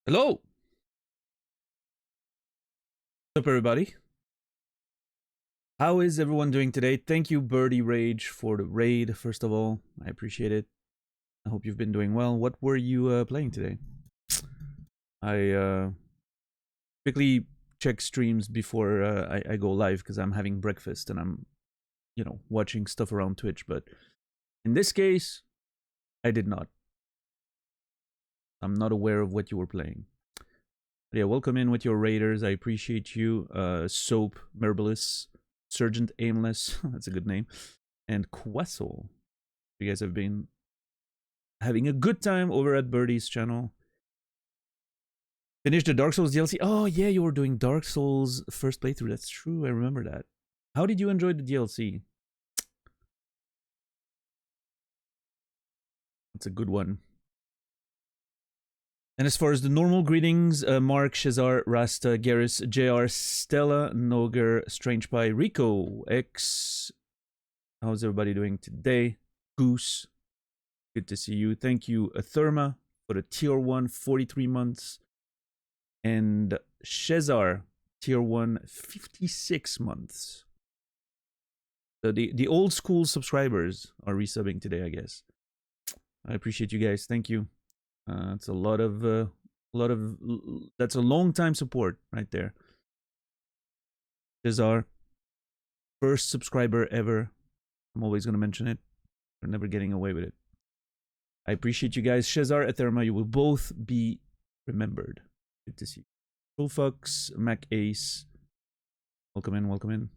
Hello! What's up, everybody? How is everyone doing today? Thank you, Birdie Rage, for the raid, first of all. I appreciate it. I hope you've been doing well. What were you playing today? I quickly check streams before I go live because I'm having breakfast and I'm, watching stuff around Twitch. But in this case, I did not. I'm not aware of what you were playing. But yeah, welcome in with your raiders. I appreciate you. Soap, Merbalus, Sergeant Aimless, that's a good name, and Quessel. You guys have been having a good time over at Birdie's channel. Finished the Dark Souls DLC. Oh yeah, you were doing Dark Souls first playthrough. That's true, I remember that. How did you enjoy the DLC? That's a good one. And as far as the normal greetings, Mark, Shazar, Rasta, Garrus, JR, Stella, Noger, Strange Pie, Rico, X. How's everybody doing today? Goose, good to see you. Thank you, Atherma, for the tier 1, 43 months. And Shazar, tier 1, 56 months. So the old school subscribers are resubbing today, I guess. I appreciate you guys. Thank you. It's a lot of that's a long time support right there. Shazar, first subscriber ever. I'm always going to mention it. We're never getting away with it. I appreciate you guys. Shazar, Etherma, you will both be remembered. Good to see you. Fulfux, Mac Ace. Welcome in, welcome in.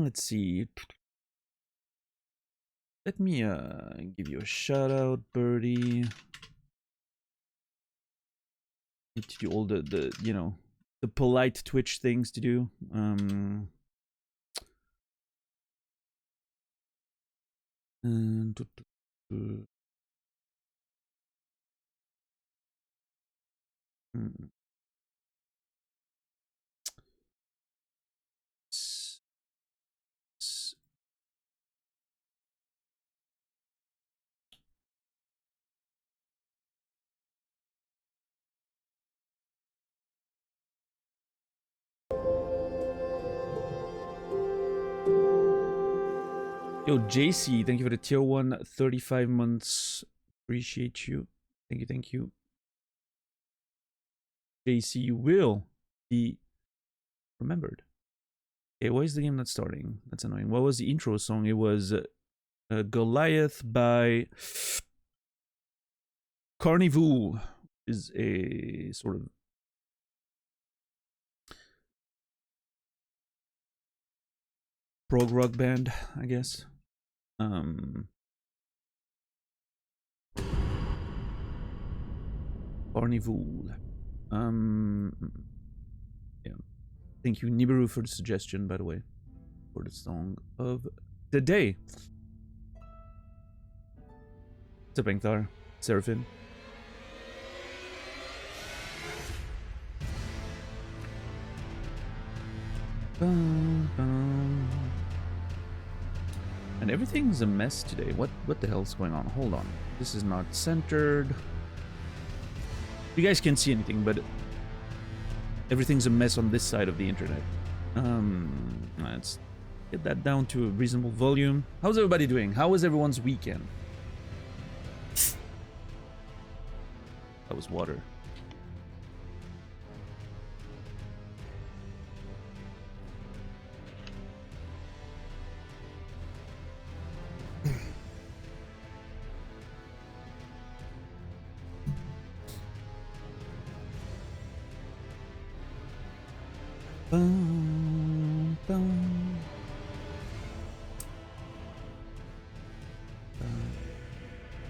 Let's see. Let me give you a shout out, Birdie. Need to do all the the polite Twitch things to do. Yo, JC, thank you for the tier 1, 35 months. Appreciate you. Thank you, thank you. JC, you will be remembered. Okay, why is the game not starting? That's annoying. What was the intro song? It was Goliath by Carnival. Is a sort of prog rock band, I guess. Carnival. Yeah. Thank you, Nibiru, for the suggestion, by the way, for the song of the day. What's up, Engthar? Seraphim. And everything's a mess today. What the hell's going on? Hold on. This is not centered. You guys can't see anything, but everything's a mess on this side of the internet. Let's get that down to a reasonable volume. How's everybody doing? How was everyone's weekend? That was water.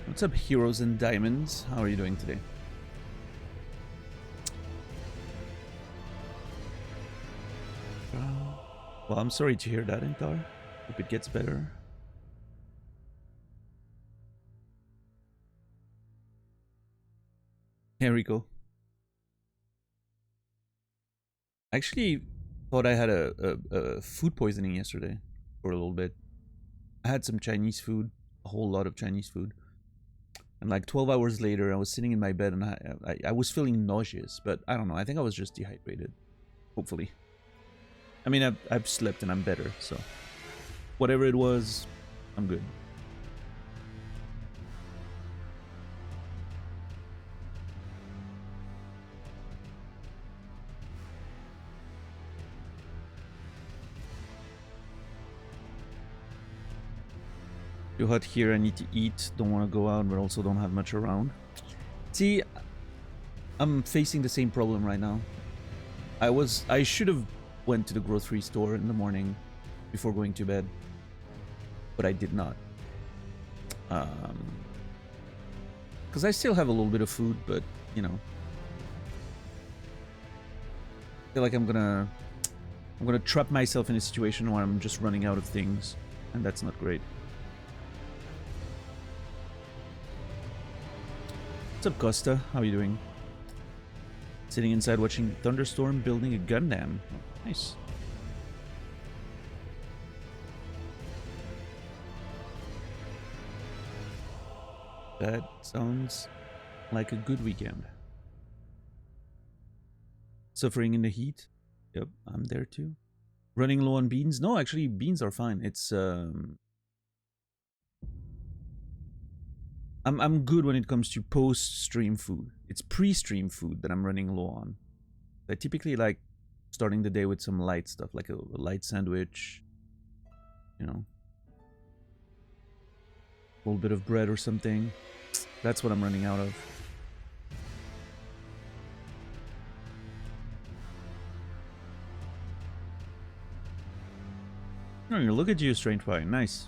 What's up, Heroes and Diamonds? How are you doing today? Well, I'm sorry to hear that, Entar. Hope it gets better. Here we go. I actually thought I had a food poisoning yesterday for a little bit. I had some Chinese food, a whole lot of Chinese food. And like 12 hours later, I was sitting in my bed and I was feeling nauseous, but I don't know. I think I was just dehydrated. Hopefully. I mean, I've slept and I'm better, so whatever it was, I'm good. Too hot here, I need to eat, don't want to go out, but also don't have much around. See, I'm facing the same problem right now. I should have went to the grocery store in the morning before going to bed, but I did not. Because I still have a little bit of food, but, you know. I feel like I'm gonna trap myself in a situation where I'm just running out of things, and that's not great. What's up, Costa? How are you doing? Sitting inside watching thunderstorm, building a Gundam. Oh, nice. That sounds like a good weekend. Suffering in the heat? Yep, I'm there too. Running low on beans? No, actually, beans are fine. It's I'm good when it comes to post-stream food. It's pre-stream food that I'm running low on. I typically like starting the day with some light stuff, like a light sandwich, you know, a little bit of bread or something. That's what I'm running out of. Oh, look at you, Strange Pie. Nice.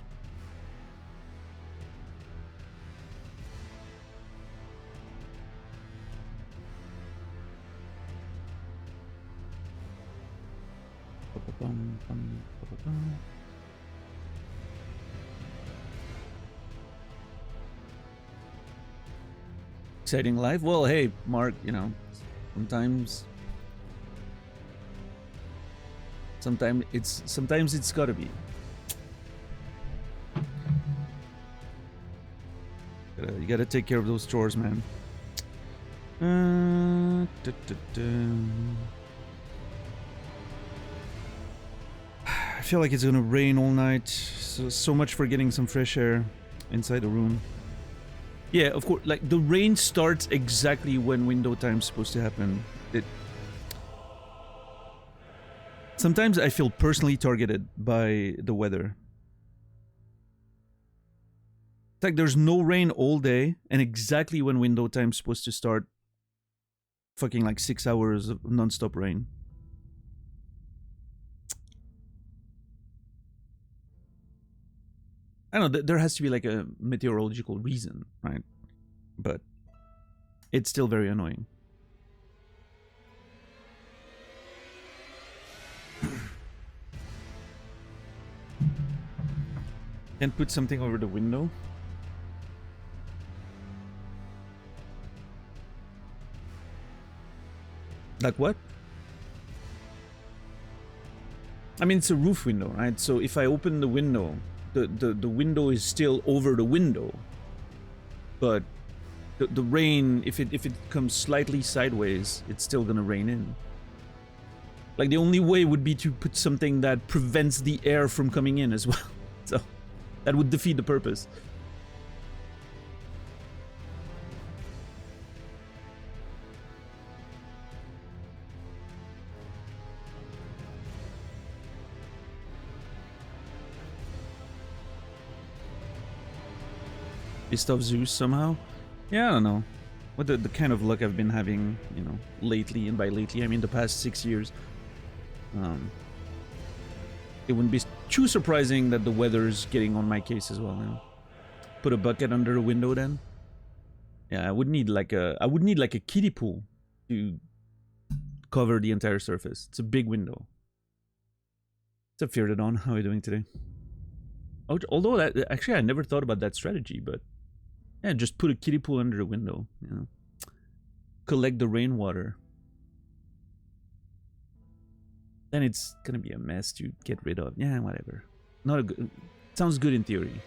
Exciting life? Well, hey, Mark, you know, sometimes it's gotta be. You gotta take care of those chores, man. I feel like it's gonna rain all night. So much for getting some fresh air inside the room. Yeah, of course, like the rain starts exactly when window time's supposed to happen. Sometimes I feel personally targeted by the weather. It's like there's no rain all day, and exactly when window time's supposed to start, fucking like 6 hours of non-stop rain. I don't know, there has to be like a meteorological reason, right? But it's still very annoying. Can't put something over the window. Like what? I mean, it's a roof window, right? So if I open the window, the window is still over the window, but the rain, if it comes slightly sideways, it's still gonna rain in. Like the only way would be to put something that prevents the air from coming in as well. So that would defeat the purpose. Pissed off Zeus somehow? Yeah, I don't know. What the kind of luck I've been having, you know, lately, and by lately I mean the past 6 years. It wouldn't be too surprising that the weather's getting on my case as well now. Put a bucket under the window then. Yeah, I would need like a kiddie pool to cover the entire surface. It's a big window. What's up, Feardadon? How are you doing today? Although that actually I never thought about that strategy, but yeah, just put a kiddie pool under the window, you know. Collect the rainwater. Then it's gonna be a mess to get rid of. Yeah, whatever. Not a good. Sounds good in theory.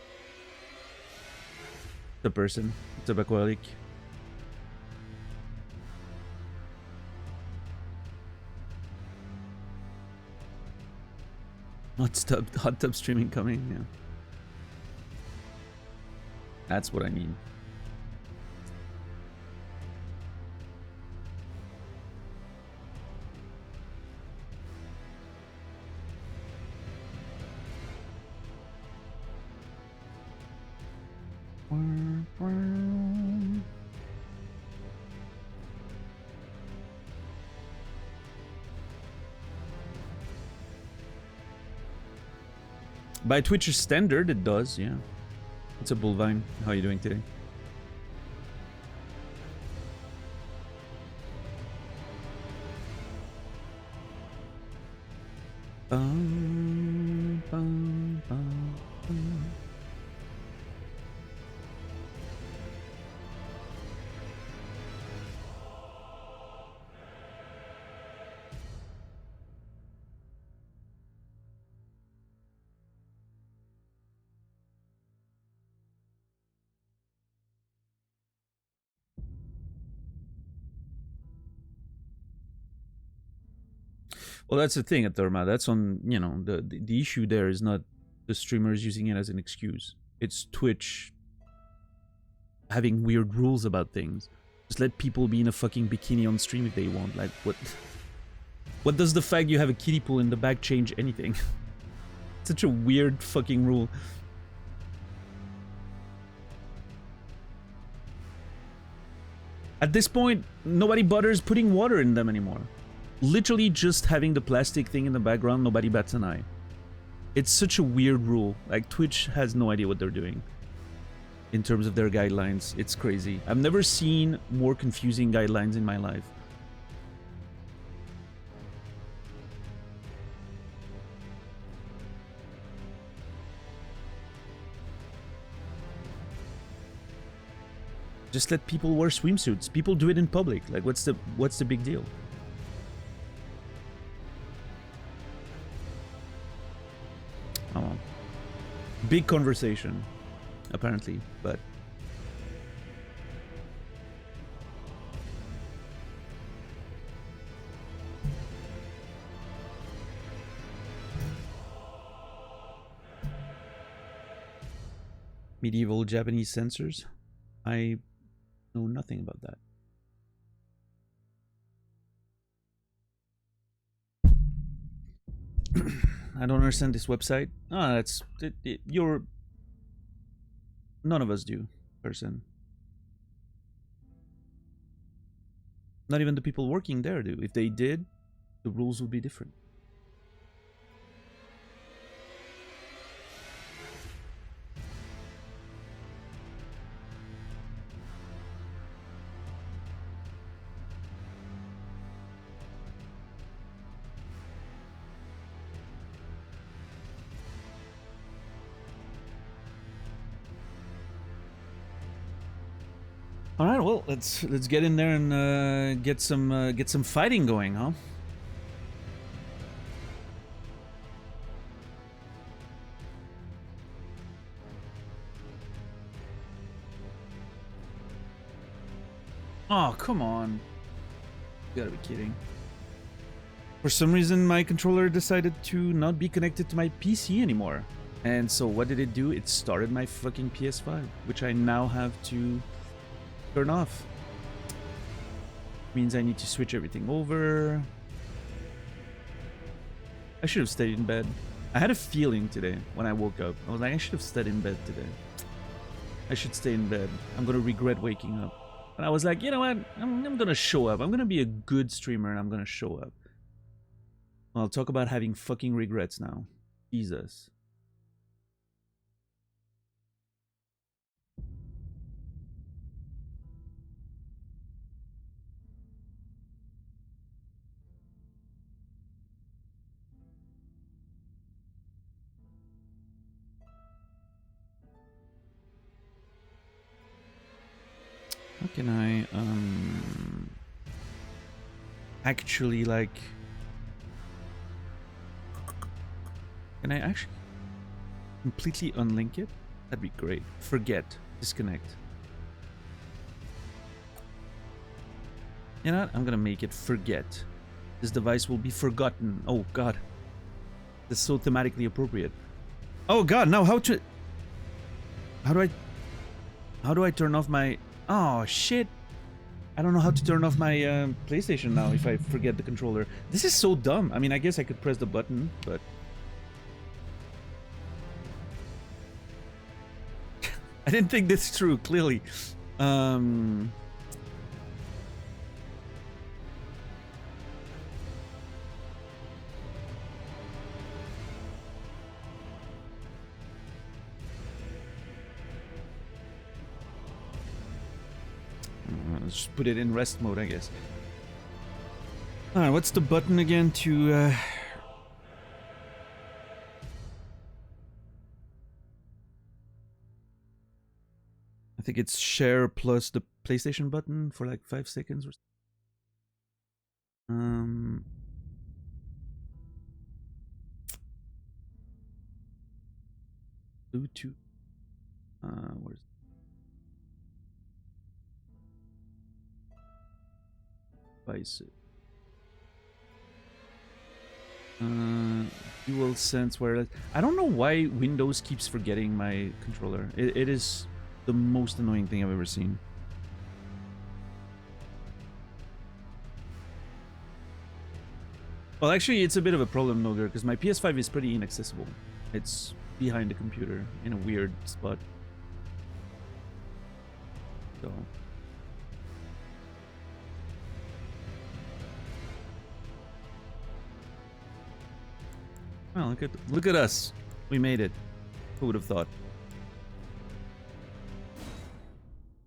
The person. Tabaqualic. Hot tub streaming coming, yeah. That's what I mean. By Twitch standard, it does, yeah. It's a Bullvine. How are you doing today? Bum, bum, bum, bum. Well, that's the thing at Therma. That's on, you know, the issue there is not the streamers using it as an excuse. It's Twitch having weird rules about things. Just let people be in a fucking bikini on stream if they want. Like, what does the fact you have a kiddie pool in the back change anything? Such a weird fucking rule. At this point, nobody bothers putting water in them anymore. Literally just having the plastic thing in the background, nobody bats an eye. It's such a weird rule. Like, Twitch has no idea what they're doing in terms of their guidelines. It's crazy. I've never seen more confusing guidelines in my life. Just let people wear swimsuits. People do it in public. Like, what's the big deal? Oh, big conversation, apparently, but medieval Japanese censors? I know nothing about that. I don't understand this website. Ah, that's you're. None of us do, person. Not even the people working there do. If they did, the rules would be different. All right, well, let's get in there and get some fighting going, huh? Oh, come on. You gotta be kidding. For some reason, my controller decided to not be connected to my PC anymore. And so what did it do? It started my fucking PS5, which I now have to turn off. Means I need to switch everything over. I should have stayed in bed. I had a feeling today when I woke up. I was like, I should have stayed in bed today. I should stay in bed. I'm gonna regret waking up. And I was like, you know what? I'm gonna show up. I'm gonna be a good streamer and I'm gonna show up. I'll talk about having fucking regrets now. Jesus. How can I actually, like, can I actually completely unlink it? That'd be great. Forget. Disconnect. You know what? I'm gonna make it forget. This device will be forgotten. Oh god. That's so thematically appropriate. Oh god, now how do I turn off my... Oh shit. I don't know how to turn off my PlayStation now if I forget the controller. This is so dumb. I mean, I guess I could press the button, but... I didn't think this through, clearly. Let's just put it in rest mode, I guess. Alright, what's the button again to... I think it's share plus the PlayStation button for like 5 seconds or something. Bluetooth. Where's... Device. Dual sense wireless. I don't know why Windows keeps forgetting my controller. It is the most annoying thing I've ever seen. Well, actually, it's a bit of a problem, Noger, because my PS5 is pretty inaccessible. It's behind the computer in a weird spot. So... Oh, look at us. We made it. Who would have thought?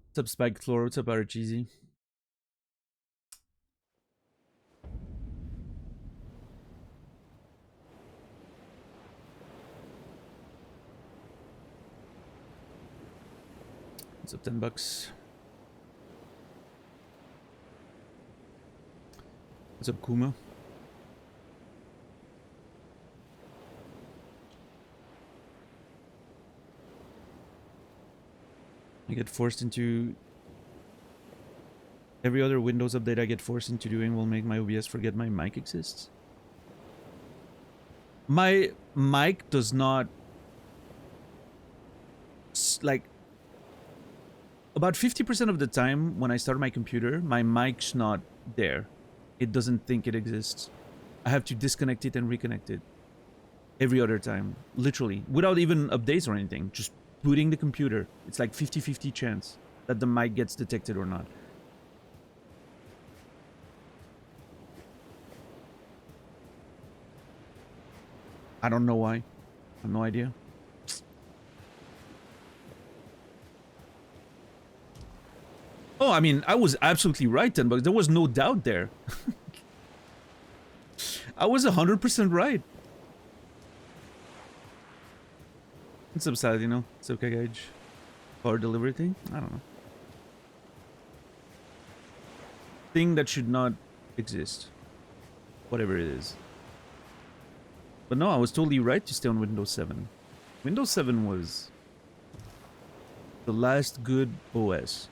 What's up, Spiked Floor? What's up, Archeesy? What's up, $10? What's up, Kuma? I get forced into... Every other Windows update I get forced into doing will make my OBS forget my mic exists. My mic does not... Like... About 50% of the time when I start my computer, my mic's not there. It doesn't think it exists. I have to disconnect it and reconnect it. Every other time. Literally. Without even updates or anything. Just booting the computer. It's like 50-50 chance that the mic gets detected or not. I don't know why. I have no idea. Oh, I mean, I was absolutely right then, but there was no doubt there. I was 100% right. What's up, Sad, you know? It's okay, Gage. Power delivery thing? I don't know. Thing that should not exist. Whatever it is. But no, I was totally right to stay on Windows 7. Windows 7 was the last good OS.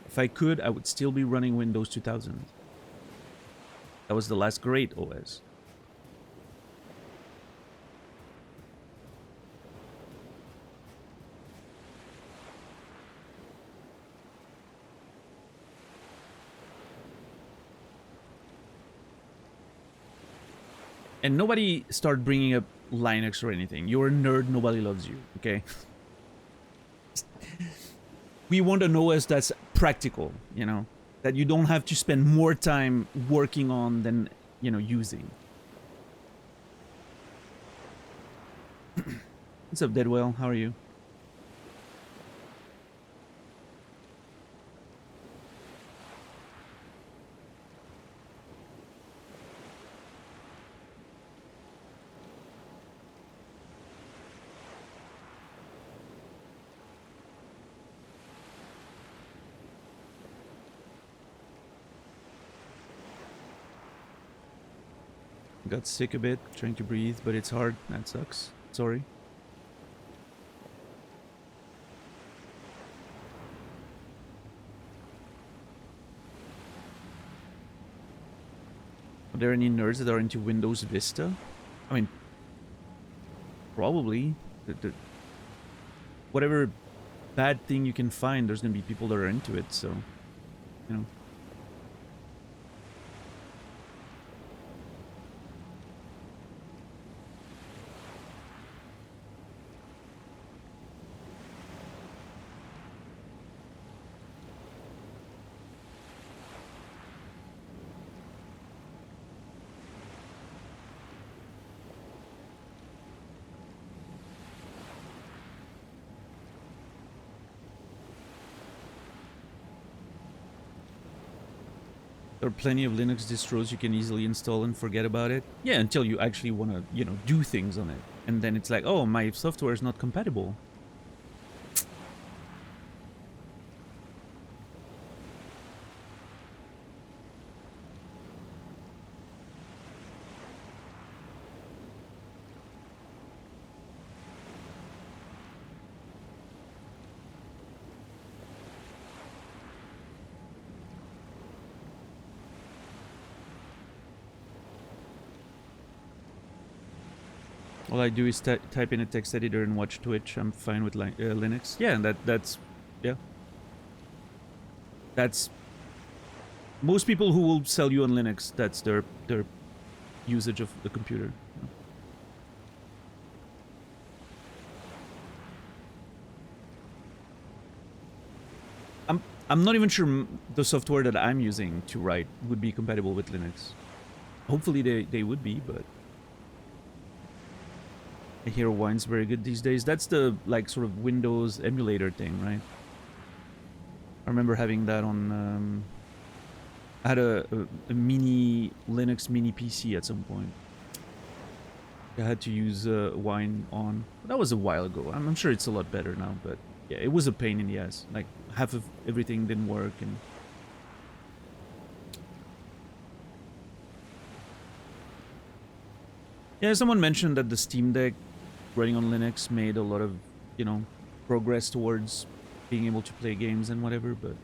If I could, I would still be running Windows 2000. That was the last great OS. And nobody start bringing up Linux or anything. You're a nerd, nobody loves you, okay? We want an OS that's practical, you know? That you don't have to spend more time working on than, you know, using. What's up, Deadwell? How are you? Got sick a bit, trying to breathe, but it's hard. That sucks. Sorry. Are there any nerds that are into Windows Vista? I mean, probably. Whatever bad thing you can find, there's gonna be people that are into it, so, you know. There are plenty of Linux distros you can easily install and forget about it. Yeah, until you actually want to, you know, do things on it. And then it's like, oh, my software is not compatible. All I do is type in a text editor and watch Twitch. I'm fine with Linux. Yeah, and that's yeah. That's most people who will sell you on Linux. That's their usage of the computer. I'm not even sure the software that I'm using to write would be compatible with Linux. Hopefully they would be, but I hear Wine's very good these days. That's the, like, sort of Windows emulator thing, right? I remember having that on, I had a mini Linux mini PC at some point. I had to use Wine on. That was a while ago. I'm sure it's a lot better now, but yeah, it was a pain in the ass. Like, half of everything didn't work, and yeah, someone mentioned that the Steam Deck running on Linux made a lot of, you know, progress towards being able to play games and whatever, but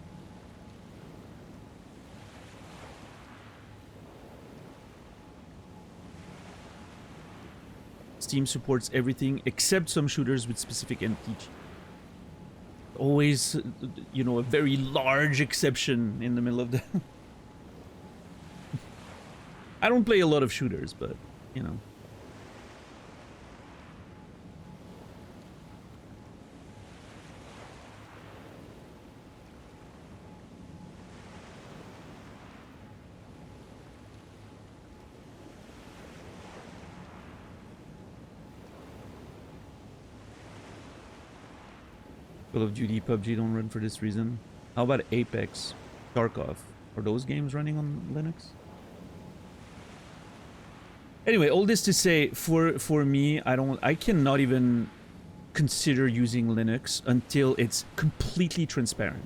Steam supports everything except some shooters with specific MTG. Always, you know, a very large exception in the middle of the... I don't play a lot of shooters, but, you know. Call of Duty, PUBG don't run for this reason. How about Apex, Tarkov? Are those games running on Linux? Anyway, all this to say, for me, I cannot even consider using Linux until it's completely transparent.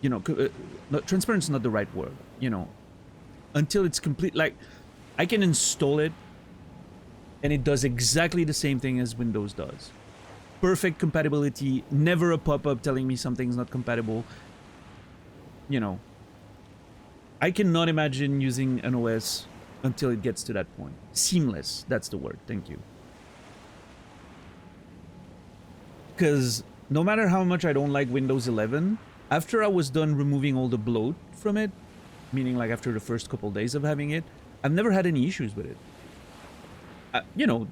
You know, transparent is not the right word. You know, until it's complete. Like, I can install it, and it does exactly the same thing as Windows does. Perfect compatibility, never a pop-up telling me something's not compatible. You know, I cannot imagine using an OS until it gets to that point. Seamless, that's the word, thank you. Because no matter how much I don't like Windows 11, after I was done removing all the bloat from it, meaning like after the first couple days of having it, I've never had any issues with it. You know,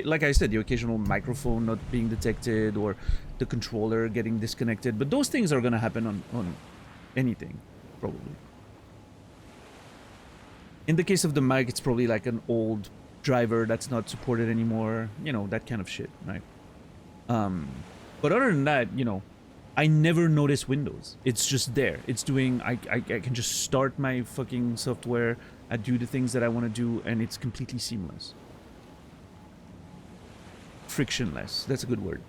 like I said, the occasional microphone not being detected or the controller getting disconnected, but those things are gonna happen on anything, probably. In the case of the mic, it's probably like an old driver that's not supported anymore, you know, that kind of shit, right? But other than that, you know, I never notice Windows. It's just there. It's doing, I can just start my fucking software, I do the things that I want to do, and it's completely seamless. Frictionless. That's a good word.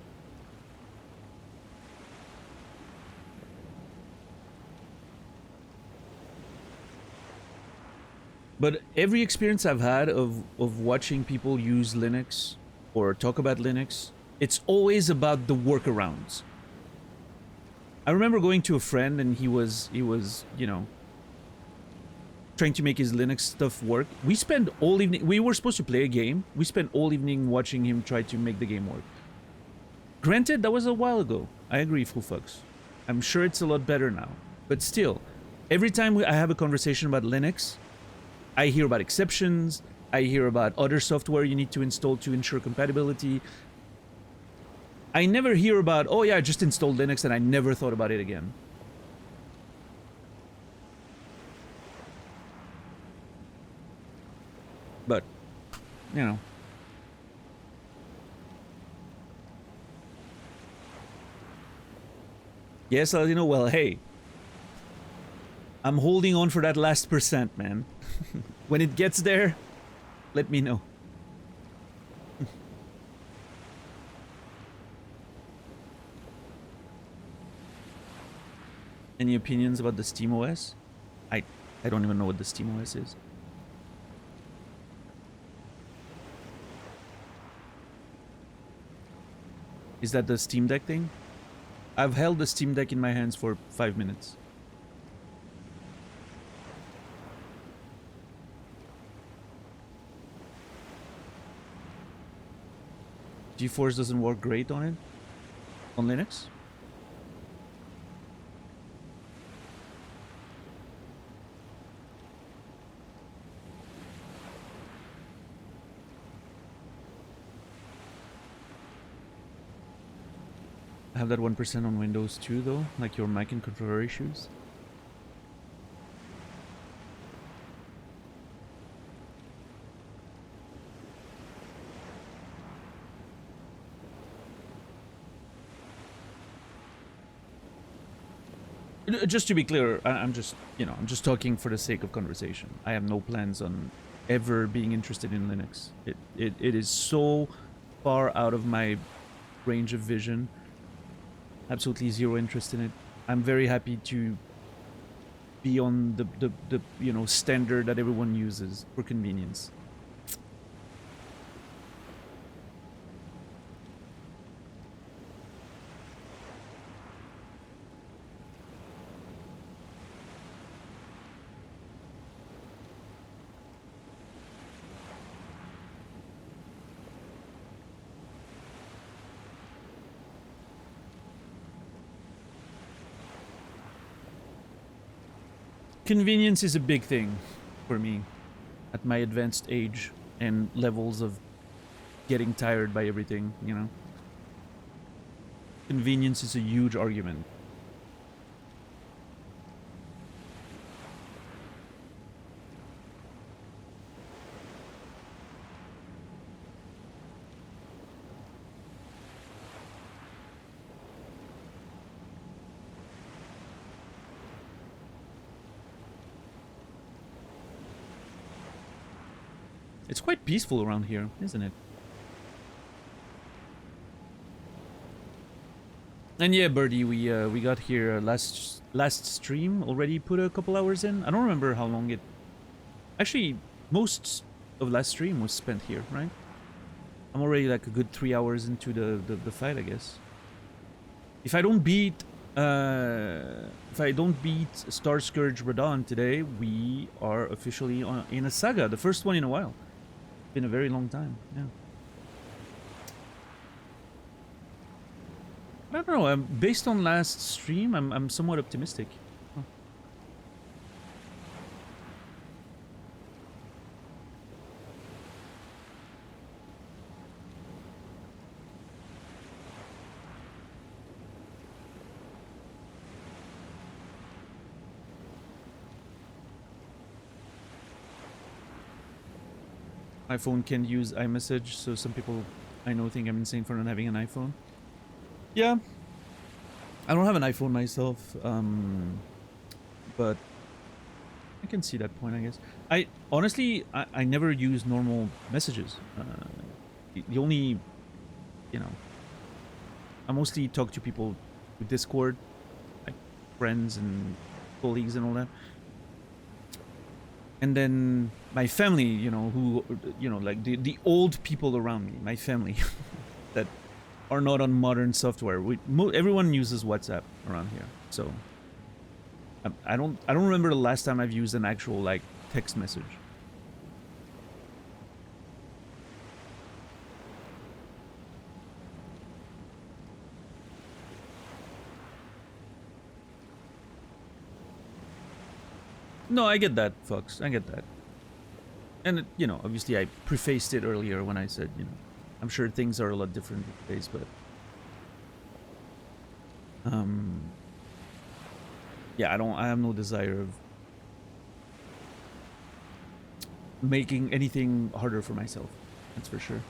But every experience I've had of watching people use Linux or talk about Linux, it's always about the workarounds. I remember going to a friend and he was, you know, trying to make his Linux stuff work. We spent all evening. We were supposed to play a game. We spent all evening watching him try to make the game work. Granted, that was a while ago. I agree, Fullfucks. I'm sure it's a lot better now. But still, every time I have a conversation about Linux, I hear about exceptions. I hear about other software you need to install to ensure compatibility. I never hear about, oh yeah, I just installed Linux and I never thought about it again. But, you know. Yes, you know, well, hey. I'm holding on for that last percent, man. When it gets there, let me know. Any opinions about the SteamOS? I don't even know what the SteamOS is. Is that the Steam Deck thing? I've held the Steam Deck in my hands for 5 minutes. GeForce doesn't work great on it? On Linux? I have that 1% on Windows too, though, like your mic and controller issues. Just to be clear, I'm just, you know, I'm just talking for the sake of conversation. I have no plans on ever being interested in Linux. It is so far out of my range of vision. Absolutely zero interest in it. I'm very happy to be on the you know, standard that everyone uses for convenience. Convenience is a big thing for me at my advanced age and levels of getting tired by everything, you know. Convenience is a huge argument. It's quite peaceful around here, isn't it? And yeah, Birdie, we got here last stream. Already put a couple hours in. I don't remember how long it. Actually, most of last stream was spent here, right? I'm already like a good 3 hours into the fight, I guess. If I don't beat Starscourge Radahn today, we are officially in a saga, the first one in a while. Been a very long time, yeah. I don't know. Based on last stream, I'm somewhat optimistic. Huh. iPhone can use iMessage, so some people I know think I'm insane for not having an iPhone. Yeah, I don't have an iPhone myself, but I can see that point, I guess. I honestly, I never use normal messages. The only, you know, I mostly talk to people with Discord, like friends and colleagues and all that. And then my family, you know, who, you know, like the old people around me, my family, that are not on modern software. Everyone uses WhatsApp around here, so I don't remember the last time I've used an actual like text message. No, I get that, Fox. I get that. And, you know, obviously I prefaced it earlier when I said, you know, I'm sure things are a lot different these days, but... yeah, I have no desire of making anything harder for myself. That's for sure.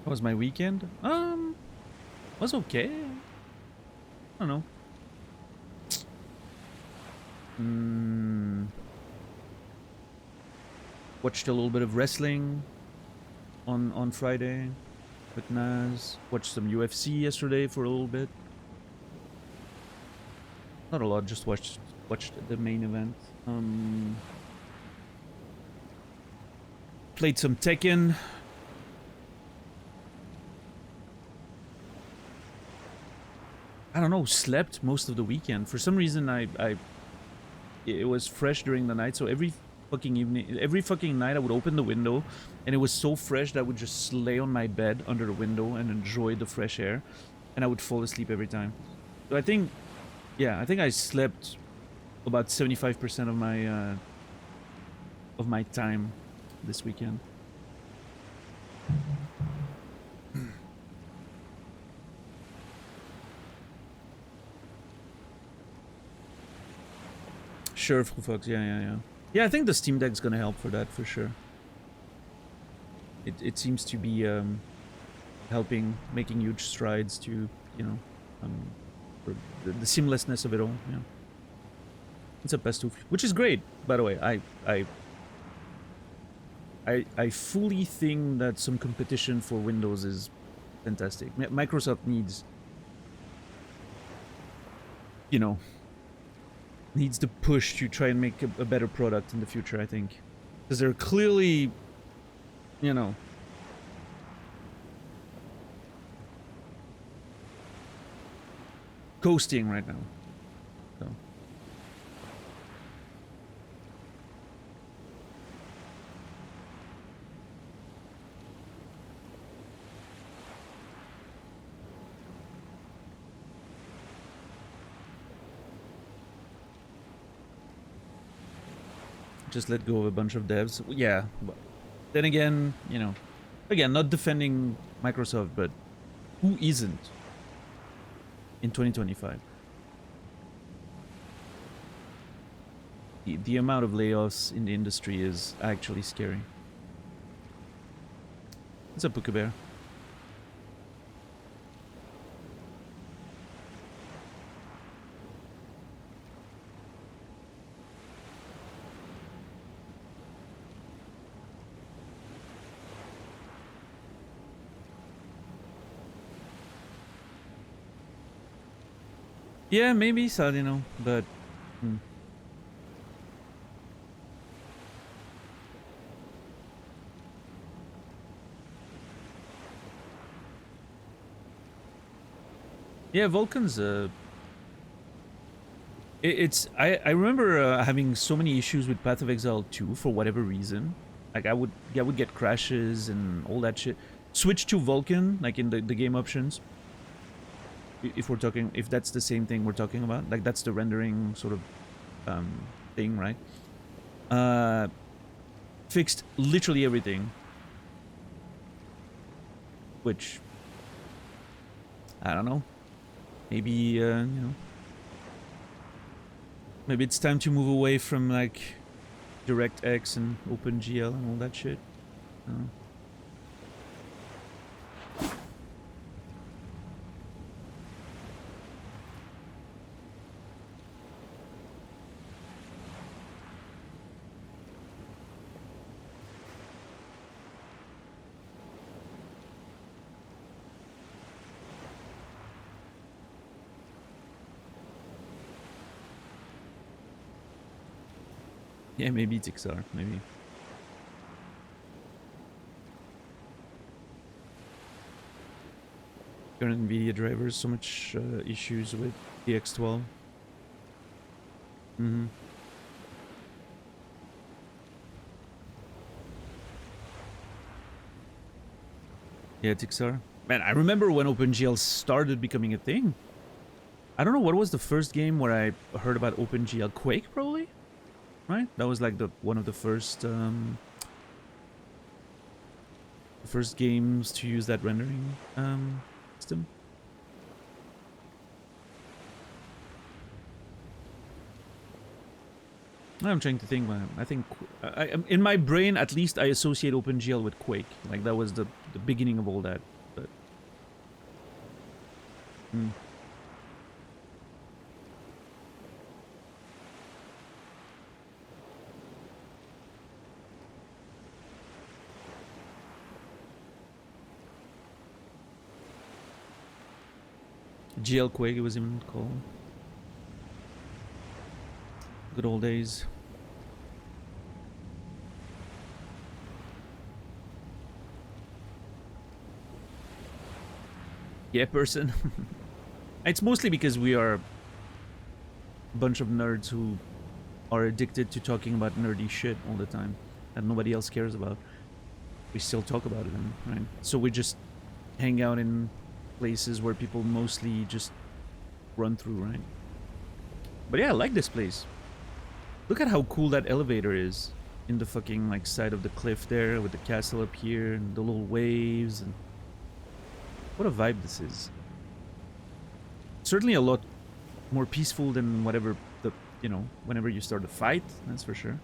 How was my weekend? Was okay. I don't know. Watched a little bit of wrestling on Friday with Naz. Watched some UFC yesterday for a little bit. Not a lot, just watched the main event. Played some Tekken. I don't know, slept most of the weekend. For some reason, it was fresh during the night, so every fucking night I would open the window, and it was so fresh that I would just lay on my bed under the window and enjoy the fresh air, and I would fall asleep every time. So I think, yeah, I think I slept about 75% of my time this weekend. Sure, folks. Yeah. Yeah, I think the Steam Deck's gonna help for that, for sure. It seems to be helping, making huge strides to, you know, for the seamlessness of it all. Yeah, it's a pesto, which is great, by the way. I fully think that some competition for Windows is fantastic. Microsoft needs, you know, needs to push to try and make a better product in the future, I think. Because they're clearly, you know, coasting right now. So. Just let go of a bunch of devs. Yeah, but then again, you know, again, not defending Microsoft, but who isn't in 2025? The amount of layoffs in the industry is actually scary. What's up, Puka Bear? Yeah, maybe, Salino, but... Yeah, Vulcan's, I remember having so many issues with Path of Exile 2 for whatever reason. Like, I would get crashes and all that shit. Switch to Vulcan, like in the game options. If we're talking, if that's the same thing we're talking about, like that's the rendering sort of thing, right? Fixed literally everything, which I don't know. Maybe you know, maybe it's time to move away from like DirectX and OpenGL and all that shit. I don't know. Yeah, maybe Tixar, maybe. Current NVIDIA drivers, so much issues with the X12. Mm-hmm. Yeah, Tixar. Man, I remember when OpenGL started becoming a thing. I don't know what was the first game where I heard about OpenGL. Quake, probably? Right? That was like the one of the first games to use that rendering system. I'm trying to think, man. I think in my brain, at least, I associate OpenGL with Quake. Like that was the beginning of all that. But GL Quake, it was even called. Good old days. Yeah, person. It's mostly because we are a bunch of nerds who are addicted to talking about nerdy shit all the time that nobody else cares about. We still talk about it, right? So we just hang out in places where people mostly just run through, right? But yeah, I like this place. Look at how cool that elevator is in the fucking like side of the cliff there with the castle up here and the little waves and what a vibe this is. Certainly a lot more peaceful than whatever the, you know, whenever you start a fight, that's for sure.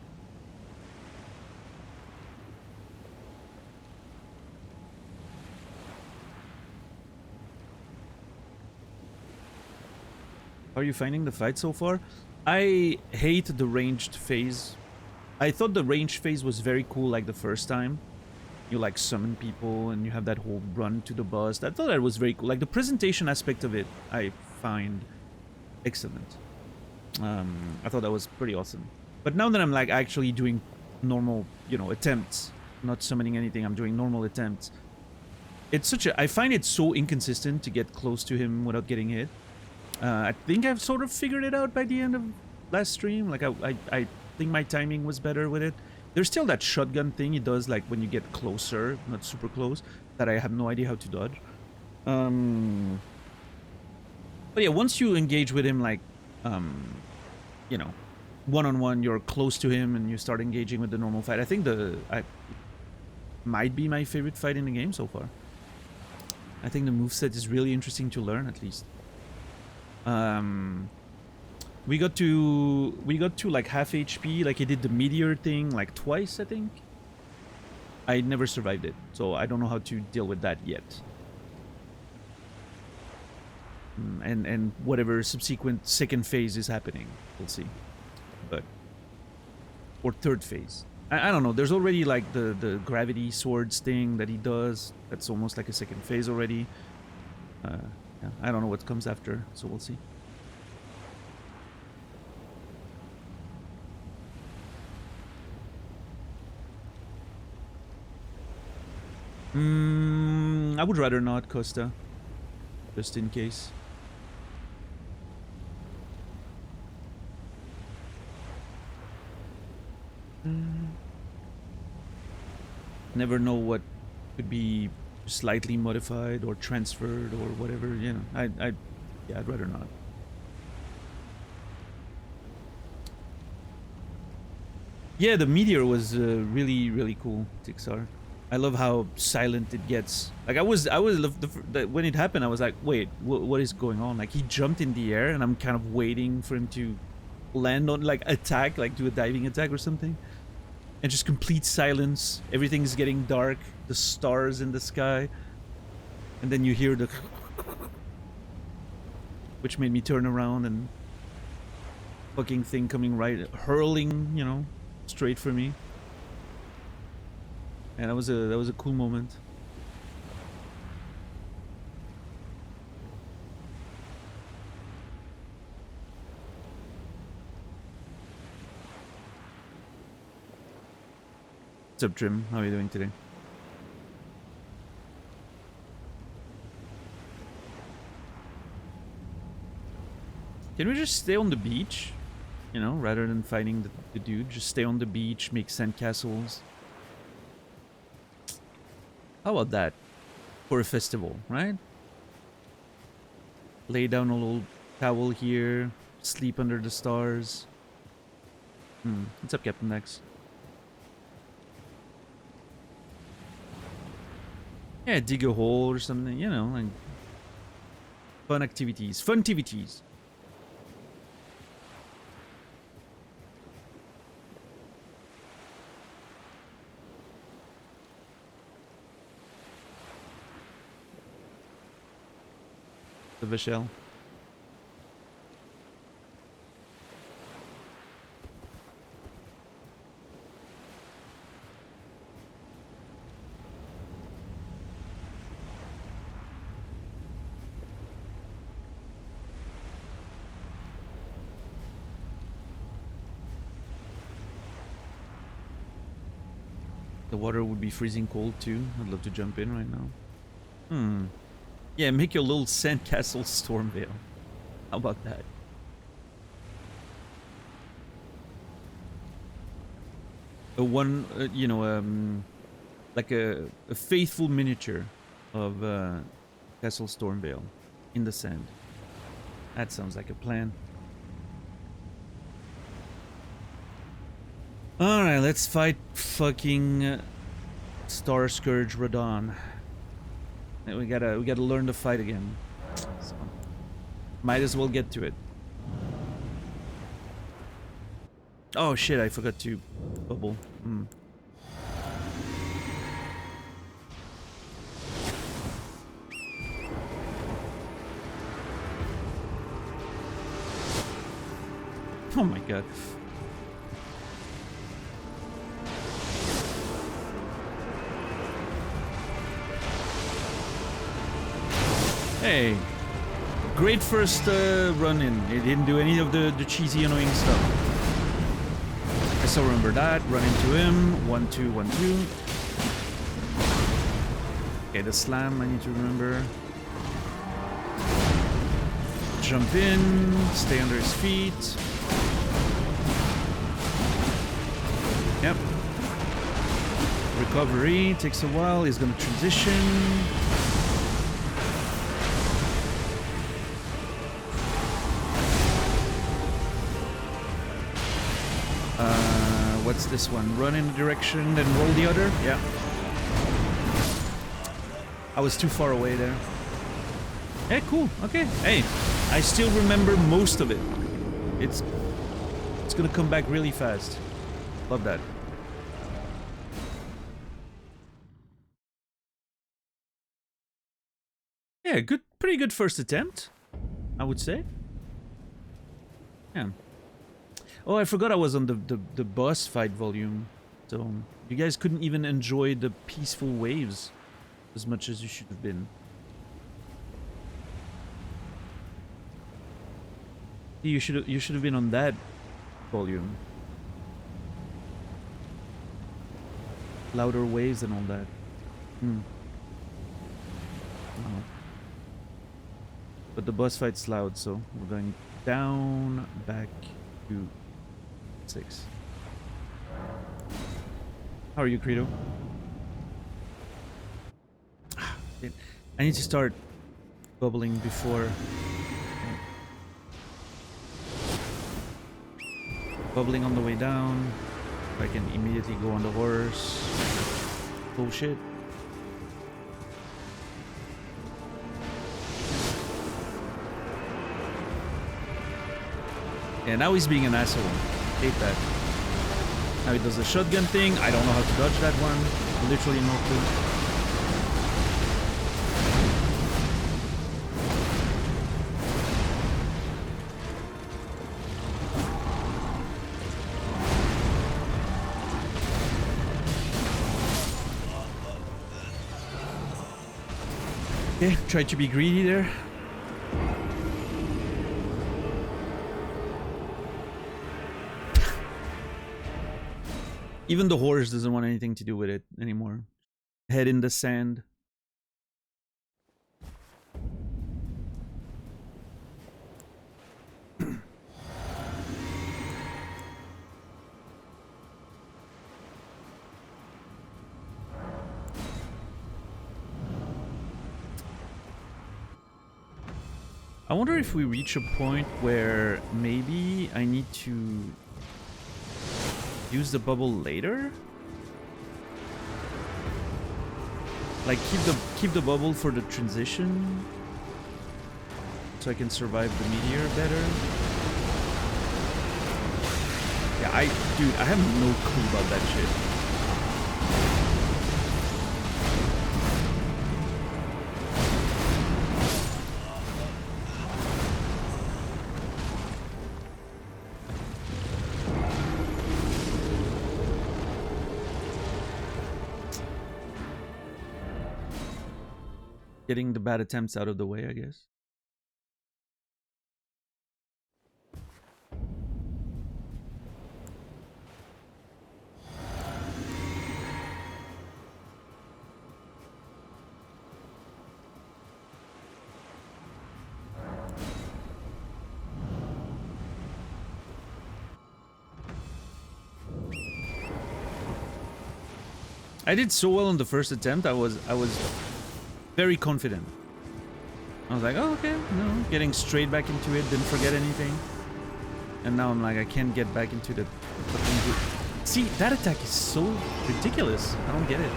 How are you finding the fight so far? I hate the ranged phase. I thought the ranged phase was very cool like the first time. You like summon people and you have that whole run to the boss. I thought that was very cool. Like the presentation aspect of it, I find excellent. I thought that was pretty awesome. But now that I'm like actually doing normal, you know, attempts, not summoning anything, I'm doing normal attempts. It's such a, I find it so inconsistent to get close to him without getting hit. I think I've sort of figured it out by the end of last stream. Like I think my timing was better with it. There's still that shotgun thing he does, like when you get closer, not super close, that I have no idea how to dodge. But yeah, once you engage with him, like, you know, one-on-one, you're close to him and you start engaging with the normal fight. I think might be my favorite fight in the game so far. I think the moveset is really interesting to learn, at least. We got to like half HP, like he did the meteor thing like twice, I think. I never survived it, so I don't know how to deal with that yet. And whatever subsequent second phase is happening, we'll see. But or third phase. I don't know. There's already like the gravity swords thing that he does. That's almost like a second phase already. Yeah, I don't know what comes after, so we'll see. I would rather not, Costa. Just in case. Never know what could be slightly modified or transferred or whatever, you know. Yeah, I'd rather not. Yeah, the meteor was really, really cool, Tixar. I love how silent it gets. Like I was when it happened, I was like, wait, what is going on? Like he jumped in the air, and I'm kind of waiting for him to land on, like attack, like do a diving attack or something, and just complete silence. Everything's getting dark, the stars in the sky, and then you hear the, which made me turn around and fucking thing coming right, hurling, you know, straight for me. And that was a cool moment. What's up, Trim? How are you doing today? Can we just stay on the beach? You know, rather than fighting the dude, just stay on the beach, make sandcastles. How about that? For a festival, right? Lay down a little towel here, sleep under the stars. What's up, Captain Dex? Yeah, dig a hole or something, you know, like fun activities. Fun activities. The Vishel. The water would be freezing cold too. I'd love to jump in right now. Yeah, make your little sandcastle Stormvale. How about that? You know, like a faithful miniature of Castle Stormvale in the sand. That sounds like a plan. Alright, let's fight fucking Starscourge Radahn. We gotta learn to fight again. So, might as well get to it. Oh shit, I forgot to bubble. Oh my god. Hey, great first run in. It didn't do any of the cheesy, annoying stuff. I still remember that. Run into him. 1-2, 1-2. Okay, the slam I need to remember. Jump in. Stay under his feet. Yep. Recovery takes a while. He's gonna transition. What's this one? Run in a direction, then roll the other? Yeah. I was too far away there. Hey, cool. Okay. Hey, I still remember most of it. It's gonna come back really fast. Love that. Yeah, good, pretty good first attempt, I would say. Yeah. Oh, I forgot I was on the boss fight volume, so you guys couldn't even enjoy the peaceful waves as much as you should have been. You should have been on that volume. Louder waves and all that. Wow. But the boss fight's loud, so we're going down, back to 6. How are you, Credo? I need to start bubbling before. Bubbling on the way down. I can immediately go on the horse. Bullshit. Yeah, now he's being an asshole. Hate that. Now he does the shotgun thing. I don't know how to dodge that one. Literally no clue. Okay, try to be greedy there. Even the horse doesn't want anything to do with it anymore. Head in the sand. I wonder if we reach a point where maybe I need to use the bubble later? Like keep the bubble for the transition so I can survive the meteor better. Yeah, dude, I have no clue about that shit. Getting the bad attempts out of the way, I guess. I did so well on the first attempt. I was very confident. I was like, oh, okay, no, getting straight back into it, didn't forget anything. And now I'm like, I can't get back into the fucking group. See, that attack is so ridiculous. I don't get it.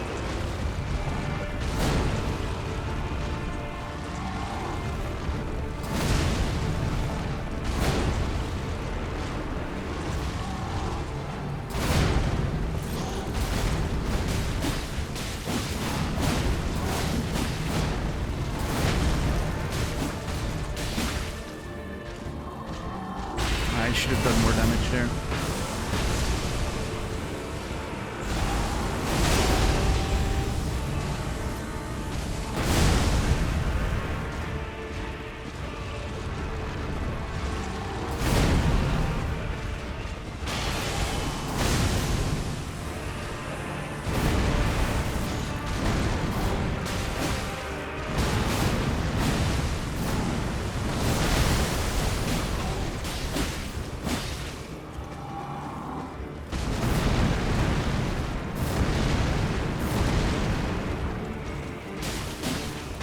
I should have done more damage there.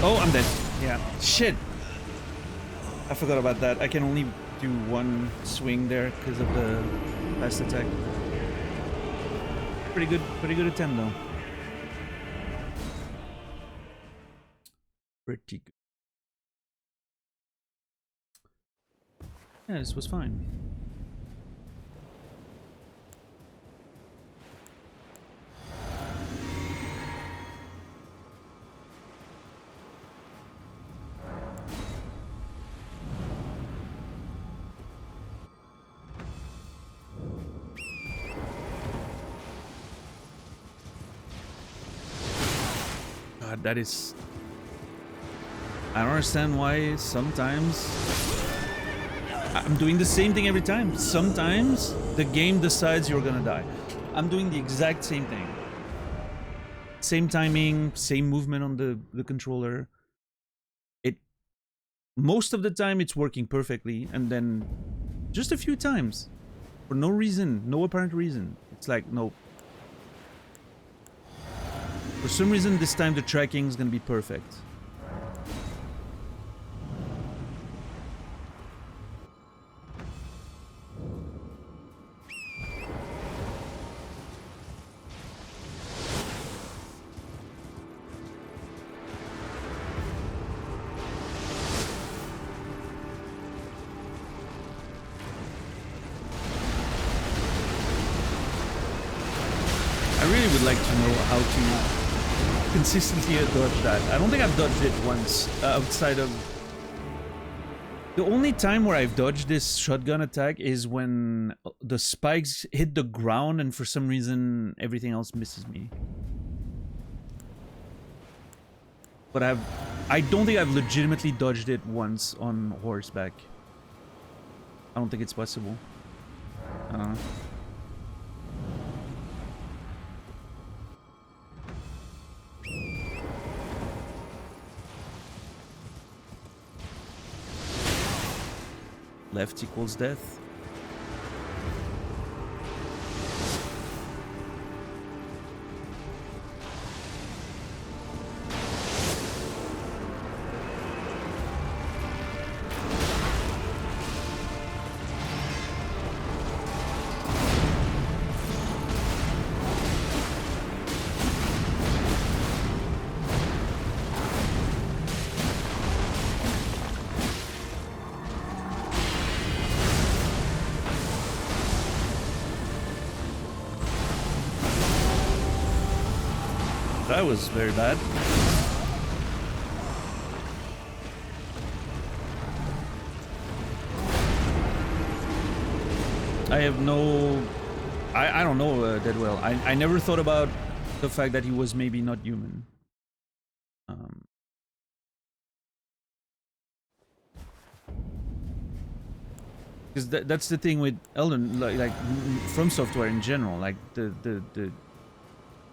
Oh, I'm dead. Yeah. Shit. I forgot about that. I can only do one swing there because of the last attack. Pretty good attempt though. Pretty good. Yeah, this was fine. God, that is... I don't understand why sometimes... I'm doing the same thing every time. Sometimes the game decides you're gonna die. I'm doing the exact same thing. Same timing, same movement on the controller. Most of the time it's working perfectly, and then just a few times, for no reason, no apparent reason, it's like, nope. For some reason this time the tracking is gonna be perfect. I really would like to know how to consistently dodge that. I don't think I've dodged it once outside of... The only time where I've dodged this shotgun attack is when the spikes hit the ground and for some reason everything else misses me. But I don't think I've legitimately dodged it once on horseback. I don't think it's possible. I don't know. Left equals death. That was very bad. I have no... I don't know that well. I never thought about the fact that he was maybe not human. Because that's the thing with Elden, like From Software in general. Like the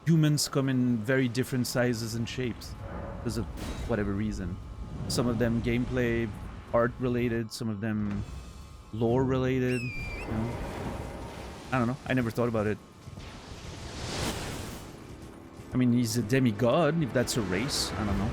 humans come in very different sizes and shapes because of whatever reason. Some of them gameplay, art related, some of them lore related, you know. I don't know. I never thought about it. I mean, he's a demigod, if that's a race. I don't know.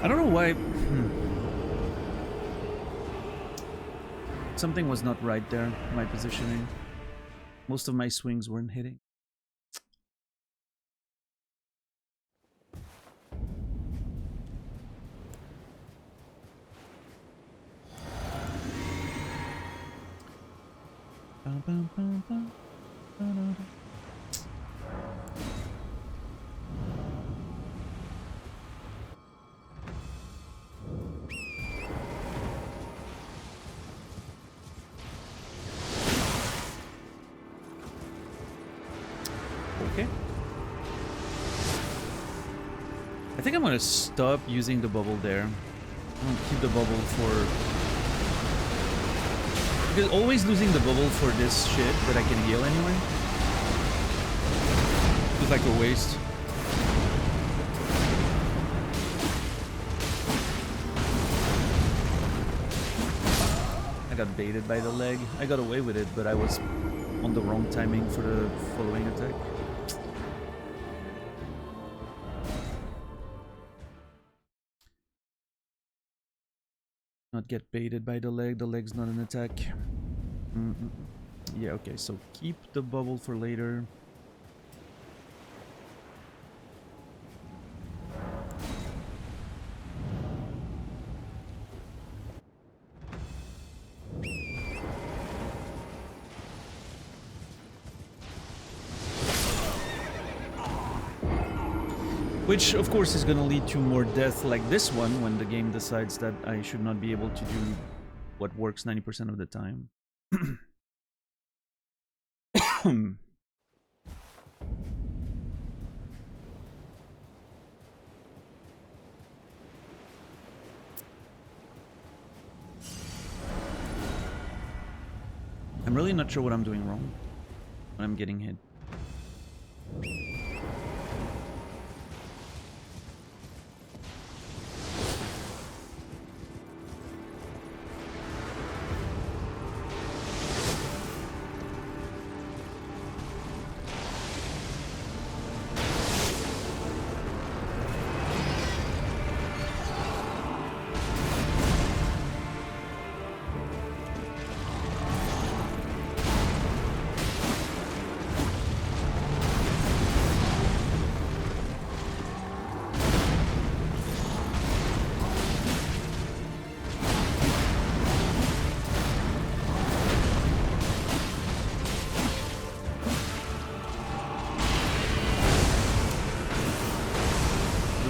I don't know why... Something was not right there, my positioning. Most of my swings weren't hitting. Okay. I think I'm gonna stop using the bubble there. I'm gonna keep the bubble for... Because always losing the bubble for this shit that I can heal anyway. It's like a waste. I got baited by the leg. I got away with it, but I was on the wrong timing for the following attack. Not get baited by the leg's not an attack. Yeah, okay, so keep the bubble for later. Which, of course, is going to lead to more death like this one when the game decides that I should not be able to do what works 90% of the time. I'm really not sure what I'm doing wrong when I'm getting hit.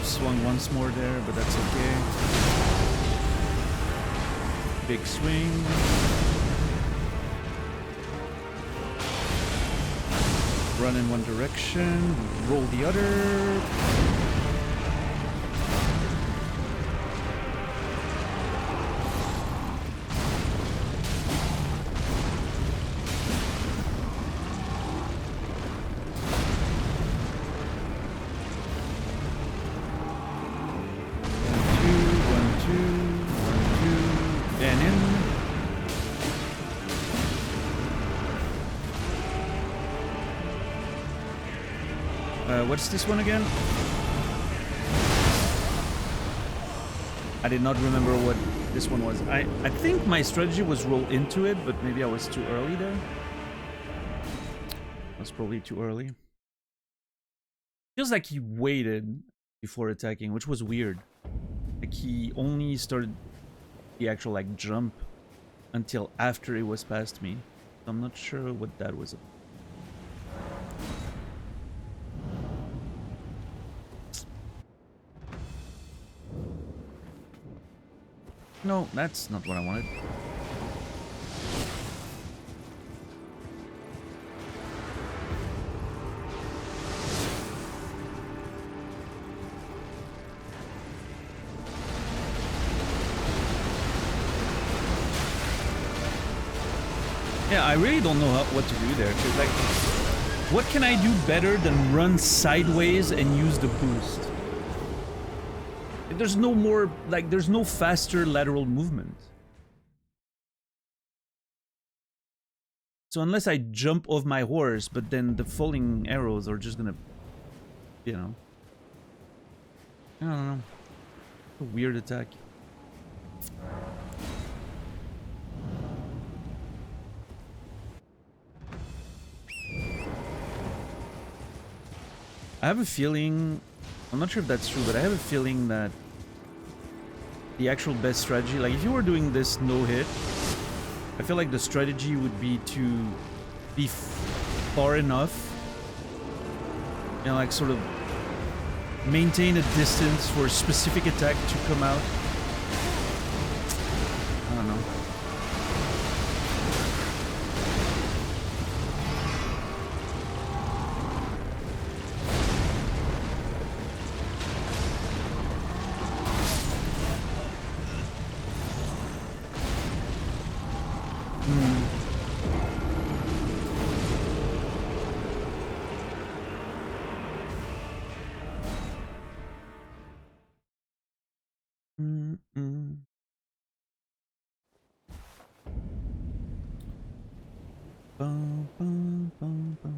swung once more there, but that's okay. Big swing. Run in one direction, roll the other. What's this one again? I did not remember what this one was. I think my strategy was roll into it, but maybe I was too early there. That's probably too early. Feels like he waited before attacking, which was weird. Like he only started the actual like jump until after it was past me. So I'm not sure what that was about. No, that's not what I wanted. Yeah, I really don't know what to do there. 'Cause, like, what can I do better than run sideways and use the boost? There's no more, like, there's no faster lateral movement. So unless I jump off my horse, but then the falling arrows are just gonna, you know. I don't know. A weird attack. I have a feeling, I'm not sure if that's true, but I have a feeling that the actual best strategy, like if you were doing this no hit, I feel like the strategy would be to be far enough, you know, like sort of maintain a distance for a specific attack to come out. I don't know. Bum, bum, bum, bum.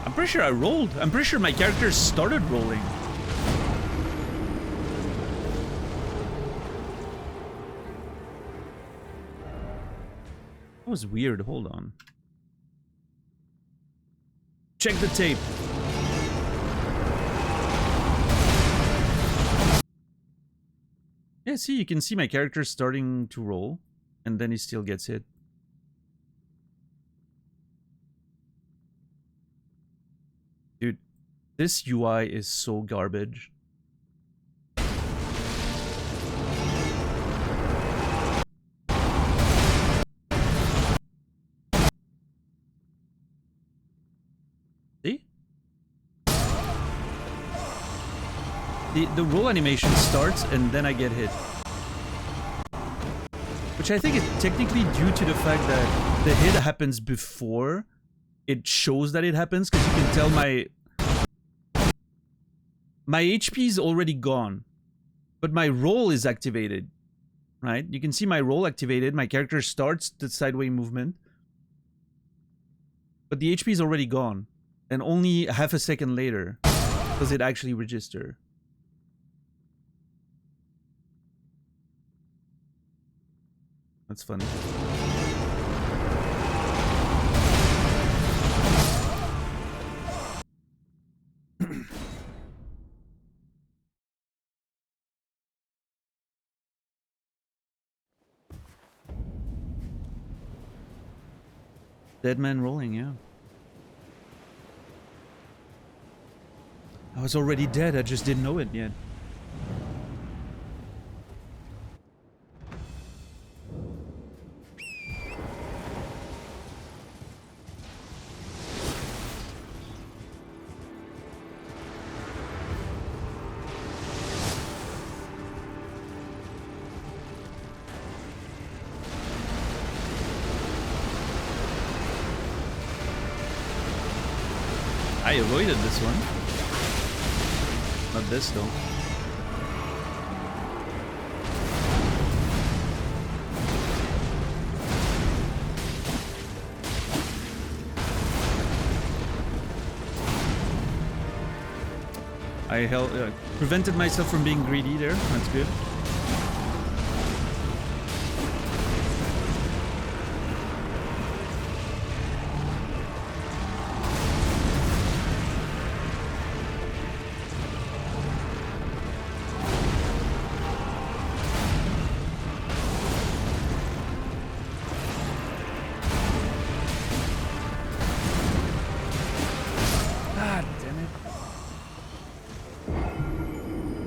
I'm pretty sure I rolled. I'm pretty sure my character started rolling. That was weird. Hold on. Check the tape. Yeah, see, you can see my character starting to roll, and then he still gets hit. Dude, this UI is so garbage. See? The roll animation starts and then I get hit. Which I think is technically due to the fact that the hit happens before it shows that it happens, because you can tell my HP is already gone, but my roll is activated, right? You can see my roll activated. My character starts the sideways movement, but the HP is already gone, and only half a second later does it actually register. That's funny. Dead man rolling, yeah. I was already dead, I just didn't know it yet. I avoided this one. Not this though. I prevented myself from being greedy there. That's good.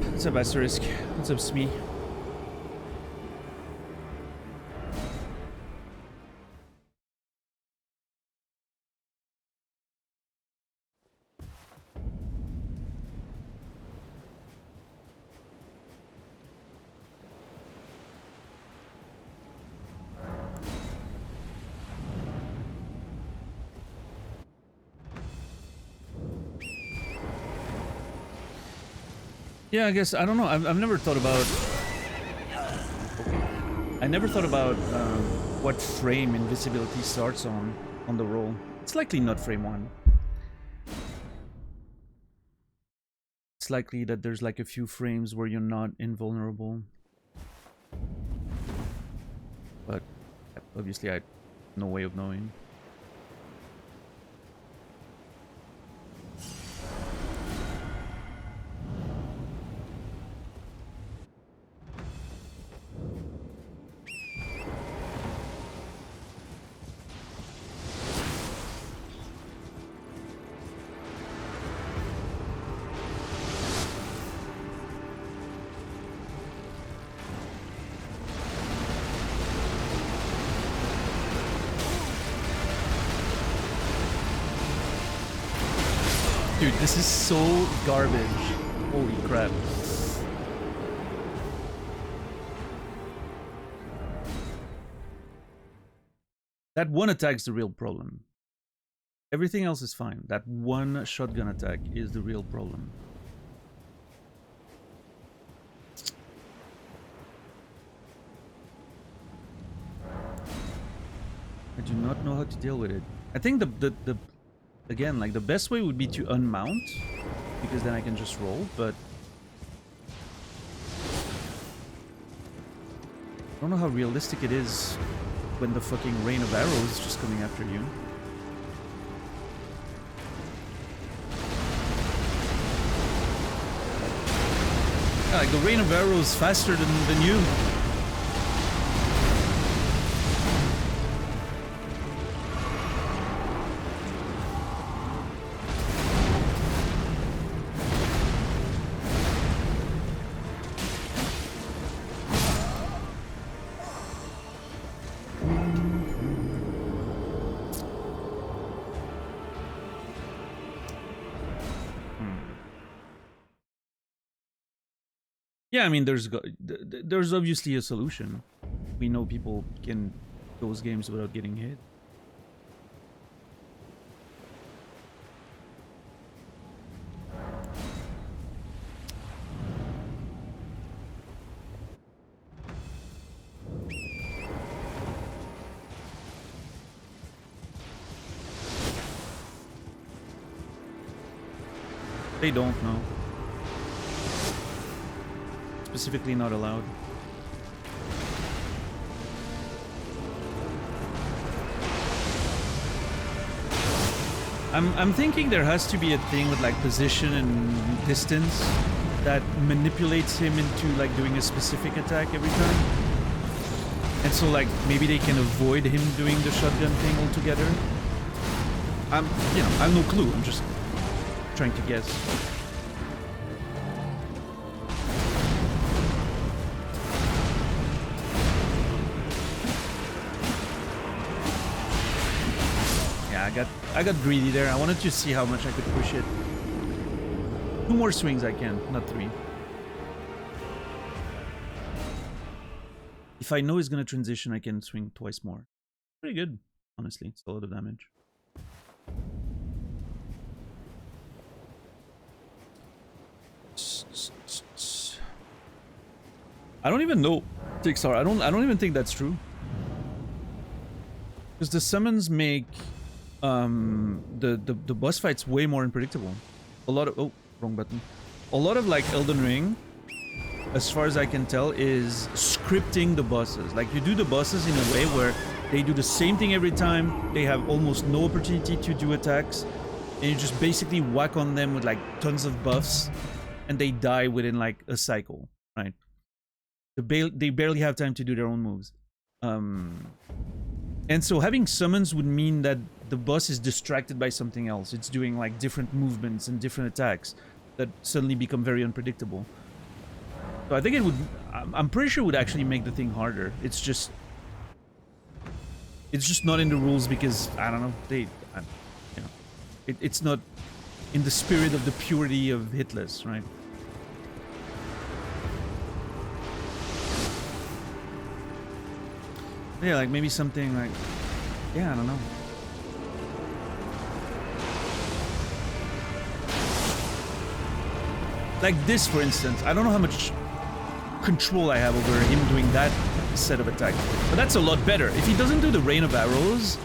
What's up, Asterisk? What's up, Smee? Yeah, I guess, I don't know. I've never thought about... I never thought about what frame invisibility starts on the roll. It's likely not frame 1. It's likely that there's like a few frames where you're not invulnerable. But obviously I have no way of knowing. Dude, this is so garbage. Holy crap. That one attack's the real problem. Everything else is fine. That one shotgun attack is the real problem. I do not know how to deal with it. I think again, like the best way would be to unmount, because then I can just roll, but I don't know how realistic it is when the fucking rain of arrows is just coming after you. Yeah, like the rain of arrows faster than you. Yeah, I mean, there's obviously a solution. we know people can those games without getting hit. They don't know. Specifically not allowed. I'm thinking there has to be a thing with like position and distance that manipulates him into like doing a specific attack every time. And so like maybe they can avoid him doing the shotgun thing altogether. You know, I have no clue. I'm just trying to guess. I got greedy there. I wanted to see how much I could push it. 2 more swings I can, not 3. If I know he's gonna transition, I can swing twice more. Pretty good, honestly. It's a lot of damage. I don't even know, Tixar. I don't even think that's true. Because the summons make the boss fights way more unpredictable. A lot of wrong button. A lot of like Elden Ring, as far as I can tell, is scripting the bosses. Like you do the bosses in a way where they do the same thing every time. They have almost no opportunity to do attacks, and you just basically whack on them with like tons of buffs, and they die within like a cycle, right? They barely have time to do their own moves. And so having summons would mean that the boss is distracted by something else. It's doing like different movements and different attacks that suddenly become very unpredictable. So I think it would, I'm pretty sure it would actually make the thing harder. It's just not in the rules because, I don't know, you know, it's not in the spirit of the purity of hitless, right? Yeah, like maybe something like, yeah, I don't know. Like this, for instance. I don't know how much control I have over him doing that set of attacks. But that's a lot better. If he doesn't do the Rain of Arrows...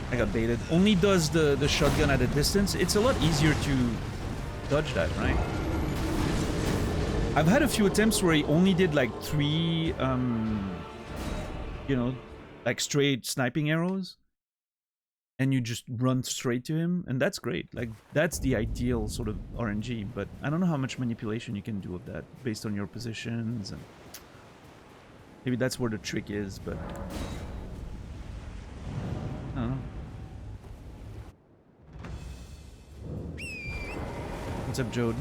I got baited. Only does the shotgun at a distance, it's a lot easier to dodge that, right? I've had a few attempts where he only did like 3, you know, like straight sniping arrows. And you just run straight to him, and that's great. Like, that's the ideal sort of RNG, but I don't know how much manipulation you can do of that based on your positions, and maybe that's where the trick is, but I don't know. What's up, Jode?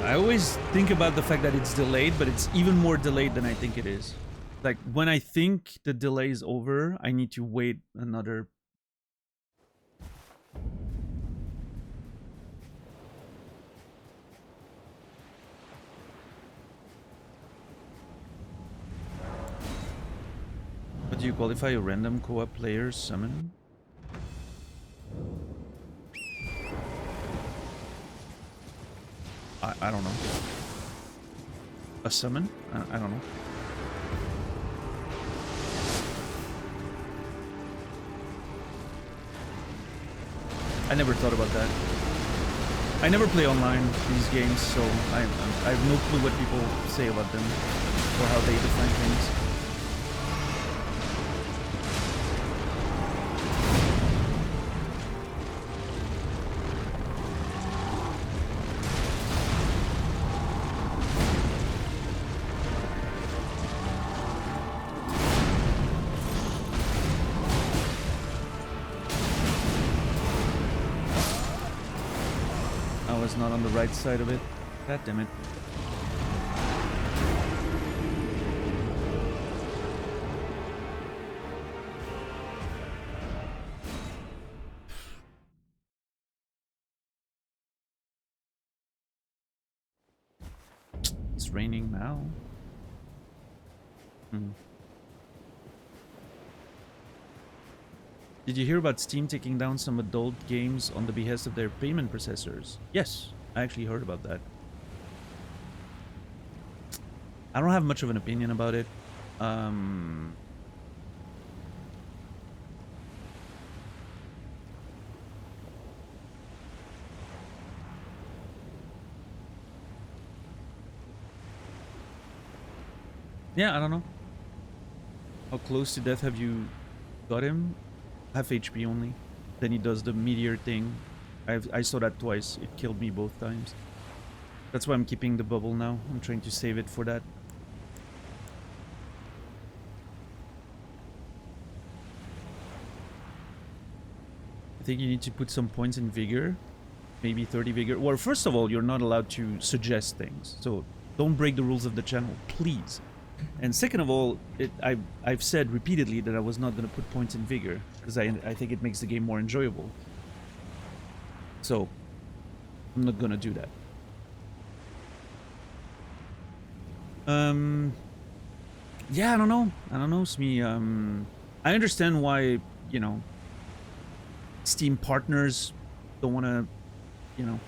I always think about the fact that it's delayed, but it's even more delayed than I think it is. Like, when I think the delay is over, I need to wait another... But do you qualify a random co-op player summon? I don't know. A summon? I don't know. I never thought about that. I never play online these games, so I have no clue what people say about them or how they define things. Not on the right side of it. God damn it. It's raining now. Did you hear about Steam taking down some adult games on the behest of their payment processors? Yes, I actually heard about that. I don't have much of an opinion about it. Yeah, I don't know. How close to death have you got him? Half HP only. Then he does the meteor thing. I saw that twice. It killed me both times. That's why I'm keeping the bubble now. I'm trying to save it for that. I think you need to put some points in vigor. Maybe 30 vigor. Well, first of all, you're not allowed to suggest things. So don't break the rules of the channel, please. And second of all, I've said repeatedly that I was not going to put points in vigor because I think it makes the game more enjoyable. So I'm not going to do that. Yeah, I don't know. Smee. I understand why, you know, Steam partners don't want to, you know,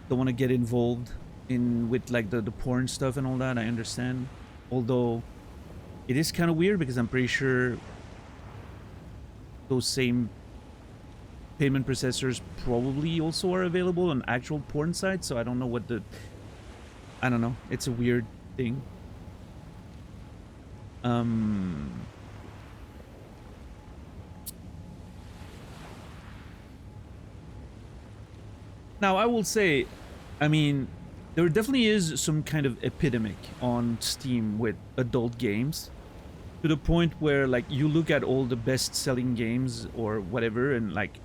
don't want to get involved with like the porn stuff and all that. I understand, although it is kind of weird because I'm pretty sure those same payment processors probably also are available on actual porn sites, so I don't know what the... I don't know. It's a weird thing. Now, I will say, I mean, there definitely is some kind of epidemic on Steam with adult games, to the point where, like, you look at all the best-selling games or whatever, and, like,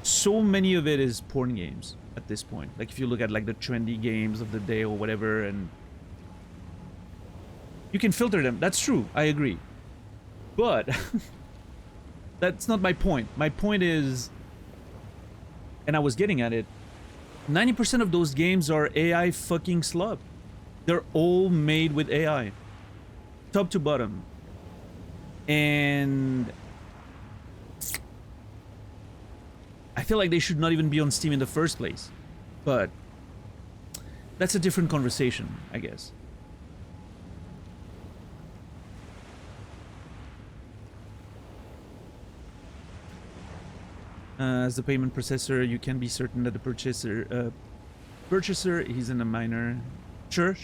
so many of it is porn games at this point. Like, if you look at, like, the trendy games of the day or whatever, and you can filter them. That's true. I agree. But that's not my point. My point is, and I was getting at it, 90% of those games are AI fucking slop. They're all made with AI. Top to bottom. And I feel like they should not even be on Steam in the first place. But that's a different conversation, I guess. As the payment processor, you can be certain that the purchaser is in a minor. Sure.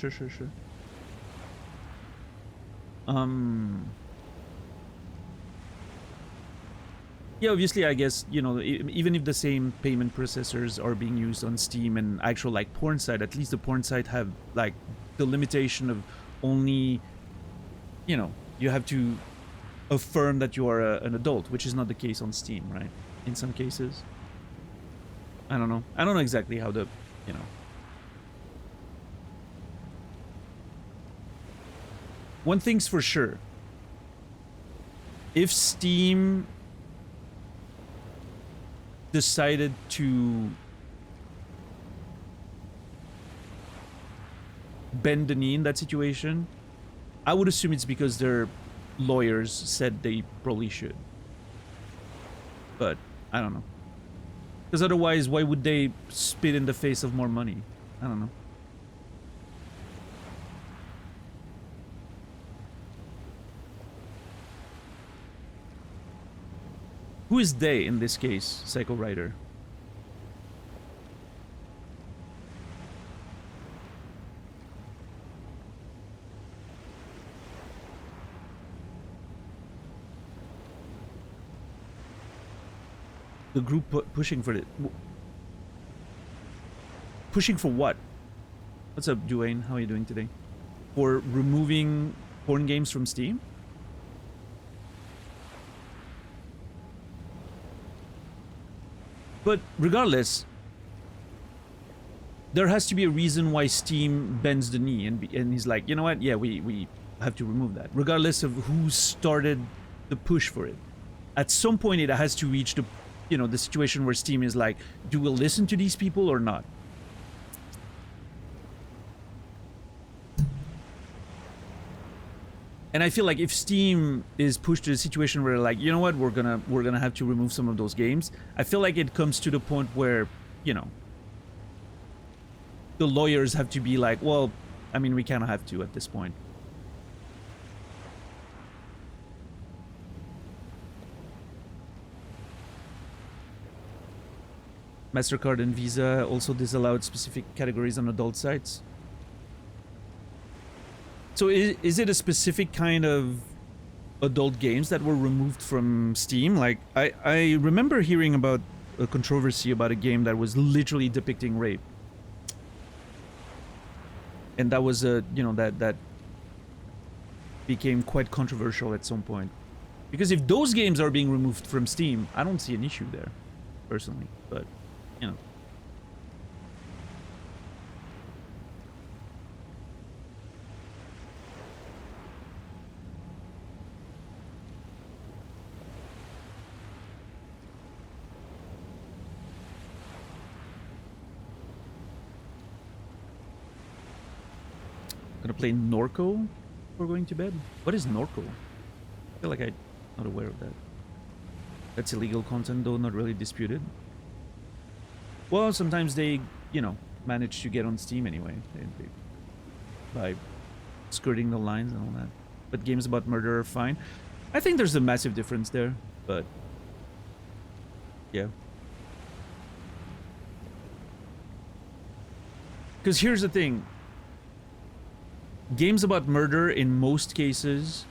Yeah, obviously, I guess, you know, even if the same payment processors are being used on Steam and actual, like, porn site, at least the porn site have, like, the limitation of only, you know, you have to affirm that you are an adult, which is not the case on Steam, right? In some cases. I don't know. I don't know exactly how the, you know. One thing's for sure. If Steam decided to bend the knee in that situation, I would assume it's because their lawyers said they probably should. But I don't know. Because otherwise, why would they spit in the face of more money? I don't know. Who is they in this case, Psycho Rider? The group pushing for it. Pushing for what? What's up, Duane? How are you doing today? For removing porn games from Steam? But regardless, there has to be a reason why Steam bends the knee and he's like, you know what? Yeah, we have to remove that. Regardless of who started the push for it. At some point, it has to reach the, you know, the situation where Steam is like, do we listen to these people or not? And I feel like if Steam is pushed to a situation where like, you know what, we're gonna have to remove some of those games, I feel like it comes to the point where, you know, the lawyers have to be like, well, I mean, we kind of have to at this point. MasterCard and Visa also disallowed specific categories on adult sites. So is it a specific kind of adult games that were removed from Steam? Like, I remember hearing about a controversy about a game that was literally depicting rape. And that was a, you know, that became quite controversial at some point. Because if those games are being removed from Steam, I don't see an issue there, personally. But, you know. Gonna play Norco before going to bed? What is Norco? I feel like I'm not aware of that. That's illegal content, though not really disputed. Well, sometimes they, you know, manage to get on Steam anyway. By skirting the lines and all that. But games about murder are fine. I think there's a massive difference there, but yeah. Because here's the thing. Games about murder, in most cases,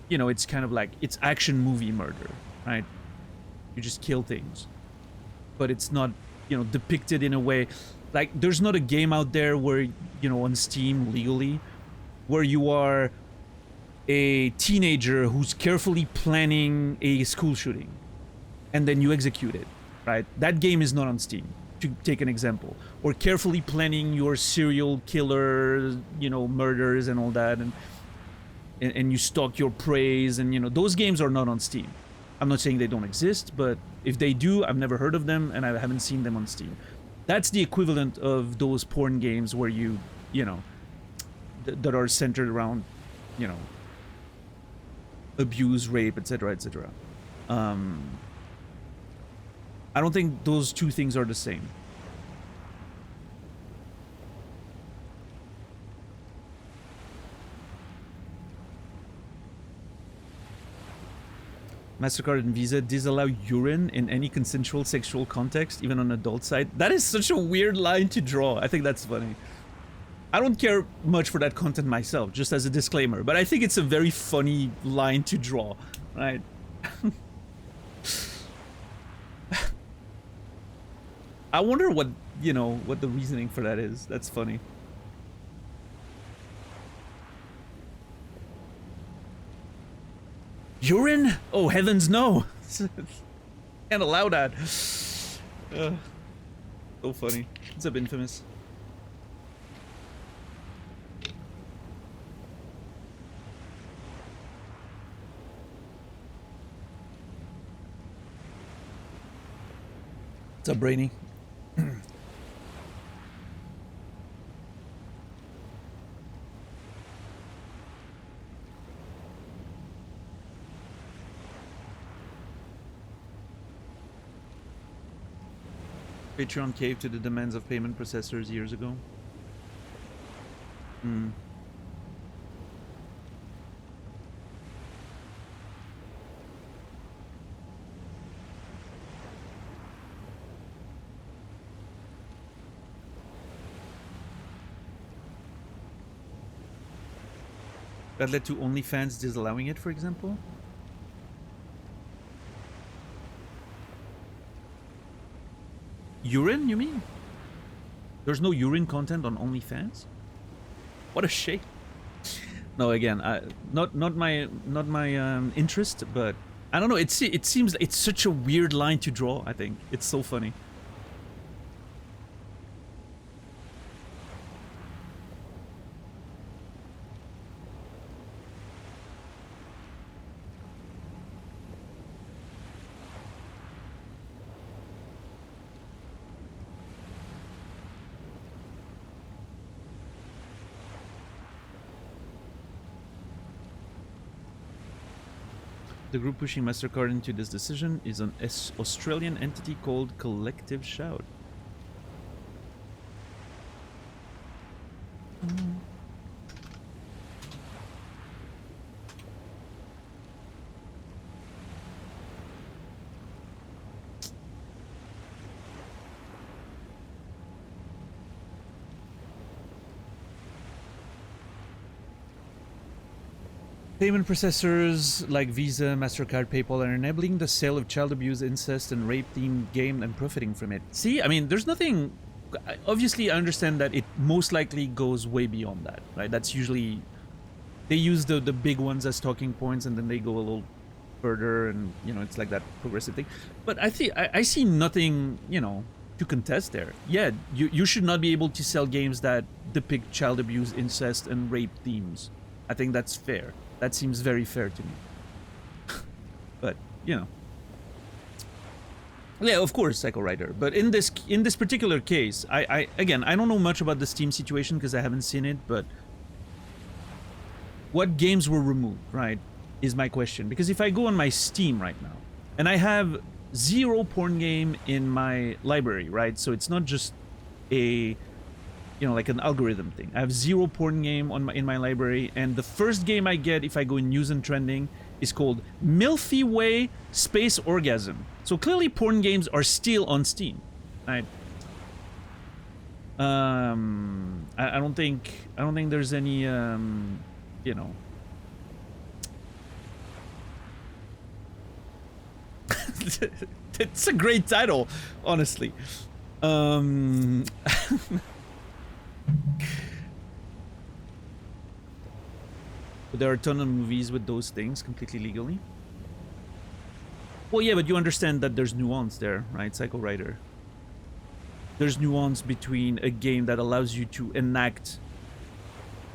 you know, it's kind of like, it's action movie murder, right? You just kill things. But it's not, you know, depicted in a way, like, there's not a game out there where, you know, on Steam, legally, where you are a teenager who's carefully planning a school shooting, and then you execute it, right? That game is not on Steam. To take an example, or carefully planning your serial killer, you know, murders and all that, and you stalk your preys, and you know, those games are not on Steam. I'm not saying they don't exist, but if they do, I've never heard of them and I haven't seen them on Steam. That's the equivalent of those porn games where you know, that are centered around, you know, abuse, rape, etc., etc. I don't think those two things are the same. MasterCard and Visa disallow urine in any consensual sexual context, even on adult site. That is such a weird line to draw. I think that's funny. I don't care much for that content myself, just as a disclaimer, but I think it's a very funny line to draw, right? I wonder what, you know, what the reasoning for that is. That's funny. Urine? Oh, heavens no. Can't allow that. So funny. What's up, Infamous? What's up, Brainy? Patreon caved to the demands of payment processors years ago. that led to OnlyFans disallowing it, for example? Urine, you mean? There's no urine content on OnlyFans? What a shame. No, again, not my interest, but I don't know. It seems it's such a weird line to draw. I think it's so funny. The group pushing MasterCard into this decision is an Australian entity called Collective Shout. Payment processors like Visa, MasterCard, PayPal are enabling the sale of child abuse, incest, and rape-themed game and profiting from it. See, I mean, there's nothing... Obviously, I understand that it most likely goes way beyond that, right? That's usually... They use the big ones as talking points, and then they go a little further, and, you know, it's like that progressive thing. But I see nothing, you know, to contest there. Yeah, you should not be able to sell games that depict child abuse, incest, and rape themes. I think that's fair. That seems very fair to me. But, you know. Yeah, of course, Psycho Rider. But in this particular case, again, I don't know much about the Steam situation because I haven't seen it, but what games were removed, right, is my question. Because if I go on my Steam right now, and I have 0 porn game in my library, right? So it's not just a... you know, like an algorithm thing. I have 0 porn game in my library, and the first game I get if I go in news and trending is called Milky Way Space Orgasm. So clearly porn games are still on Steam, right? I don't think there's any you know. It's a great title, honestly. But there are a ton of movies with those things completely legally. Well, yeah, but you understand that there's nuance there, right, Psycho Rider? There's nuance between a game that allows you to enact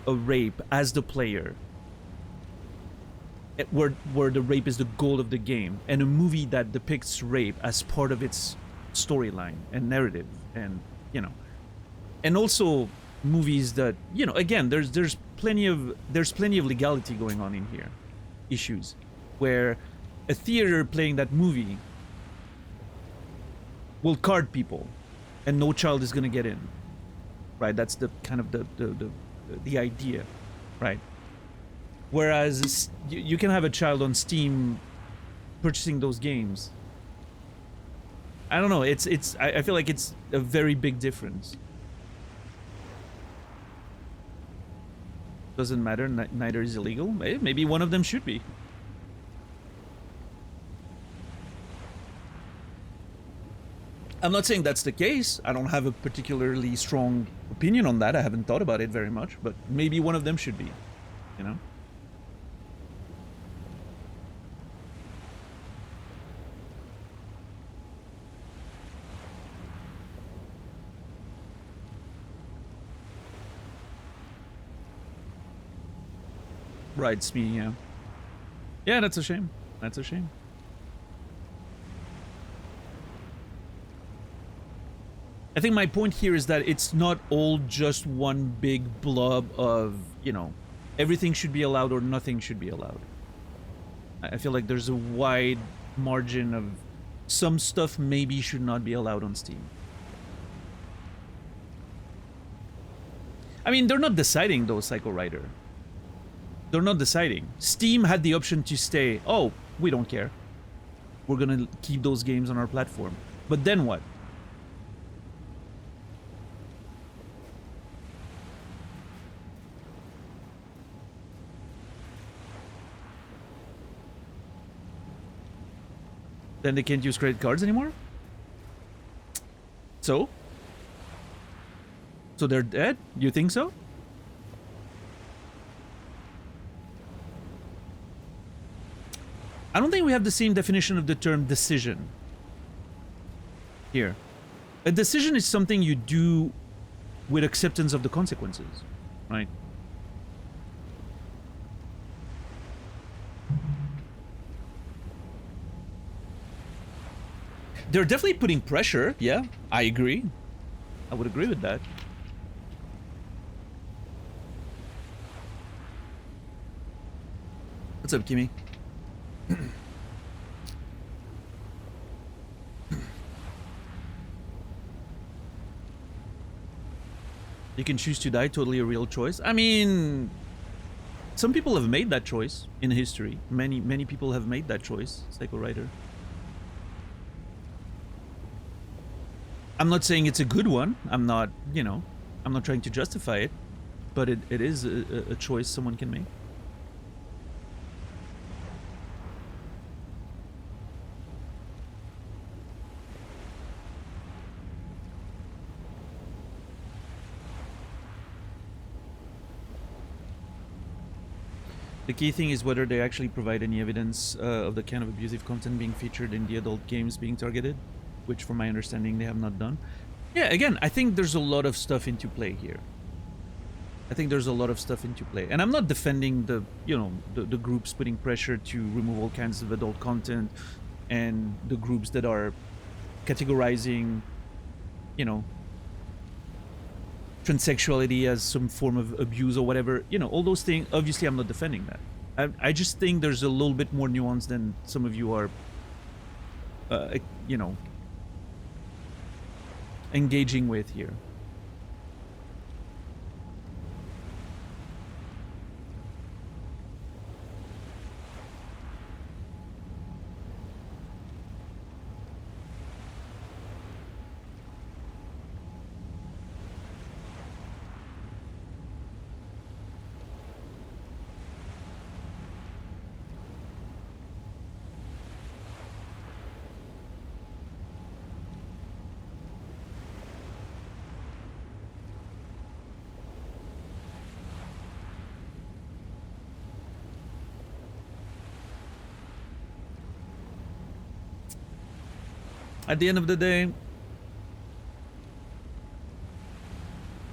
a rape as the player, where the rape is the goal of the game, and a movie that depicts rape as part of its storyline and narrative, and, you know, and also movies that, you know, again, there's plenty of legality going on in here, issues where a theater playing that movie will card people and no child is gonna get in, right? That's the kind of the idea, right? Whereas you can have a child on Steam purchasing those games. I don't know, I feel like it's a very big difference. Doesn't matter, neither is illegal. Maybe one of them should be. I'm not saying that's the case. I don't have a particularly strong opinion on that. I haven't thought about it very much, but maybe one of them should be, you know? Right, it's me, yeah. Yeah, that's a shame. That's a shame. I think my point here is that it's not all just one big blob of, you know, everything should be allowed or nothing should be allowed. I feel like there's a wide margin of some stuff maybe should not be allowed on Steam. I mean, they're not deciding though, Psycho Rider. They're not deciding. Steam had the option to say, oh, we don't care. We're gonna keep those games on our platform. But then what? Then they can't use credit cards anymore? So? So they're dead? You think so? I don't think we have the same definition of the term decision here. A decision is something you do with acceptance of the consequences, right? They're definitely putting pressure, yeah, I agree. I would agree with that. What's up, Kimmy? You can choose to die, totally a real choice. I mean, some people have made that choice in history. Many people have made that choice, Psycho Rider. I'm not saying it's a good one. I'm not, you know, I'm not trying to justify it, but it is a choice someone can make. The key thing is whether they actually provide any evidence of the kind of abusive content being featured in the adult games being targeted, which from my understanding they have not done. Yeah, again, I think there's a lot of stuff into play here. I think there's a lot of stuff into play. And I'm not defending the, you know, the groups putting pressure to remove all kinds of adult content and the groups that are categorizing, you know, transsexuality as some form of abuse or whatever, you know, all those things. Obviously, I'm not defending that. I just think there's a little bit more nuance than some of you are, you know, engaging with here. At the end of the day,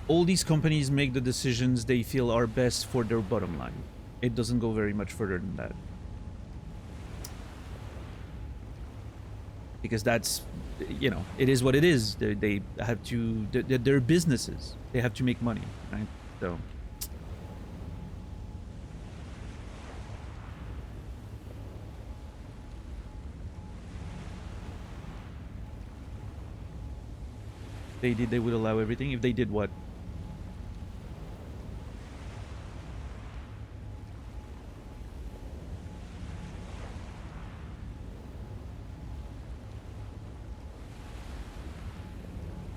all these companies make the decisions they feel are best for their bottom line. It doesn't go very much further than that. Because that's, you know, it is what it is. They have to, they're businesses. They have to make money, right? So... they would allow everything. If they did what?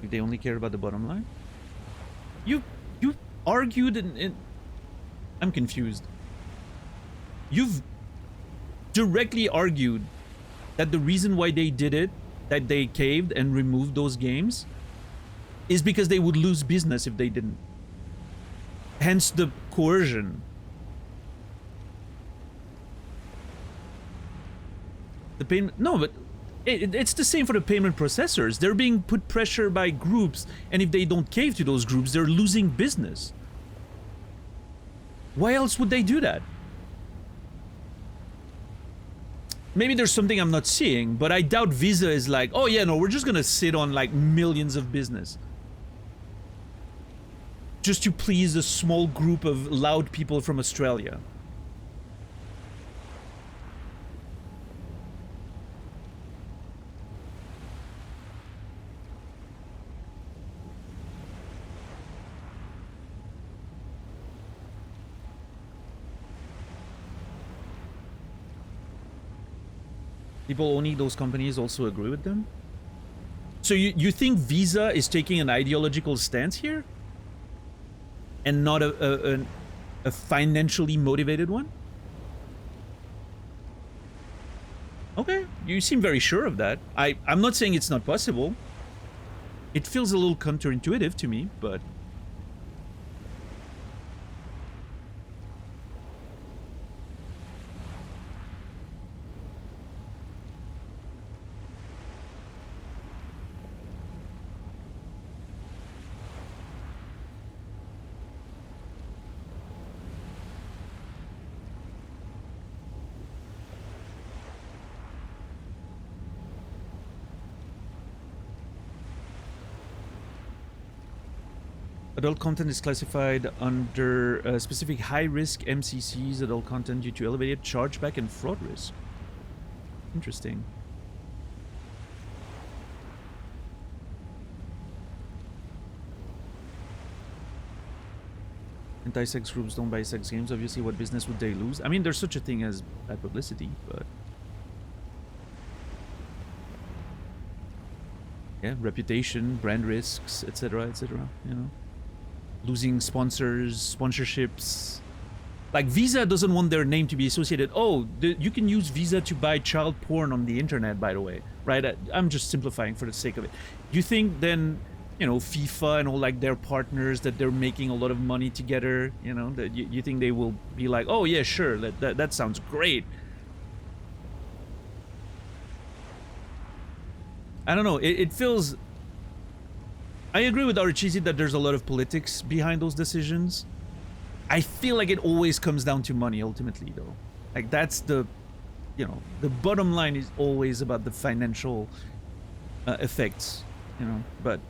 If they only care about the bottom line? You argued in I'm confused. You've directly argued that the reason why they did it, that they caved and removed those games, is because they would lose business if they didn't. Hence the coercion. The payment... No, but it's the same for the payment processors. They're being put pressure by groups, and if they don't cave to those groups, they're losing business. Why else would they do that? Maybe there's something I'm not seeing, but I doubt Visa is like, oh yeah, no, we're just gonna sit on like millions of business. Just to please a small group of loud people from Australia. People owning those companies also agree with them? So you think Visa is taking an ideological stance here? And not a financially motivated one? Okay, you seem very sure of that. I'm not saying it's not possible. It feels a little counterintuitive to me, but... Adult content is classified under specific high-risk MCCs, adult content due to elevated chargeback and fraud risk. Interesting. Anti-sex groups don't buy sex games. Obviously, what business would they lose? I mean, there's such a thing as bad publicity, but... yeah, reputation, brand risks, etc., etc., you know? Losing sponsors, sponsorships. Like, Visa doesn't want their name to be associated. Oh, you can use Visa to buy child porn on the internet, by the way, right? I'm just simplifying for the sake of it. You think then, you know, FIFA and all, like, their partners, that they're making a lot of money together, you know, that you think they will be like, oh yeah, sure, that sounds great. I don't know, it feels... I agree with Archisi that there's a lot of politics behind those decisions. I feel like it always comes down to money ultimately, though. Like, that's the, you know, the bottom line is always about the financial effects, you know, but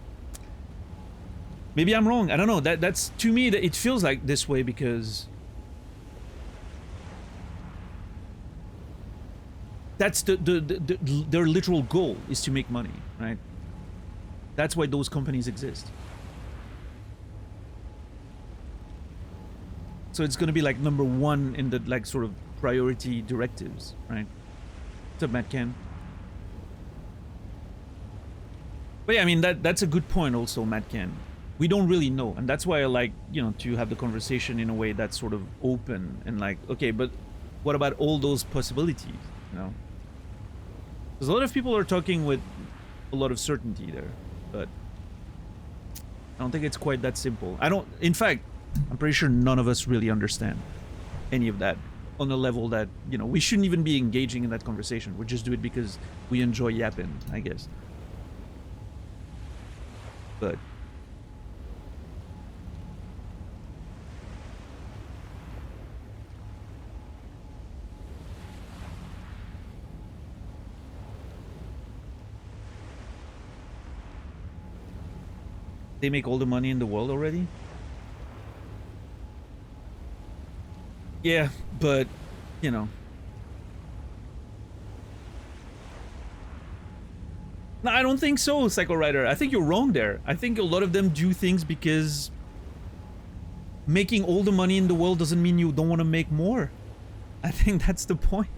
maybe I'm wrong. I don't know. That's to me, that it feels like this way because that's their literal goal is to make money, right? That's why those companies exist. So it's going to be like number one in the like sort of priority directives, right? What's up, Matt Ken? But yeah, I mean, that's a good point also, Matt Ken. We don't really know, and that's why I like, you know, to have the conversation in a way that's sort of open and like, okay, but what about all those possibilities, you know? Because a lot of people are talking with a lot of certainty there, but I don't think it's quite that simple. In fact, I'm pretty sure none of us really understand any of that on a level that, you know, we shouldn't even be engaging in that conversation. We just do it because we enjoy yapping, I guess. But they make all the money in the world already? Yeah, but, you know. No, I don't think so, Psycho Rider. I think you're wrong there. I think a lot of them do things because making all the money in the world doesn't mean you don't want to make more. I think that's the point.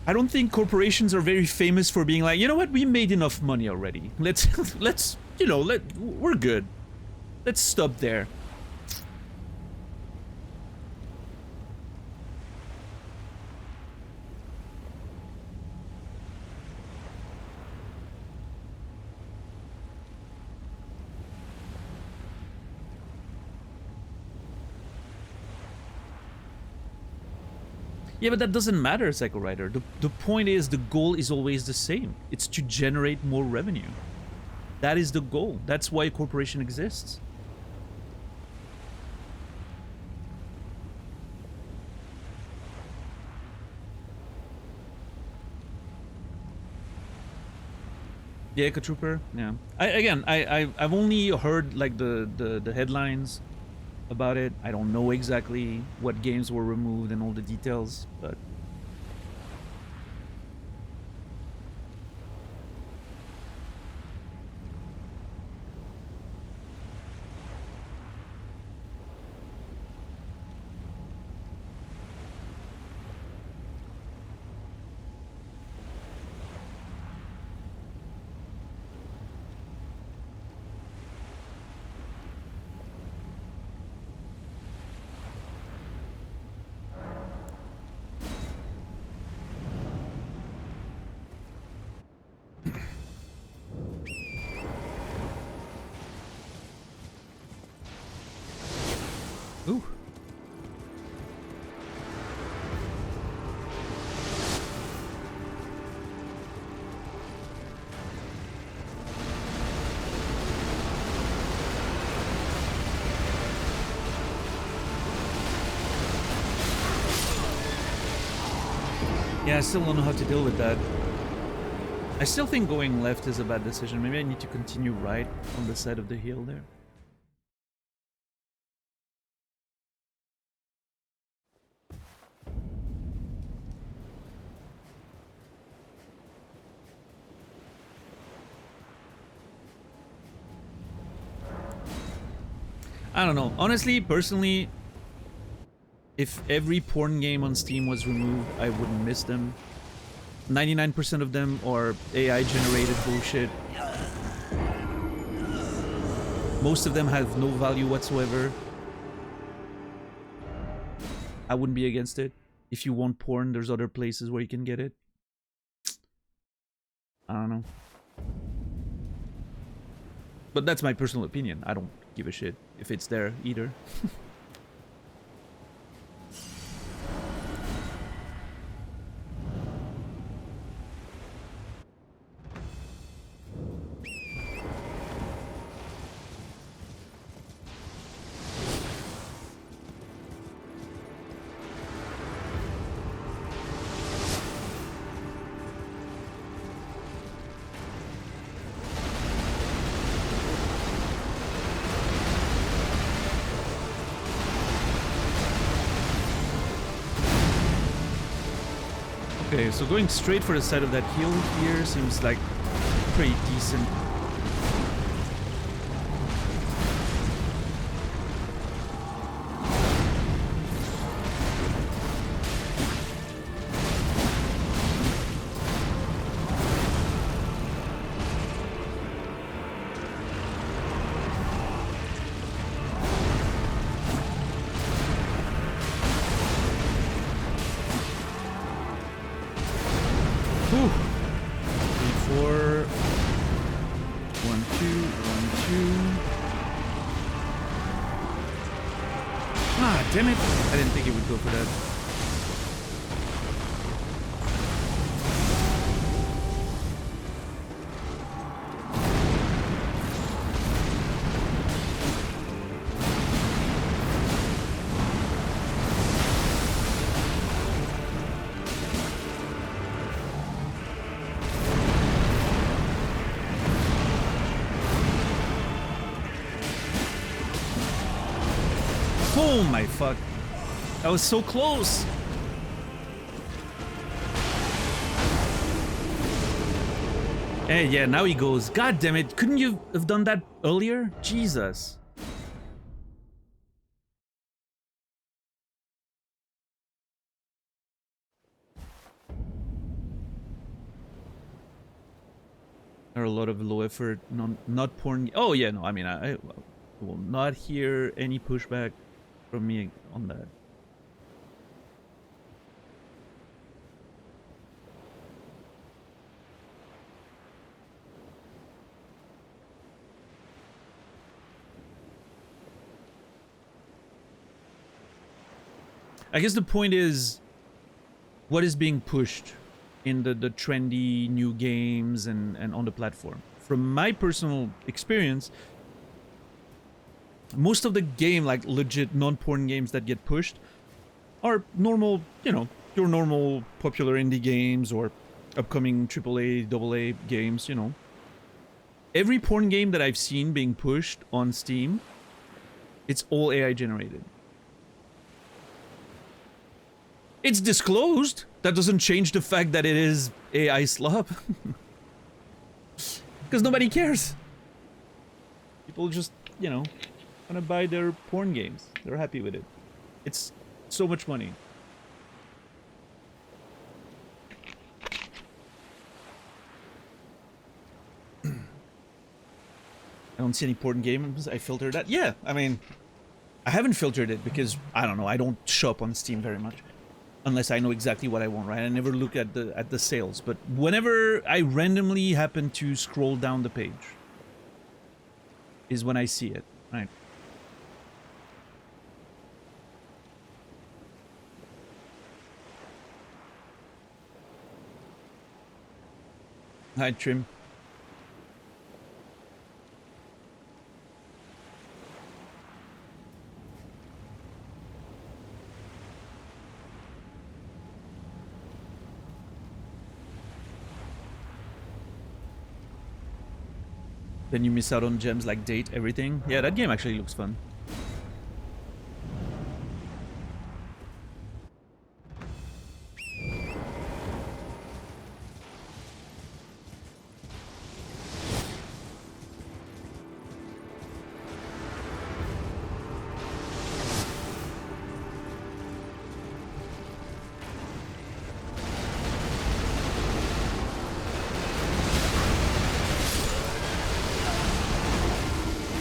I don't think corporations are very famous for being like, you know what, we made enough money already. Let's, you know, we're good. Let's stop there. Yeah, but that doesn't matter, Psycho Rider. The point is, the goal is always the same. It's to generate more revenue. That is the goal. That's why a corporation exists. Yeah, Echo Trooper. Yeah. I've only heard like the headlines about it. I don't know exactly what games were removed and all the details, but Ooh. Yeah, I still don't know how to deal with that. I still think going left is a bad decision. Maybe I need to continue right on the side of the hill there. I don't know. Honestly, personally, if every porn game on Steam was removed, I wouldn't miss them. 99% of them are AI-generated bullshit. Most of them have no value whatsoever. I wouldn't be against it. If you want porn, there's other places where you can get it. I don't know. But that's my personal opinion. I don't give a shit if it's there either. Okay, so going straight for the side of that hill here seems like pretty decent. Damn it! I didn't think it would go for that. Oh my fuck. That was so close. Hey, yeah, now he goes. God damn it. Couldn't you have done that earlier? Jesus. There are a lot of low effort, not porn. Oh yeah, no, I mean, I will not hear any pushback from me on that. I guess the point is, what is being pushed in the trendy new games and on the platform? From my personal experience, most of the game, like legit non-porn games that get pushed, are normal, you know, your normal popular indie games or upcoming AAA, AA games, you know. Every porn game that I've seen being pushed on Steam, it's all AI generated. It's disclosed. That doesn't change the fact that it is AI slop. Because nobody cares. People just, you know, want to buy their porn games. They're happy with it. It's so much money. I don't see any porn games. I filtered that. Yeah, I mean, I haven't filtered it because, I don't know, I don't shop on Steam very much. Unless I know exactly what I want, right? I never look at the sales, but whenever I randomly happen to scroll down the page is when I see it, right? Hi, Trim. Then you miss out on gems like date, everything. Yeah, that game actually looks fun.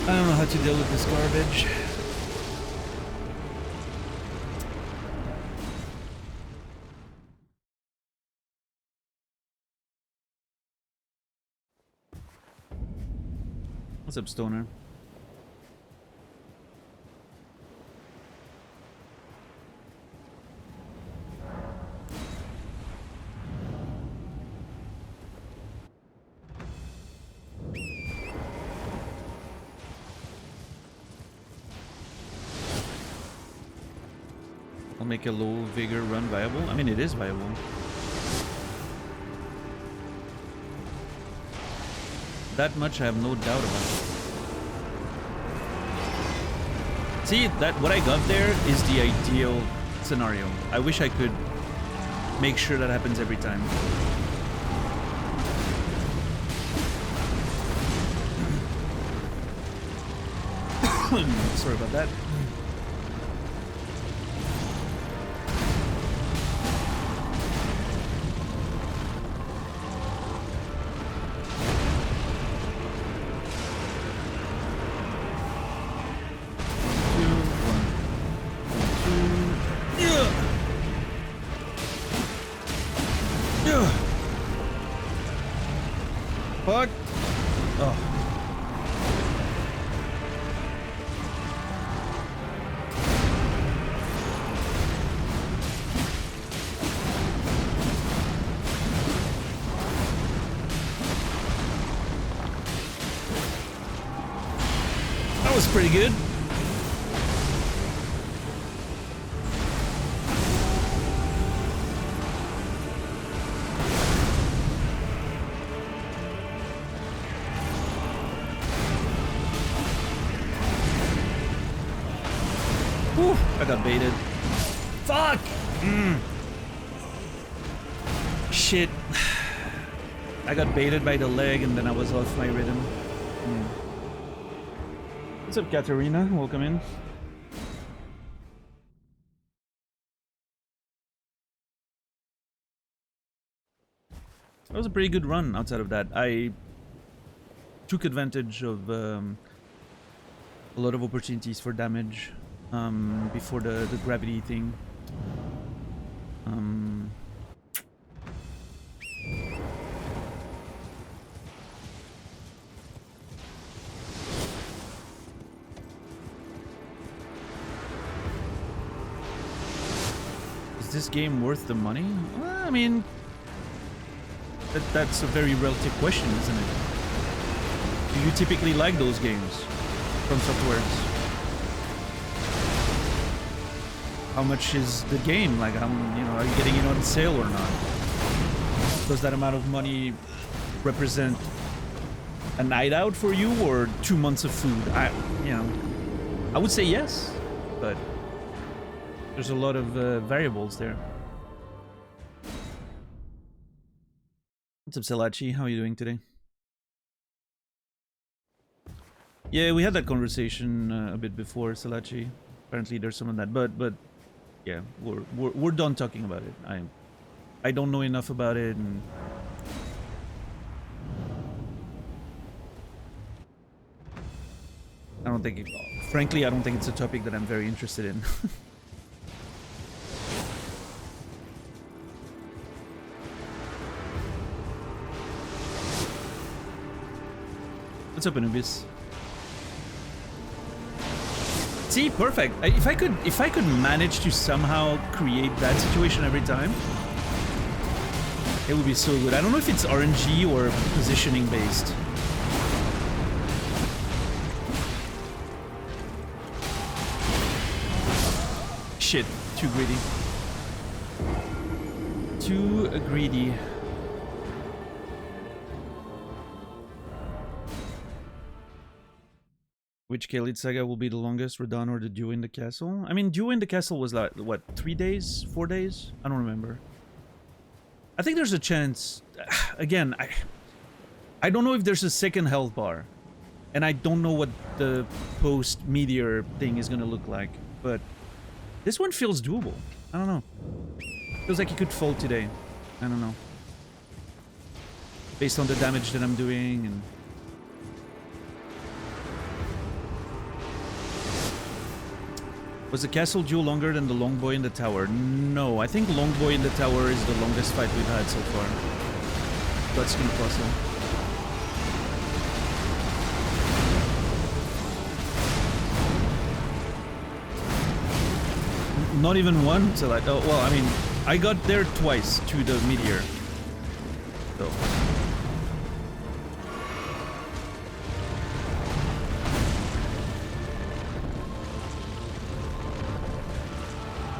I don't know how to deal with this garbage. What's up, Stoner? I'll make a low vigor run viable. I mean, it is viable. That much I have no doubt about. See, that what I got there is the ideal scenario. I wish I could make sure that happens every time. Sorry about that. Fuck. Oh. That was pretty good. I got baited. Fuck! Shit. I got baited by the leg and then I was off my rhythm. What's up, Katarina? Welcome in. That was a pretty good run outside of that. I took advantage of a lot of opportunities for damage. Before the gravity thing. Is this game worth the money? Well, I mean, that's a very relative question, isn't it? Do you typically like those games from Softwares? How much is the game? Like, are you getting it on sale or not? Does that amount of money represent a night out for you or 2 months of food? I would say yes, but there's a lot of variables there. What's up, Selachi? How are you doing today? Yeah, we had that conversation a bit before, Selachi. Apparently, there's some of that, but. Yeah, we're done talking about it. I don't know enough about it, and I don't think frankly, I don't think it's a topic that I'm very interested in. What's up, Anubis? See, perfect. If I could manage to somehow create that situation every time, It would be so good. I don't know if it's RNG or positioning based. Shit, too greedy. Too greedy. Which Khalid saga will be the longest, Radahn or the duo in the castle? I mean, duo in the castle was like, what, 3 days? 4 days? I don't remember. I think there's a chance. Again, I don't know if there's a second health bar. And I don't know what the post-meteor thing is gonna look like. But this one feels doable. I don't know. Feels like he could fold today. I don't know. Based on the damage that I'm doing and... Was the castle duel longer than the longboy in the tower? No, I think longboy in the tower is the longest fight we've had so far. That's gonna puzzle. Not even one? So like, oh, well, I mean, I got there twice to the meteor. So...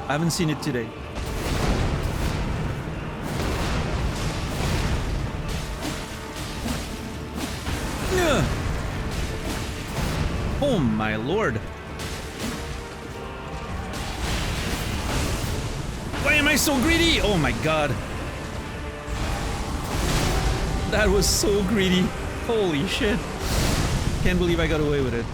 I haven't seen it today. Yeah. Oh my lord. Why am I so greedy? Oh my god. That was so greedy. Holy shit. Can't believe I got away with it.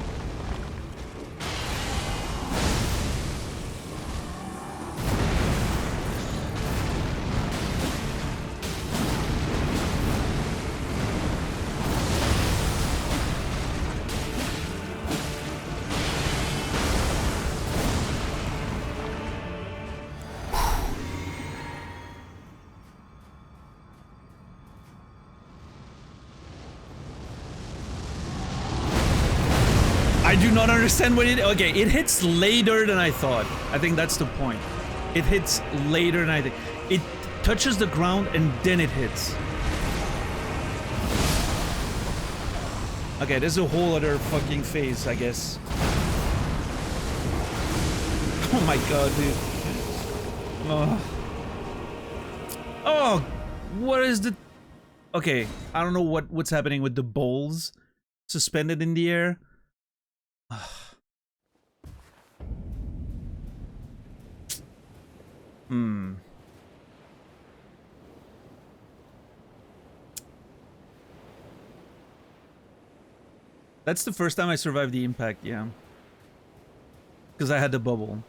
I do not understand what it... Okay, it hits later than I thought. I think that's the point. It hits later than I think. It touches the ground and then it hits. Okay, there's a whole other fucking phase, I guess. Oh my god, dude. Oh, what is the... Okay, I don't know what's happening with the bowls suspended in the air. That's the first time I survived the impact, yeah. Because I had the bubble.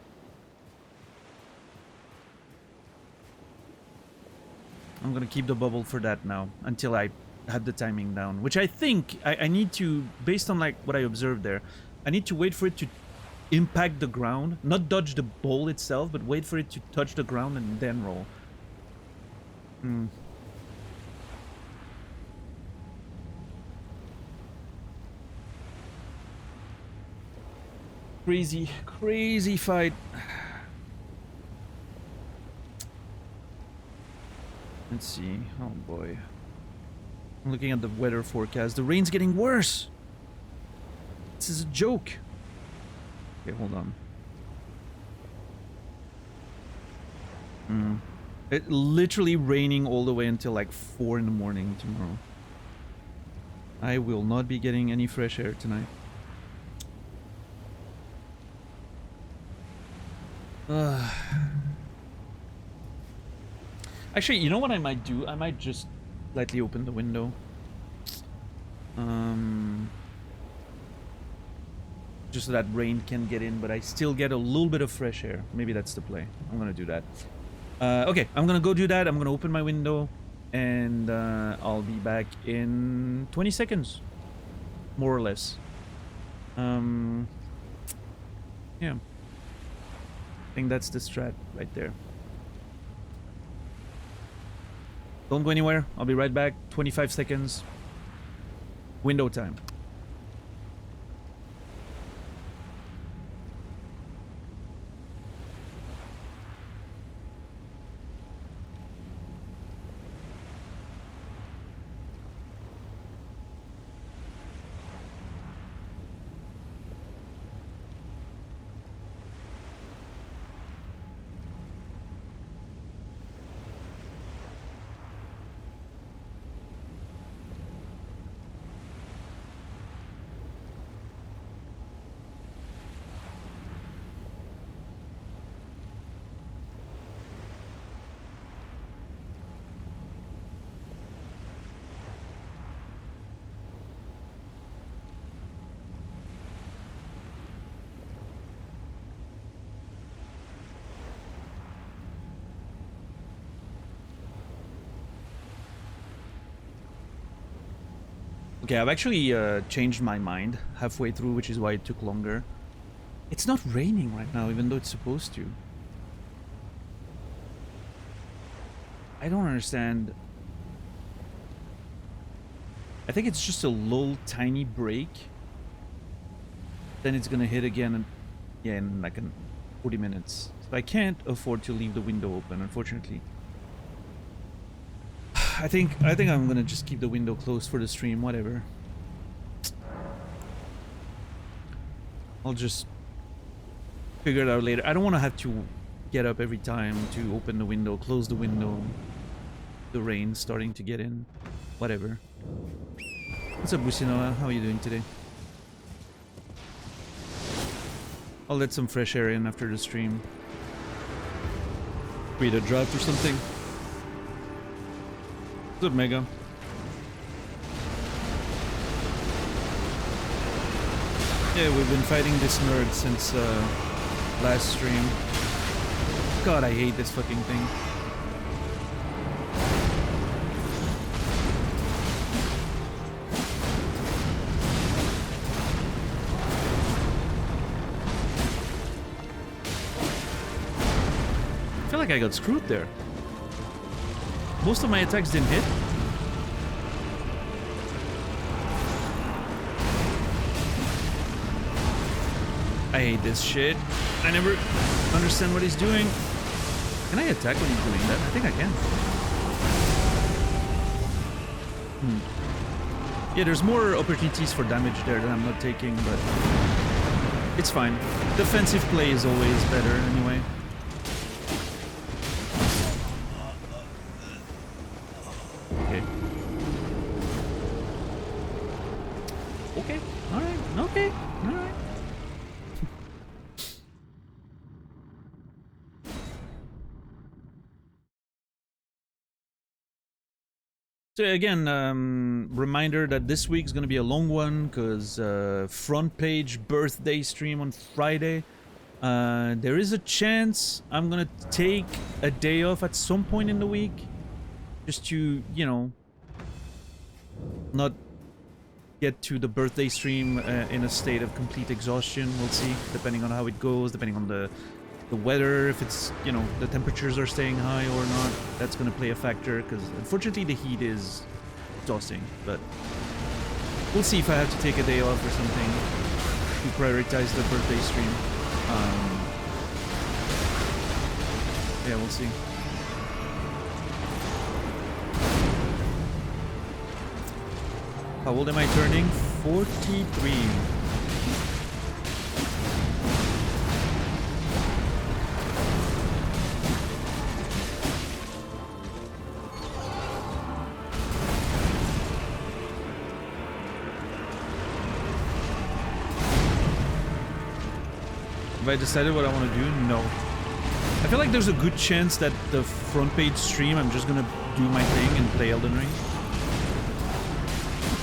I'm gonna keep the bubble for that now, until I have the timing down. Which I think I need to, based on like what I observed there, I need to wait for it to impact the ground. Not dodge the bowl itself, but wait for it to touch the ground and then roll. Crazy, crazy fight. Let's see. Oh boy. I'm looking at the weather forecast. The rain's getting worse. This is a joke. Okay, hold on. It literally raining all the way until like 4 in the morning tomorrow. I will not be getting any fresh air tonight. Actually, you know what I might do? I might just lightly open the window. Just so that rain can get in, but I still get a little bit of fresh air. Maybe that's the play. I'm gonna do that. Okay, I'm gonna go do that. I'm gonna open my window, and I'll be back in 20 seconds. More or less. Yeah. I think that's the strat right there. Don't go anywhere. I'll be right back. 25 seconds. Window time. Okay, I've actually changed my mind halfway through, which is why it took longer. It's not raining right now, even though it's supposed to. I don't understand. I think it's just a little tiny break. Then it's gonna hit again, and yeah, in like 40 minutes. So I can't afford to leave the window open, unfortunately. I think I'm gonna just keep the window closed for the stream. Whatever. I'll just figure it out later. I don't want to have to get up every time to open the window, close the window. The rain's starting to get in. Whatever. What's up, Businoa? How are you doing today? I'll let some fresh air in after the stream. Read a draft or something. What's up, Mega? Yeah, we've been fighting this nerd since last stream. God, I hate this fucking thing. I feel like I got screwed there. Most of my attacks didn't hit. I hate this shit. I never understand what he's doing. Can I attack when he's doing that? I think I can. Yeah, there's more opportunities for damage there that I'm not taking, but it's fine. Defensive play is always better anyway. Okay. Okay. Alright. Okay. Alright. So again, reminder that this week's gonna be a long one because front page birthday stream on Friday. There is a chance I'm gonna take a day off at some point in the week, just to, you know, not get to the birthday stream in a state of complete exhaustion. We'll see, depending on how it goes, depending on the weather, if it's, you know, the temperatures are staying high or not. That's gonna play a factor, because unfortunately the heat is exhausting, but we'll see if I have to take a day off or something to prioritize the birthday stream. Yeah, we'll see. How old am I turning? 43. Have I decided what I want to do? No. I feel like there's a good chance that the front page stream, I'm just gonna do my thing and play Elden Ring.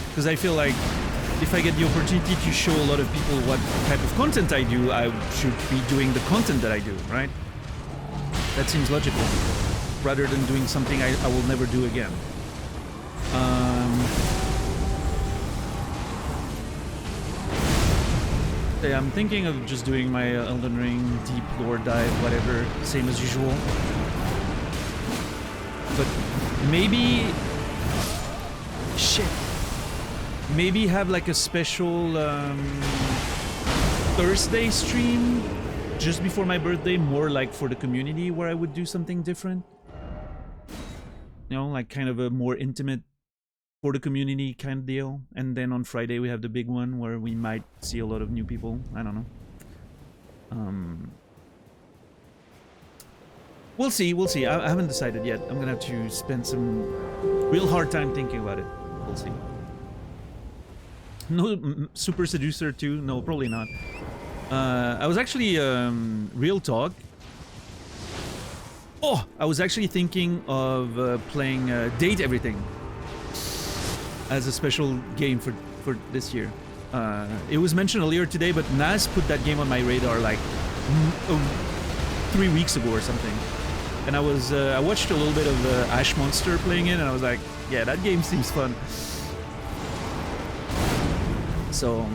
Because I feel like if I get the opportunity to show a lot of people what type of content I do, I should be doing the content that I do, right? That seems logical. Rather than doing something I will never do again. Yeah, I'm thinking of just doing my Elden Ring deep lore dive, whatever, same as usual. But maybe... Shit. Maybe have like a special Thursday stream just before my birthday, more like for the community, where I would do something different. You know, like kind of a more intimate for the community kind of deal. And then on Friday we have the big one where we might see a lot of new people. I don't know. We'll see, we'll see. I haven't decided yet. I'm gonna have to spend some real hard time thinking about it. We'll see. No Super Seducer 2? No, probably not. I was actually, real talk. Oh, I was actually thinking of playing Date Everything as a special game for this year. It was mentioned earlier today, but Naz put that game on my radar like 3 weeks ago or something. And I watched a little bit of Ash Monster playing it, and I was like, yeah, that game seems fun. So,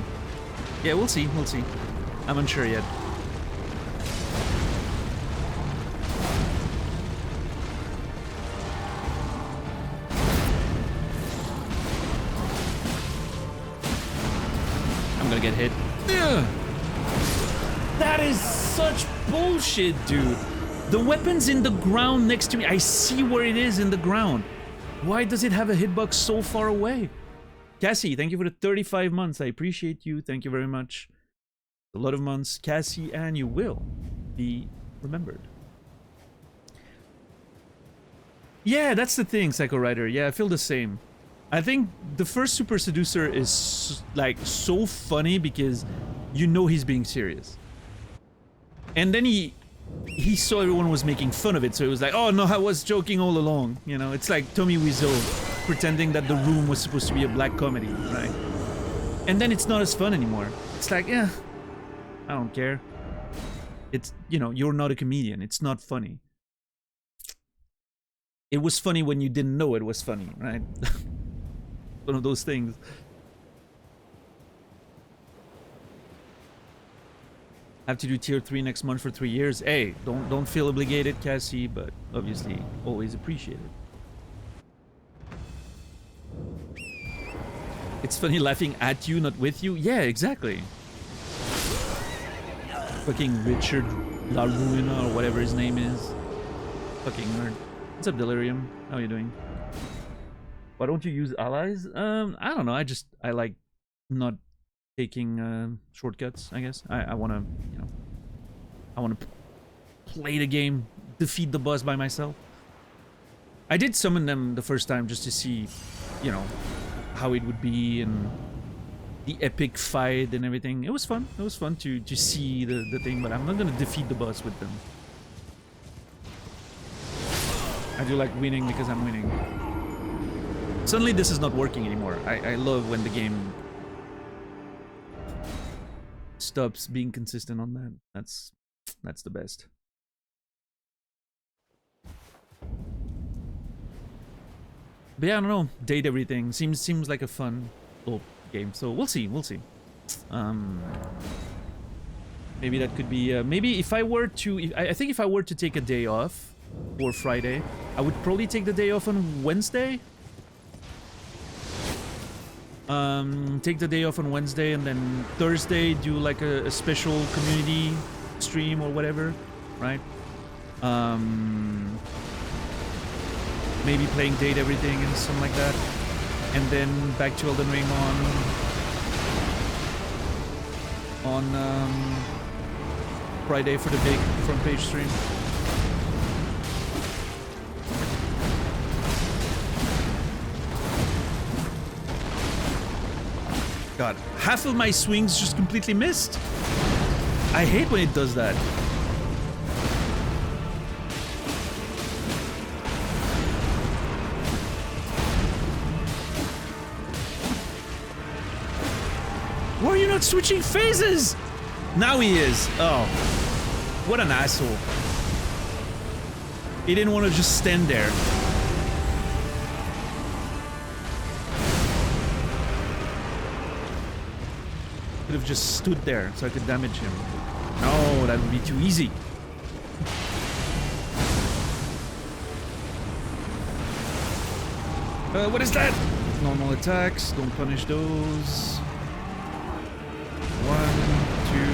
yeah, we'll see. We'll see. I'm unsure yet. I'm gonna get hit. Ugh. That is such bullshit, dude. The weapon's in the ground next to me. I see where it is in the ground. Why does it have a hitbox so far away? Cassie, thank you for the 35 months. I appreciate you. Thank you very much. A lot of months, Cassie, and you will be remembered. Yeah, that's the thing, Psycho Rider. Yeah, I feel the same. I think the first Super Seducer is like so funny because you know he's being serious. And then he saw everyone was making fun of it, so he was like, oh no, I was joking all along. You know, it's like Tommy Wiseau pretending that The Room was supposed to be a black comedy, right? And then it's not as fun anymore. It's like, yeah, I don't care. It's, you know, you're not a comedian. It's not funny. It was funny when you didn't know it was funny, right? One of those things. I have to do tier 3 next month for 3 years. Hey, don't feel obligated, Cassie, but obviously always appreciate it. It's funny laughing at you, not with you. Yeah, exactly. Fucking Richard La Ruina or whatever his name is. Fucking nerd. What's up, Delirium? How are you doing? Why don't you use allies? I don't know. I like not taking shortcuts, I guess. I want to, you know, I want to play the game, defeat the boss by myself. I did summon them the first time just to see, you know, how it would be and the epic fight and everything. It was fun. It was fun to see the thing, but I'm not going to defeat the boss with them. I do like winning because I'm winning. Suddenly this is not working anymore. I love when the game stops being consistent on that. That's the best. But yeah, I don't know. Date everything seems like a fun little game. So we'll see. Maybe that could be. Maybe if I were to, I think if I were to take a day off for Friday, I would probably take the day off on Wednesday. Take the day off on Wednesday and then Thursday do like a special community stream or whatever, right? Maybe playing Date Everything and something like that. And then back to Elden Ring on Friday for the big front page stream. God, half of my swings just completely missed. I hate when it does that. Why are you not switching phases? Now he is. Oh, what an asshole. He didn't want to just stand there. Could have just stood there so I could damage him. No, that would be too easy. What is that? Normal attacks, don't punish those. 1, 2,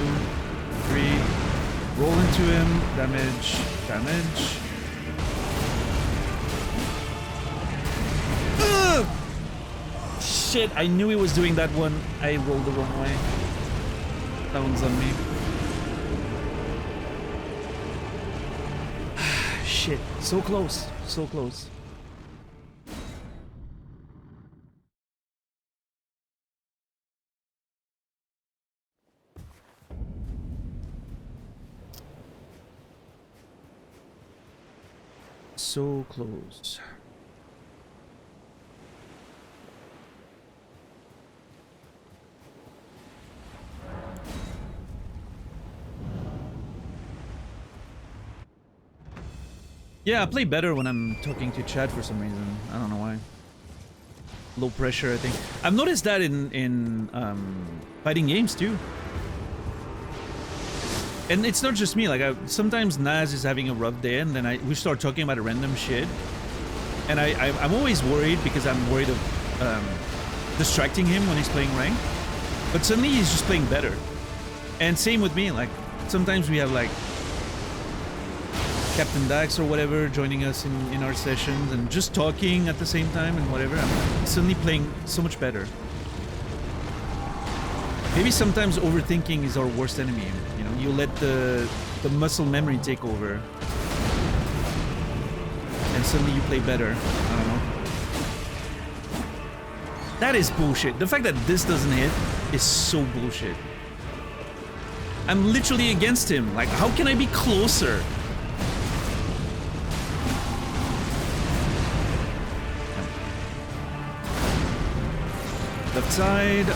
3. Roll into him. Damage. Ugh! Shit, I knew he was doing that one. I rolled the wrong way. That one's on me. Shit, so close. So close. So close. Yeah, I play better when I'm talking to chat for some reason. I don't know why. low pressure, I think. I've noticed that in fighting games too. And it's not just me, like sometimes Naz is having a rough day and then we start talking about random shit. And I'm always worried because I'm worried of distracting him when he's playing rank. But suddenly he's just playing better. And same with me, like sometimes we have like Captain Dax or whatever joining us in our sessions and just talking at the same time and whatever. I'm suddenly playing so much better. Maybe sometimes overthinking is our worst enemy. You know, you let the muscle memory take over. And suddenly you play better. I don't know. That is bullshit. The fact that this doesn't hit is so bullshit. I'm literally against him. Like, how can I be closer? Left side.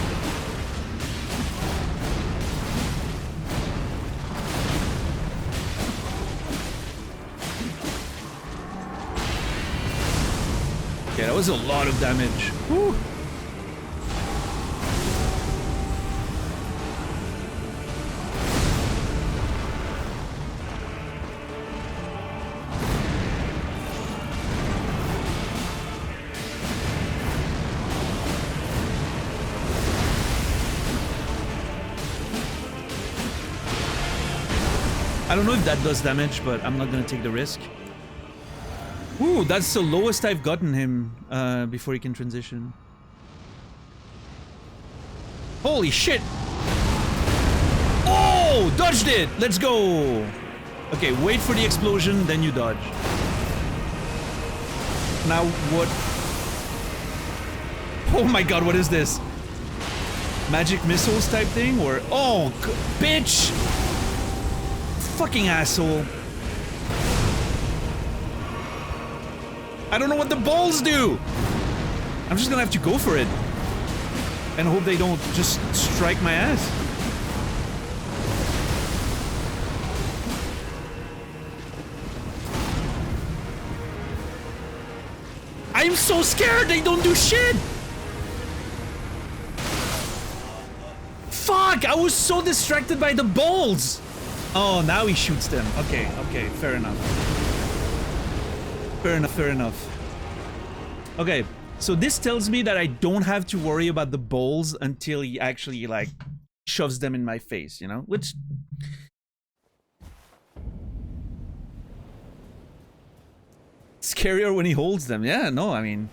Okay, that was a lot of damage. Whew. I don't know if that does damage, but I'm not gonna take the risk. Ooh, that's the lowest I've gotten him before he can transition. Holy shit! Oh, dodged it! Let's go! Okay, wait for the explosion, then you dodge. Now what? Oh my god, what is this? Magic missiles type thing? Or... Oh, bitch! Fucking asshole. I don't know what the balls do! I'm just gonna have to go for it. And hope they don't just strike my ass. I'm so scared they don't do shit! Fuck! I was so distracted by the balls! Oh, now he shoots them. Okay, okay, fair enough. Fair enough, fair enough. Okay, so this tells me that I don't have to worry about the balls until he actually, like, shoves them in my face, you know? Which... Scarier when he holds them. Yeah, no, I mean...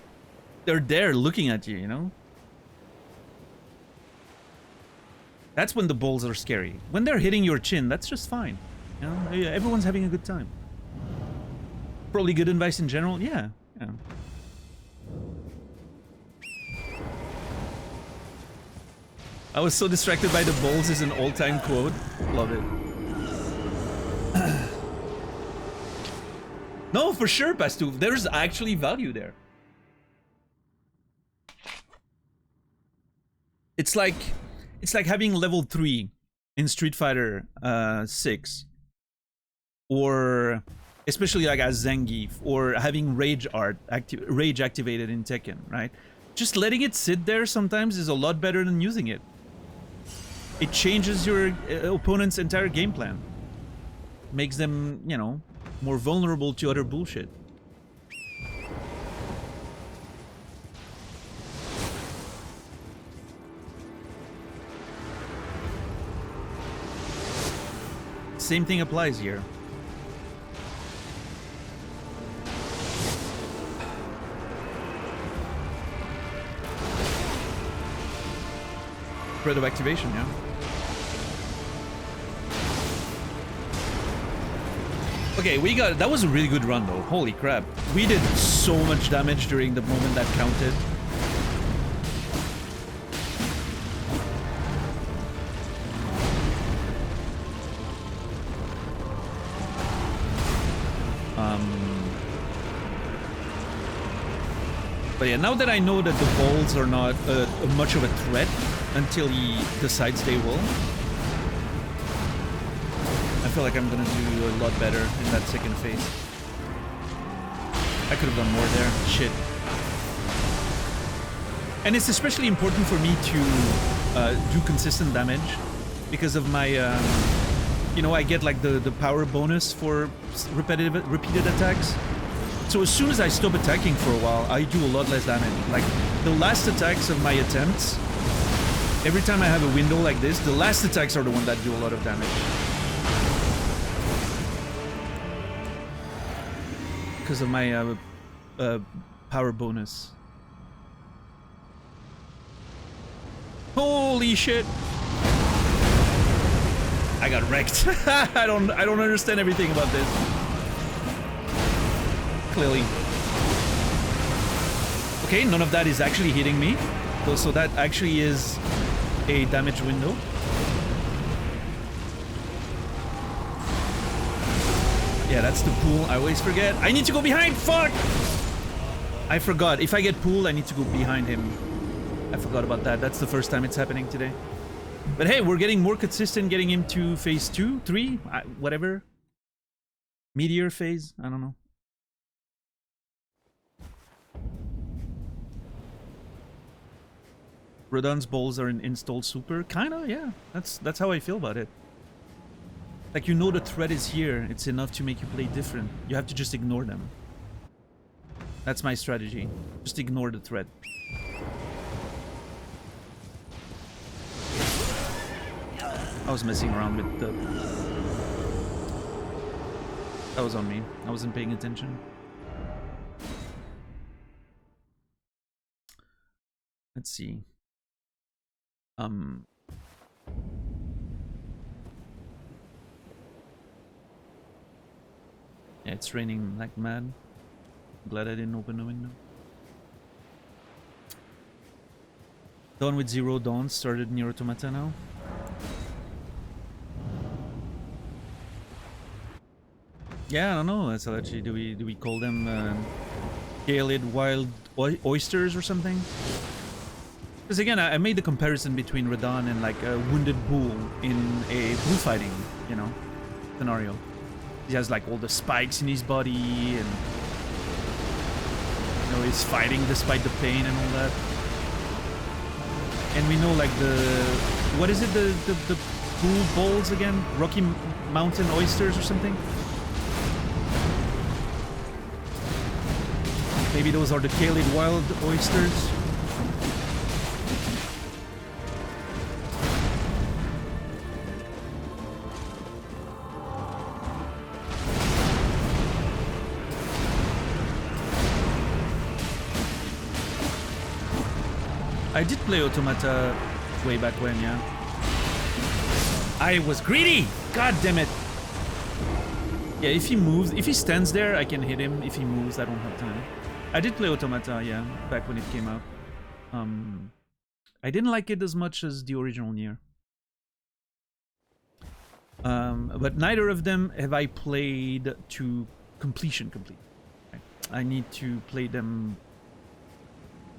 They're there looking at you, you know? That's when the balls are scary. When they're hitting your chin, that's just fine. You know, everyone's having a good time. Probably good advice in general. Yeah. Yeah. I was so distracted by the balls is an all-time quote. Love it. No, for sure, Pastu. There's actually value there. It's like having level 3 in Street Fighter 6, or especially like as Zangief, or having rage activated in Tekken, right? Just letting it sit there sometimes is a lot better than using it. It changes your opponent's entire game plan, makes them, you know, more vulnerable to other bullshit. Same thing applies here. Threat of activation, yeah. Okay, we got... That was a really good run, though. Holy crap. We did so much damage during the moment that counted. But yeah, now that I know that the balls are not much of a threat until he decides they will, I feel like I'm gonna do a lot better in that second phase. I could have done more there. Shit. And it's especially important for me to do consistent damage because of my, you know, I get like the power bonus for repeated attacks. So as soon as I stop attacking for a while, I do a lot less damage. Like the last attacks of my attempts, every time I have a window like this, the last attacks are the ones that do a lot of damage. Because of my power bonus. Holy shit! I got wrecked. I don't understand everything about this. Clearly. Okay, none of that is actually hitting me. So that actually is a damage window. Yeah, that's the pool. I always forget. I need to go behind! Fuck! I forgot. If I get pooled, I need to go behind him. I forgot about that. That's the first time it's happening today. But hey, we're getting more consistent, getting him to phase 2, 3, whatever. Meteor phase? I don't know. Radahn's balls are an installed super. Kinda, yeah. That's how I feel about it. Like, you know the threat is here. It's enough to make you play different. You have to just ignore them. That's my strategy. Just ignore the threat. I was messing around with the... That was on me. I wasn't paying attention. Let's see. Yeah, it's raining like mad. Glad I didn't open the window. Dawn with 0 Dawn started near Automata now. Yeah, I don't know. That's actually, do we call them Galid wild oysters or something? Because again, I made the comparison between Radahn and like a wounded bull in a bullfighting, you know, scenario. He has like all the spikes in his body, and you know, he's fighting despite the pain and all that. And we know like the, what is it, the bull balls again? Rocky Mountain oysters or something? Maybe those are the Kalid wild oysters. I did play Automata way back when, yeah. I was greedy! God damn it! Yeah, if he moves, if he stands there, I can hit him. If he moves, I don't have time. I did play Automata, yeah, back when it came out. I didn't like it as much as the original Nier. But neither of them have I played to completion. Okay. I need to play them.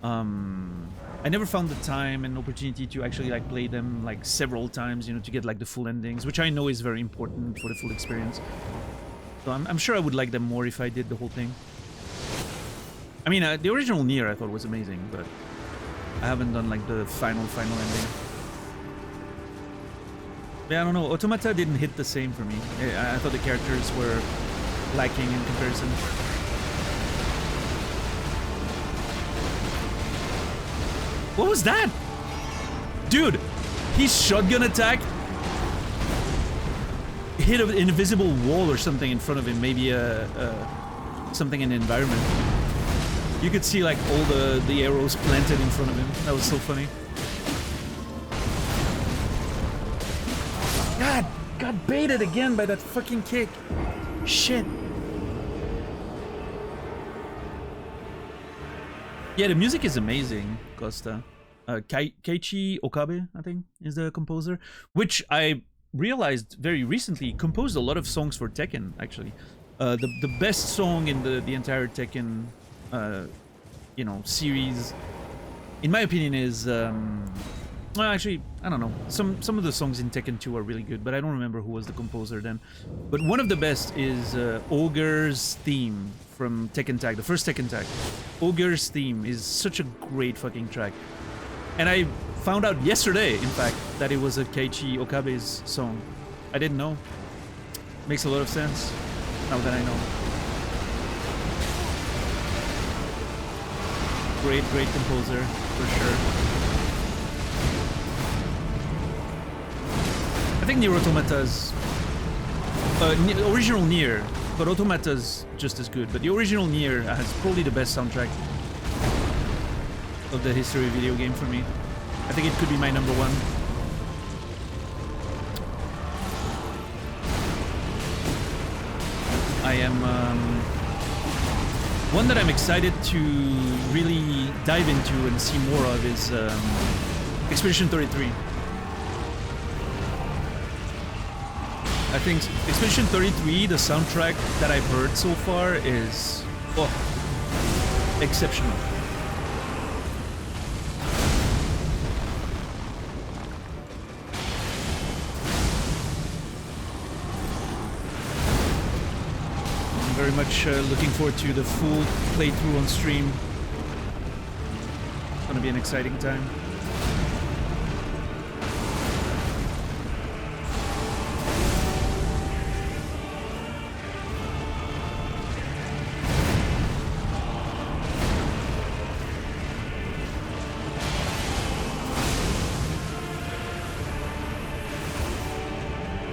I never found the time and opportunity to actually like play them like several times, you know, to get like the full endings, which I know is very important for the full experience. So I'm sure I would like them more if I did the whole thing. I mean, the original Nier I thought was amazing, but I haven't done like the final ending. Yeah, I don't know. Automata didn't hit the same for me. I thought the characters were lacking in comparison. What was that? Dude, his shotgun attack hit an invisible wall or something in front of him. Maybe something in the environment. You could see like all the arrows planted in front of him. That was so funny. God, got baited again by that fucking kick. Shit. Yeah, the music is amazing, Costa. Keiichi Okabe, I think, is the composer, which I realized very recently composed a lot of songs for Tekken, actually. The best song in the entire Tekken, you know, series, in my opinion, is... well, actually, I don't know. Some of the songs in Tekken 2 are really good, but I don't remember who was the composer then. But one of the best is Ogre's theme from Tekken Tag, the first Tekken Tag. Ogre's theme is such a great fucking track. And I found out yesterday, in fact, that it was a Keiichi Okabe's song. I didn't know. Makes a lot of sense now that I know. Great, great composer, for sure. I think Nier Automata's... original Nier, but Automata's just as good. But the original Nier has probably the best soundtrack of the history of video game for me. I think it could be my number one. I am... one that I'm excited to really dive into and see more of is Expedition 33. I think Expedition 33, the soundtrack that I've heard so far is exceptional. I'm very much looking forward to the full playthrough on stream. It's gonna be an exciting time.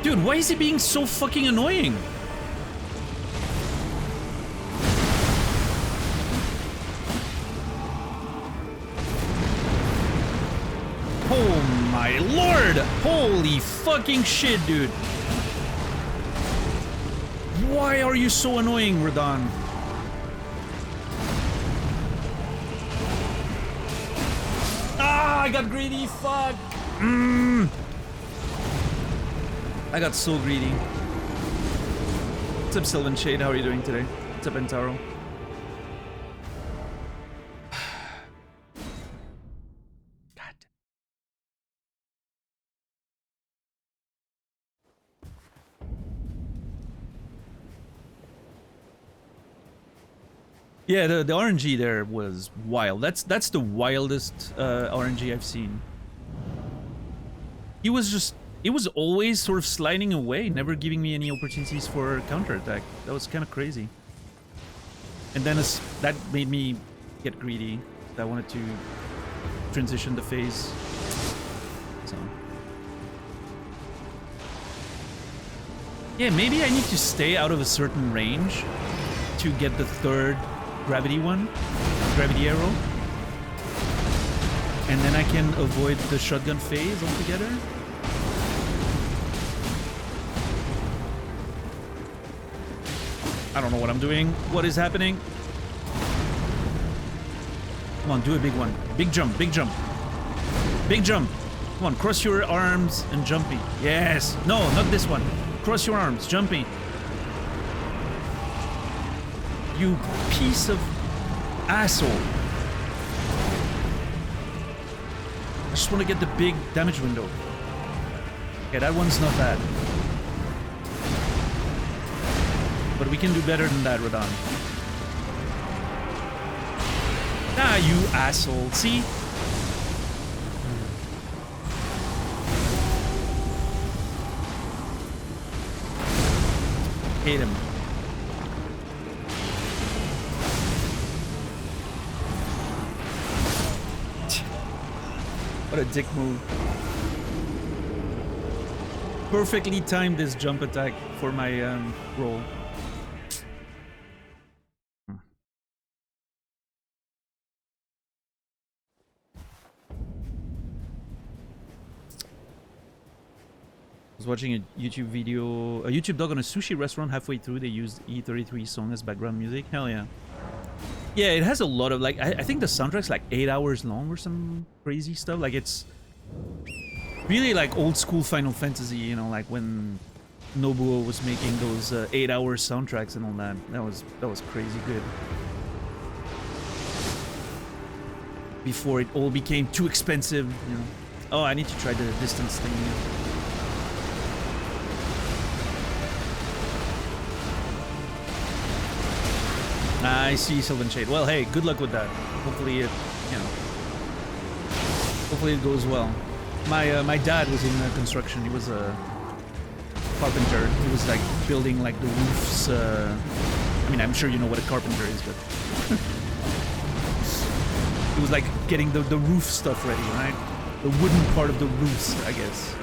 Dude, why is he being so fucking annoying? Oh my lord! Holy fucking shit, dude! Why are you so annoying, Radahn? Ah, I got greedy, fuck! I got so greedy. What's up, Sylvan Shade? How are you doing today? What's up, Entaro? God. Yeah, the RNG there was wild. That's the wildest RNG I've seen. He was just... It was always sort of sliding away, never giving me any opportunities for counterattack. That was kind of crazy. And then that made me get greedy. I wanted to transition the phase. So. Yeah, maybe I need to stay out of a certain range to get the third gravity one, gravity arrow. And then I can avoid the shotgun phase altogether. I don't know what I'm doing. What is happening? Come on, do a big one. Big jump, big jump. Big jump. Come on, cross your arms and jumpy. Yes. No, not this one. Cross your arms, jumpy. You piece of asshole. I just want to get the big damage window. Okay, that one's not bad. But we can do better than that, Radahn. Ah, you asshole. See? Hate him. What a dick move. Perfectly timed this jump attack for my roll. I was watching a YouTube video, a YouTube dog on a sushi restaurant. Halfway through, they used E33 song as background music. Hell yeah. Yeah, it has a lot of, like, I think the soundtrack's like 8 hours long or some crazy stuff. Like, it's really like old school Final Fantasy, you know, like when Nobuo was making those 8-hour soundtracks and all that. That was crazy good. Before it all became too expensive, you know. Oh, I need to try the distance thing. I see, Sylvan Shade. Well, hey, good luck with that. Hopefully it, you know, Hopefully it goes well. My dad was in construction. He was a carpenter. He was like building like the roofs. I mean, I'm sure you know what a carpenter is, but he was like getting the roof stuff ready, right? The wooden part of the roofs, I guess.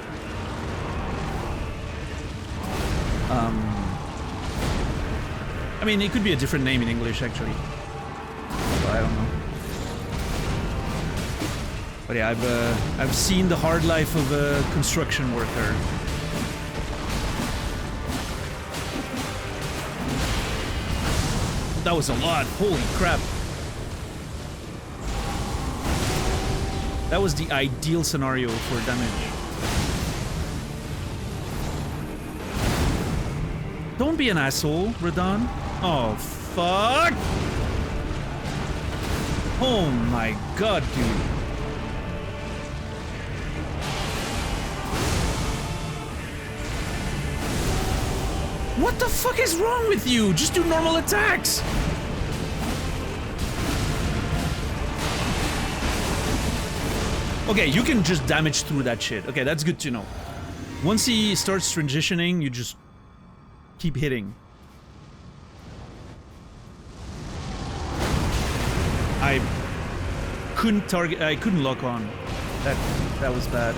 I mean, it could be a different name in English, actually. But I don't know. But yeah, I've seen the hard life of a construction worker. That was a lot. Holy crap. That was the ideal scenario for damage. Don't be an asshole, Radahn. Oh, fuck! Oh my god, dude. What the fuck is wrong with you? Just do normal attacks! Okay, you can just damage through that shit. Okay, that's good to know. Once he starts transitioning, you just keep hitting. I couldn't target. I couldn't lock on. That was bad.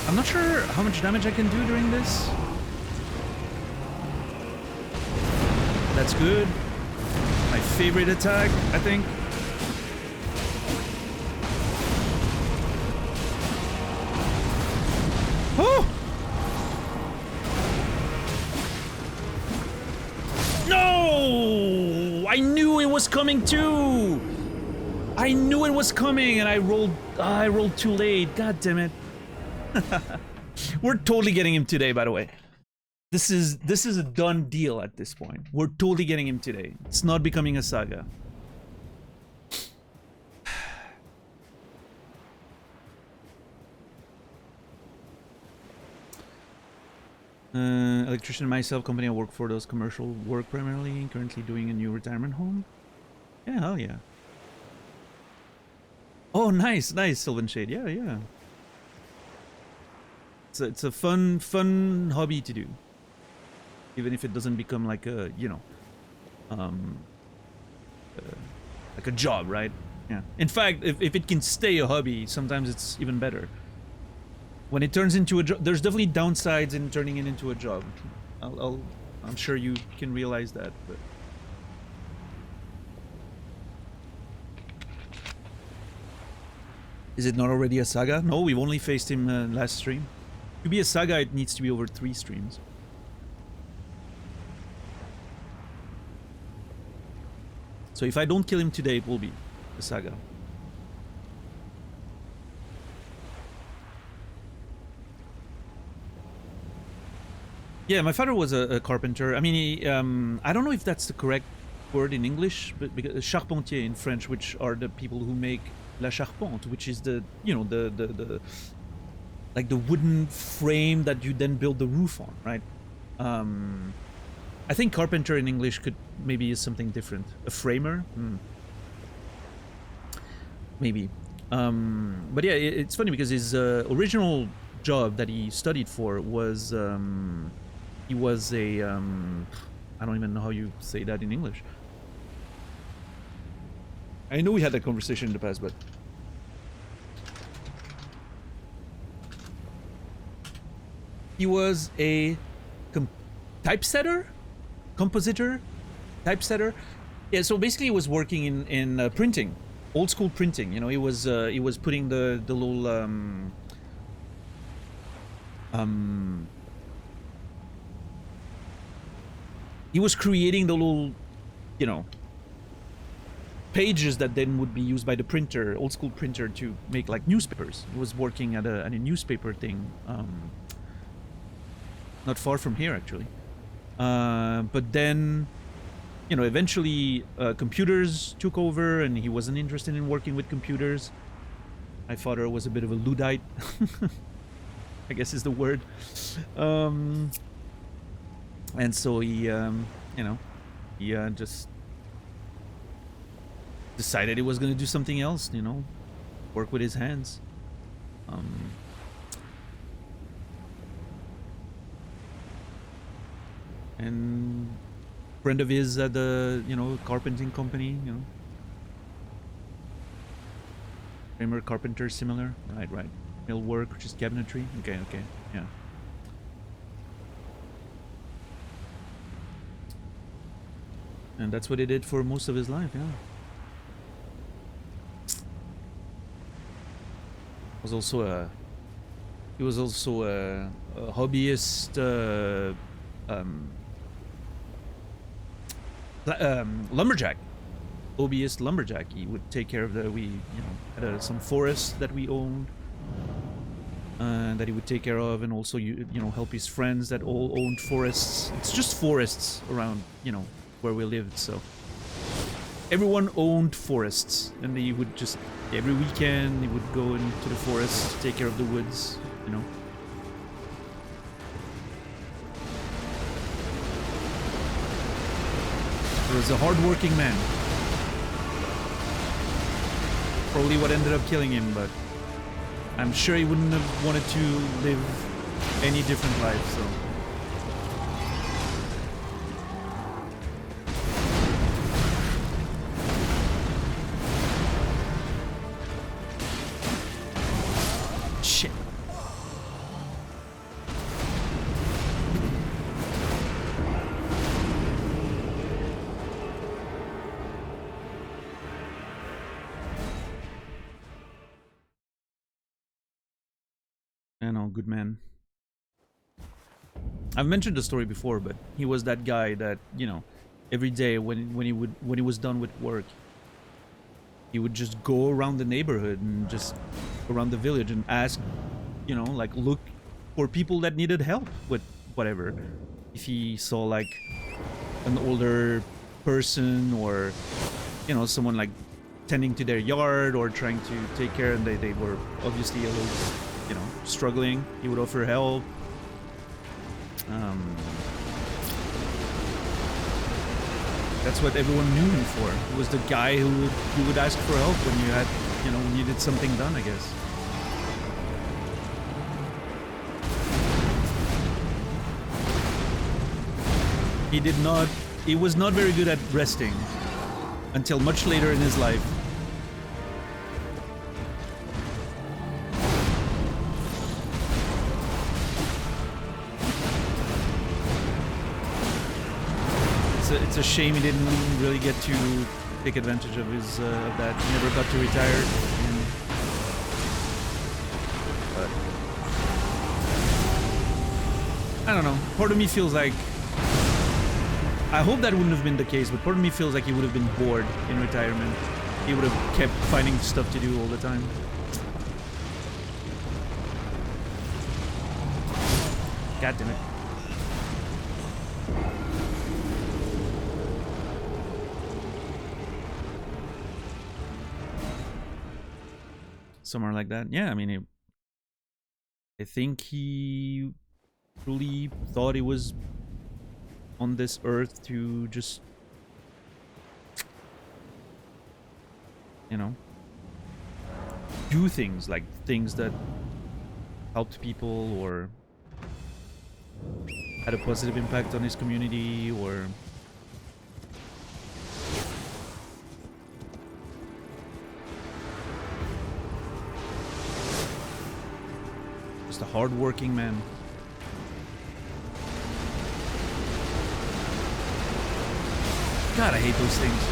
I'm not sure how much damage I can do during this. That's good. My favorite attack, I think. Oh! No! I knew it was coming too. I knew it was coming, and I rolled too late. God damn it! We're totally getting him today, by the way. This is a done deal at this point. We're totally getting him today. It's not becoming a saga. Electrician myself, company I work for does commercial work primarily, currently doing a new retirement home. Yeah, hell yeah. Oh, nice, Sylvan Shade. Yeah, yeah. It's a fun hobby to do. Even if it doesn't become like a, you know, like a job, right? Yeah. In fact, if it can stay a hobby, sometimes it's even better. When it turns into a job, there's definitely downsides in turning it into a job. I'm sure you can realize that, but. Is it not already a saga? No, we've only faced him last stream. To be a saga, it needs to be over 3 streams. So if I don't kill him today, it will be a saga. Yeah, my father was a carpenter. I mean, he, I don't know if that's the correct word in English, but because charpentier in French, which are the people who make la charpente, which is the, you know, the like the wooden frame that you then build the roof on, right? I think carpenter in English could maybe is something different. A framer? Maybe. But yeah, it's funny because his original job that he studied for was he was a I don't even know how you say that in English. I know we had that conversation in the past, but he was a typesetter, compositor, typesetter. Yeah, so basically he was working in printing, old school printing. You know, he was putting the little he was creating the little, you know, pages that then would be used by the printer, old school printer, to make like newspapers. He was working at a newspaper thing, not far from here actually. But then, you know, eventually computers took over, and he wasn't interested in working with computers. My father was a bit of a Luddite, I guess is the word. And so he, you know, he just decided he was gonna do something else, you know, work with his hands. And friend of his at the, you know, carpenting company, you know. Kramer carpenter similar. Right, right. Mill work, which is cabinetry. Okay, okay, yeah. And that's what he did for most of his life, yeah. Was also a he was also a hobbyist lumberjack. Hobbyist lumberjack. He would take care of the had some forests that we owned, that he would take care of, and also you know help his friends that all owned forests. It's just forests around where we lived, so everyone owned forests, and he would just every weekend he would go into the forest, take care of the woods, you know. He was a hard-working man. Probably what ended up killing him, but I'm sure he wouldn't have wanted to live any different life, so. Shit. I know, good man. I've mentioned the story before, but he was that guy that, you know, every day when he was done with work, he would just go around the neighborhood and just around the village and ask, you know, like look for people that needed help with whatever. If he saw like an older person or, you know, someone like tending to their yard or trying to take care, and they were obviously a little, you know, struggling, he would offer help. That's what everyone knew him for. He was the guy who would ask for help when you had, you know, when you needed something done, I guess. He was not very good at resting until much later in his life. It's a shame he didn't really get to take advantage of his of that. He never got to retire. But I don't know. Part of me feels like, I hope that wouldn't have been the case, but part of me feels like he would have been bored in retirement. He would have kept finding stuff to do all the time. God damn it. Somewhere like that. Yeah, I mean, I think he truly thought he was on this earth to just, you know, do things, like things that helped people or had a positive impact on his community, or just a hard-working man. God, I hate those things.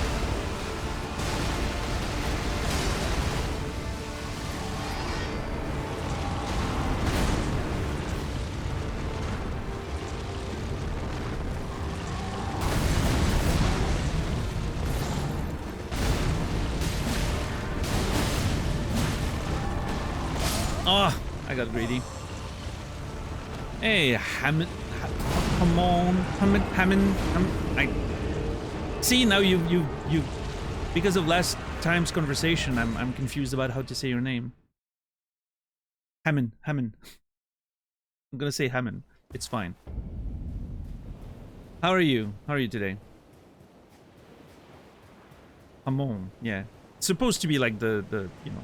Ah, I got greedy. Hey, Hammond. I see now you because of last time's conversation. I'm confused about how to say your name. Hammond. I'm gonna say Hammond. It's fine. How are you? How are you today? Hamon, yeah. It's supposed to be like the you know,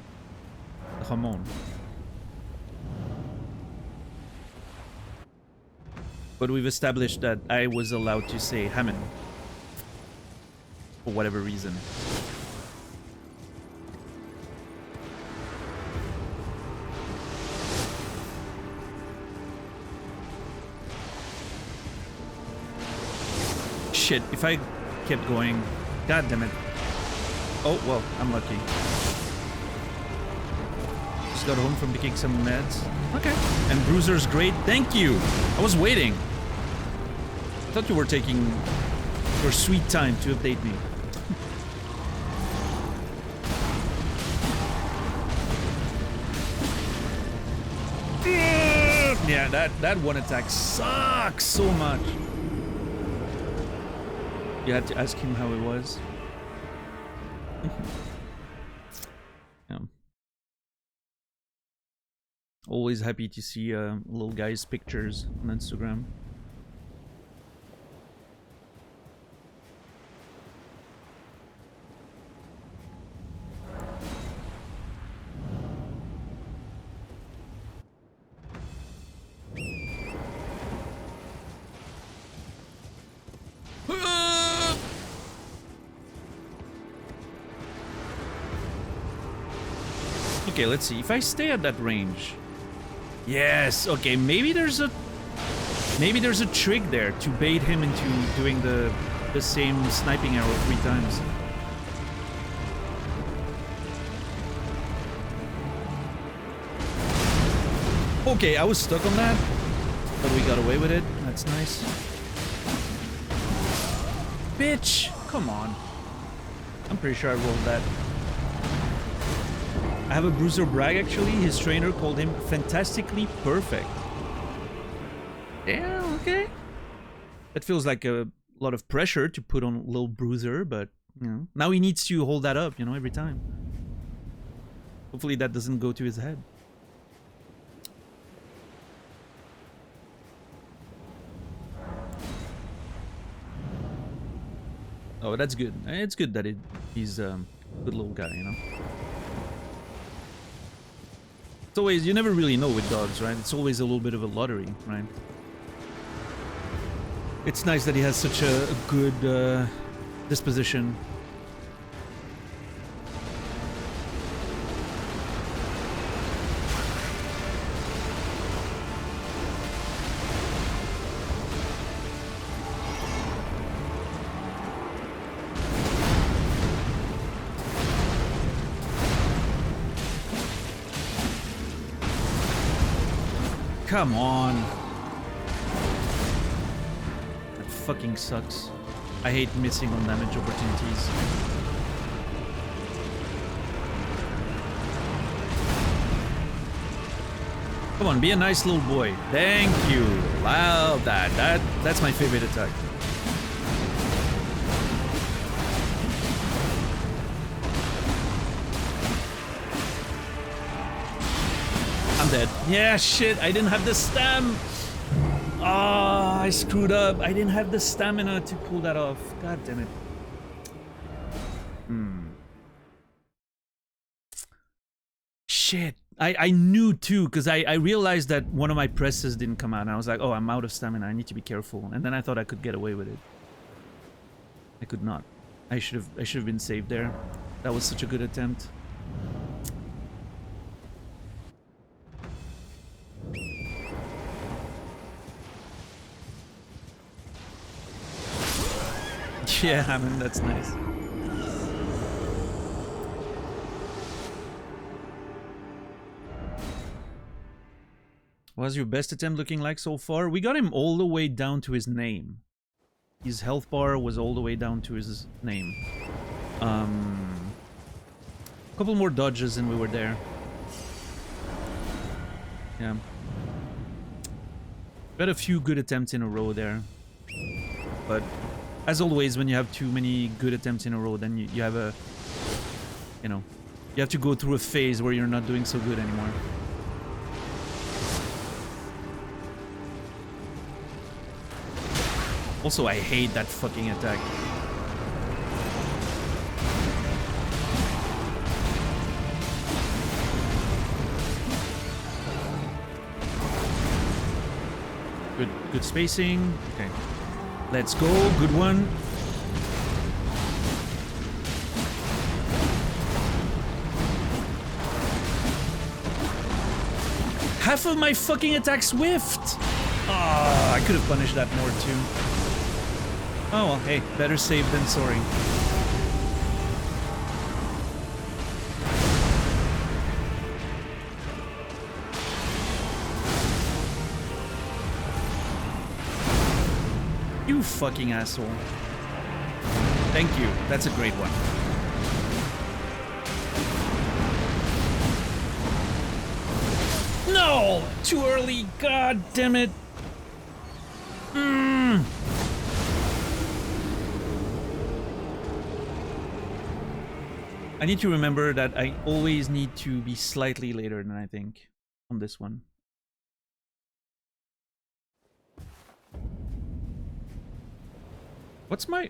the Hamon. But we've established that I was allowed to say Hammond. For whatever reason. Shit, if I kept going... God damn it. Oh, well, I'm lucky. Just got home from picking some meds. Okay. And Bruiser's great. Thank you. I was waiting. I thought you were taking your sweet time to update me. Yeah, that one attack sucks so much. You had to ask him how it was. Yeah. Always happy to see little guys' pictures on Instagram. Okay, let's see. If I stay at that range... Yes, okay, maybe there's a trick there to bait him into doing the same sniping arrow 3 times. Okay, I was stuck on that, but we got away with it. That's nice. Bitch! Come on. I'm pretty sure I rolled that. I have a Bruiser brag actually. His trainer called him fantastically perfect. Yeah, okay. That feels like a lot of pressure to put on little Bruiser, but you know, now he needs to hold that up, you know, every time. Hopefully that doesn't go to his head. Oh, that's good. It's good that he's a good little guy, you know. It's always, you never really know with dogs, right? It's always a little bit of a lottery, right? It's nice that he has such a good disposition. Come on. That fucking sucks. I hate missing on damage opportunities. Come on, be a nice little boy. Thank you. Love that. That's my favorite attack. I'm dead. Yeah, shit, I didn't have the stam. Ah, I screwed up. I didn't have the stamina to pull that off. God damn it. Shit. I knew too, because I realized that one of my presses didn't come out, and I was like, oh, I'm out of stamina. I need to be careful. And then I thought I could get away with it. I could not. I should have been saved there. That was such a good attempt. Yeah, I mean, that's nice. What's your best attempt looking like so far? We got him all the way down to his name. His health bar was all the way down to his name. A couple more dodges and we were there. Yeah. Got a few good attempts in a row there. But as always, when you have too many good attempts in a row, then you have a... You know, you have to go through a phase where you're not doing so good anymore. Also, I hate that fucking attack. Good spacing. Okay. Let's go. Good one. Half of my fucking attack swift! Ah, I could have punished that more too. Oh well, hey, better safe than sorry. You fucking asshole. Thank you, that's a great one. No! Too early, god damn it. I need to remember that I always need to be slightly later than I think on this one. What's my...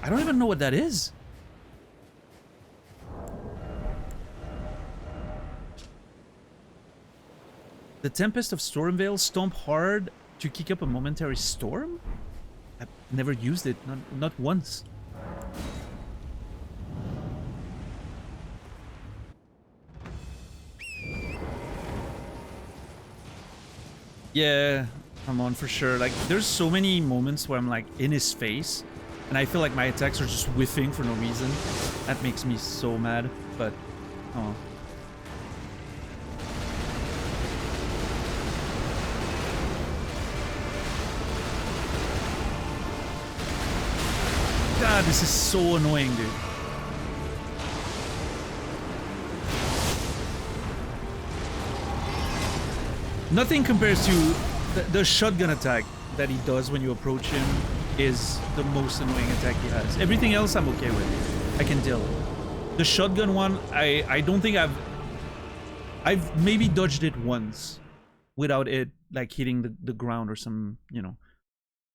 I don't even know what that is. The Tempest of Stormveil, stomp hard to kick up a momentary storm? I've never used it, not once. Yeah, come on, for sure. Like, there's so many moments where I'm like in his face, and I feel like my attacks are just whiffing for no reason. That makes me so mad, but oh. God, this is so annoying, dude. Nothing compares to the shotgun attack that he does when you approach him is the most annoying attack he has. Everything else I'm okay with. I can deal. The shotgun one, I don't think I've maybe dodged it once without it like hitting the ground or some, you know,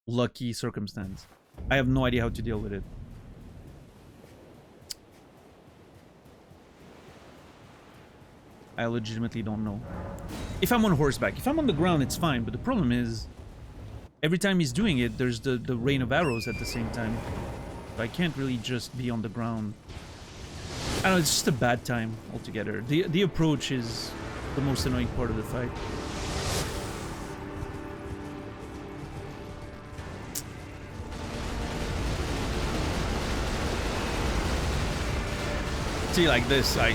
lucky circumstance. I have no idea how to deal with it. I legitimately don't know. If I'm on horseback, if I'm on the ground, it's fine. But the problem is, every time he's doing it, there's the rain of arrows at the same time. So I can't really just be on the ground. I don't know, it's just a bad time altogether. The approach is the most annoying part of the fight. See, like this, I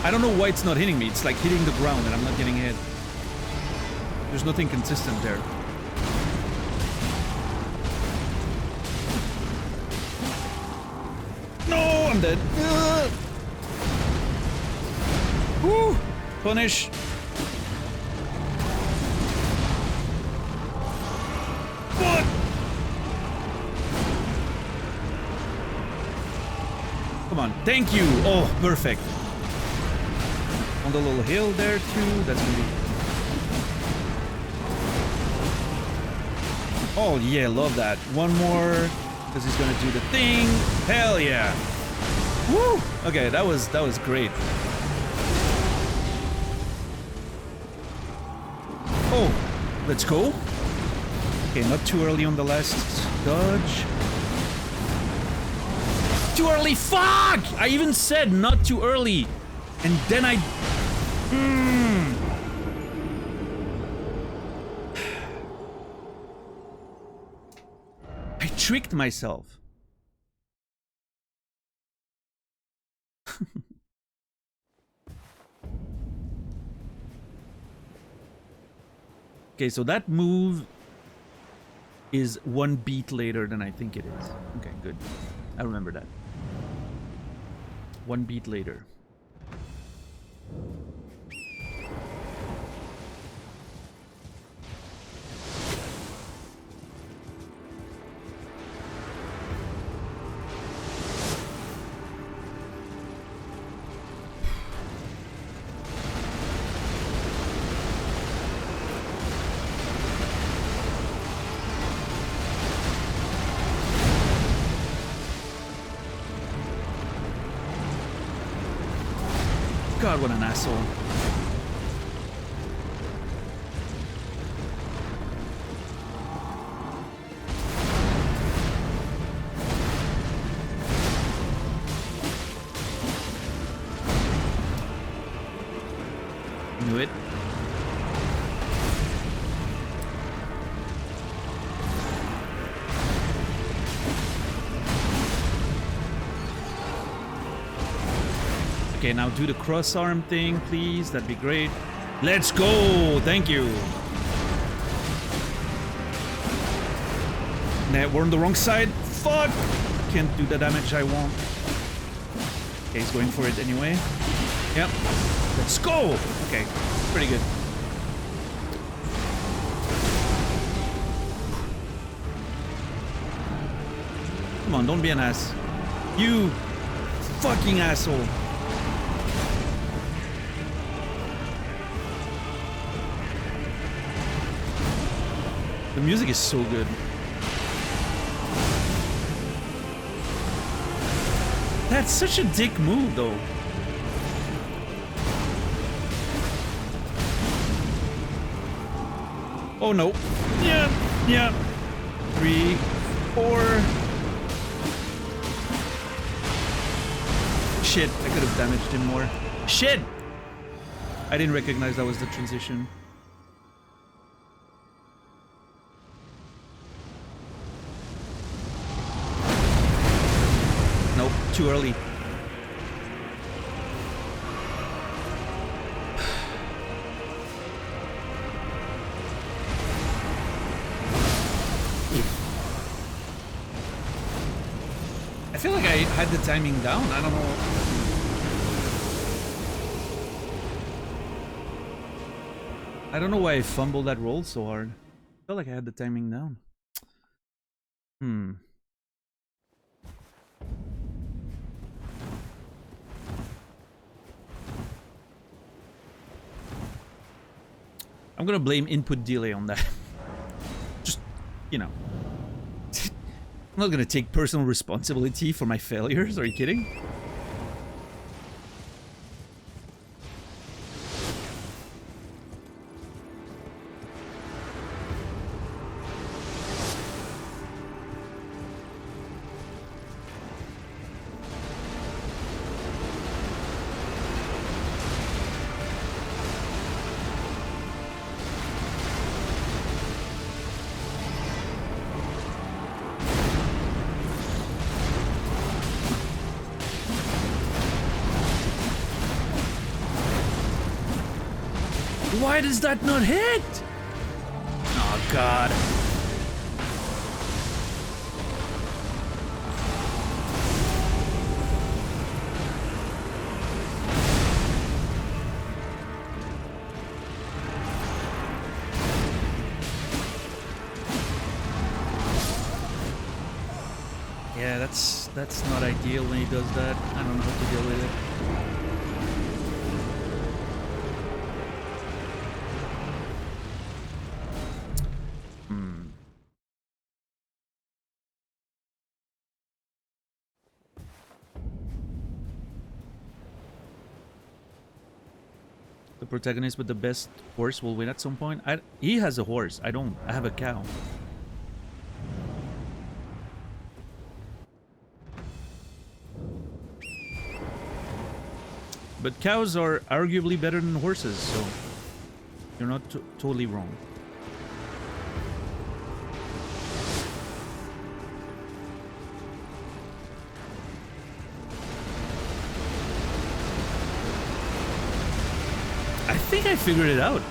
don't know why it's not hitting me. It's like hitting the ground and I'm not getting hit. There's nothing consistent there. No, I'm dead. Woo! Punish. What? Come on, thank you. Oh, perfect. On the little hill there too. That's gonna be... Oh yeah, love that. One more, because he's gonna do the thing. Hell yeah! Woo! Okay, that was great. Oh, let's go. Okay, not too early on the last dodge. Too early, fuck! I even said not too early. And then I... I tricked myself. Okay, so that move is one beat later than I think it is. Okay, good. I remember that. One beat later. God, what an asshole. Knew it. Okay, now do the cross arm thing, please. That'd be great. Let's go! Thank you. Nah, we're on the wrong side. Fuck! Can't do the damage I want. Okay, he's going for it anyway. Yep. Let's go! Okay, pretty good. Come on, don't be an ass. You fucking asshole. The music is so good. That's such a dick move, though. Oh no. Yeah, yeah. 3, 4. Shit, I could have damaged him more. Shit! I didn't recognize that was the transition. Nope, too early. I feel like I had the timing down. I don't know. I don't know why I fumbled that roll so hard. I felt like I had the timing down. I'm gonna blame input delay on that. Just, you know. I'm not gonna take personal responsibility for my failures. Are you kidding? Why does that not hit? Oh, God. Yeah, that's not ideal when he does that. I don't know how to deal with it. The protagonist with the best horse will win at some point. He has a horse. I don't. I have a cow. But cows are arguably better than horses, so you're not totally wrong. I think I figured it out.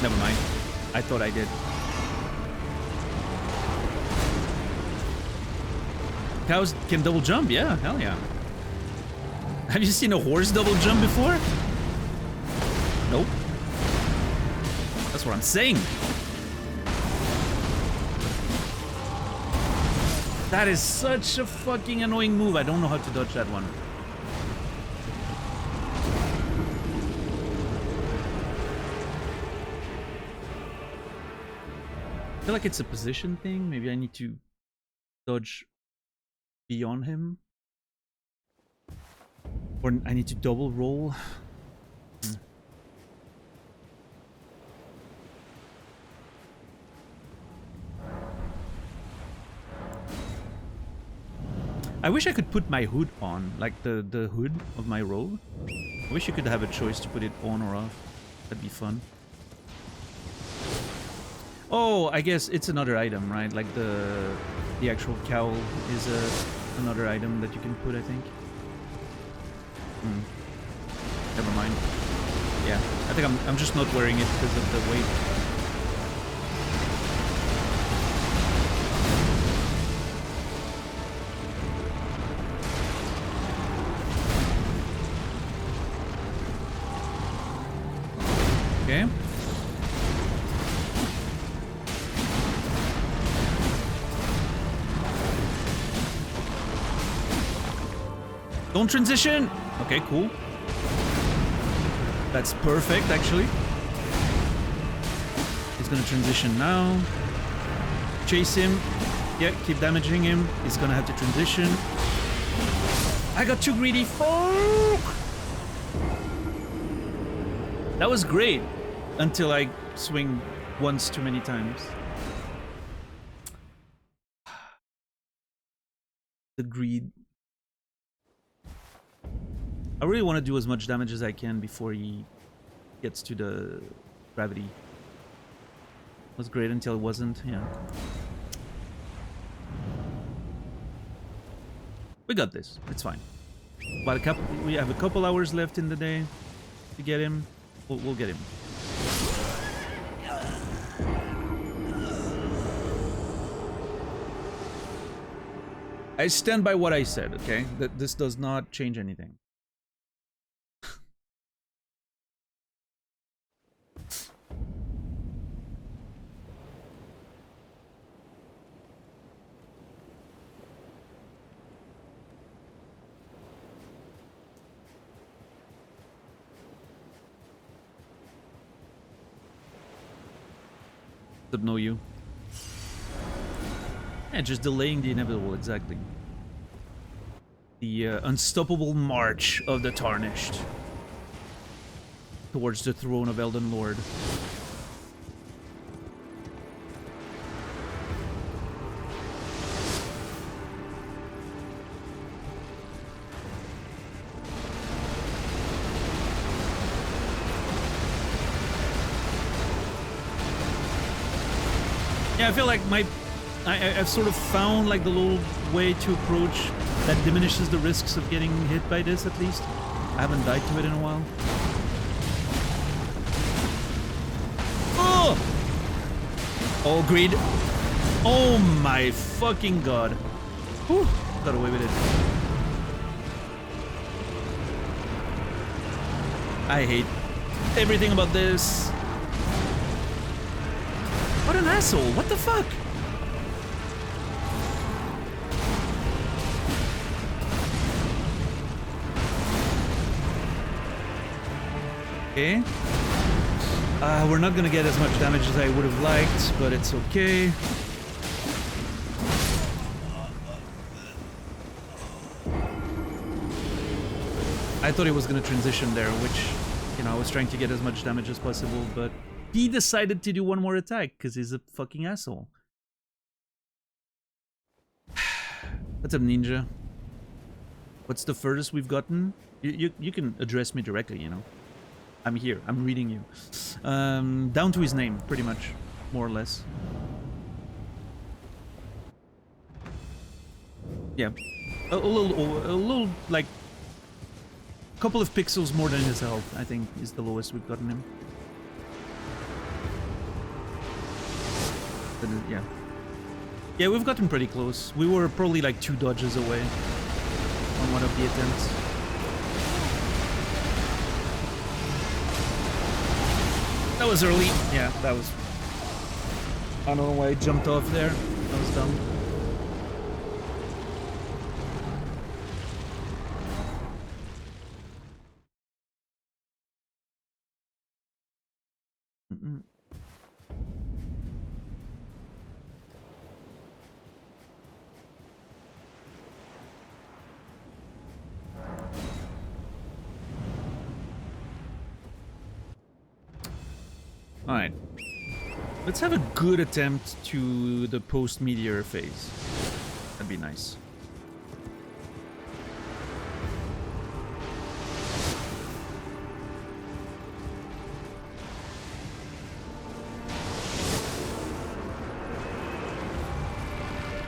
Never mind. I thought I did. Cows can double jump, yeah, hell yeah. Have you seen a horse double jump before? Nope. That's what I'm saying. That is such a fucking annoying move. I don't know how to dodge that one. I feel like it's a position thing. Maybe I need to dodge beyond him. Or I need to double roll. I wish I could put my hood on, like the hood of my robe. I wish you could have a choice to put it on or off. That'd be fun. Oh, I guess it's another item, right? Like the actual cowl is another item that you can put, I think. Never mind. Yeah, I think I'm just not wearing it because of the weight. Okay. Don't transition! Okay, cool. That's perfect, actually. He's gonna transition now. Chase him. Yeah, keep damaging him. He's gonna have to transition. I got too greedy. Fuck! That was great. Until I swing once too many times. The greed. I really want to do as much damage as I can before he gets to the gravity. It was great until it wasn't, yeah. We got this. It's fine. But we have a couple hours left in the day to get him. We'll get him. I stand by what I said, okay? That this does not change anything. Know you. Yeah, just delaying the inevitable, exactly. The unstoppable march of the Tarnished towards the throne of Elden Lord. Yeah, I feel like I've sort of found like the little way to approach that diminishes the risks of getting hit by this, at least. I haven't died to it in a while. Oh! Oh, greed. Oh my fucking god. Whew, got away with it. I hate everything about this. What an asshole! What the fuck? Okay. We're not gonna get as much damage as I would have liked, but it's okay. I thought he was gonna transition there, which, you know, I was trying to get as much damage as possible, but he decided to do one more attack because he's a fucking asshole. What's up, Ninja? What's the furthest we've gotten? You can address me directly, you know. I'm here. I'm reading you. Down to his name, pretty much, more or less. Yeah, a little like a couple of pixels more than his health, I think, is the lowest we've gotten him. Yeah. Yeah, we've gotten pretty close. We were probably like 2 dodges away on one of the attempts. That was early. Yeah, that was... I don't know why I jumped off there. That was dumb. Alright. Let's have a good attempt to the post-meteor phase. That'd be nice.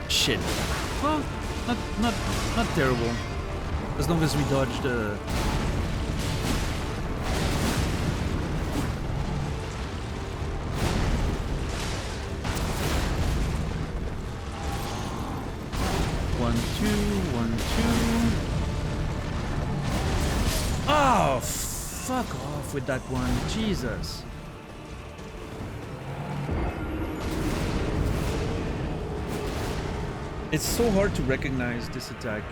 Shit. Well, not terrible. As long as we dodged One, two. Oh, fuck off with that one. Jesus. It's so hard to recognize this attack.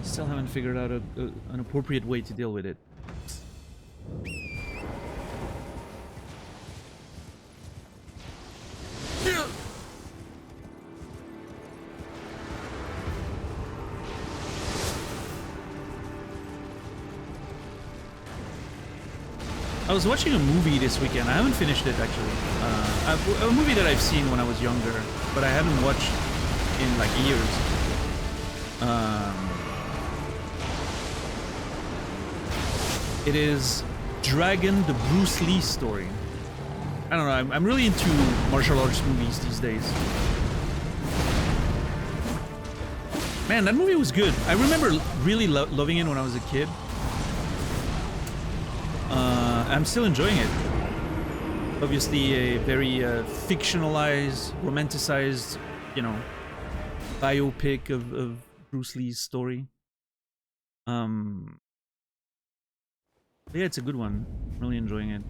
Still haven't figured out an appropriate way to deal with it. I was watching a movie this weekend. I haven't finished it actually. A movie that I've seen when I was younger, but I haven't watched in like years. It is Dragon, the Bruce Lee story. I don't know. I'm really into martial arts movies these days. Man, that movie was good. I remember really loving it when I was a kid. I'm still enjoying it. Obviously, a very fictionalized, romanticized, you know, biopic of Bruce Lee's story. Yeah, it's a good one. Really enjoying it.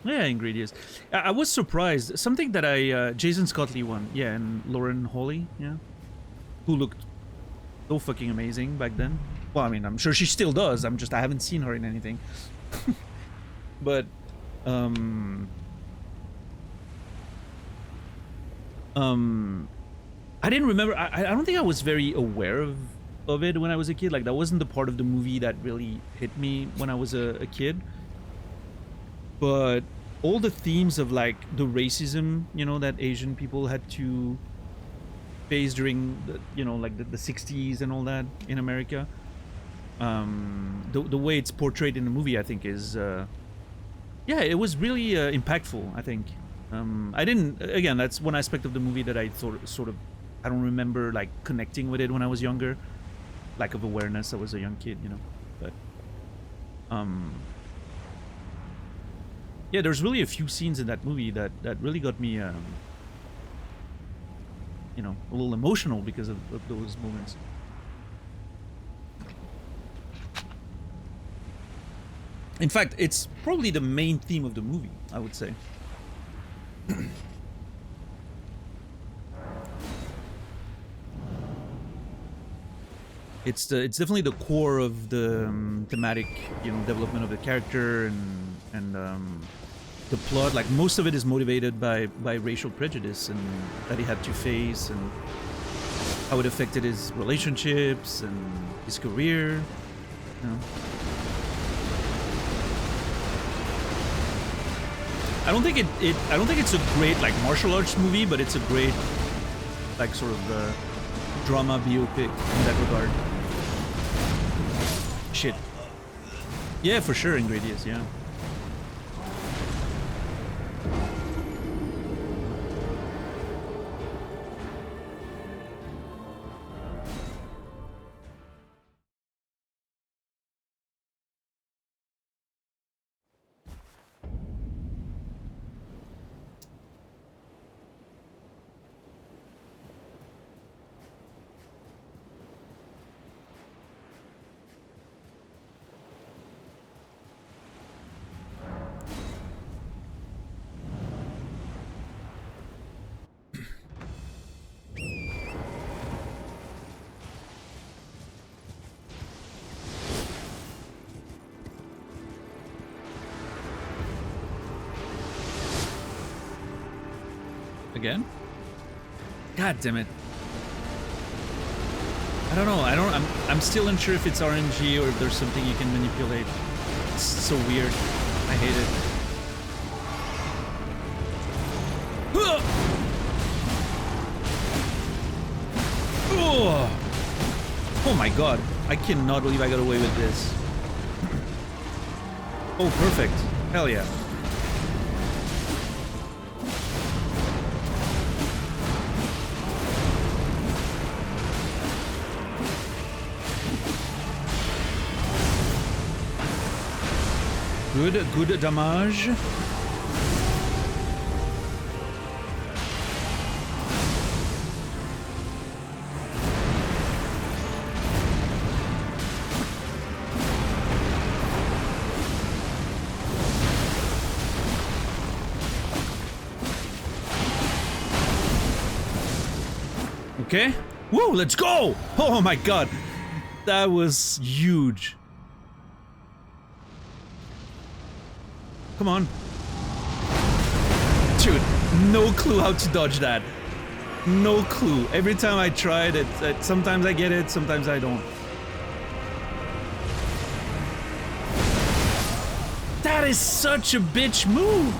Yeah, ingredients. I was surprised. Something that Jason Scott Lee won. Yeah, and Lauren Holly. Yeah, who looked so fucking amazing back then. Well, I mean, I'm sure she still does. I haven't seen her in anything. But, I didn't remember. I don't think I was very aware of it when I was a kid. Like, that wasn't the part of the movie that really hit me when I was a kid. But all the themes of, like, the racism, you know, that Asian people had to face during, the, you know, like, the 60s and all that in America. The way it's portrayed in the movie, I think, is... yeah, it was really impactful, I think. I didn't... Again, that's one aspect of the movie that I sort of... I don't remember, like, connecting with it when I was younger. Lack of awareness. I was a young kid, you know. But... yeah, there's really a few scenes in that movie that really got me, you know, a little emotional because of those moments. In fact, it's probably the main theme of the movie, I would say. It's definitely the core of the thematic, you know, development of the character and the plot. Like, most of it is motivated by racial prejudice and that he had to face, and how it affected his relationships and his career. You know. I don't think it's a great, like, martial arts movie, but it's a great, like, sort of drama biopic in that regard. Shit. Yeah, for sure, ingredients, yeah. Again? God damn it. I don't know. I'm still unsure if it's RNG or if there's something you can manipulate. It's so weird. I hate it. Oh my god. I cannot believe I got away with this. Oh, perfect. Hell yeah. Good damage. Okay. Woo, let's go! Oh my god. That was huge. Come on. Dude, no clue how to dodge that. No clue. Every time I tried it, sometimes I get it, sometimes I don't. That is such a bitch move!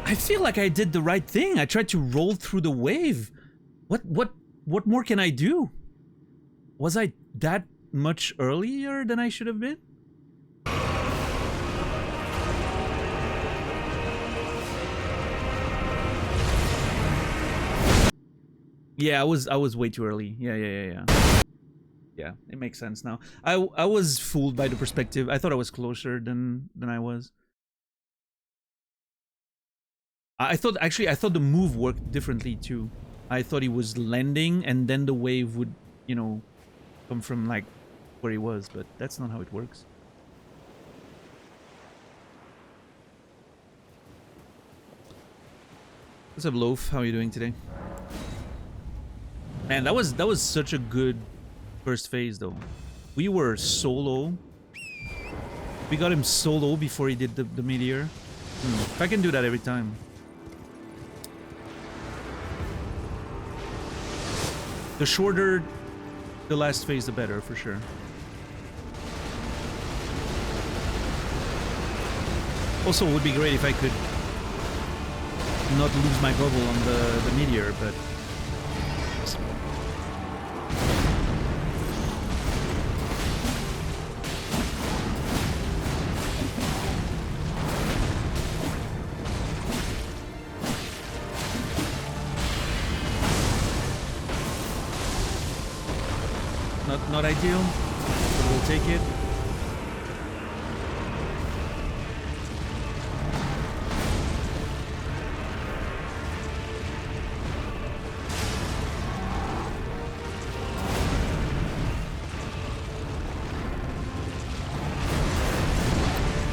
I feel like I did the right thing. I tried to roll through the wave. What more can I do? Was I that much earlier than I should have been? Yeah, I was way too early. Yeah. Yeah, it makes sense now. I was fooled by the perspective. I thought I was closer than I was. I thought the move worked differently too. I thought he was landing and then the wave would, you know, come from like where he was, but that's not how it works. What's up, Loaf? How are you doing today? Man, that was such a good first phase though. We were solo. We got him solo before he did the meteor. If I can do that every time. The shorter the last phase, the better, for sure. Also, it would be great if I could not lose my bubble on the meteor, but... Not ideal, but we'll take it.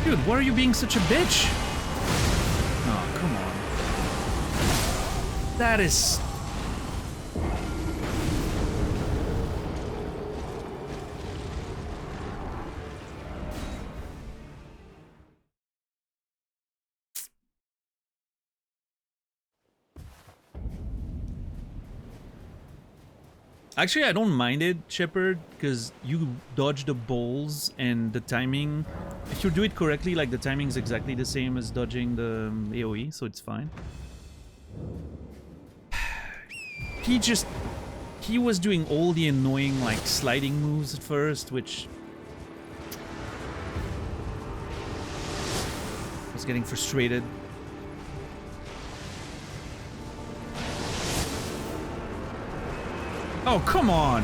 Dude, why are you being such a bitch? Oh, come on. That is... Actually, I don't mind it, Shepard, because you dodge the bowls and the timing. If you do it correctly, like the timing is exactly the same as dodging the AoE, so it's fine. He was doing all the annoying, like, sliding moves at first, which... I was getting frustrated. Oh, come on!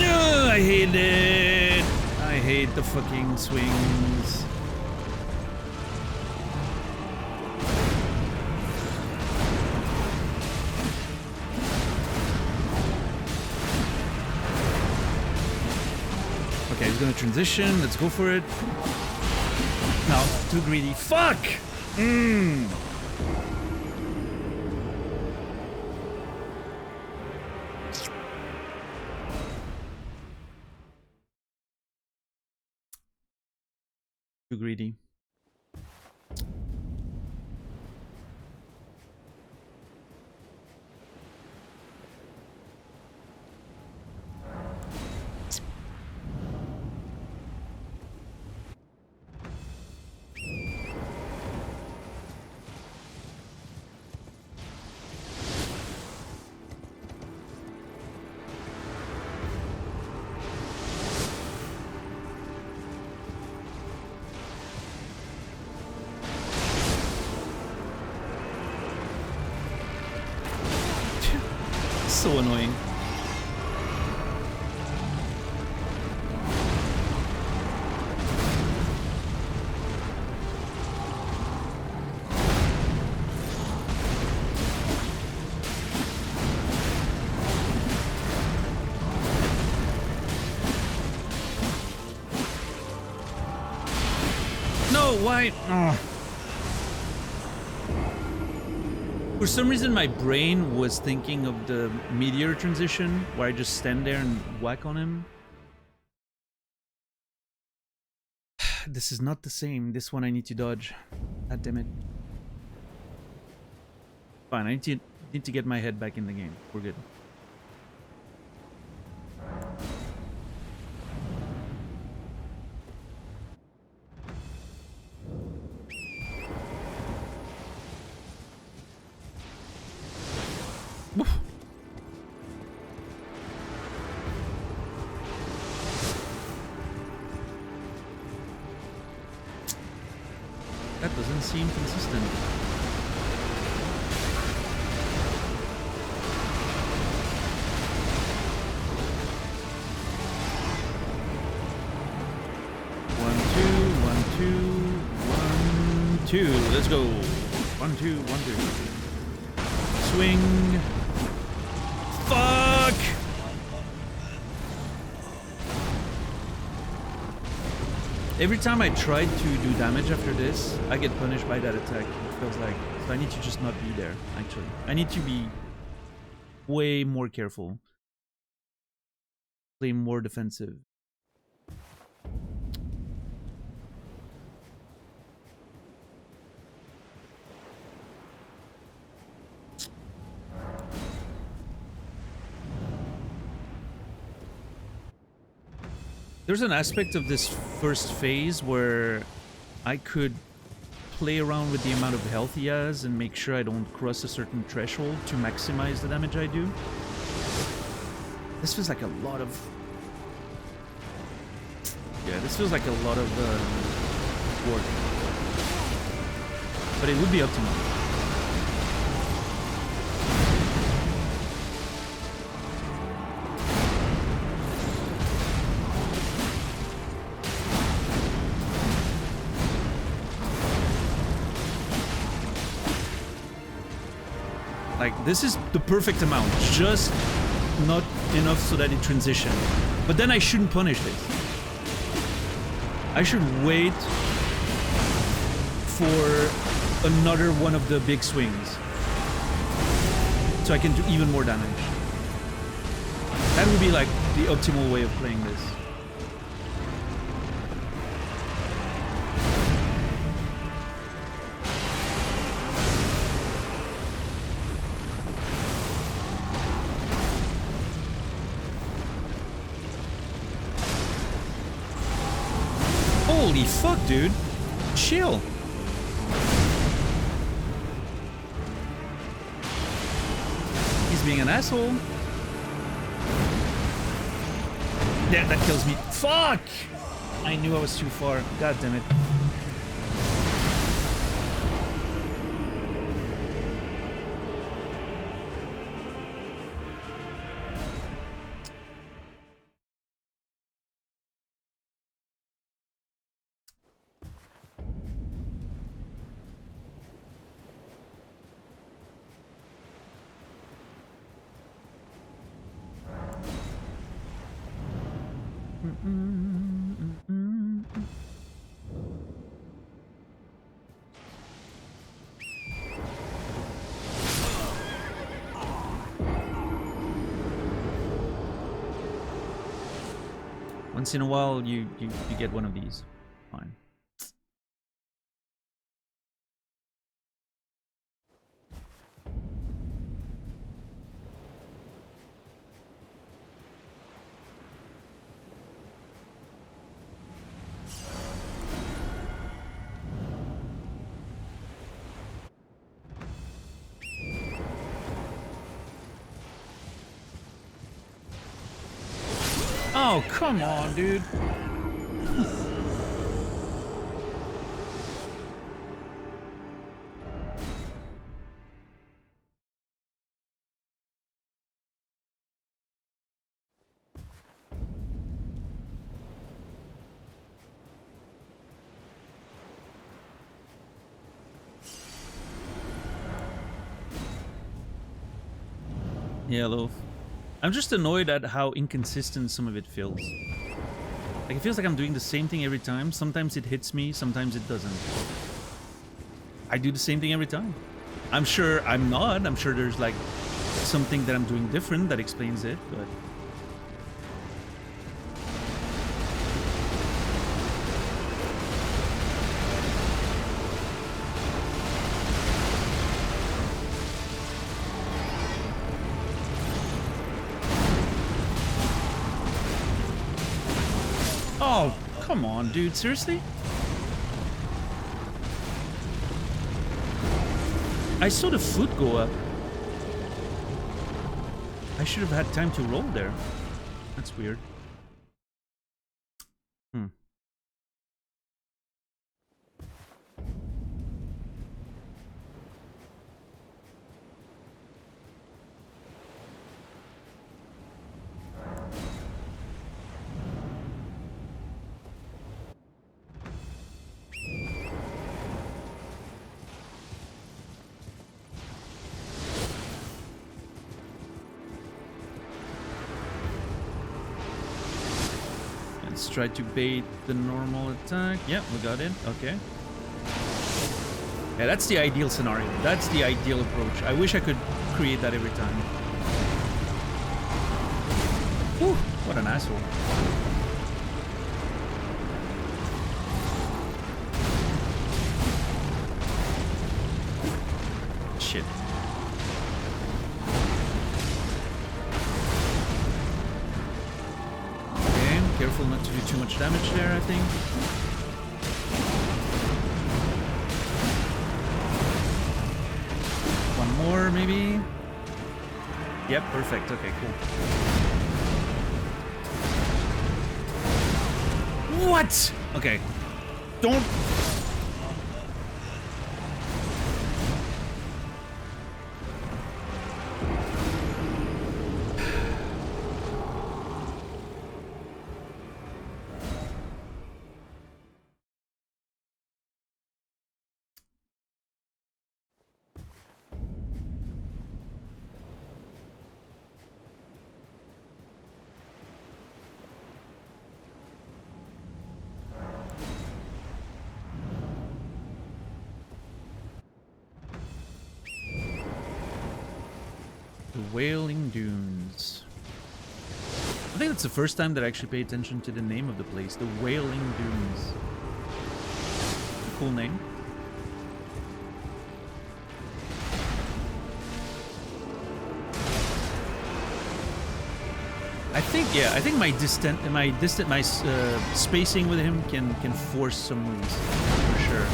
Ugh, I hate it! I hate the fucking swings. transition. Let's go for it. No, too greedy. Fuck! Mmm. Too greedy. So annoying. No, why? Oh. For some reason, my brain was thinking of the meteor transition, where I just stand there and whack on him. This is not the same. This one I need to dodge. God damn it. Fine, I need to get my head back in the game. We're good. Woof. That doesn't seem consistent. One, two. Let's go. 1, 2, 1, 2. Swing. Fuck! Every time I try to do damage after this, I get punished by that attack. It feels like. So I need to just not be there, actually. I need to be way more careful. Play more defensive. There's an aspect of this first phase where I could play around with the amount of health he has and make sure I don't cross a certain threshold to maximize the damage I do. This feels like a lot of... Yeah, this feels like a lot of work. But it would be optimal. Like, this is the perfect amount, just not enough so that it transitions. But then I shouldn't punish this. I should wait for another one of the big swings so I can do even more damage. That would be like the optimal way of playing this. Holy fuck, dude. Chill. He's being an asshole. Yeah, that kills me. Fuck! I knew I was too far. God damn it. Once in a while, you get one of these. Fine. Oh, come on, dude. Yeah, Loaf. I'm just annoyed at how inconsistent some of it feels. Like, it feels like I'm doing the same thing every time. Sometimes it hits me, sometimes it doesn't. I do the same thing every time. I'm sure I'm not. I'm sure there's, like, something that I'm doing different that explains it, but... Oh, come on, dude. Seriously? I saw the foot go up. I should have had time to roll there. That's weird. Hmm. Let's try to bait the normal attack. Yeah, we got it. Okay. Yeah, that's the ideal scenario. That's the ideal approach. I wish I could create that every time. Whew, what an asshole. Shit. Careful not to do too much damage there, I think. One more, maybe? Yep, perfect. Okay, cool. What? Okay. Don't... The Wailing Dunes. I think it's the first time that I actually pay attention to the name of the place. The Wailing Dunes. Cool name. I think my spacing with him can force some moves for sure.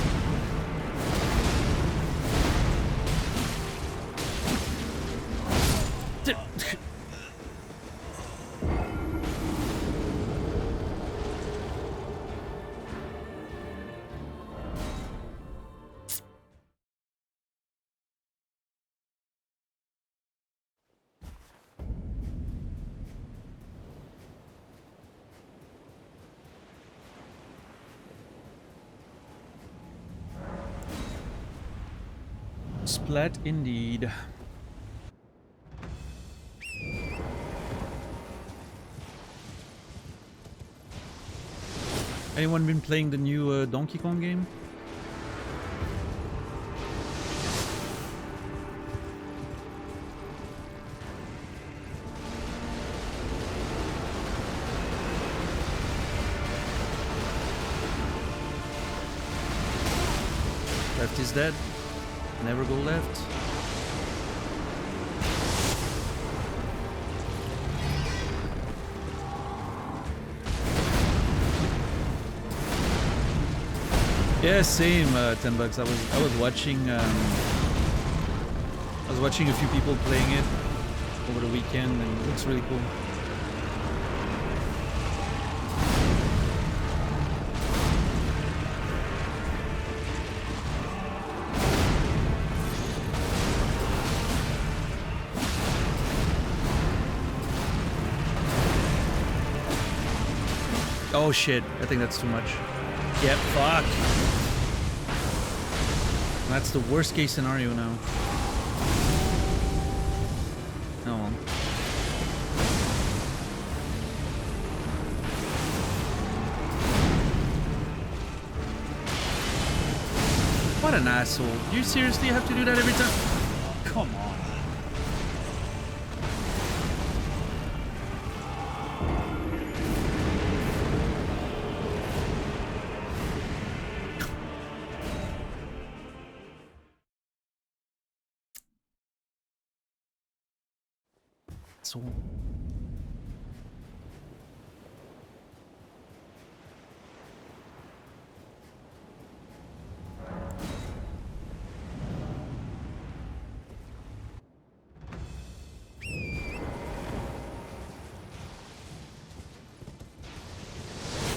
Splat indeed. Anyone been playing the new Donkey Kong game? Left is dead. Never go left. Yeah, same. $10. I was watching. I was watching a few people playing it over the weekend, and it looks really cool. Oh shit! I think that's too much. Yep, fuck. That's the worst case scenario now. Oh. What an asshole. You seriously have to do that every time? Come on. So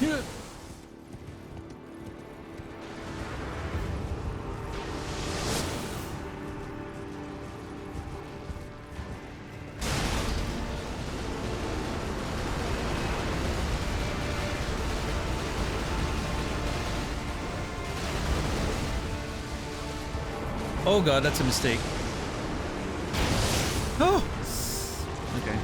yeah. Oh god, that's a mistake. Oh! Okay.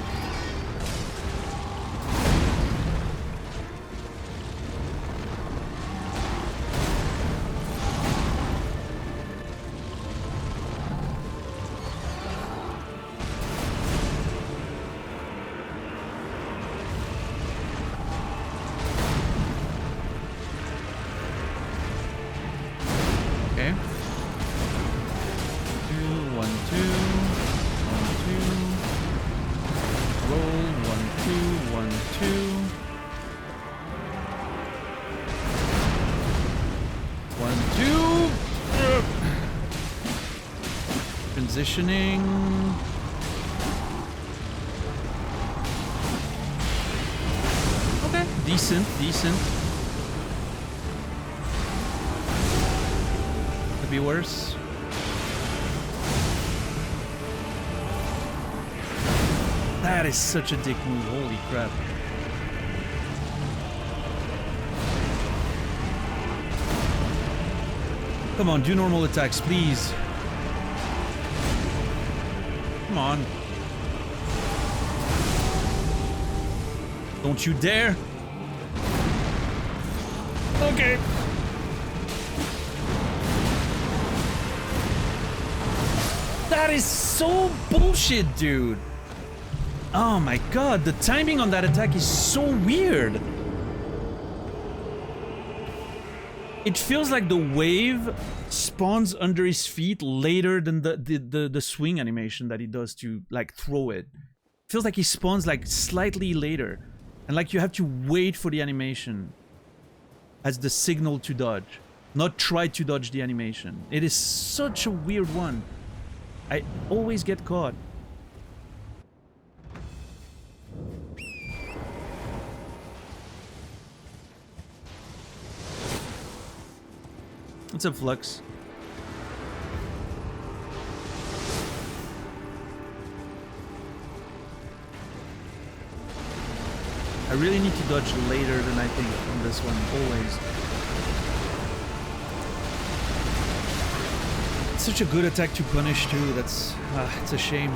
Okay. 1, 2, 1, 2. Roll 1, 2, 1, 2. 1, 2. Transitioning. Okay, decent. Could be worse. That is such a dick move, holy crap. Come on, do normal attacks, please. Come on. Don't you dare. Okay. That is so bullshit, dude. Oh my god, the timing on that attack is so weird. It feels like the wave spawns under his feet later than the swing animation that he does to like throw it. Feels like he spawns like slightly later. And like you have to wait for the animation as the signal to dodge. Not try to dodge the animation. It is such a weird one. I always get caught. What's up, Flux? I really need to dodge later than I think on this one, always. It's such a good attack to punish too, that's... it's a shame.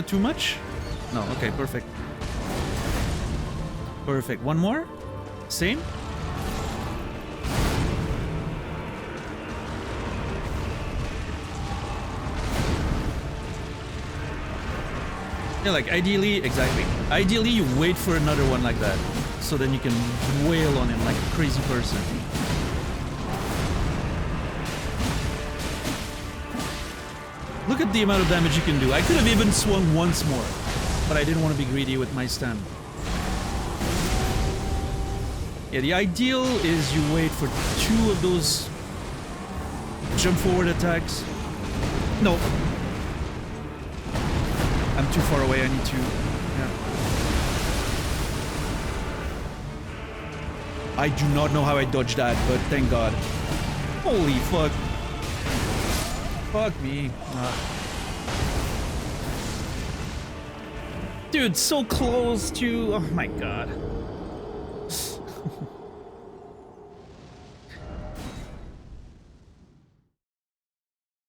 Too much? No, okay, perfect. Perfect. One more? Same? Yeah, like ideally, exactly. Ideally, you wait for another one like that, so then you can wail on him like a crazy person. Look at the amount of damage you can do. I could have even swung once more, but I didn't want to be greedy with my stand. Yeah, the ideal is you wait for 2 of those jump forward attacks. No. I'm too far away, I need to... Yeah. I do not know how I dodged that, but thank God. Holy fuck. Fuck me. Dude, so close to... Oh my God.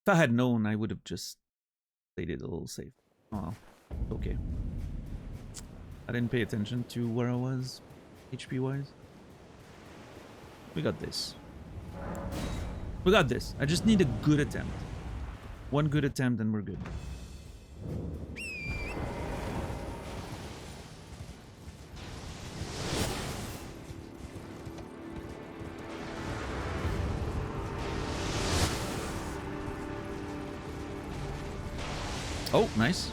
If I had known, I would have just played it a little safe. Oh, okay. I didn't pay attention to where I was, HP-wise. We got this. We got this. I just need a good attempt. One good attempt and we're good. Oh, nice.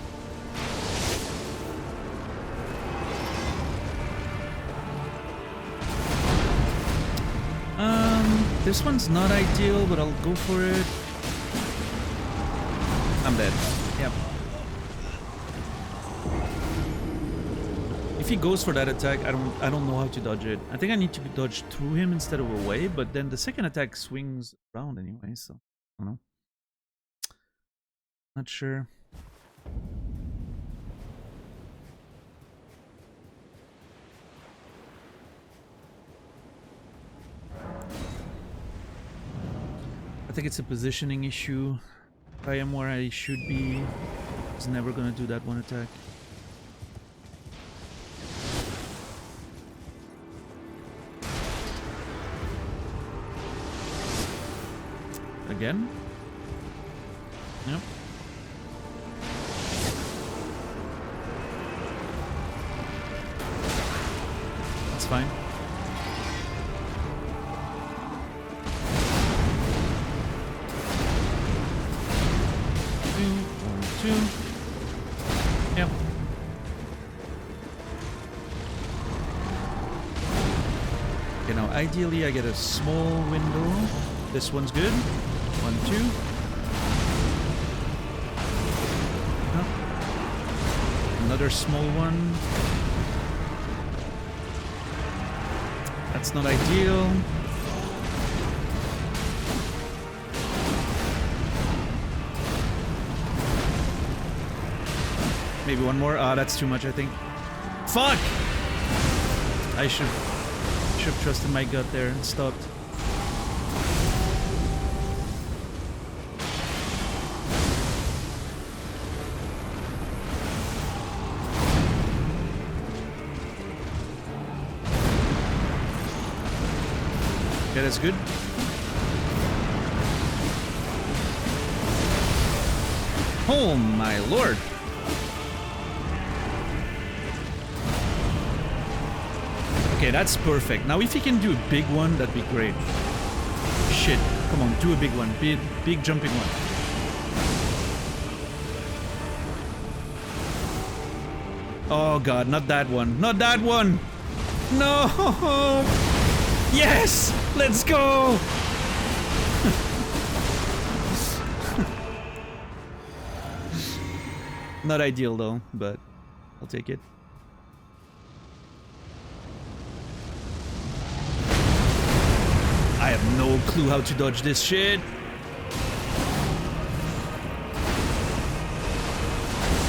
This one's not ideal, but I'll go for it. I'm dead. Yep. If he goes for that attack, I don't know how to dodge it. I think I need to dodge through him instead of away, but then the second attack swings around anyway, so I don't know. Not sure. I think it's a positioning issue. If I am where I should be, he's never gonna do that one attack. Again? Yep. That's fine. Two. Yep. Okay, now ideally I get a small window. This one's good. 1, 2. Oh. Another small one. That's not ideal. Maybe one more. Ah, that's too much, I think. Fuck! I should have trusted my gut there and stopped. Okay, that's good. Oh my lord! Okay, that's perfect. Now if he can do a big one, that'd be great. Shit. Come on, do a big one. Big jumping one. Oh god, not that one. Not that one! No! Yes! Let's go! Not ideal though, but I'll take it. I have no clue how to dodge this shit.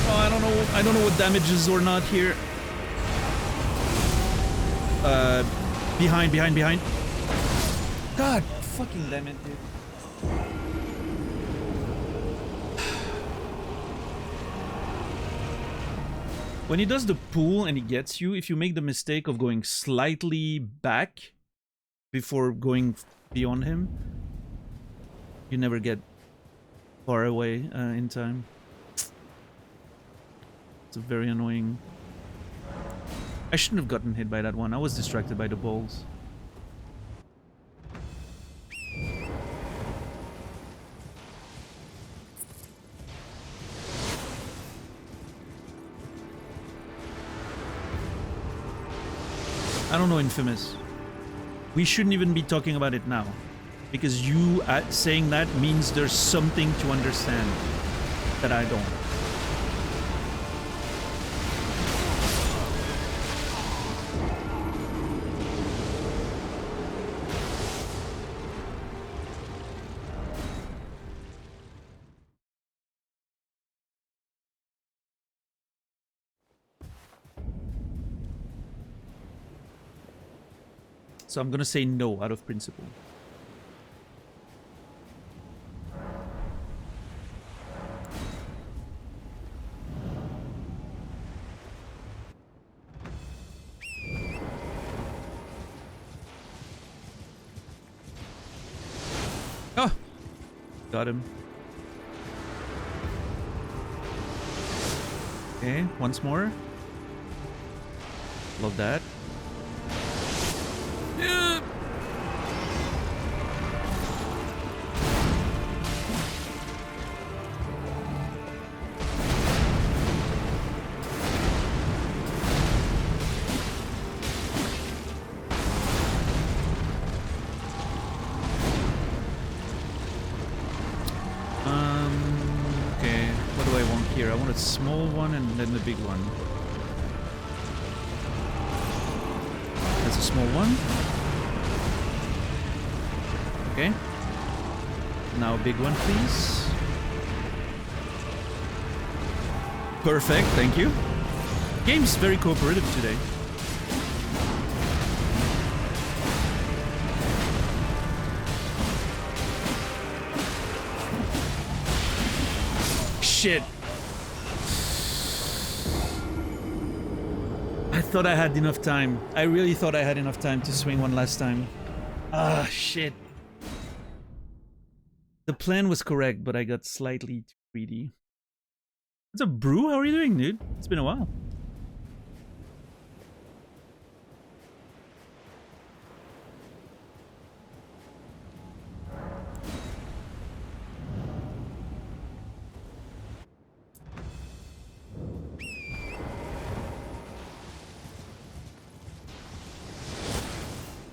Oh, I don't know what damages or not here. Behind. God fucking damn it, dude. When he does the pull and he gets you, if you make the mistake of going slightly back before going beyond him, you never get far away in time. It's very annoying. I shouldn't have gotten hit by that one. I was distracted by the balls. I don't know, Infamous. We shouldn't even be talking about it now. Because you saying that means there's something to understand that I don't. So I'm gonna say no out of principle. Oh! Got him. Okay, once more. Love that. Okay, what do I want here? I want a small one and then the big one. That's a small one. Okay. Now a big one, please. Perfect, thank you. Game's very cooperative today. Shit. I thought I had enough time. I really thought I had enough time to swing one last time. Ah, shit. The plan was correct, but I got slightly too greedy. What's up, Brew? How are you doing, dude? It's been a while.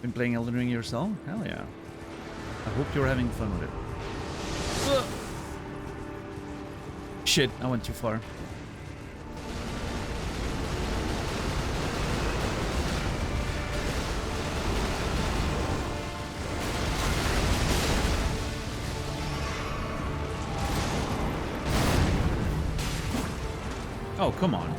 Been playing Elden Ring yourself? Hell yeah. I hope you're having fun with it. Ugh. Shit, I went too far. Oh, come on.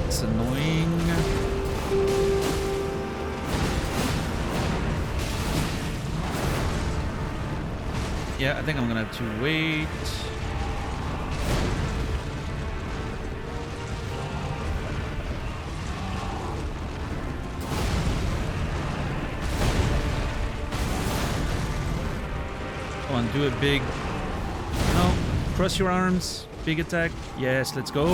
It's annoying. Yeah, I think I'm gonna have to wait. Come on, do a big... No, cross your arms. Big attack. Yes, let's go.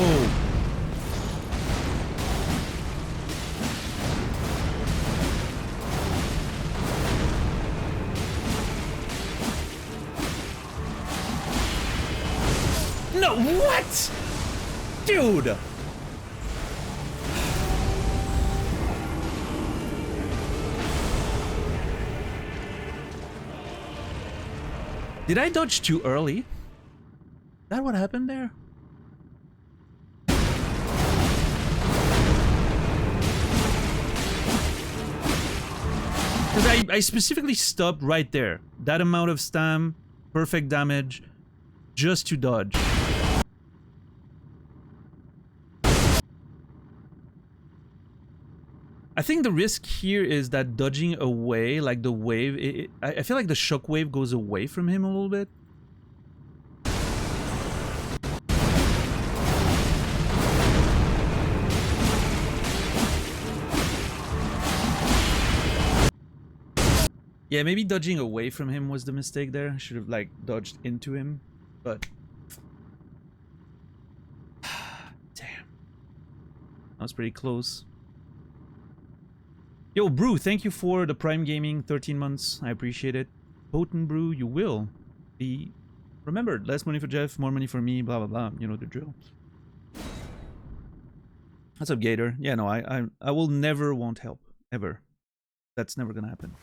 No, what? Dude! Did I dodge too early? Is that what happened there? Because I specifically stopped right there. That amount of stam, perfect damage, just to dodge. I think the risk here is that dodging away, like the wave, I feel like the shock wave goes away from him a little bit. Yeah, maybe dodging away from him was the mistake there. I should have, like, dodged into him. But... damn. That was pretty close. Yo, Brew, thank you for the Prime Gaming 13 months. I appreciate it. Potent Brew, you will be remembered. Less money for Jeff, more money for me, blah, blah, blah. You know the drill. What's up, Gator? Yeah, no, I will never want help. Ever. That's never gonna happen.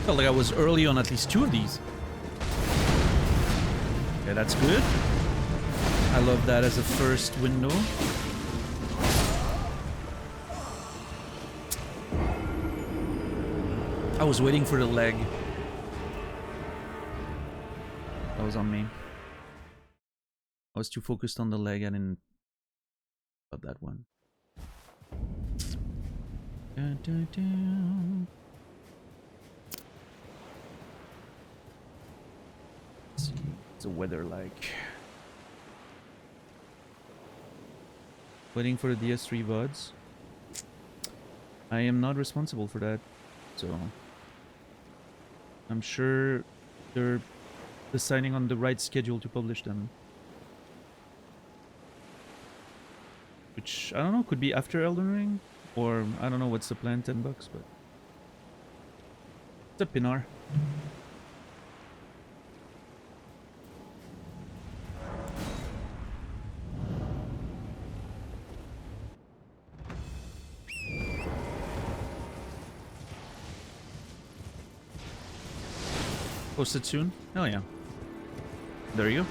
Felt like I was early on at least 2 of these. Yeah, that's good. I love that as a first window. I was waiting for the leg. That was on me. I was too focused on the leg. I didn't... got that one. Dun, dun, dun. Let's see what's the weather like. Waiting for the DS3 VODs. I am not responsible for that, so I'm sure they're deciding on the right schedule to publish them. Which, I don't know, could be after Elden Ring? Or, I don't know what's the plan, $10 but... It's a Pinar. Posted soon? Hell yeah. There you go.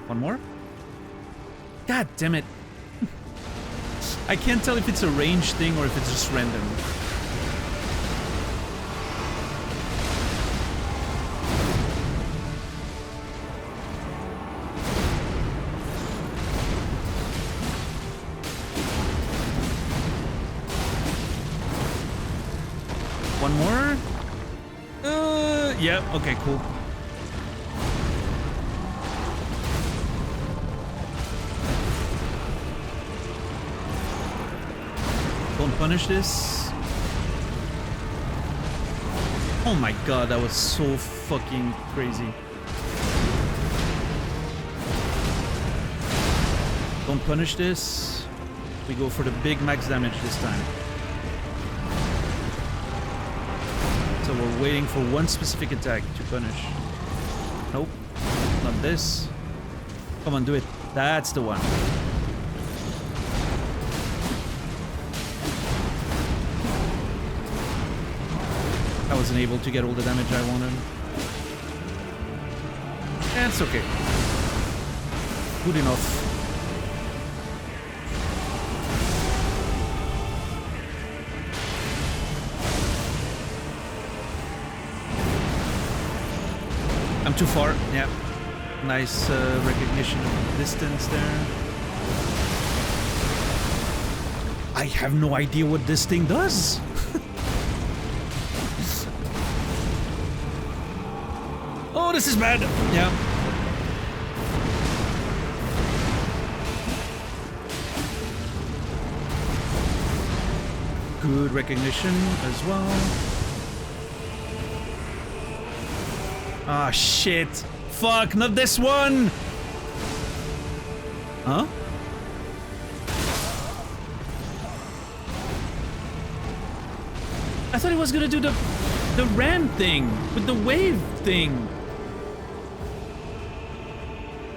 One more? God damn it. I can't tell if it's a range thing or if it's just random. One more? Yeah, okay, cool. Don't punish this. Oh my god, that was so fucking crazy. Don't punish this. We go for the big max damage this time. So we're waiting for one specific attack to punish. Nope. Not this. Come on, do it. That's the one. I wasn't able to get all the damage I wanted. That's okay. Good enough. I'm too far. Yeah. Nice recognition of the distance there. I have no idea what this thing does. Oh, this is bad. Yeah. Good recognition as well. Ah, shit. Fuck, not this one! Huh? I thought he was gonna do the ram thing with the wave thing.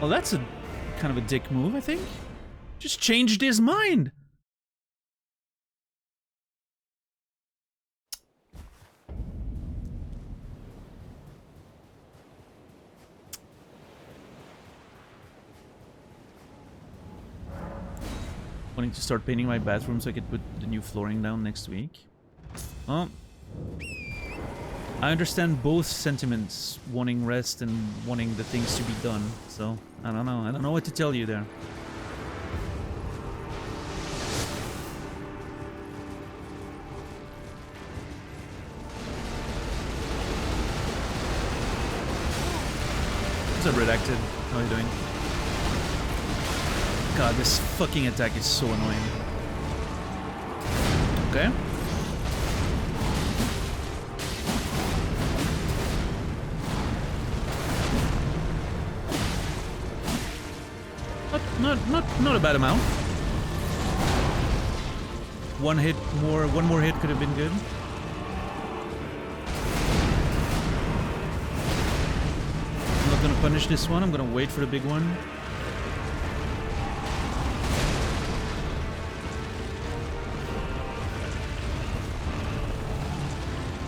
Well, that's a kind of a dick move, I think. Just changed his mind. wanting to start painting my bathroom so I could put the new flooring down next week. Oh. I understand both sentiments, wanting rest and wanting the things to be done. So, I don't know. I don't know what to tell you there. What's up, Redacted? How are you doing? God, this fucking attack is so annoying. Okay. Not a bad amount. One more hit could have been good. I'm not gonna punish this one. I'm gonna wait for the big one.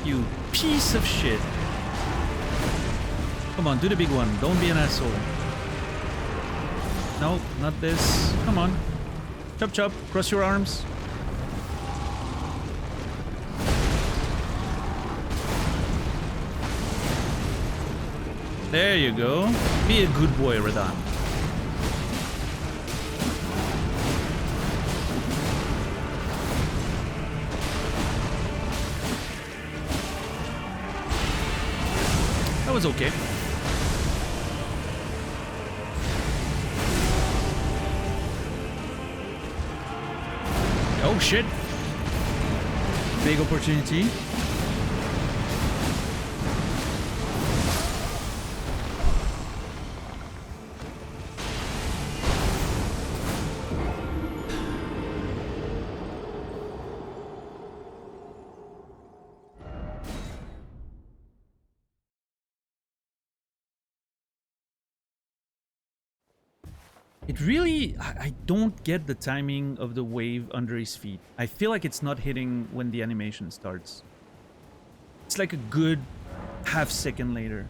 You piece of shit. Come on, do the big one. Don't be an asshole. No, not this. Come on. Chop chop. Cross your arms. There you go. Be a good boy, Radahn. That was okay. Oh shit. Big opportunity. It really... I don't get the timing of the wave under his feet. I feel like it's not hitting when the animation starts. It's like a good half second later.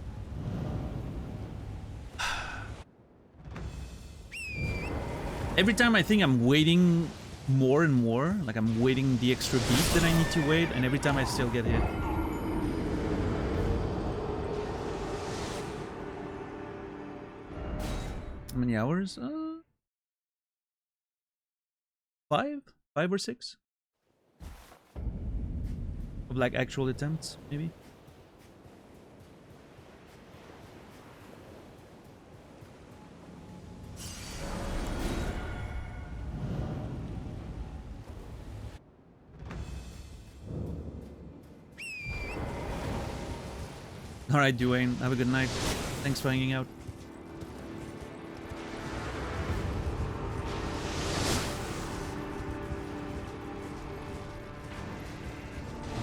Every time I think I'm waiting more and more, like I'm waiting the extra beat that I need to wait, and every time I still get hit. How many hours? 5 or 6 of like actual attempts, maybe. All right, Dwayne, have a good night. Thanks for hanging out.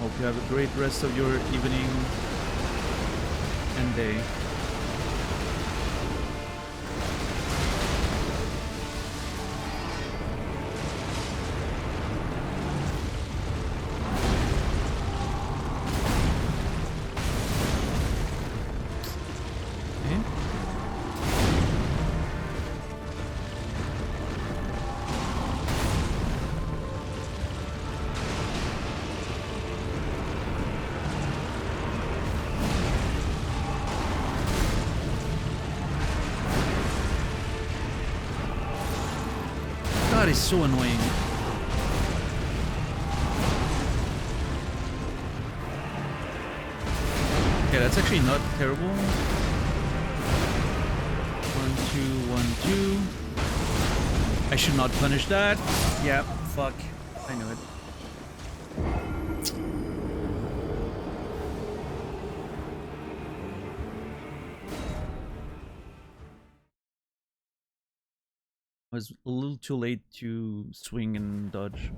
Hope you have a great rest of your evening and day. God, it's so annoying. Okay, that's actually not terrible. 1, 2, 1, 2. I should not punish that. Yeah, fuck. I knew it. I was a little too late to swing and dodge.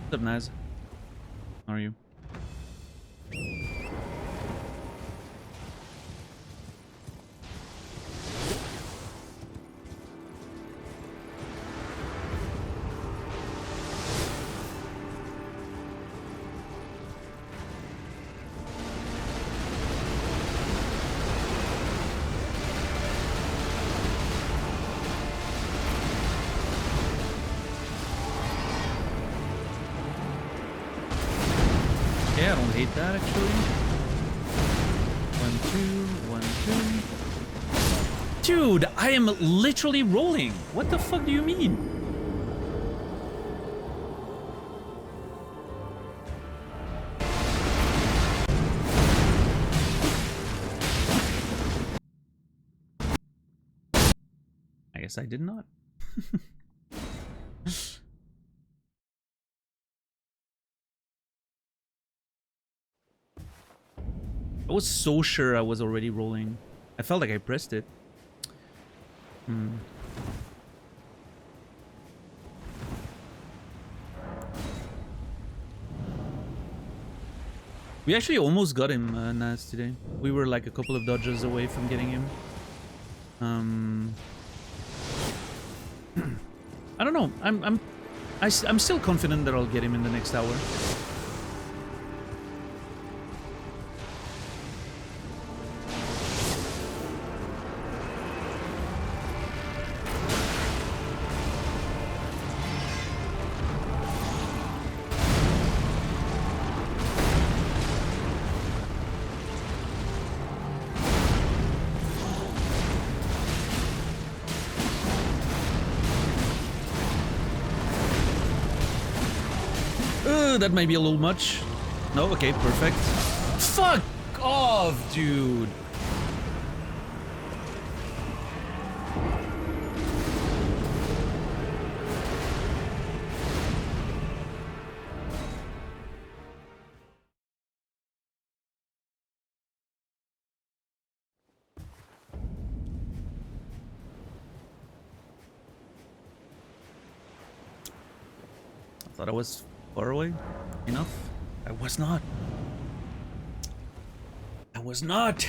What's up, Naz? How are you? Yeah, I don't hate that actually. 1, 2, 1, 2. Dude, I am literally rolling. What the fuck do you mean? I guess I did not. I was so sure I was already rolling. I felt like I pressed it. We actually almost got him, Naz, today. We were like a couple of dodges away from getting him. I don't know. I'm still confident that I'll get him in the next hour. That might be a little much. No, okay, perfect. Fuck off, dude. I thought I was far away enough. I was not. I was not.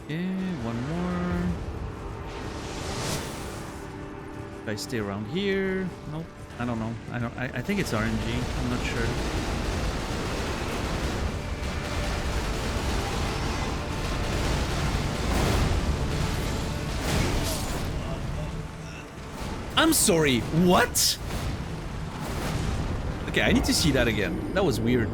Okay, one more. If I stay around here, nope. I don't know. I think it's RNG. I'm not sure. I'm sorry. What? Okay, I need to see that again. That was weird.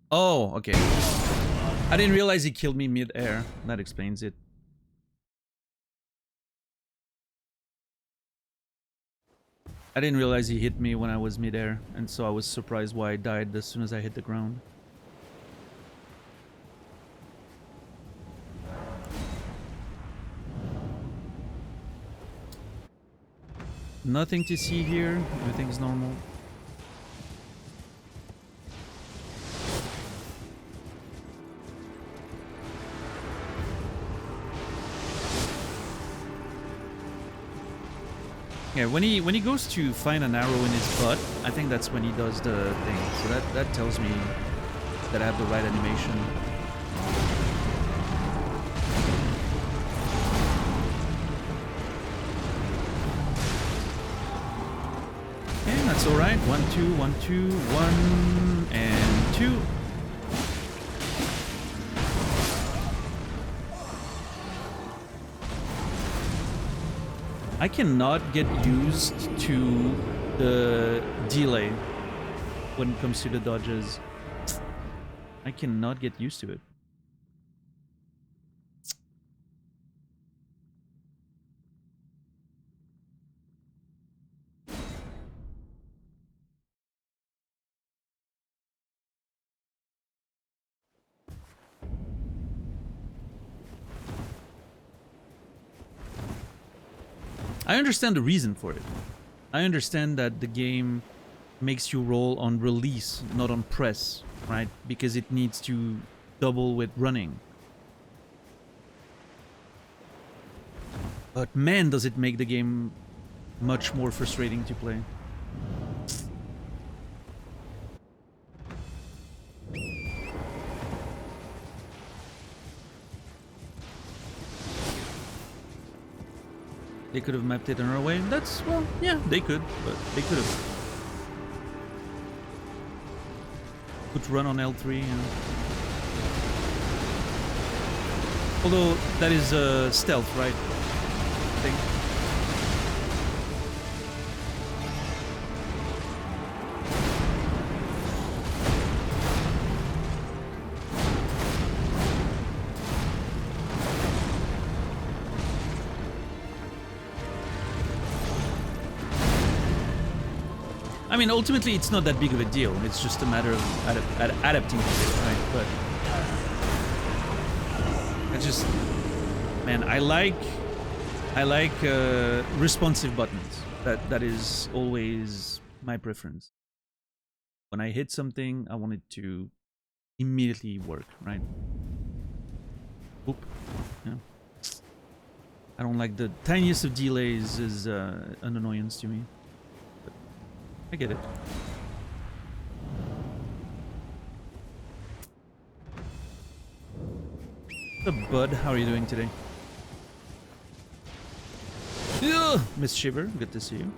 Oh, okay. I didn't realize he killed me mid-air. That explains it. I didn't realize he hit me when I was mid-air, and so I was surprised why I died as soon as I hit the ground. Nothing to see here. Everything's normal. Yeah, when he goes to find an arrow in his butt, I think that's when he does the thing. So that tells me that I have the right animation. Yeah, that's all right. 1, 2, 1, 2, 1, and 2. I cannot get used to the delay when it comes to the dodges. I cannot get used to it. I understand the reason for it. I understand that the game makes you roll on release, not on press, right? Because it needs to double with running. But man, does it make the game much more frustrating to play. They could have mapped it another way. That's, well, yeah, they could, but they could have. Could run on L3. Yeah. Although that is stealth, right? I think. I mean, ultimately, it's not that big of a deal. It's just a matter of adapting to it, right? But I just, man, I like responsive buttons. That is always my preference. When I hit something, I want it to immediately work, right? Oop. Yeah. I don't like the tiniest of delays is an annoyance to me. I get it. The Bud, how are you doing today? Ugh! Miss Shiver, good to see you.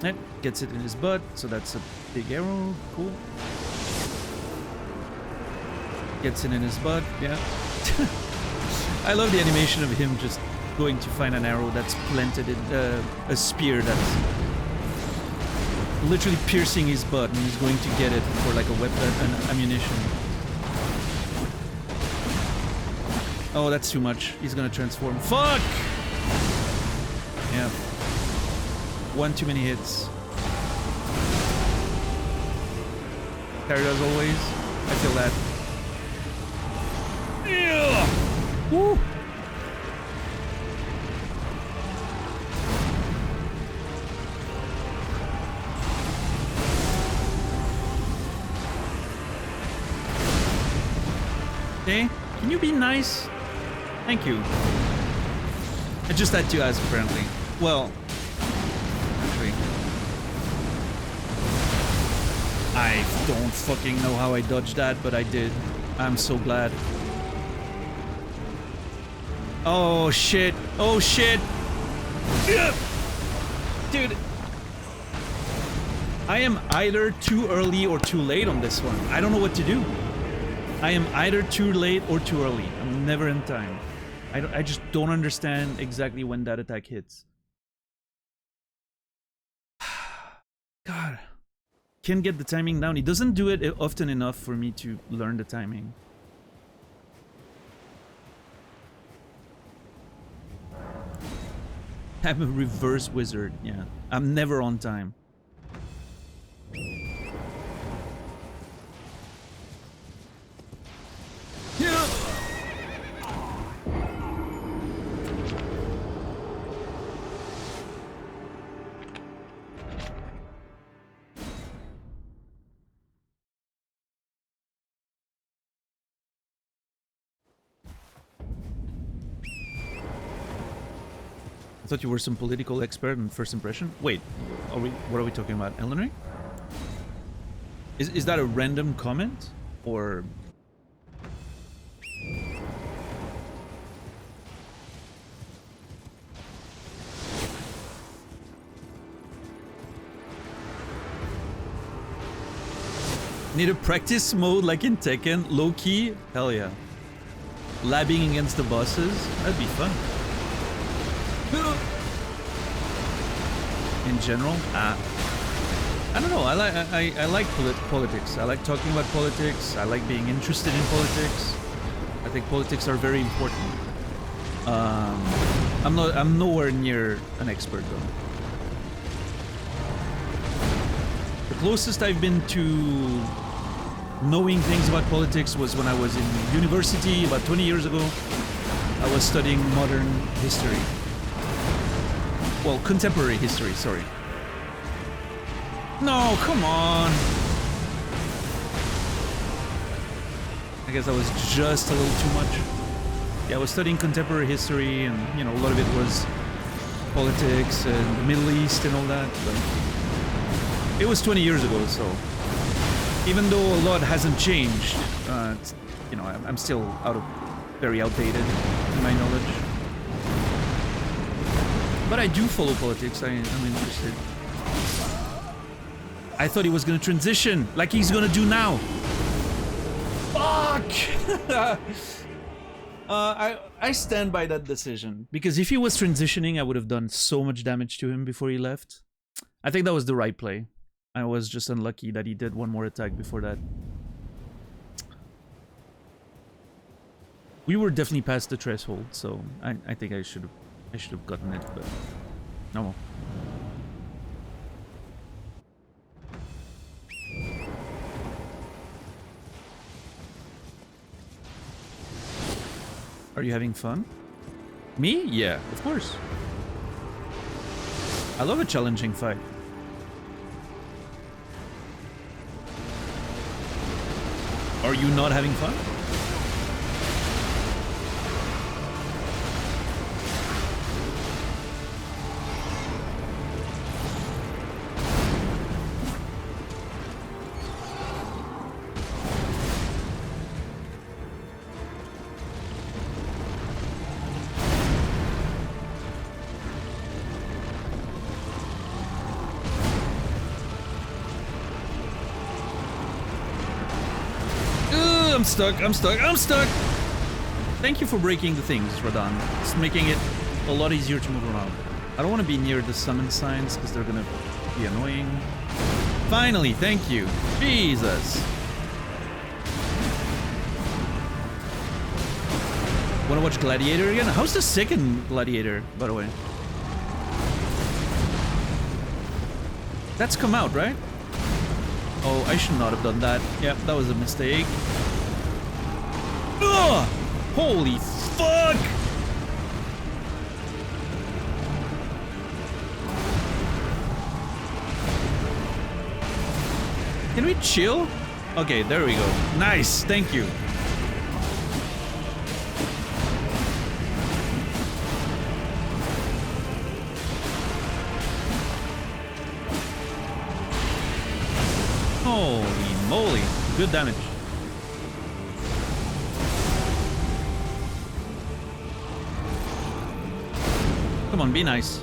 That gets it in his butt, so that's a big arrow. Cool. Gets it in his butt, yeah. I love the animation of him just going to find an arrow that's planted in a spear that's literally piercing his butt, and he's going to get it for like a weapon and ammunition. Oh, that's too much. He's gonna transform. Fuck! Yeah. One too many hits. Carried as always. I feel that. Yeah! Woo! Okay, can you be nice? Thank you. I just had to ask, apparently. Well, actually, I don't fucking know how I dodged that, but I did. I'm so glad. Oh shit! Oh shit! Dude, I am either too early or too late on this one. I don't know what to do. I am either too late or too early. I'm never in time. I just don't understand exactly when that attack hits. God. Can't get the timing down. He doesn't do it often enough for me to learn the timing. I'm a reverse wizard, yeah. I'm never on time. I thought you were some political expert in first impression. Wait, what are we talking about? Elden Ring? Is that a random comment? Or... Need a practice mode like in Tekken? Low-key? Hell yeah. Labbing against the bosses? That'd be fun. In general, I don't know. I like politics. I like talking about politics. I like being interested in politics. I think politics are very important. I'm nowhere near an expert though. The closest I've been to knowing things about politics was when I was in university about 20 years ago. I was studying modern history. Well, contemporary history, sorry. No, come on. I guess that was just a little too much. Yeah, I was studying contemporary history, and, you know, a lot of it was politics and the Middle East and all that, but it was 20 years ago, so even though a lot hasn't changed, you know, I'm still very outdated in my knowledge. But I do follow politics. I'm interested. I thought he was gonna transition, like he's gonna do now. Fuck! I stand by that decision, because if he was transitioning, I would have done so much damage to him before he left. I think that was the right play. I was just unlucky that he did one more attack before that. We were definitely past the threshold, so I think I should have gotten it, but no more. Are you having fun? Me? Yeah, of course. I love a challenging fight. Are you not having fun? I'm stuck! Thank you for breaking the things, Radahn. It's making it a lot easier to move around. I don't want to be near the summon signs because they're gonna be annoying. Finally, thank you. Jesus. Wanna watch Gladiator again? How's the second Gladiator, by the way? That's come out, right? Oh, I should not have done that. Yep, that was a mistake. Ugh! Holy fuck! Can we chill? Okay, there we go. Nice, thank you. Holy moly, good damage. Come on, be nice.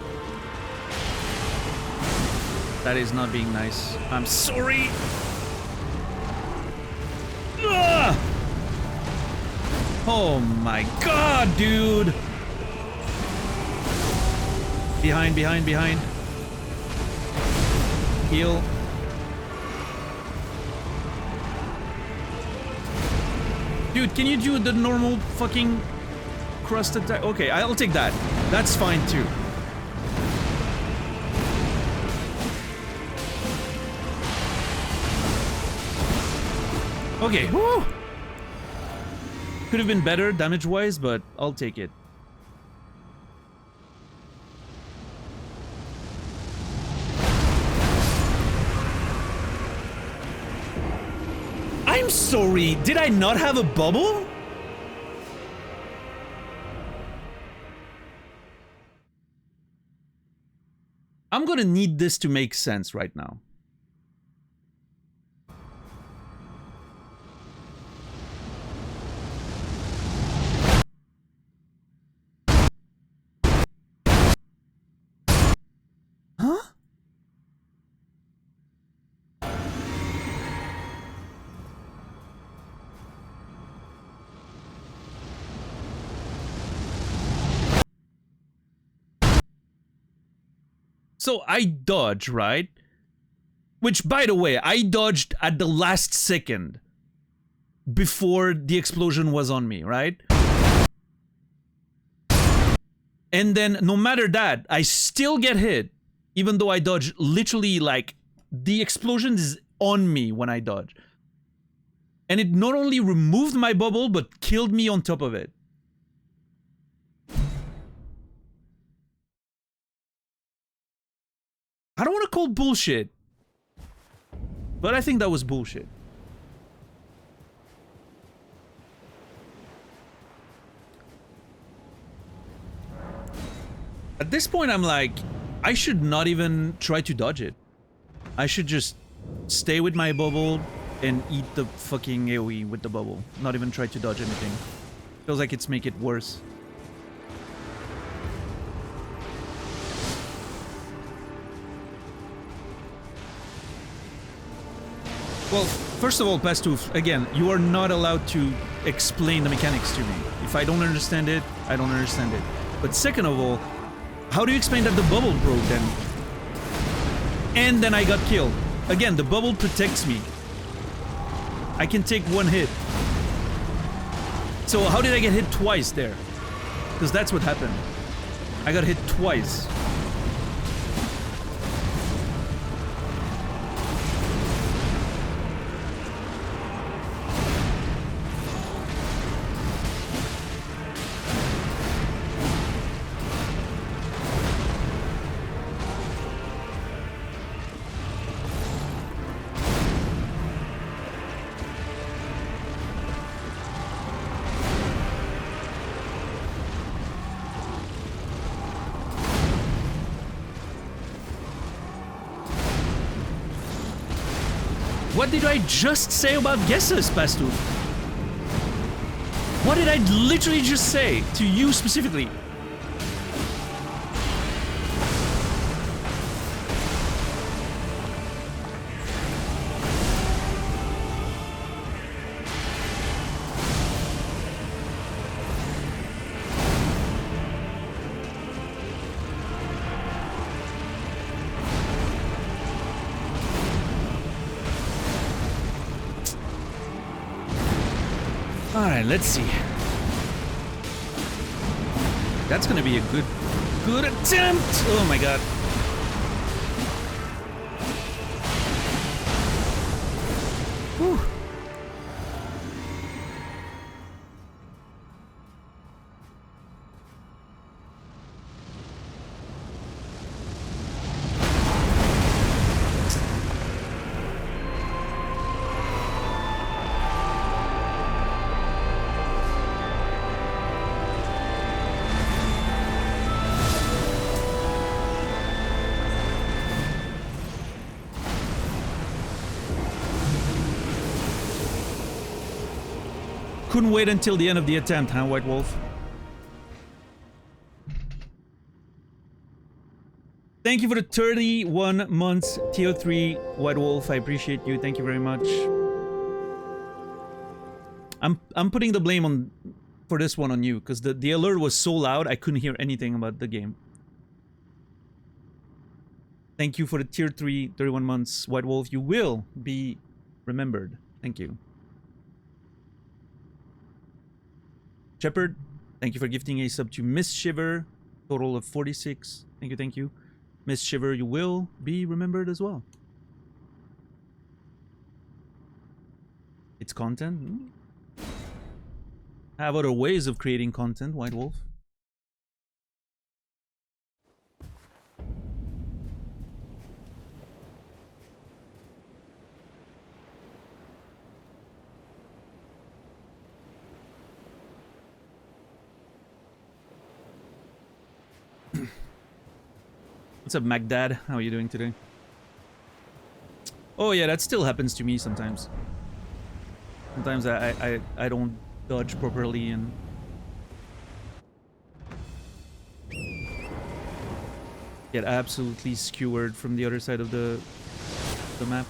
That is not being nice. I'm sorry. Ugh! Oh my god, dude. Behind. Heal. Dude, can you do the normal fucking crust attack? Okay, I'll take that. That's fine too. Okay, woo! Could have been better damage-wise, but I'll take it. I'm sorry, did I not have a bubble? I'm gonna need this to make sense right now. Huh? So I dodge, right? Which, by the way, I dodged at the last second before the explosion was on me, right? And then, no matter that, I still get hit, even though I dodge literally, like, the explosion is on me when I dodge. And it not only removed my bubble, but killed me on top of it. I don't want to call bullshit, but I think that was bullshit. At this point, I'm like, I should not even try to dodge it. I should just stay with my bubble and eat the fucking AoE with the bubble. Not even try to dodge anything. Feels like it's make it worse. Well, first of all, Pastoof, again, you are not allowed to explain the mechanics to me. If I don't understand it, I don't understand it. But second of all, how do you explain that the bubble broke then? And then I got killed. Again, the bubble protects me. I can take one hit. So how did I get hit twice there? Because that's what happened. I got hit twice. What did I just say about guesses, Pastu? What did I literally just say to you specifically? Alright, let's see. That's gonna be a good attempt! Oh my god. Whew. Couldn't wait until the end of the attempt, huh, White Wolf? Thank you for the 31 months, tier 3, White Wolf. I appreciate you. Thank you very much. I'm putting the blame on for this one on you, because the alert was so loud I couldn't hear anything about the game. Thank you for the tier 3, 31 months, White Wolf. You will be remembered. Thank you. Shepard, thank you for gifting a sub to Miss Shiver. Total of 46. Thank you, thank you. Miss Shiver, you will be remembered as well. It's content. I have other ways of creating content, White Wolf. What's up, Magdad? How are you doing today? Oh yeah, that still happens to me sometimes. Sometimes I don't dodge properly and get absolutely skewered from the other side of the map.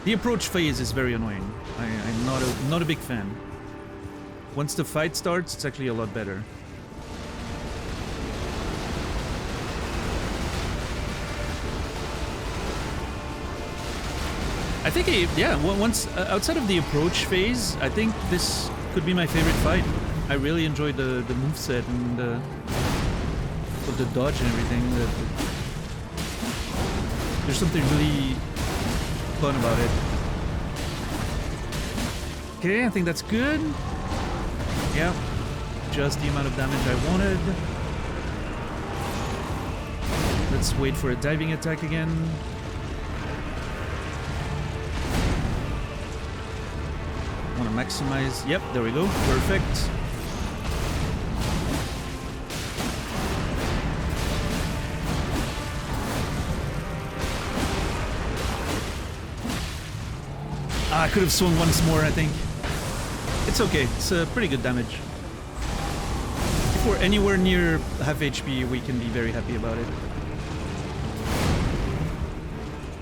The approach phase is very annoying. I'm not a big fan. Once the fight starts, it's actually a lot better. I think, yeah, once outside of the approach phase, I think this could be my favorite fight. I really enjoyed the moveset and the dodge and everything. There's something really fun about it. Okay, I think that's good. Yeah, just the amount of damage I wanted. Let's wait for a diving attack again. Want to maximize. Yep, there we go. Perfect. I could have swung once more, I think. It's okay. It's pretty good damage. If we're anywhere near half HP, we can be very happy about it.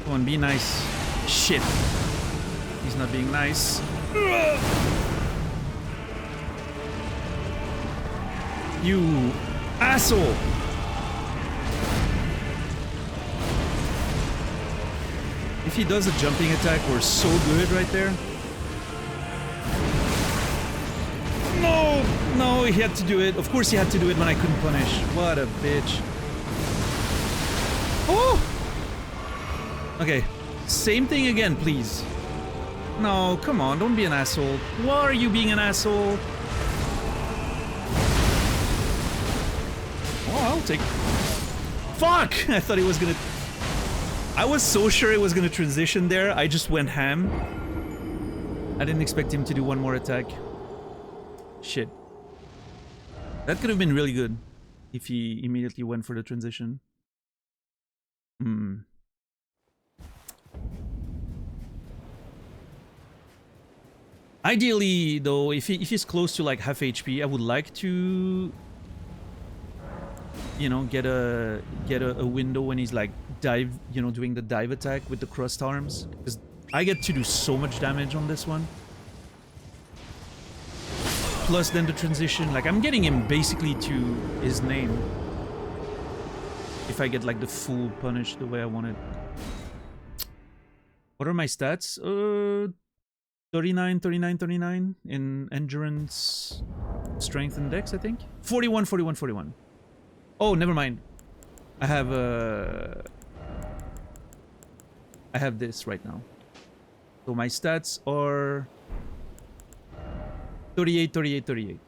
Come on, be nice. Shit. He's not being nice. You asshole! If he does a jumping attack, we're so good right there. No! No, he had to do it. Of course he had to do it when I couldn't punish. What a bitch. Oh! Okay. Same thing again, please. No, come on, don't be an asshole. Why are you being an asshole? Oh, I'll take... Fuck! I thought he was gonna... I was so sure it was gonna transition there, I just went ham. I didn't expect him to do one more attack. Shit. That could have been really good if he immediately went for the transition. Ideally, though, if he's close to like half HP, I would like to, you know, get a window when he's like doing the dive attack with the crossed arms, because I get to do so much damage on this one. Plus then the transition, like I'm getting him basically to his name. If I get like the full punish the way I want it. What are my stats? 39, 39, 39 in endurance, strength, and dex, I think. 41, 41, 41. Oh, never mind. I have this right now. So my stats are 38, 38, 38.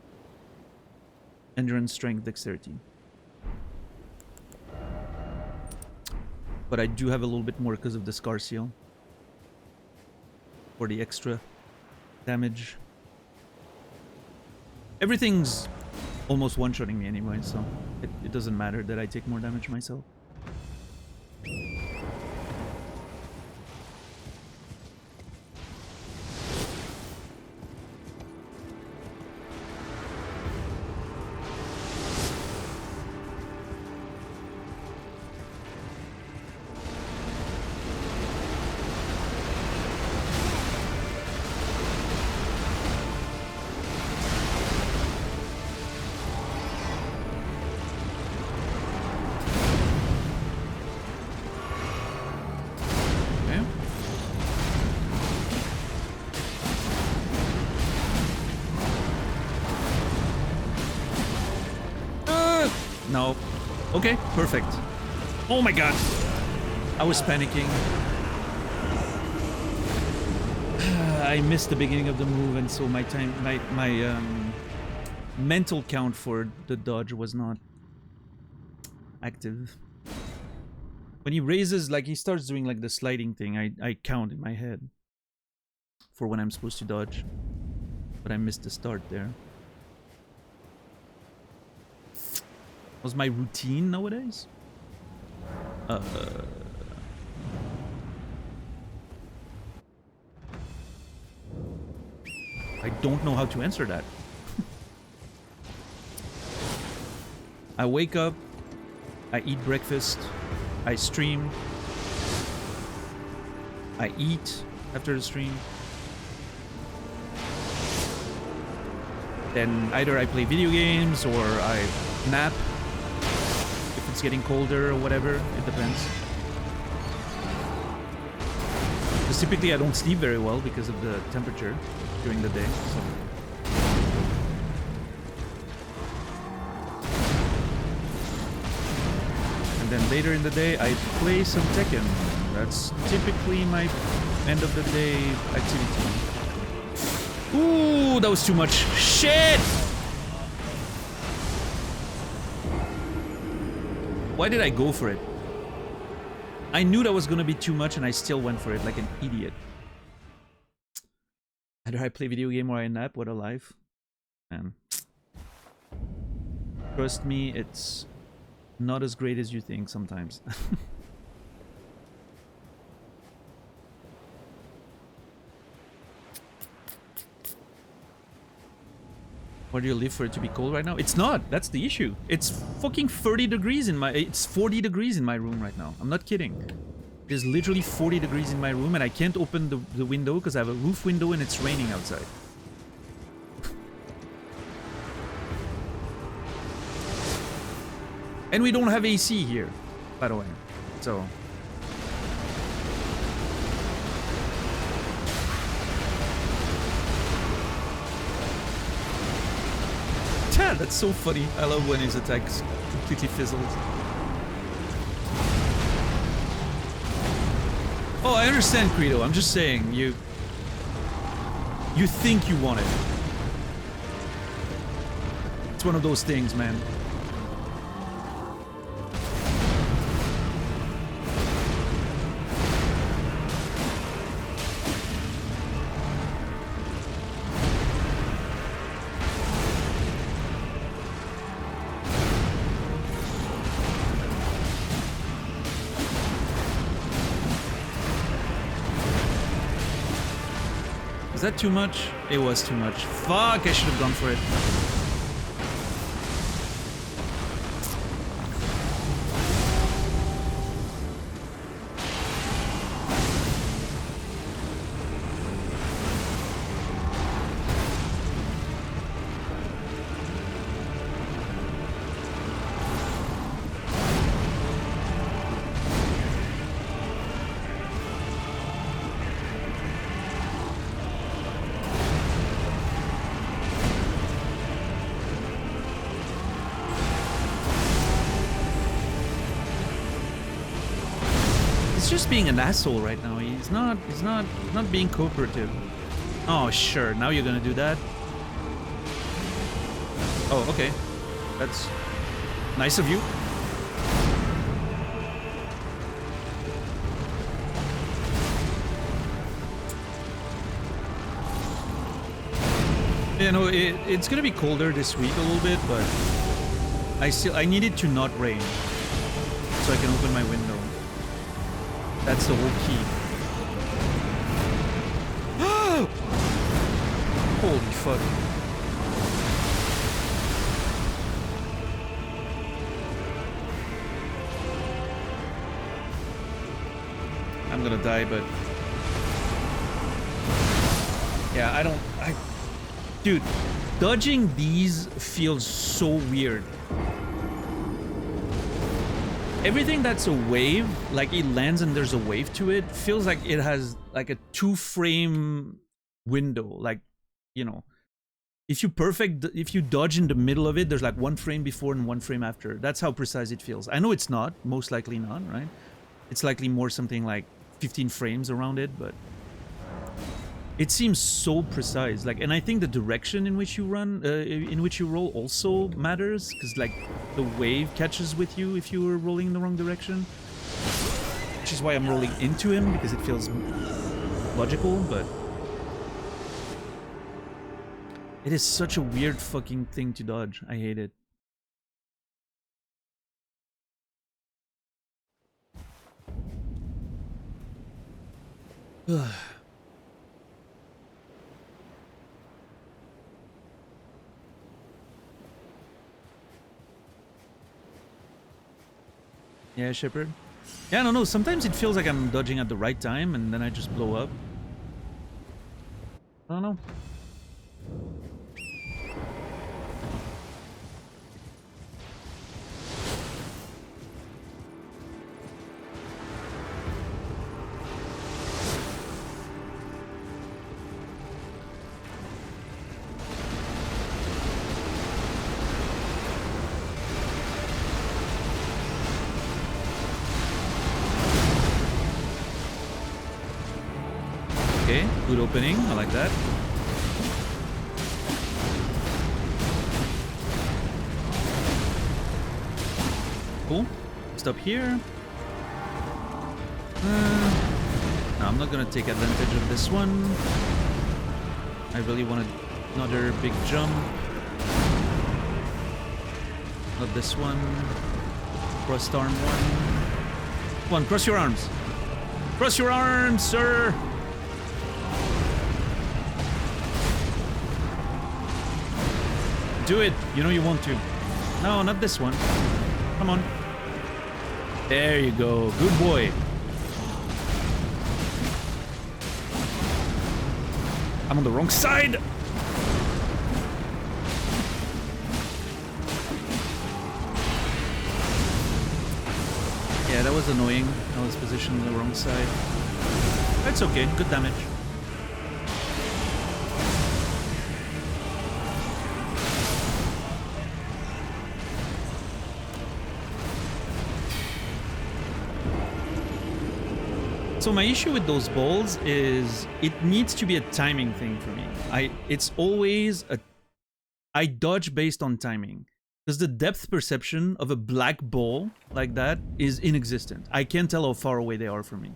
Endurance, strength, dexterity. But I do have a little bit more because of the scar seal. For the extra damage. Everything's almost one-shotting me anyway, so it doesn't matter that I take more damage myself. No. Okay, perfect. Oh my god. I was panicking. I missed the beginning of the move, and so my mental count for the dodge was not active. When he raises, like he starts doing like the sliding thing, I count in my head for when I'm supposed to dodge. But I missed the start there. Was my routine nowadays? I don't know how to answer that. I wake up, I eat breakfast, I stream, I eat after the stream. Then either I play video games or I nap. If it's getting colder or whatever, it depends. Because typically I don't sleep very well because of the temperature during the day. So. And then later in the day I play some Tekken. That's typically my end of the day activity. Ooh, that was too much. Shit! Why did I go for it? I knew that was gonna be too much and I still went for it like an idiot. Either I play video game or I nap. What a life. Man. Trust me, it's not as great as you think sometimes. Where do you live for it to be cold right now? It's not. That's the issue. It's fucking 30 degrees in my... It's 40 degrees in my room right now. I'm not kidding. It is literally 40 degrees in my room and I can't open the window because I have a roof window and it's raining outside. And we don't have AC here, by the way. So... That's so funny. I love when his attacks completely fizzled. Oh, I understand, Credo. I'm just saying, you think you want it. It's one of those things, man. Is that too much? It was too much. Fuck, I should have gone for it. Just being an asshole right now. He's not being cooperative. Oh, sure. Now you're gonna do that. Oh, okay. That's nice of you. You know, it's gonna be colder this week a little bit, but I need it to not rain so I can open my window. That's the whole key. Holy fuck. I'm gonna die, but... Yeah, Dude, dodging these feels so weird. Everything that's a wave, like it lands and there's a wave to it, feels like it has like a 2-frame window. Like, you know, if you dodge in the middle of it, there's like 1 frame before and 1 frame after. That's how precise it feels. I know it's not, most likely not, right? It's likely more something like 15 frames around it, but it seems so precise. Like, and I think the direction in which you run, in which you roll also matters, because like the wave catches with you if you were rolling in the wrong direction. Which is why I'm rolling into him, because it feels logical, but it is such a weird fucking thing to dodge. I hate it. Ugh. Yeah, Shepard. Yeah, I don't know. Sometimes it feels like I'm dodging at the right time and then I just blow up. I don't know. Okay, good opening. I like that. Cool. Stop here. No, I'm not gonna take advantage of this one. I really wanted another big jump. Not this one. Cross arm one. Come on, cross your arms. Cross your arms, sir! Do it! You know you want to. No, not this one. Come on. There you go. Good boy. I'm on the wrong side! Yeah, that was annoying. I was positioned on the wrong side. That's okay. Good damage. So my issue with those balls is it needs to be a timing thing for me. It's always I dodge based on timing. Because the depth perception of a black ball like that is inexistent. I can't tell how far away they are from me.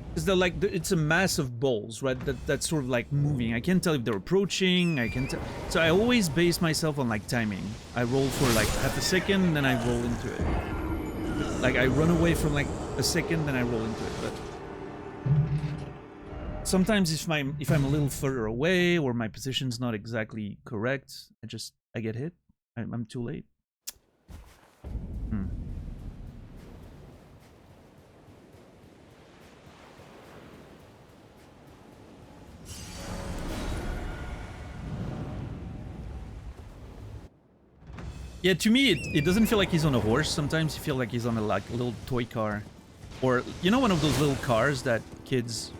Because they're like, it's a mass of balls, right? That's sort of like moving. I can't tell if they're approaching. I can tell. So I always base myself on like timing. I roll for like half a second, and then I roll into it. Like I run away from like a second, then I roll into it. But sometimes if I'm a little further away or my position's not exactly correct, I get hit. I'm too late. Yeah, to me, it doesn't feel like he's on a horse. Sometimes you feel like he's on a little toy car. Or, you know, one of those little cars that kids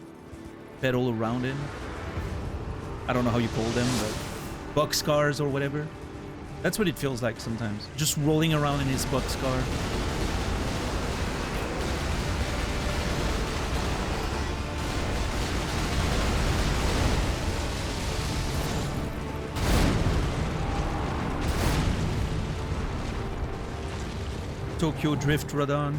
pedal around in? I don't know how you call them, but box cars or whatever. That's what it feels like sometimes. Just rolling around in his box car. Tokyo Drift Radahn.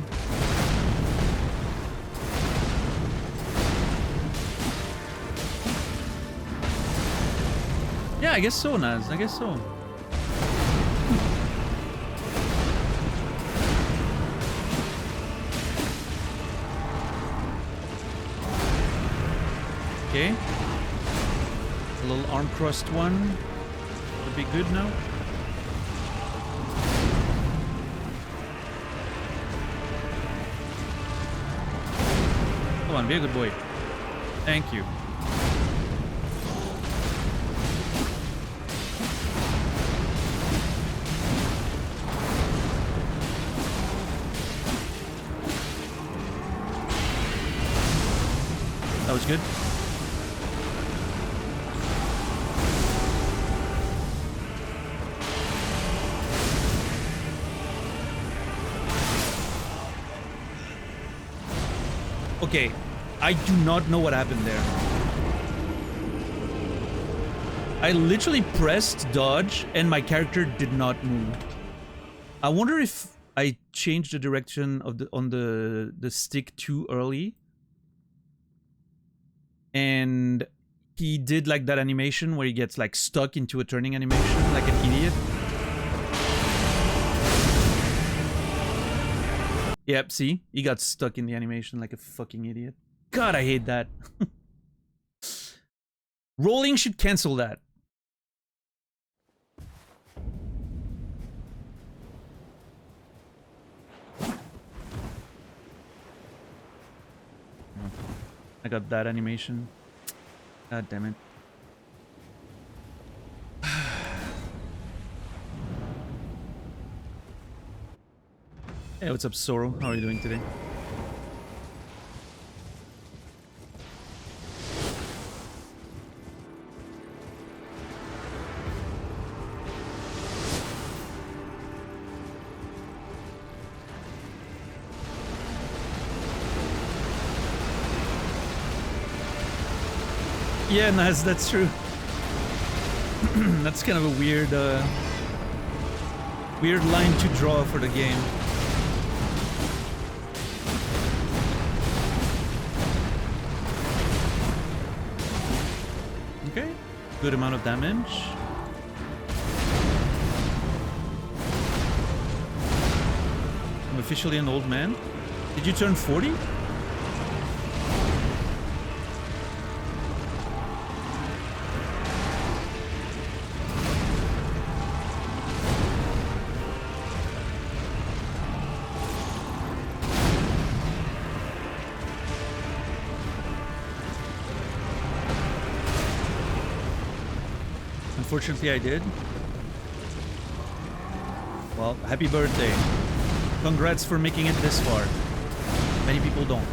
Yeah, I guess so, Naz. I guess so. Okay. A little arm crossed one. Would be good now. Come on, be a good boy. Thank you. That was good. Okay, I do not know what happened there. I literally pressed dodge and my character did not move. I wonder if I changed the direction of the stick too early. And he did like that animation where he gets like stuck into a turning animation like an idiot. Yep, see? He got stuck in the animation like a fucking idiot. God, I hate that. Rolling should cancel that. I got that animation. God damn it. Hey, what's up, Soro? How are you doing today? Yeah, Naz, that's true. That's kind of a weird, weird line to draw for the game. Okay, good amount of damage. I'm officially an old man. Did you turn 40? Unfortunately, I did. Well, happy birthday. Congrats for making it this far. Many people don't.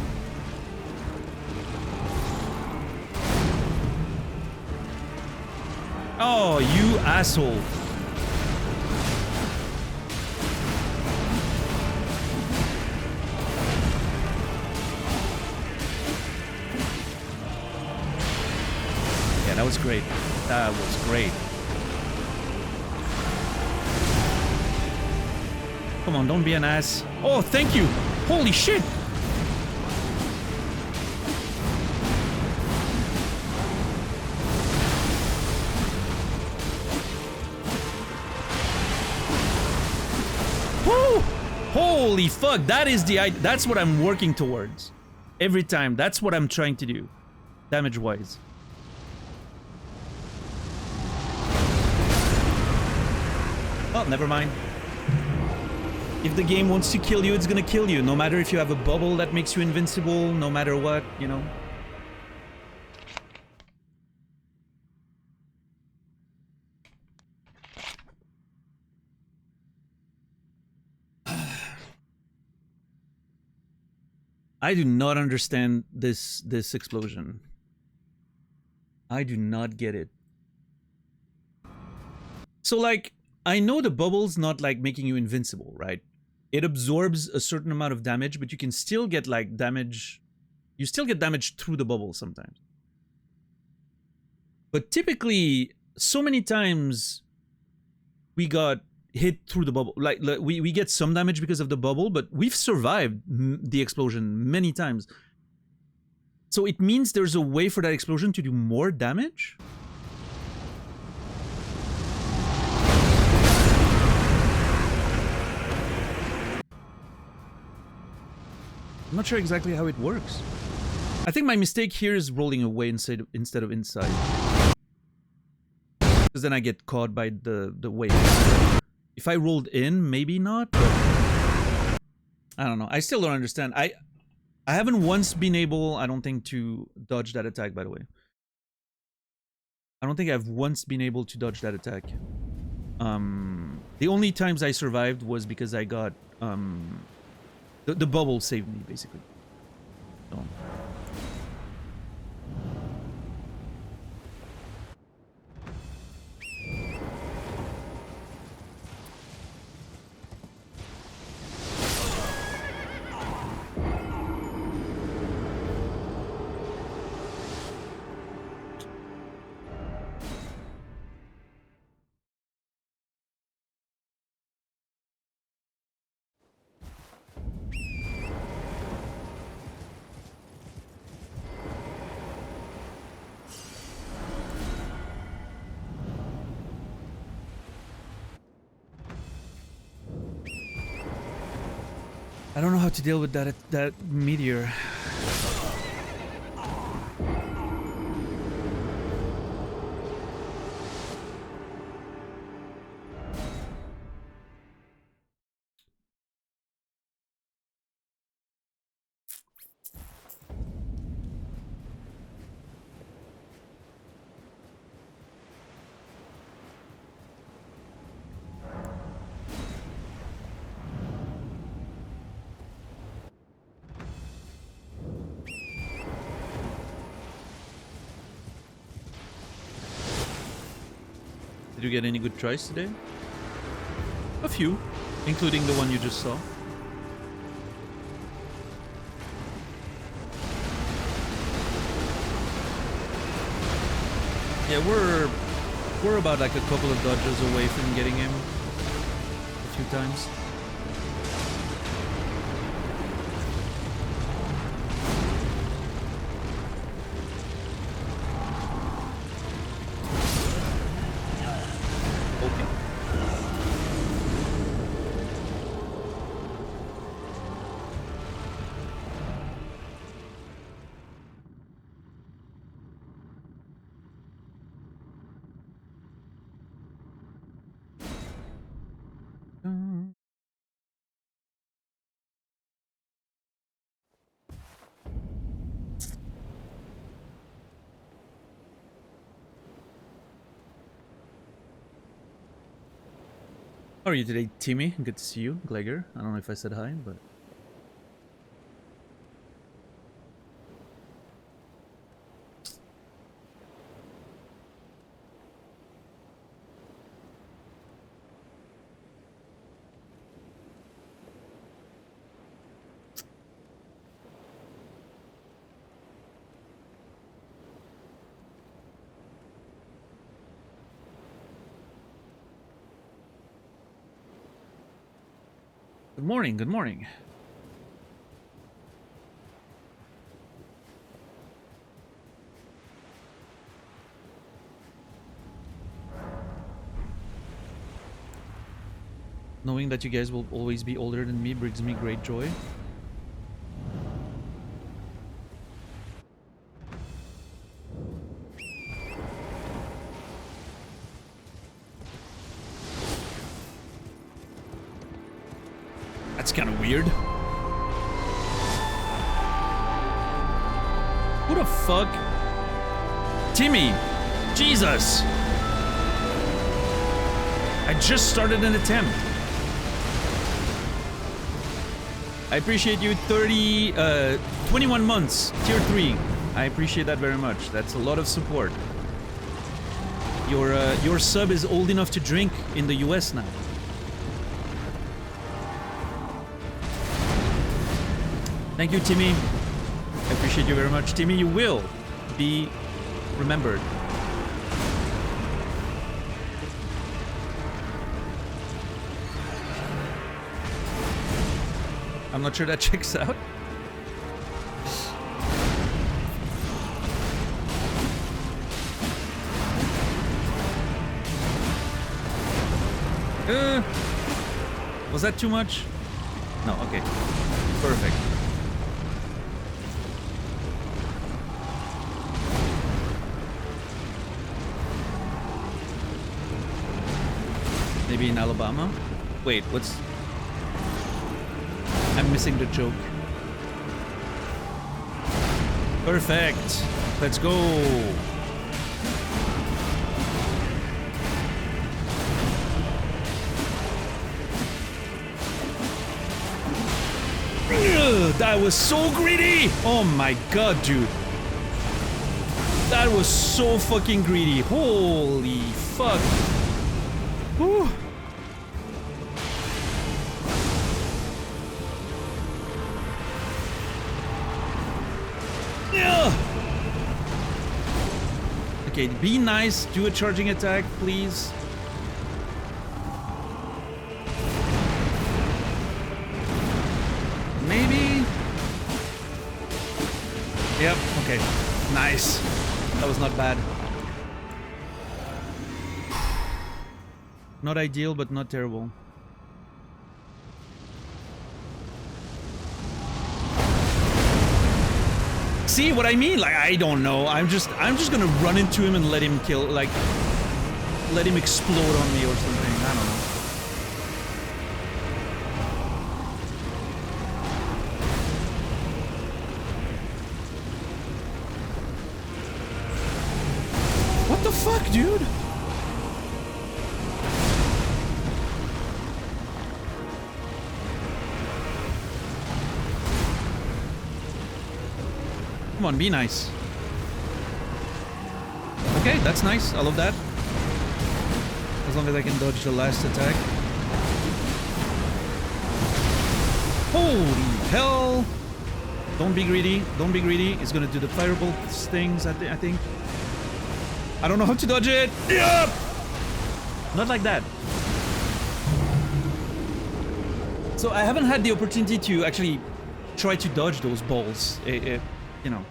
Oh, you asshole. Yeah, that was great. That was great. Come on, don't be an ass. Oh, thank you. Holy shit. Woo! Holy fuck. That's what I'm working towards. Every time. That's what I'm trying to do. Damage-wise. Oh, never mind. If the game wants to kill you, it's gonna kill you. No matter if you have a bubble that makes you invincible, no matter what, you know. I do not understand this explosion. I do not get it. So, like, I know the bubble's not, like, making you invincible, right? It absorbs a certain amount of damage, but you can still get, like, damage. You still get damage through the bubble sometimes. But typically, so many times, we got hit through the bubble. Like we get some damage because of the bubble, but we've survived the explosion many times. So it means there's a way for that explosion to do more damage? I'm not sure exactly how it works. I think my mistake here is rolling away instead of inside. Because then I get caught by the wave. If I rolled in, maybe not, but I don't know. I still don't understand. I haven't once been able, I don't think, to dodge that attack, by the way. I don't think I've once been able to dodge that attack. The only times I survived was because I got the bubble saved me, basically. So. I don't know how to deal with that meteor. Did you get any good tries today? A few, including the one you just saw. Yeah, we're about like a couple of dodges away from getting him a few times. How are you today, Timmy? Good to see you. Glegor. I don't know if I said hi, but... Good morning, good morning. Knowing that you guys will always be older than me brings me great joy. That's kind of weird. Who the fuck? Timmy! Jesus! I just started an attempt. I appreciate you 21 months, tier 3. I appreciate that very much. That's a lot of support. Your sub is old enough to drink in the US now. Thank you, Timmy. I appreciate you very much. Timmy, you will be remembered. I'm not sure that checks out. Was that too much? No, okay. Perfect. Maybe in Alabama? Wait, what's... I'm missing the joke. Perfect. Let's go. Ugh, that was so greedy. Oh my god, dude. That was so fucking greedy. Holy fuck. Whew. Okay, be nice. Do a charging attack, please. Maybe? Yep, okay. Nice. That was not bad. Not ideal, but not terrible. See what I mean? Like, I don't know. I'm just gonna run into him and let him kill, like, let him explode on me or something. I don't know. What the fuck, dude? Come on, be nice. Okay, that's nice. I love that. As long as I can dodge the last attack. Holy hell! Don't be greedy. Don't be greedy. It's gonna do the firebolt things, I think. I don't know how to dodge it. Yeah! Not like that. So I haven't had the opportunity to actually try to dodge those balls. You know.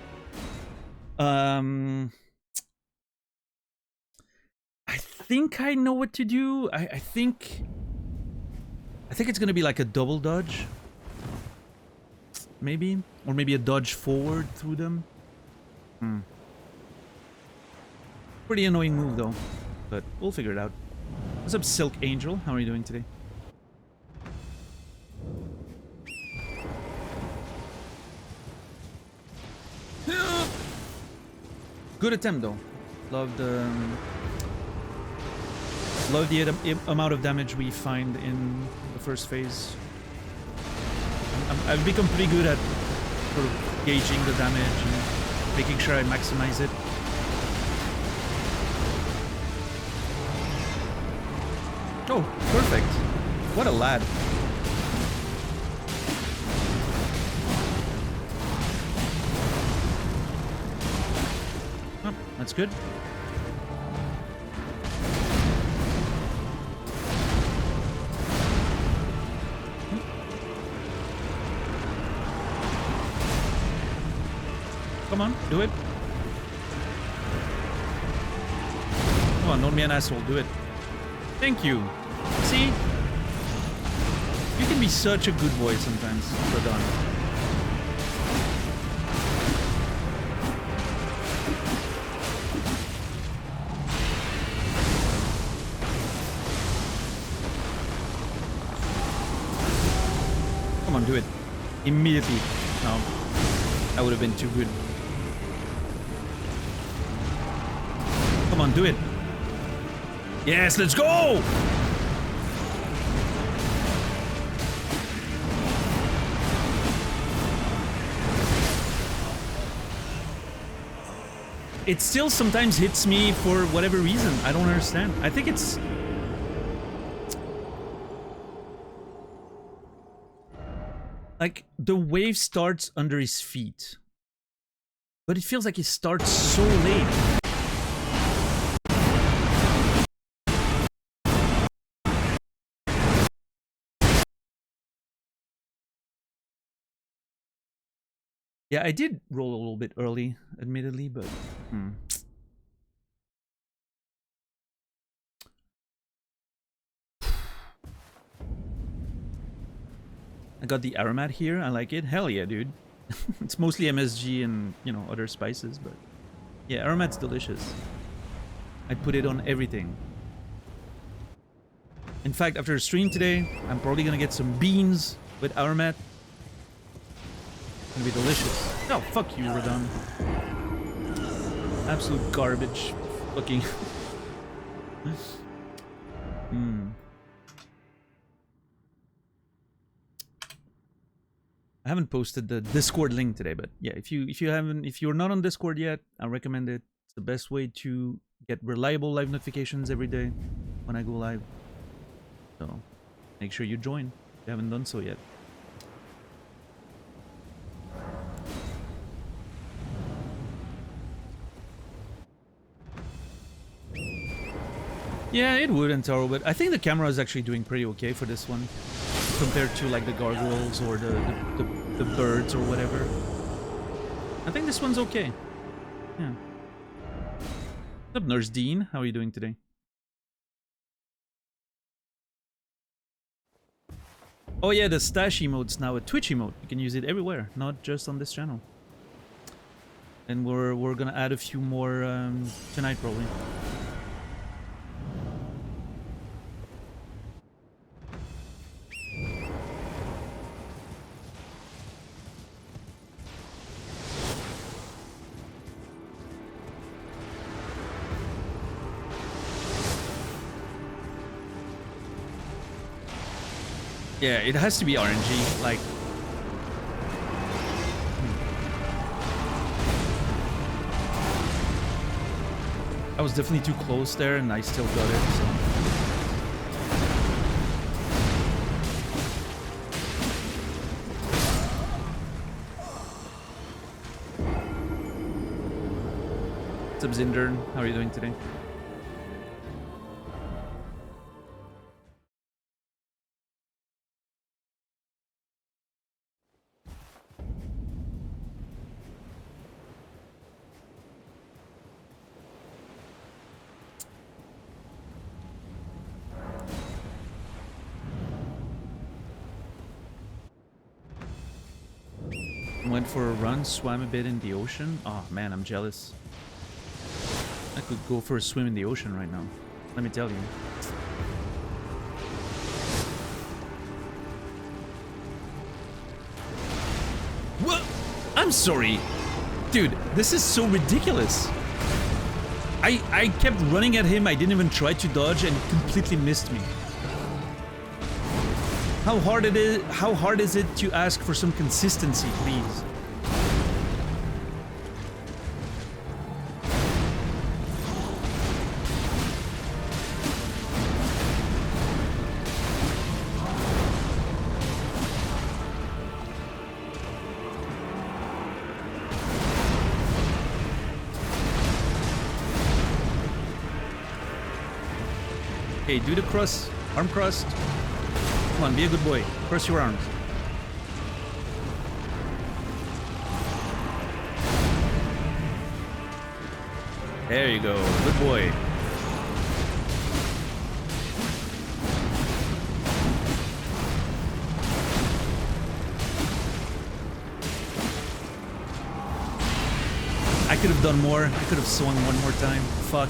I think I know what to do. I think it's gonna be like a double dodge. Maybe? Or maybe a dodge forward through them. Pretty annoying move though. But we'll figure it out. What's up, Silk Angel? How are you doing today? Good attempt though. Love the amount of damage we find in the first phase. I've become pretty good at sort of gauging the damage and making sure I maximize it. Oh, perfect. What a lad. Oh, that's good. Come on, do it. Come on, don't be an asshole, do it. Thank you. See? You can be such a good boy sometimes, Radahn. Come on, do it. Immediately. No. That would have been too good. Come on, do it. Yes, let's go! It still sometimes hits me for whatever reason. I don't understand. I think it's... like, the wave starts under his feet. But it feels like it starts so late. Yeah, I did roll a little bit early, admittedly, but... I got the aromat here. I like it. Hell yeah, dude. It's mostly MSG and, you know, other spices, but... yeah, aromat's delicious. I put it on everything. In fact, after a stream today, I'm probably gonna get some beans with aromat. It's gonna be delicious. Oh, fuck you, Radahn. Absolute garbage. Fucking... I haven't posted the Discord link today, but yeah, if you're not on Discord yet, I recommend it. It's the best way to get reliable live notifications every day when I go live. So make sure you join if you haven't done so yet. Yeah, it would, Antaro, but I think the camera is actually doing pretty okay for this one compared to like the gargoyles or the birds or whatever. I think this one's okay. Yeah. What's up, Nurse Dean? How are you doing today? Oh yeah, the stash emote's now a Twitch emote. You can use it everywhere, not just on this channel. And we're gonna add a few more tonight probably. Yeah, it has to be RNG, like... I was definitely too close there and I still got it, so... What's up, Zinder? How are you doing today? Went for a run, swam a bit in the ocean. Oh man, I'm jealous. I could go for a swim in the ocean right now. Let me tell you. What? I'm sorry. Dude, this is so ridiculous. I kept running at him. I didn't even try to dodge and completely missed me. How hard is it to ask for some consistency, please? Okay, do the cross, arm crossed. Come on, be a good boy. Cross your arms. There you go. Good boy. I could have done more. I could have swung one more time. Fuck.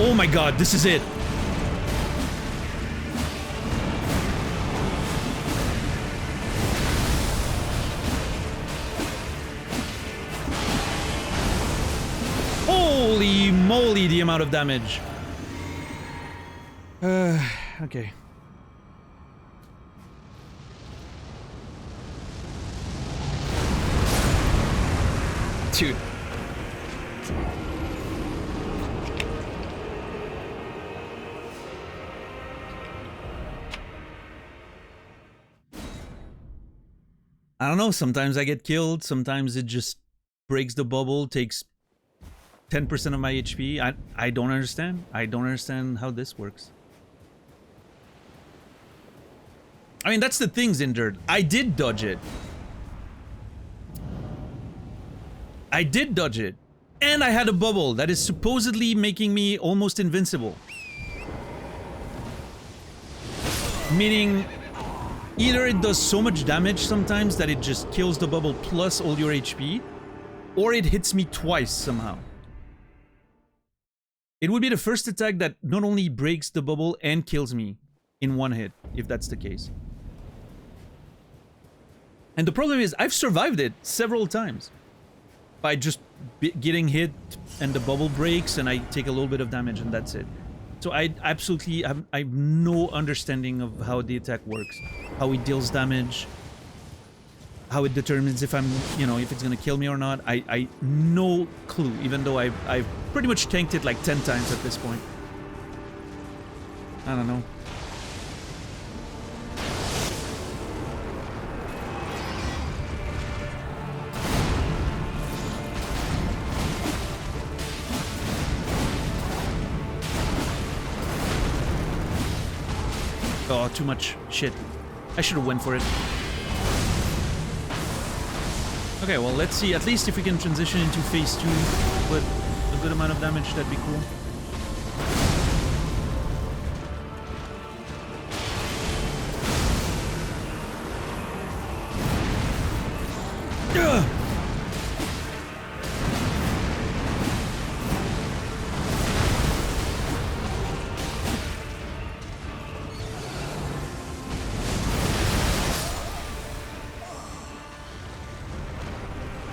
Oh my god, this is it. Holy moly, the amount of damage. Okay. Dude. I don't know, sometimes I get killed, sometimes it just breaks the bubble, takes 10% of my HP. I don't understand. I don't understand how this works. I mean, that's the thing, Zinder. I did dodge it. I did dodge it. And I had a bubble that is supposedly making me almost invincible. Meaning, either it does so much damage sometimes that it just kills the bubble plus all your HP, or it hits me twice somehow. It would be the first attack that not only breaks the bubble and kills me in one hit, if that's the case. And the problem is, I've survived it several times. By just getting hit and the bubble breaks and I take a little bit of damage and that's it. So I absolutely have no understanding of how the attack works. How it deals damage. How it determines if I'm, you know, if it's gonna kill me or not. I no clue, even though I've pretty much tanked it like 10 times at this point. I don't know. Oh, too much shit. I should have went for it. Okay, well, let's see. At least if we can transition into phase 2 with a good amount of damage, that'd be cool. Ugh!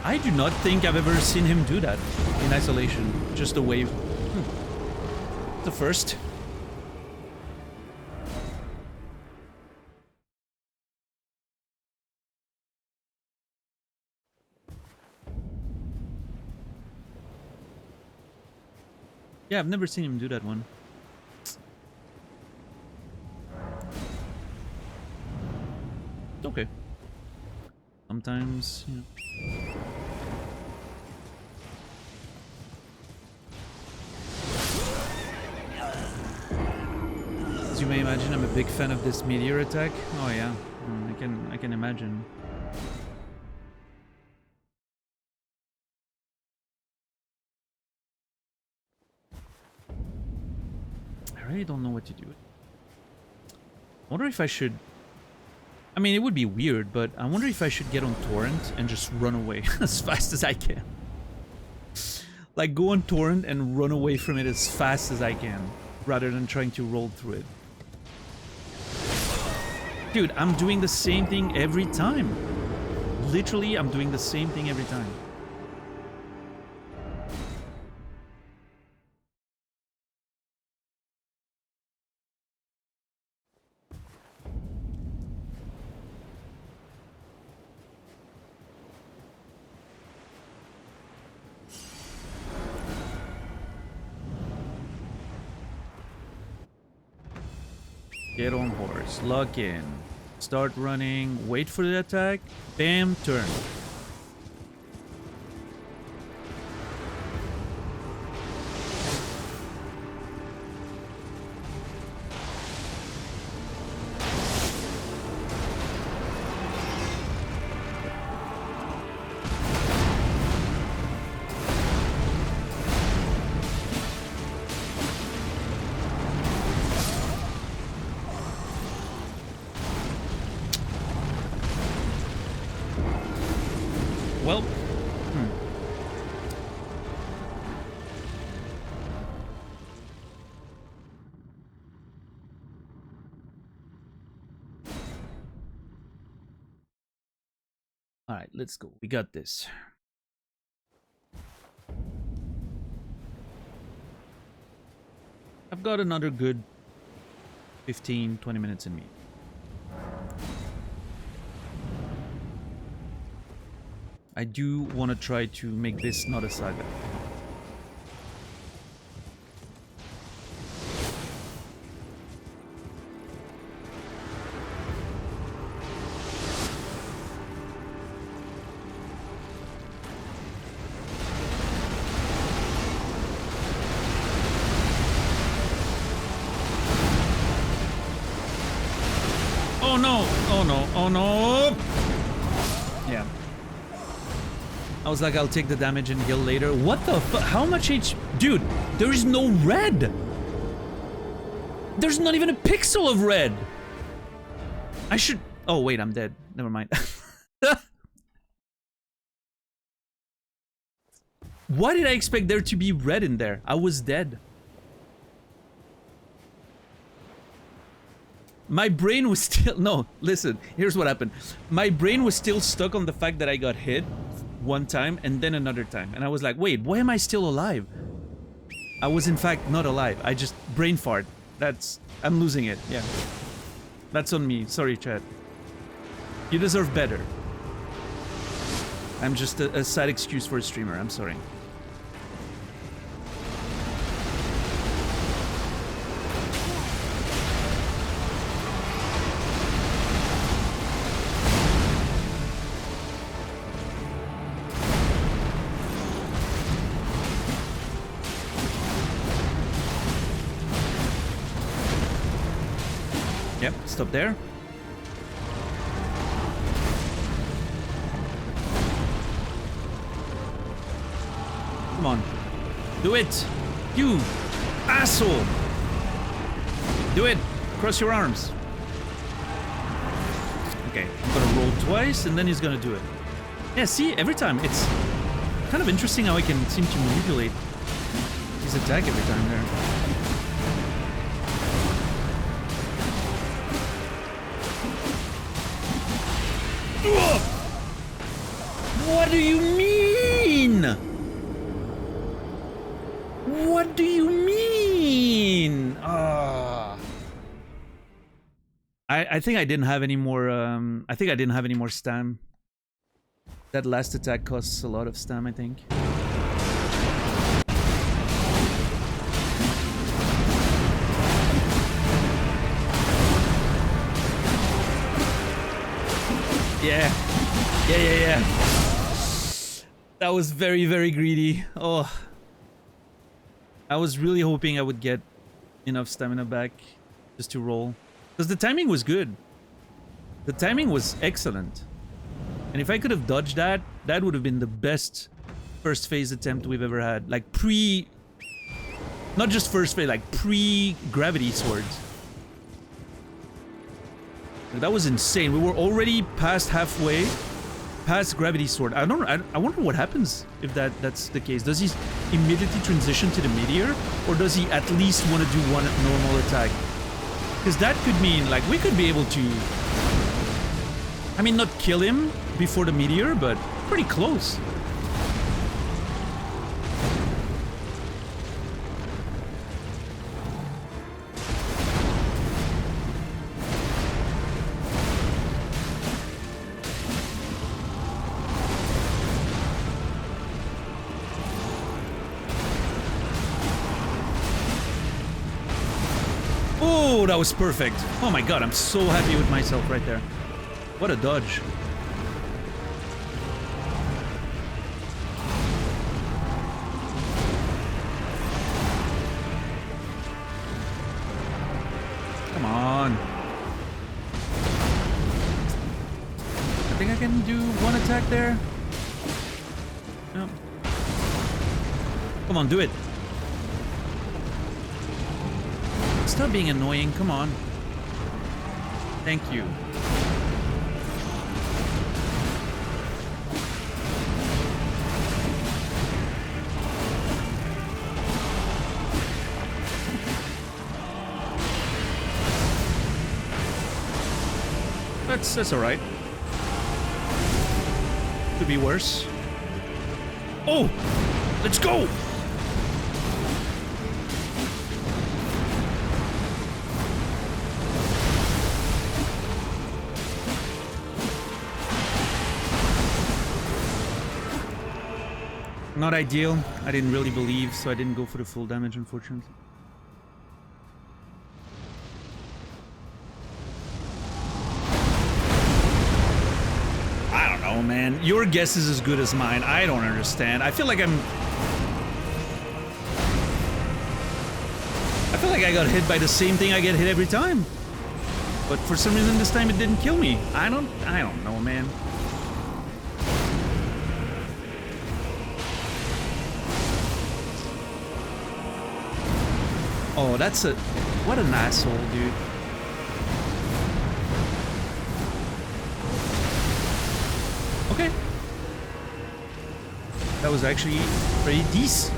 I do not think I've ever seen him do that in isolation. Just a wave. The first. Yeah, I've never seen him do that one. Okay. sometimes, you know. As you may imagine, I'm a big fan of this meteor attack. Oh yeah, I can imagine. I really don't know what to do. I wonder if I should... I mean, it would be weird, but I wonder if I should get on Torrent and just run away as fast as I can. Like, go on Torrent and run away from it as fast as I can, rather than trying to roll through it. Dude, I'm doing the same thing every time. Literally, I'm doing the same thing every time. Get on horse, lock in, start running, wait for the attack, bam, turn. Well, all right, let's go. We got this. I've got another good 15, 20 minutes in me. I do want to try to make this not a saga. Oh no! Oh no! Oh no! Yeah. I was like, I'll take the damage and heal later. What the fuck? How much H... Dude, there is no red! There's not even a pixel of red! I should... Oh, wait, I'm dead. Never mind. Why did I expect there to be red in there? I was dead. My brain was still... No, listen. Here's what happened. My brain was still stuck on the fact that I got hit one time and then another time. And I was like, wait, why am I still alive? I was in fact not alive. I just brain fart. That's... I'm losing it. Yeah. That's on me. Sorry, chat. You deserve better. I'm just a sad excuse for a streamer. I'm sorry. Yep, stop there. Come on. Do it! You asshole! Do it! Cross your arms. Okay, I'm gonna roll twice and then he's gonna do it. Yeah, see, every time. It's kind of interesting how I can seem to manipulate his attack every time there. What do you mean? What do you mean? I think I didn't have any more. I think I didn't have any more stam. That last attack costs a lot of stam, I think. Yeah. Yeah, yeah, yeah. That was very, very greedy. Oh. I was really hoping I would get enough stamina back just to roll. Because the timing was good. The timing was excellent. And if I could have dodged that, that would have been the best first phase attempt we've ever had. Like pre... Not just first phase, like pre-gravity swords. That was insane. We were already past halfway, past gravity sword. I wonder what happens if that's the case. Does he immediately transition to the meteor, or does he at least want to do one normal attack? Because that could mean like we could be able to, I mean, not kill him before the meteor, but pretty close. Oh, that was perfect. Oh my god, I'm so happy with myself right there. What a dodge. Come on. I think I can do one attack there. No. Come on, do it. Stop being annoying, come on. Thank you. That's alright. Could be worse. Oh! Let's go! Not ideal. I didn't really believe, so I didn't go for the full damage, unfortunately. I don't know, man. Your guess is as good as mine. I don't understand. I feel like I got hit by the same thing I get hit every time. But for some reason this time it didn't kill me. I don't know, man. Oh, that's a... What an asshole, dude. Okay. That was actually pretty decent.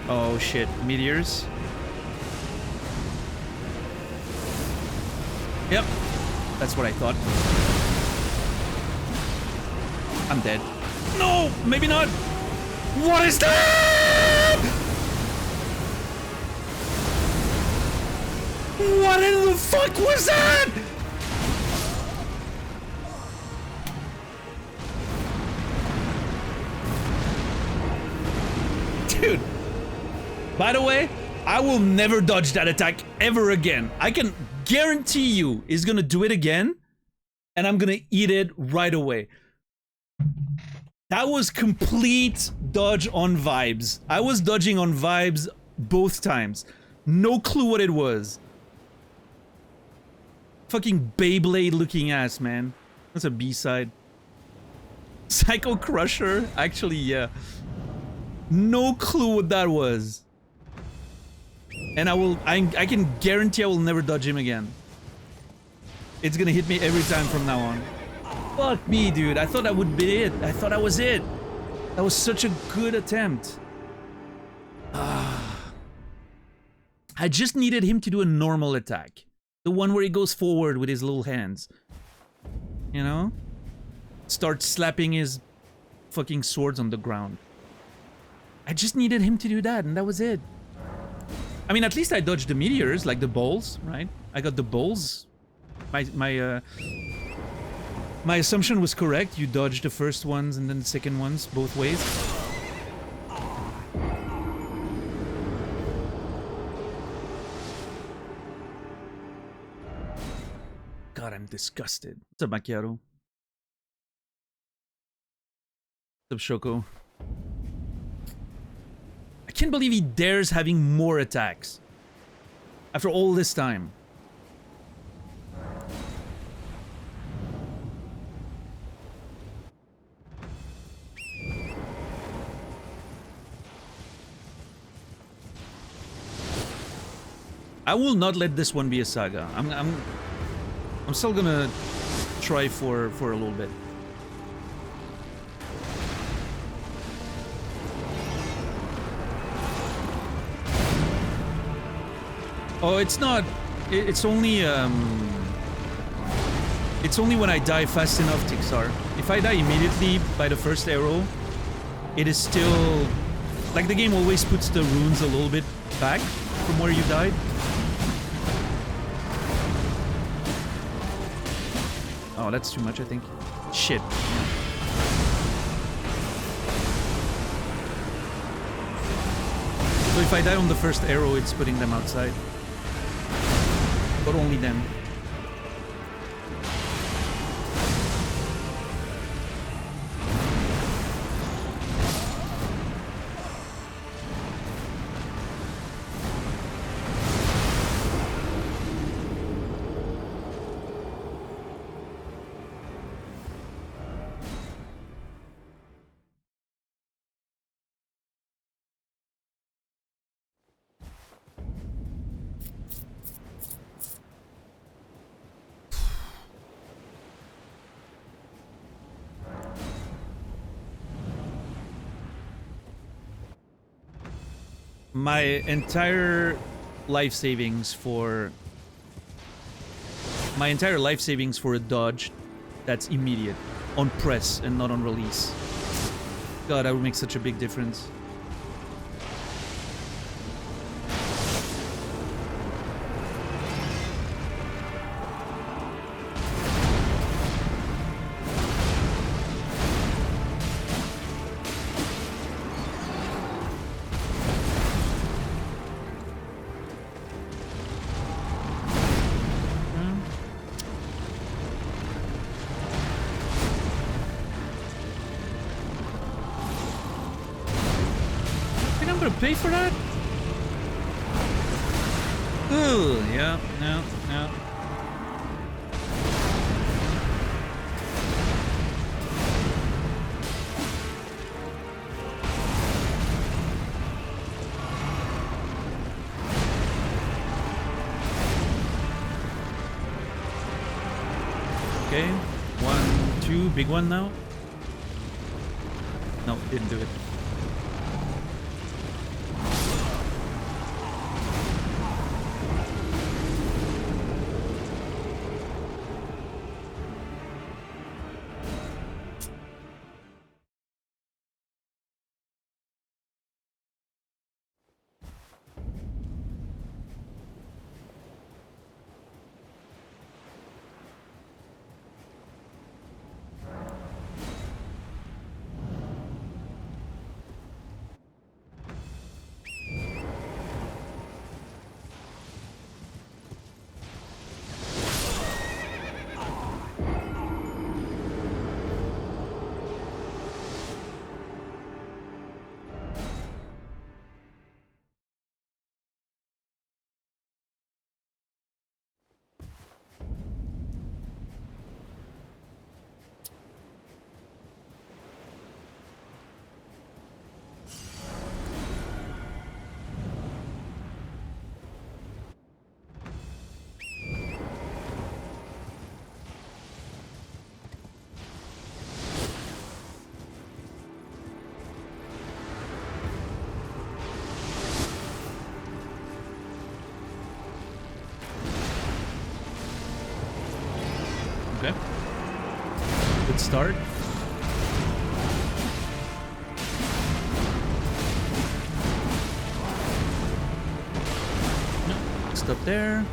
Oh shit, meteors. Yep. That's what I thought. I'm dead. No! Maybe not! What is that?! What in the fuck was that?! Dude! By the way, I will never dodge that attack ever again. I can guarantee you he's gonna do it again, and I'm gonna eat it right away. That was complete dodge on vibes. I was dodging on vibes both times. No clue what it was. Fucking Beyblade looking ass, man. That's a B-side. Psycho Crusher? Actually, yeah. No clue what that was. And I can guarantee I will never dodge him again. It's gonna hit me every time from now on. Fuck me, dude. I thought that would be it. I thought that was it. That was such a good attempt. I just needed him to do a normal attack. The one where he goes forward with his little hands. You know? Start slapping his fucking swords on the ground. I just needed him to do that, and that was it. I mean, at least I dodged the meteors, like the balls, right? I got the balls. My assumption was correct. You dodged the first ones and then the second ones, both ways. God, I'm disgusted. What's up, Macchiato? What's up, Shoko? I can't believe he dares having more attacks. After all this time. I will not let this one be a saga. I'm still gonna try for a little bit. Oh, it's not. It's only when I die fast enough, Tixar. If I die immediately by the first arrow, it is still like the game always puts the runes a little bit back from where you died. Oh, that's too much, I think. Shit. So if I die on the first arrow, it's putting them outside. But only then. My entire life savings for a dodge that's immediate on press and not on release. God, that would make such a big difference. Pay for that? Ooh, yeah, no. Okay, 1, 2, big one now. No, didn't do it. Okay. Good start. No, stop there.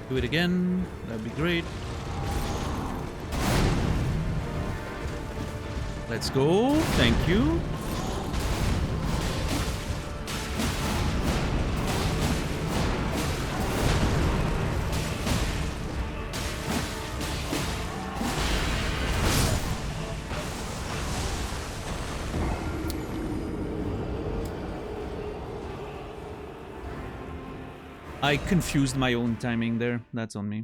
Do it again. That'd be great. Let's go. Thank you. I confused my own timing there. That's on me.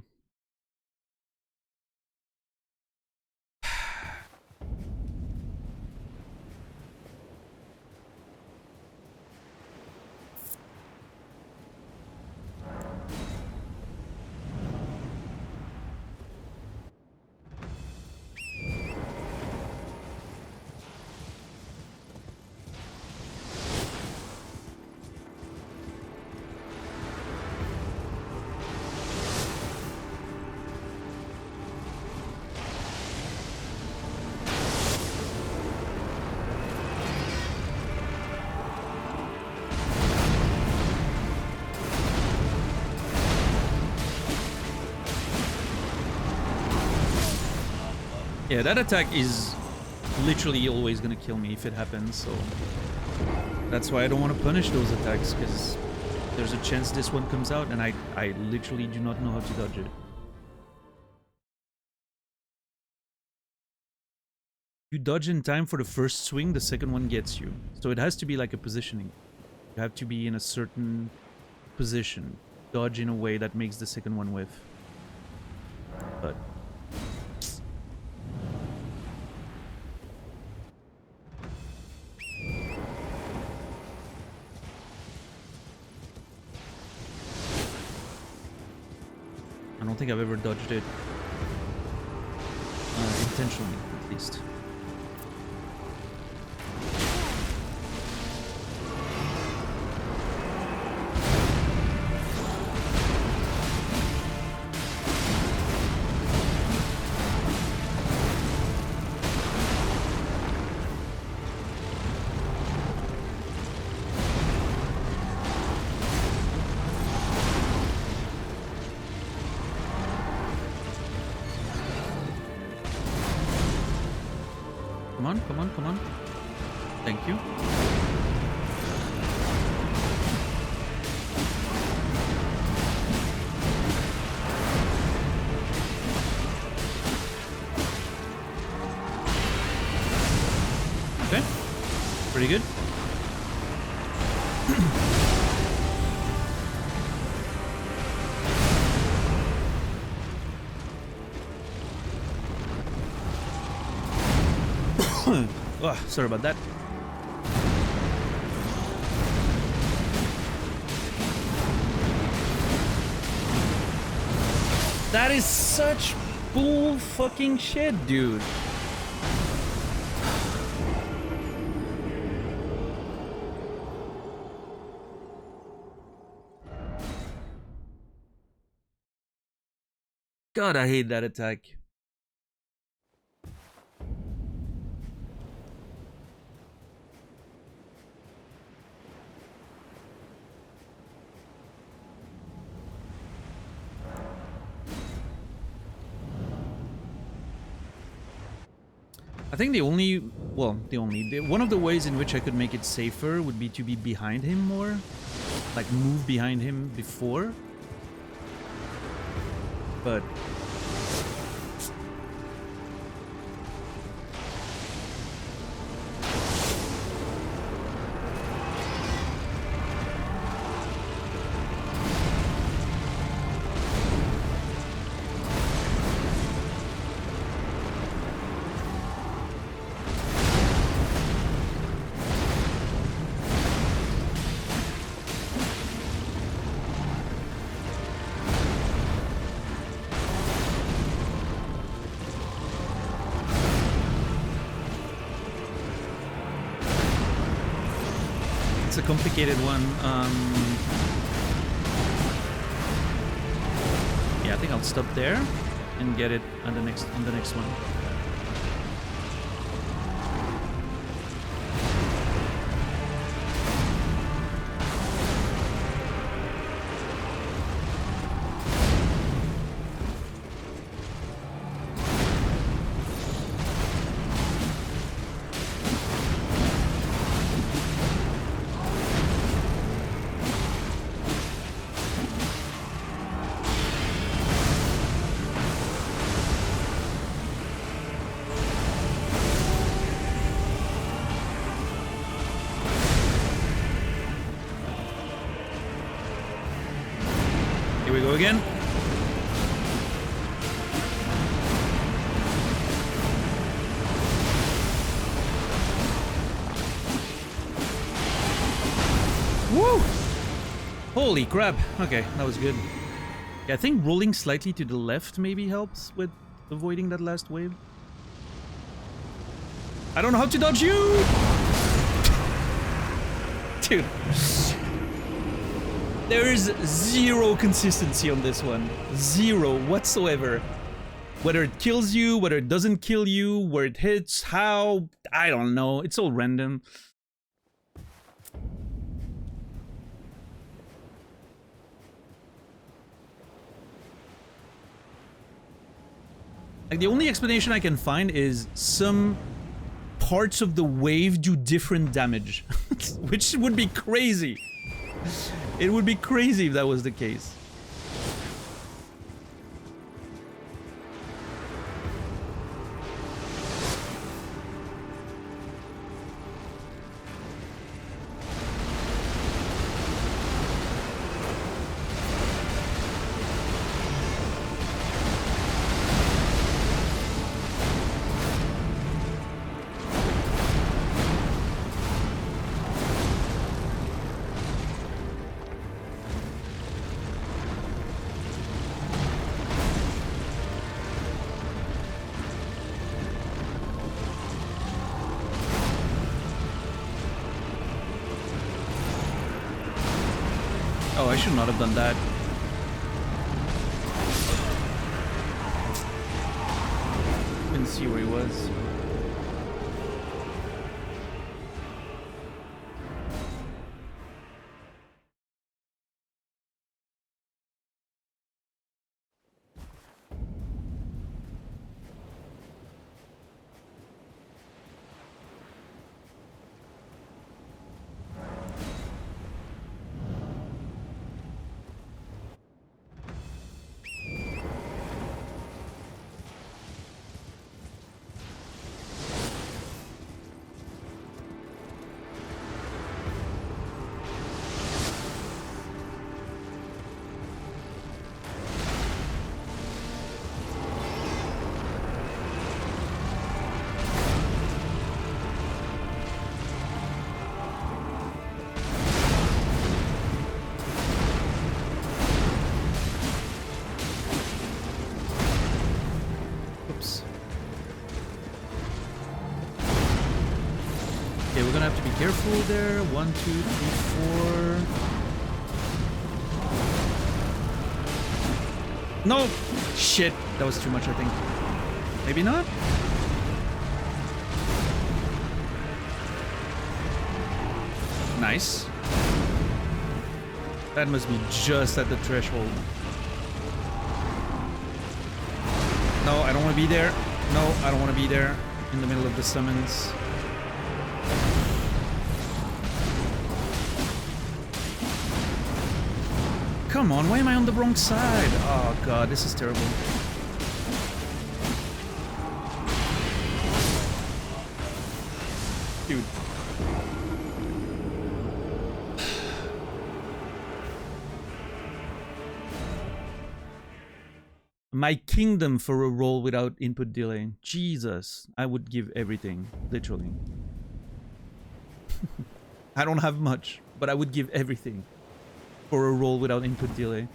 Yeah, that attack is literally always gonna kill me if it happens, so that's why I don't want to punish those attacks, because there's a chance this one comes out and I literally do not know how to dodge it. You dodge in time for the first swing, the second one gets you. So it has to be like a positioning. You have to be in a certain position. Dodge in a way that makes the second one whiff. But I don't think I've ever dodged it intentionally, at least. Come on, come on, come on. Thank you. Okay. Pretty good. Oh, sorry about that. That is such bull fucking shit, dude. God, I hate that attack. I think one of the ways in which I could make it safer would be to be behind him more. Like, move behind him before. But it's a complicated one. Yeah, I think I'll stop there and get it on the next one. Go again. Woo! Holy crap. Okay, that was good. Yeah, I think rolling slightly to the left maybe helps with avoiding that last wave. I don't know how to dodge you! Dude. There is zero consistency on this one. Zero whatsoever. Whether it kills you, whether it doesn't kill you, where it hits, how... I don't know. It's all random. Like, the only explanation I can find is some parts of the wave do different damage. Which would be crazy. It would be crazy if that was the case. Oh, I should not have done that. Didn't see where he was. Okay, we're gonna have to be careful there. 1, 2, 3, 4. No! Shit! That was too much, I think. Maybe not? Nice. That must be just at the threshold. No, I don't want to be there. No, I don't want to be there. In the middle of the summons. Come on, why am I on the wrong side? Oh god, this is terrible. Dude. My kingdom for a roll without input delay. Jesus, I would give everything, literally. I don't have much, but I would give everything for a roll without input delay.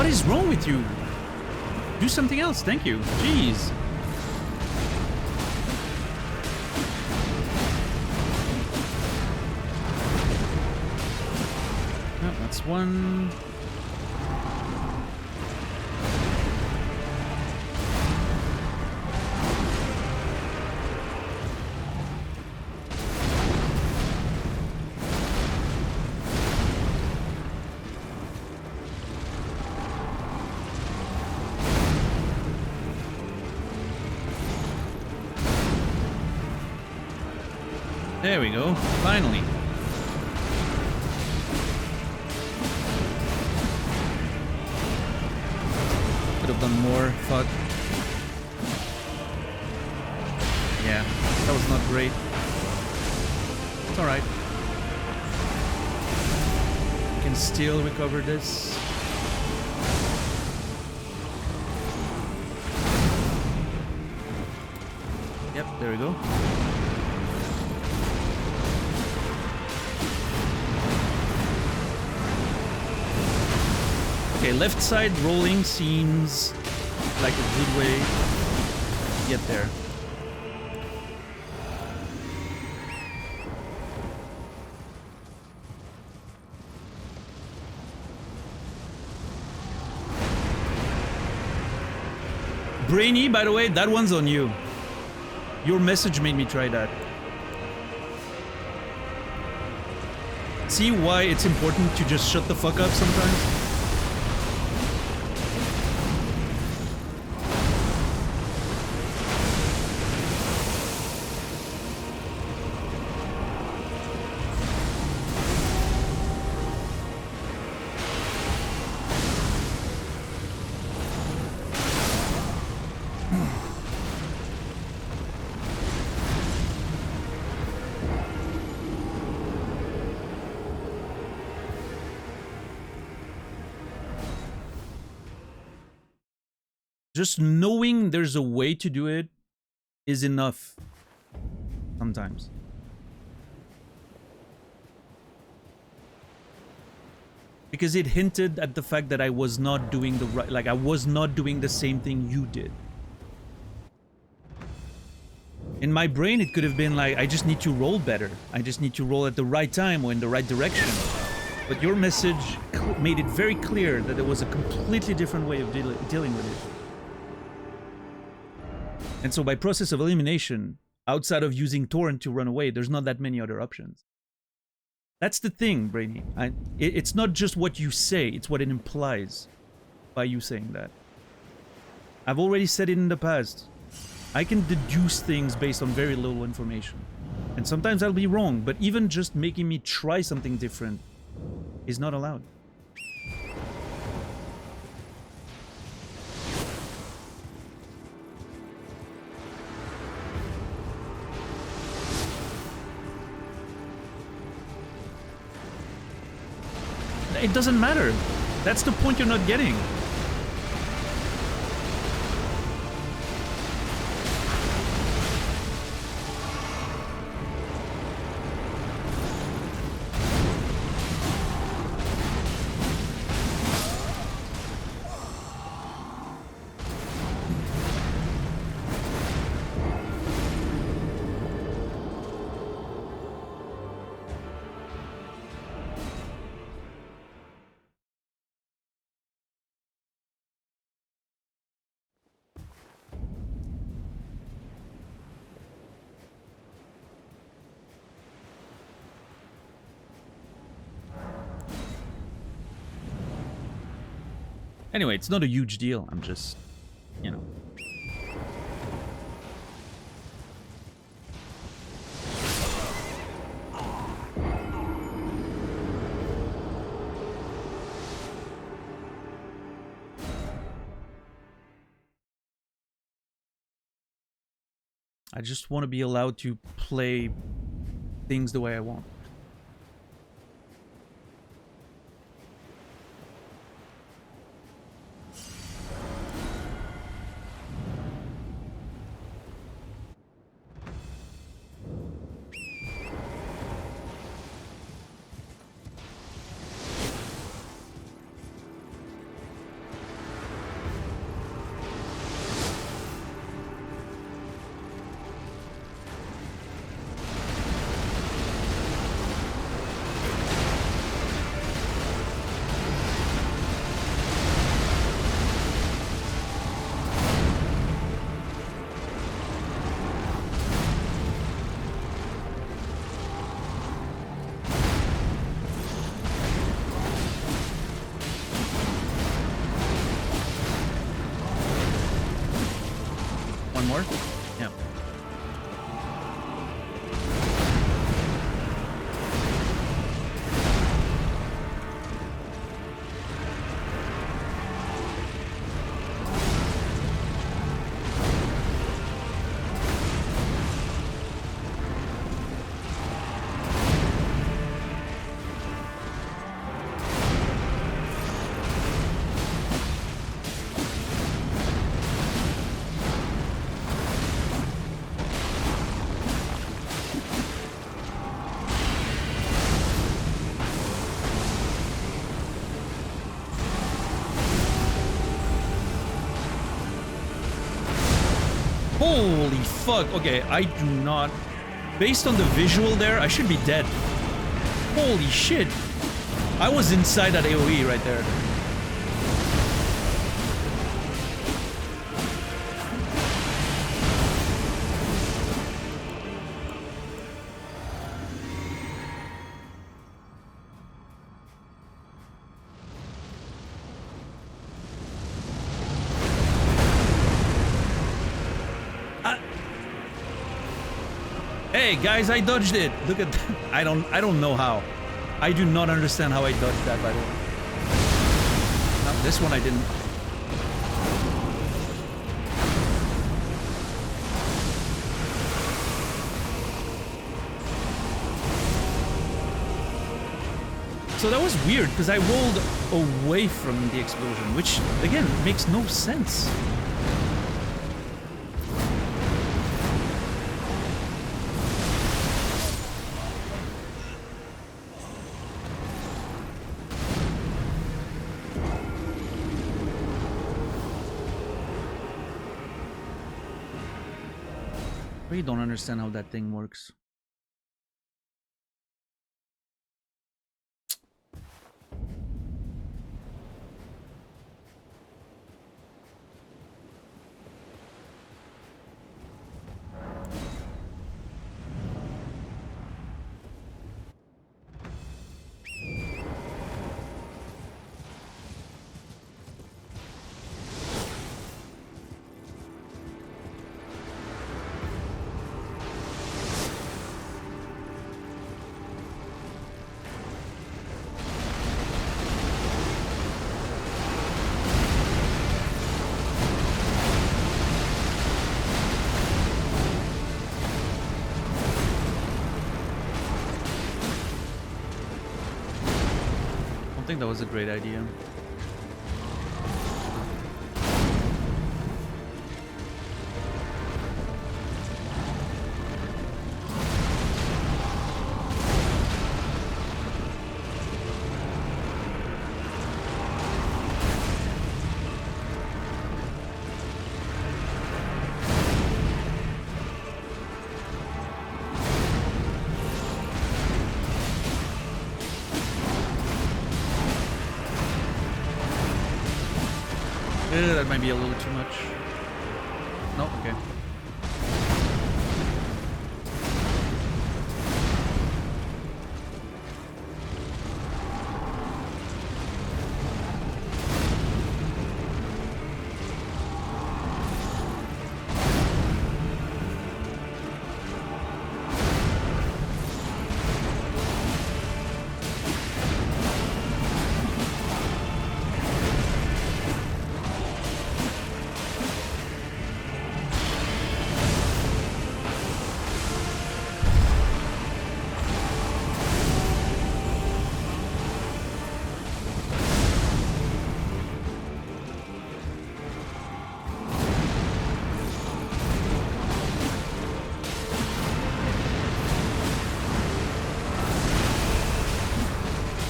What is wrong with you? Do something else, thank you. Jeez. Oh, that's one. There we go, finally. Could have done more, fuck. Yeah, that was not great. It's alright. We can still recover this. Yep, there we go. Okay, left side rolling seems like a good way to get there. Brainy, by the way, that one's on you. Your message made me try that. See why it's important to just shut the fuck up sometimes? Just knowing there's a way to do it is enough sometimes. Because it hinted at the fact that I was not doing the right, like I was not doing the same thing you did. In my brain, it could have been like, I just need to roll better. I just need to roll at the right time or in the right direction. But your message made it very clear that there was a completely different way of dealing with it. And so by process of elimination, outside of using Torrent to run away, there's not that many other options. That's the thing, Brainy. It's not just what you say, it's what it implies by you saying that. I've already said it in the past. I can deduce things based on very little information. And sometimes I'll be wrong, but even just making me try something different is not allowed. It doesn't matter. That's the point you're not getting. Anyway, it's not a huge deal. I'm just, you know. I just want to be allowed to play things the way I want. One more? Yeah. Holy fuck. Okay, I do not... Based on the visual there, I should be dead. Holy shit. I was inside that AoE right there. Hey guys, I dodged it. Look at that. I don't know how. I do not understand how I dodged that, by the way. No, this one I didn't. So that was weird because I rolled away from the explosion, which again makes no sense. I really don't understand how that thing works. I think that was a great idea. That might be a little too much. No, okay.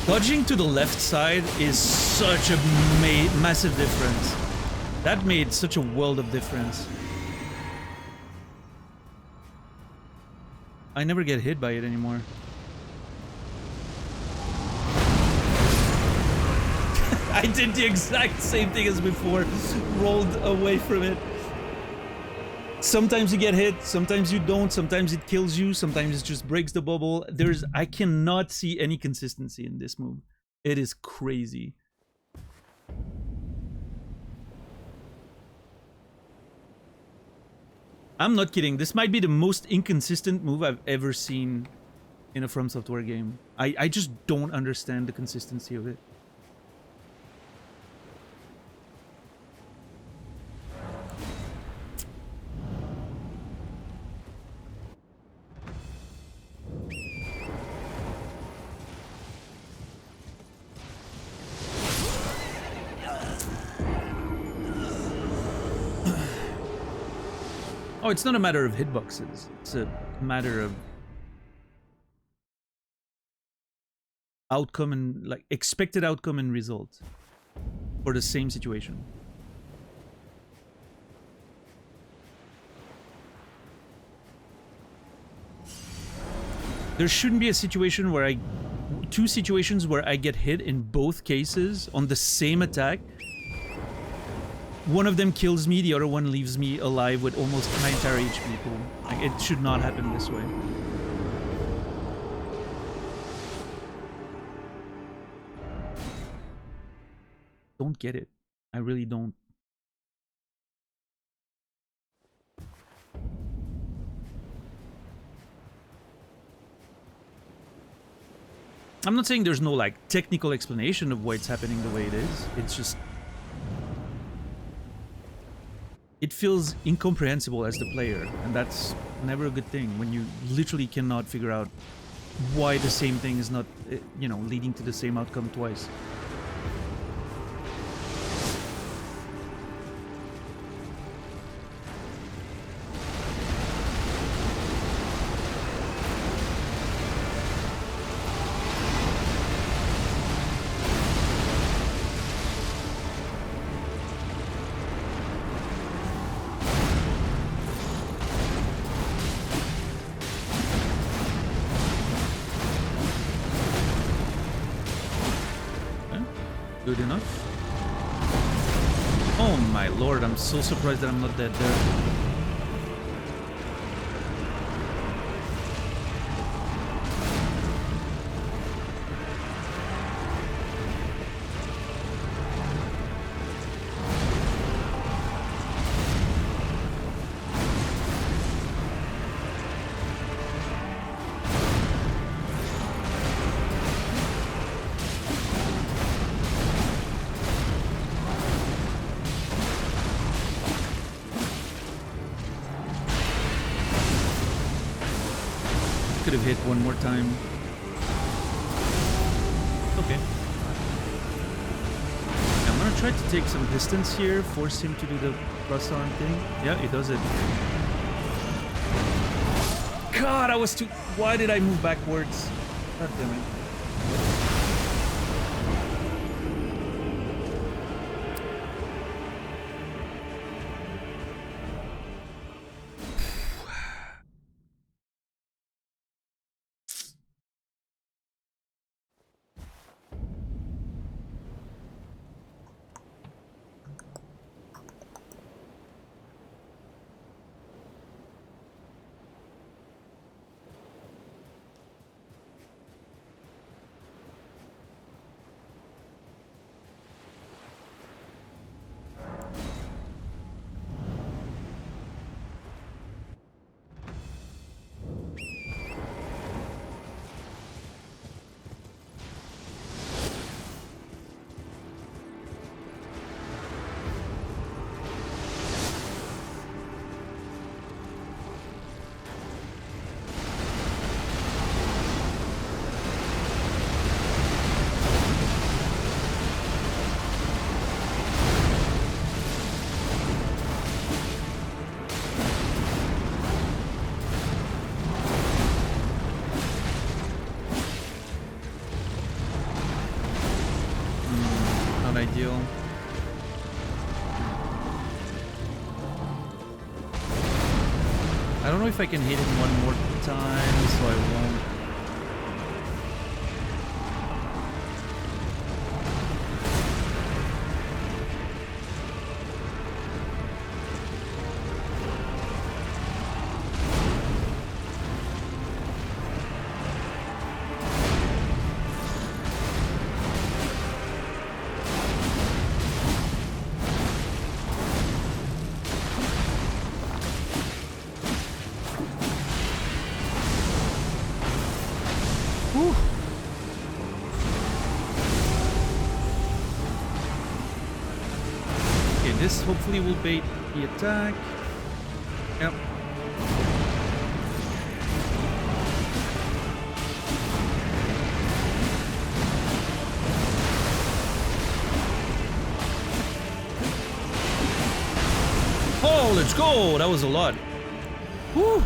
Dodging to the left side is such a massive difference. That made such a world of difference. I never get hit by it anymore. I did the exact same thing as before. Rolled away from it. Sometimes you get hit, sometimes you don't, sometimes it kills you, sometimes it just breaks the bubble. I cannot see any consistency in this move. It is crazy. I'm not kidding. This might be the most inconsistent move I've ever seen in a From Software game. I just don't understand the consistency of it. Oh, it's not a matter of hitboxes. It's a matter of outcome and like expected outcome and result for the same situation. There shouldn't be a situation where two situations where I get hit in both cases on the same attack. One of them kills me, the other one leaves me alive with almost my entire HP pool. Like, it should not happen this way. Don't get it. I really don't. I'm not saying there's no, like, technical explanation of why it's happening the way it is. It's just... it feels incomprehensible as the player, and that's never a good thing when you literally cannot figure out why the same thing is not, you know, leading to the same outcome twice. Good enough. Oh my lord, I'm so surprised that I'm not dead there. Could have hit one more time. Okay. I'm gonna try to take some distance here, force him to do the plus arm thing. Yeah, he does it. God, I was too... why did I move backwards? God damn it. Ideal. I don't know if I can hit him one more time, so I won't. hopefully will bait the attack. Yep. Oh, let's go! That was a lot. Woo!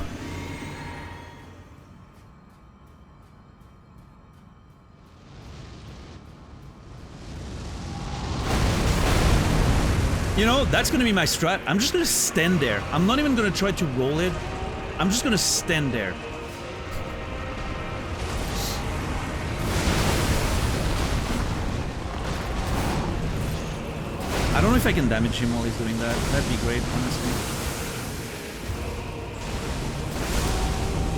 You know, that's gonna be my strat. I'm just gonna stand there. I'm not even gonna try to roll it. I'm just gonna stand there. I don't know if I can damage him while he's doing that. That'd be great, honestly.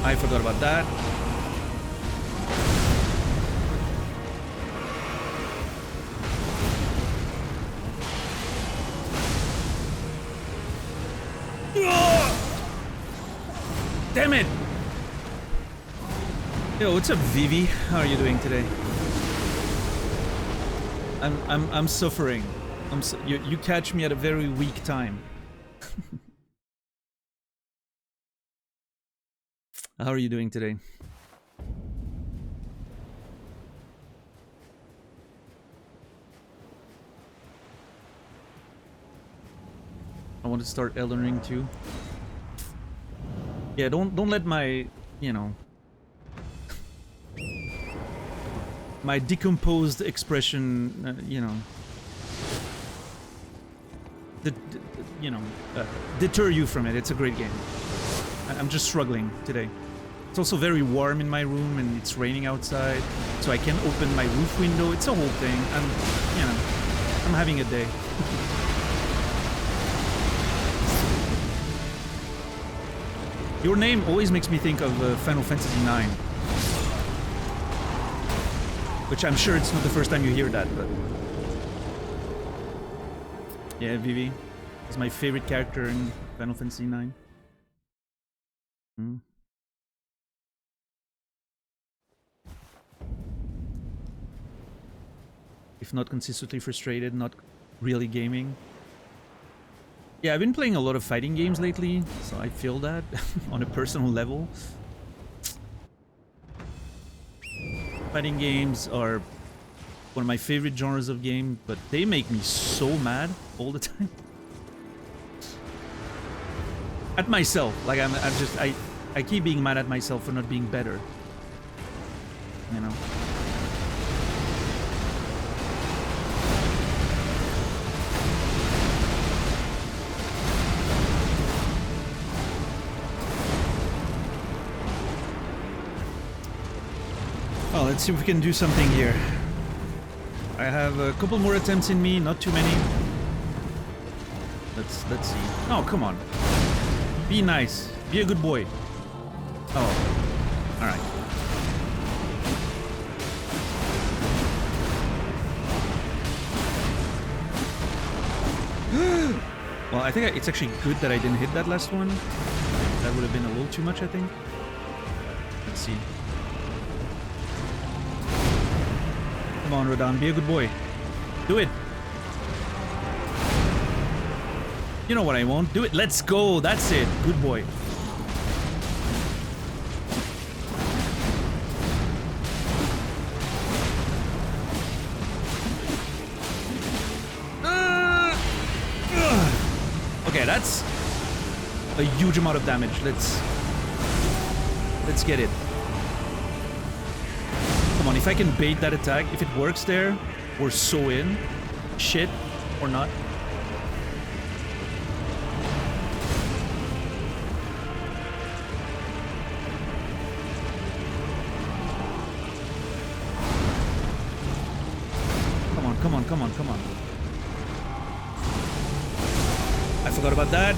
I forgot about that. Damn it! Yo, what's up, Vivi? How are you doing today? I'm suffering. You catch me at a very weak time. How are you doing today? I want to start Elden Ring too. Yeah, don't let my, you know, my decomposed expression, you know, deter you from it. It's a great game. I'm just struggling today. It's also very warm in my room and it's raining outside, so I can't open my roof window. It's a whole thing. I'm having a day. Your name always makes me think of Final Fantasy IX. Which I'm sure it's not the first time you hear that, but... Yeah, Vivi is my favorite character in Final Fantasy IX. If not consistently frustrated, not really gaming. Yeah, I've been playing a lot of fighting games lately, so I feel that on a personal level. Fighting games are one of my favorite genres of game, but they make me so mad all the time. At myself, like I keep being mad at myself for not being better. You know? Well, let's see if we can do something here. I have a couple more attempts in me, not too many. Let's see. Oh, come on. Be nice. Be a good boy. Oh. Alright. Well, I think it's actually good that I didn't hit that last one. That would have been a little too much, I think. Let's see. Come on, Radahn, be a good boy. Do it. You know what I want. Do it. Let's go. That's it. Good boy. Okay, that's a huge amount of damage. Let's get it. Come on, if I can bait that attack, if it works there, we're so in. Shit, or not. Come on, come on, come on, come on. I forgot about that.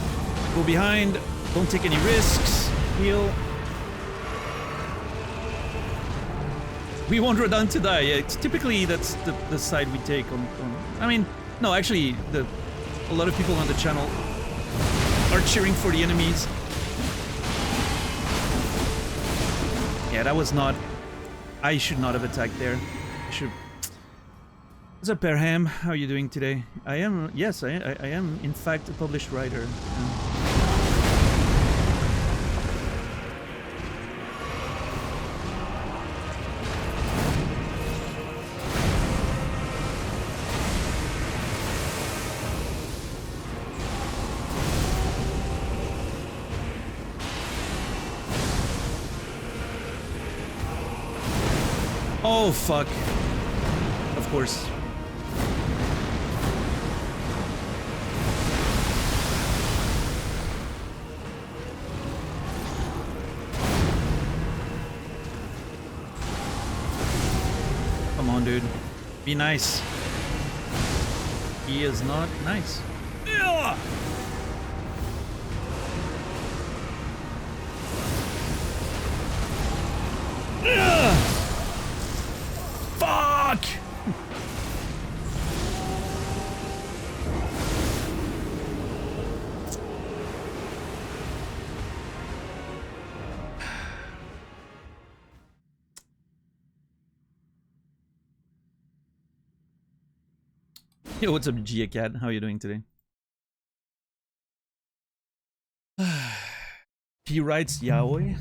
Go behind. Don't take any risks. Heal. We want Radahn to die. Yeah, typically that's the side we take on I mean, no, actually, a lot of people on the channel are cheering for the enemies. Yeah, that was not... I should not have attacked there. I should... What's up, Perham? How are you doing today? I am, yes, I am in fact a published writer. Oh, fuck. Of course. Come on, dude. Be nice. He is not nice. Ugh! Ugh! Fuck! Yo, what's up, Gia Cat? How are you doing today? He writes yaoi.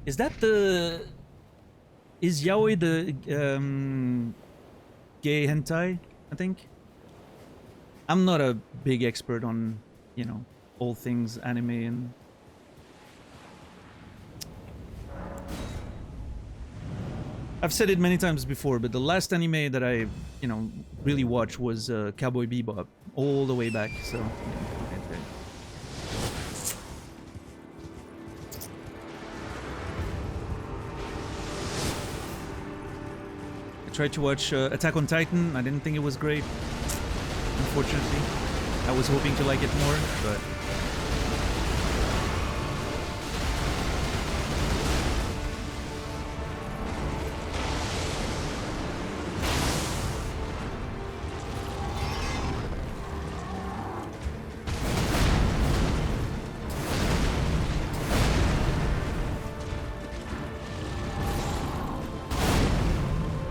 Is that the... Is yaoi the gay hentai, I think? I'm not a big expert on, you know, all things anime and... I've said it many times before, but the last anime that I, you know, really watched was Cowboy Bebop, all the way back, so... I tried to watch Attack on Titan. I didn't think it was great, unfortunately. I was hoping to like it more, but...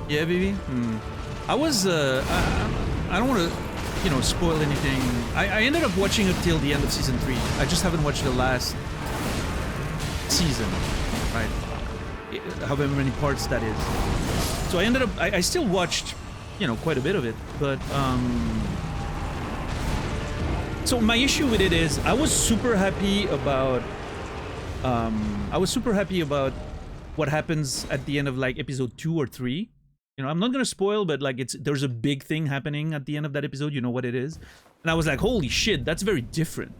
Yeah, baby. I was, I don't want to, you know, spoil anything. I ended up watching it till the end of season 3. I just haven't watched the last season, right? However many parts that is. So I ended up, I still watched, you know, quite a bit of it, but, so my issue with it is, I was super happy about what happens at the end of, like, episode 2 or 3. You know, I'm not gonna spoil, but like there's a big thing happening at the end of that episode. You know what it is, and I was like, holy shit, that's very different.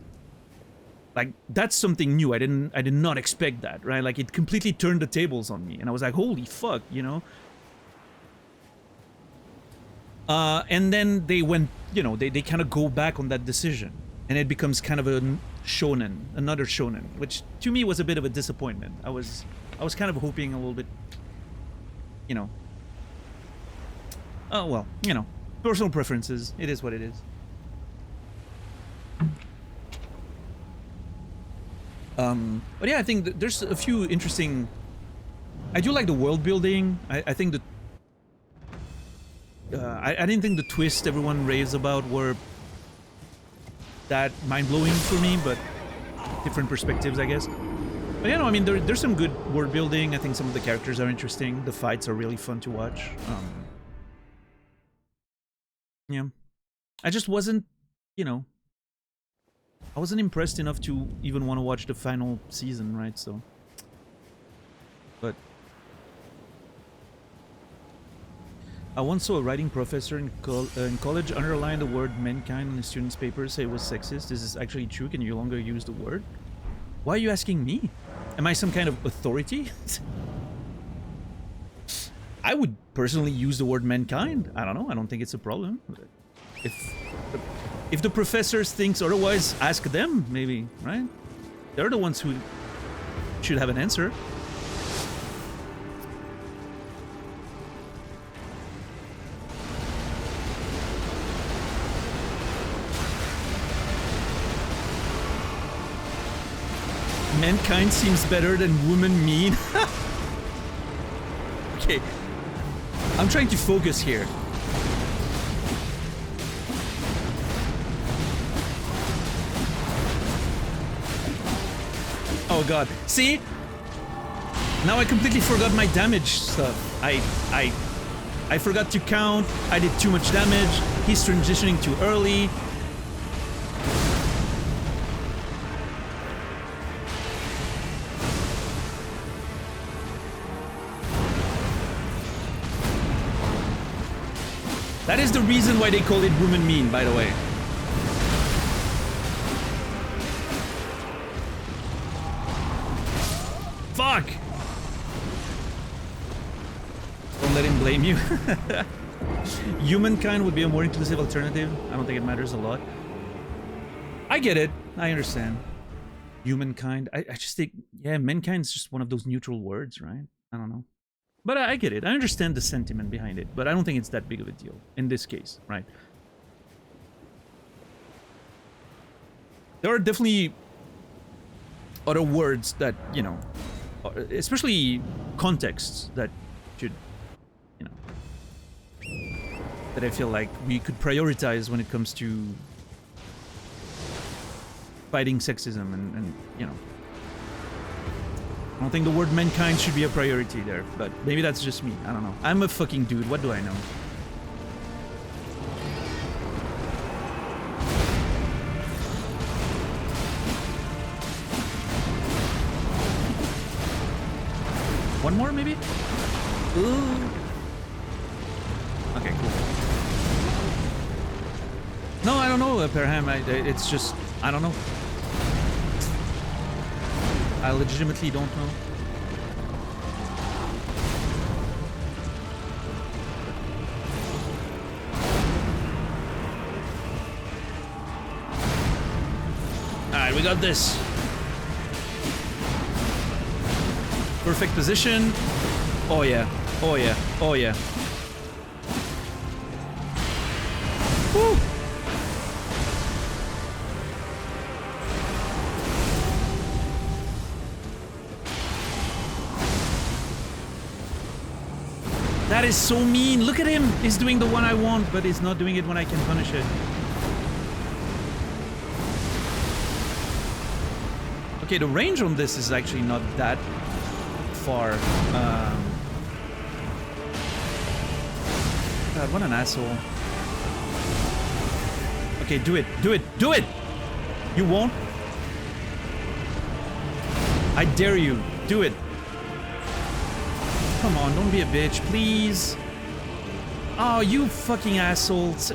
Like that's something new. I did not expect that, right? Like it completely turned the tables on me, and I was like, holy fuck, you know. And then they went, you know, they kind of go back on that decision, and it becomes kind of a shonen, another shonen, which to me was a bit of a disappointment. I was kind of hoping a little bit, you know. Oh, well, you know, personal preferences. It is what it is. But yeah, I think there's a few interesting... I do like the world building. I think that... I didn't think the twists everyone raves about were that mind-blowing for me, but different perspectives, I guess. But yeah, no, I mean, there's some good world building. I think some of the characters are interesting. The fights are really fun to watch. Yeah, I just wasn't, you know, I wasn't impressed enough to even want to watch the final season, right? So, but I once saw a writing professor in college underline the word mankind in the students' papers, say it was sexist. Is this actually true? Can you no longer use the word? Why are you asking me? Am I some kind of authority? I would personally use the word mankind. I don't know. I don't think it's a problem. If the professors thinks otherwise, ask them, maybe, right? They're the ones who should have an answer. Mankind seems better than woman mean. Okay. I'm trying to focus here. Oh god. See? Now I completely forgot my damage stuff. I forgot to count. I did too much damage. He's transitioning too early. That is the reason why they call it woman mean, by the way. Fuck! Don't let him blame you. Humankind would be a more inclusive alternative. I don't think it matters a lot. I get it. I understand. Humankind. I just think, yeah, mankind is just one of those neutral words, right? I don't know. But I get it. I understand the sentiment behind it, but I don't think it's that big of a deal in this case, right? There are definitely other words that, you know, especially contexts that should, you know, that I feel like we could prioritize when it comes to fighting sexism and you know. I don't think the word mankind should be a priority there, but maybe that's just me. I don't know. I'm a fucking dude. What do I know? One more, maybe? Ooh. Okay, cool. No, I don't know, Perham. It's just... I don't know. I legitimately don't know. Alright, we got this. Perfect position. Oh yeah. Oh yeah. Oh yeah. Woo! That is so mean. Look at him. He's doing the one I want, but he's not doing it when I can punish it. Okay, the range on this is actually not that far. God, what an asshole. Okay, do it. Do it. Do it! You won't? I dare you. Do it. Come on, don't be a bitch, please. Oh, you fucking assholes.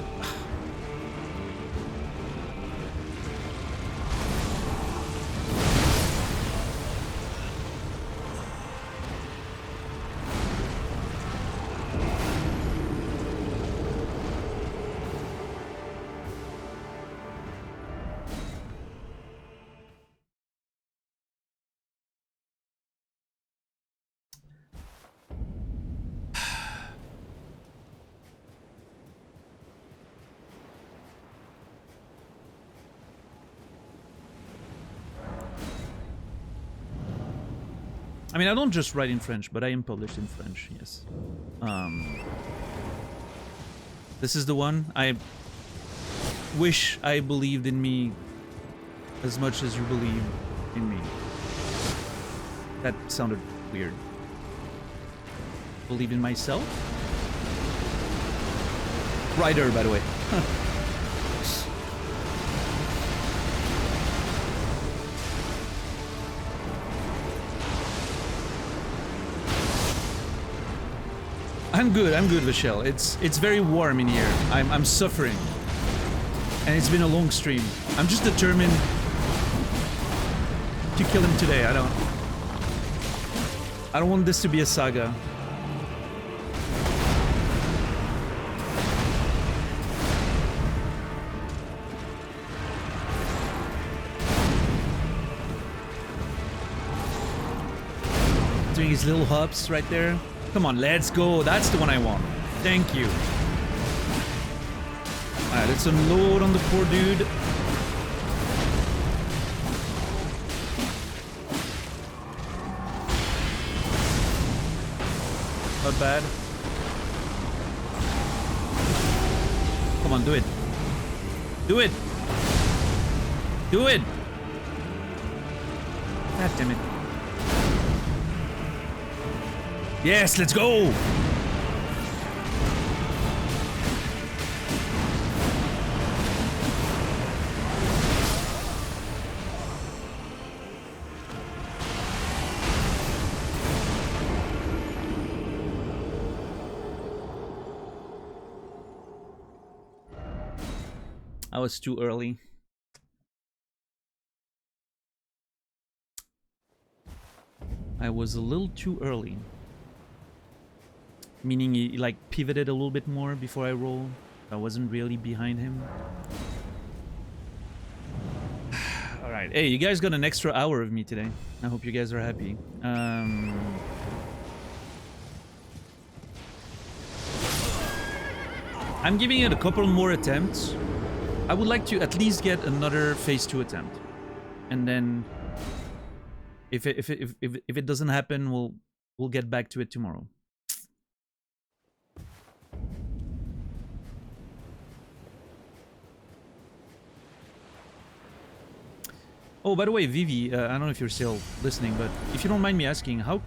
I mean, I don't just write in French, but I am published in French, yes. This is the one. I wish I believed in me as much as you believe in me. That sounded weird. Believe in myself? Writer, by the way. I'm good, Vishel. It's very warm in here. I'm suffering. And it's been a long stream. I'm just determined to kill him today. I don't want this to be a saga. Doing his little hops right there. Come on, let's go. That's the one I want. Thank you. Alright, let's unload on the poor dude. Not bad. Come on, do it. Do it. Do it. God damn it. Yes, let's go! I was too early. I was a little too early. Meaning he like pivoted a little bit more before I rolled. I wasn't really behind him. Alright. Hey, you guys got an extra hour of me today. I hope you guys are happy. I'm giving it a couple more attempts. I would like to at least get another phase 2 attempt. And then if it doesn't happen, we'll get back to it tomorrow. Oh, by the way, Vivi, I don't know if you're still listening, but if you don't mind me asking, how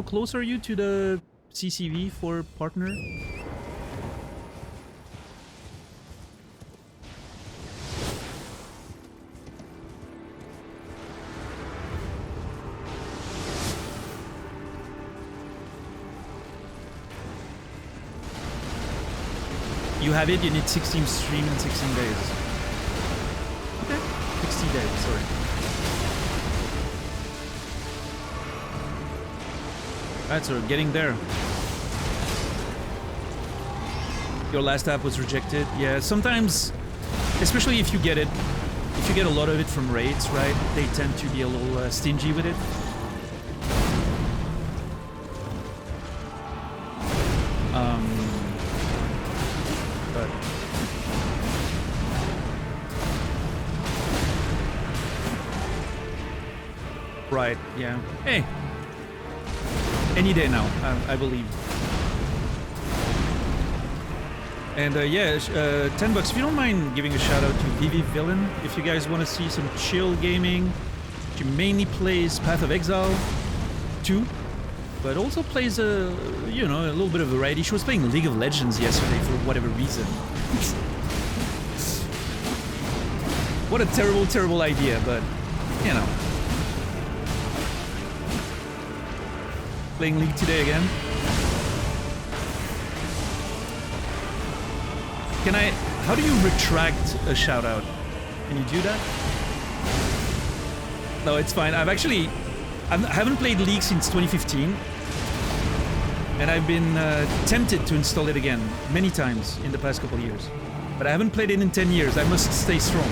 close are you to the CCV for partner? You have it, you need 16 streams in 16 days. Okay, 60 days, sorry. Alright, so getting there. Your last app was rejected. Yeah, sometimes, especially if you get it, if you get a lot of it from raids, right? They tend to be a little stingy with it. Right, yeah. Hey! Any day now, I believe. And yeah, 10 bucks. If you don't mind giving a shout out to Vivi Villain, if you guys want to see some chill gaming, she mainly plays Path of Exile 2, but also plays a, you know, a little bit of variety. She was playing League of Legends yesterday for whatever reason. What a terrible, terrible idea, but, you know. Playing League today again. Can I... How do you retract a shout-out? Can you do that? No, it's fine. I haven't played League since 2015. And I've been tempted to install it again many times in the past couple of years. But I haven't played it in 10 years. I must stay strong.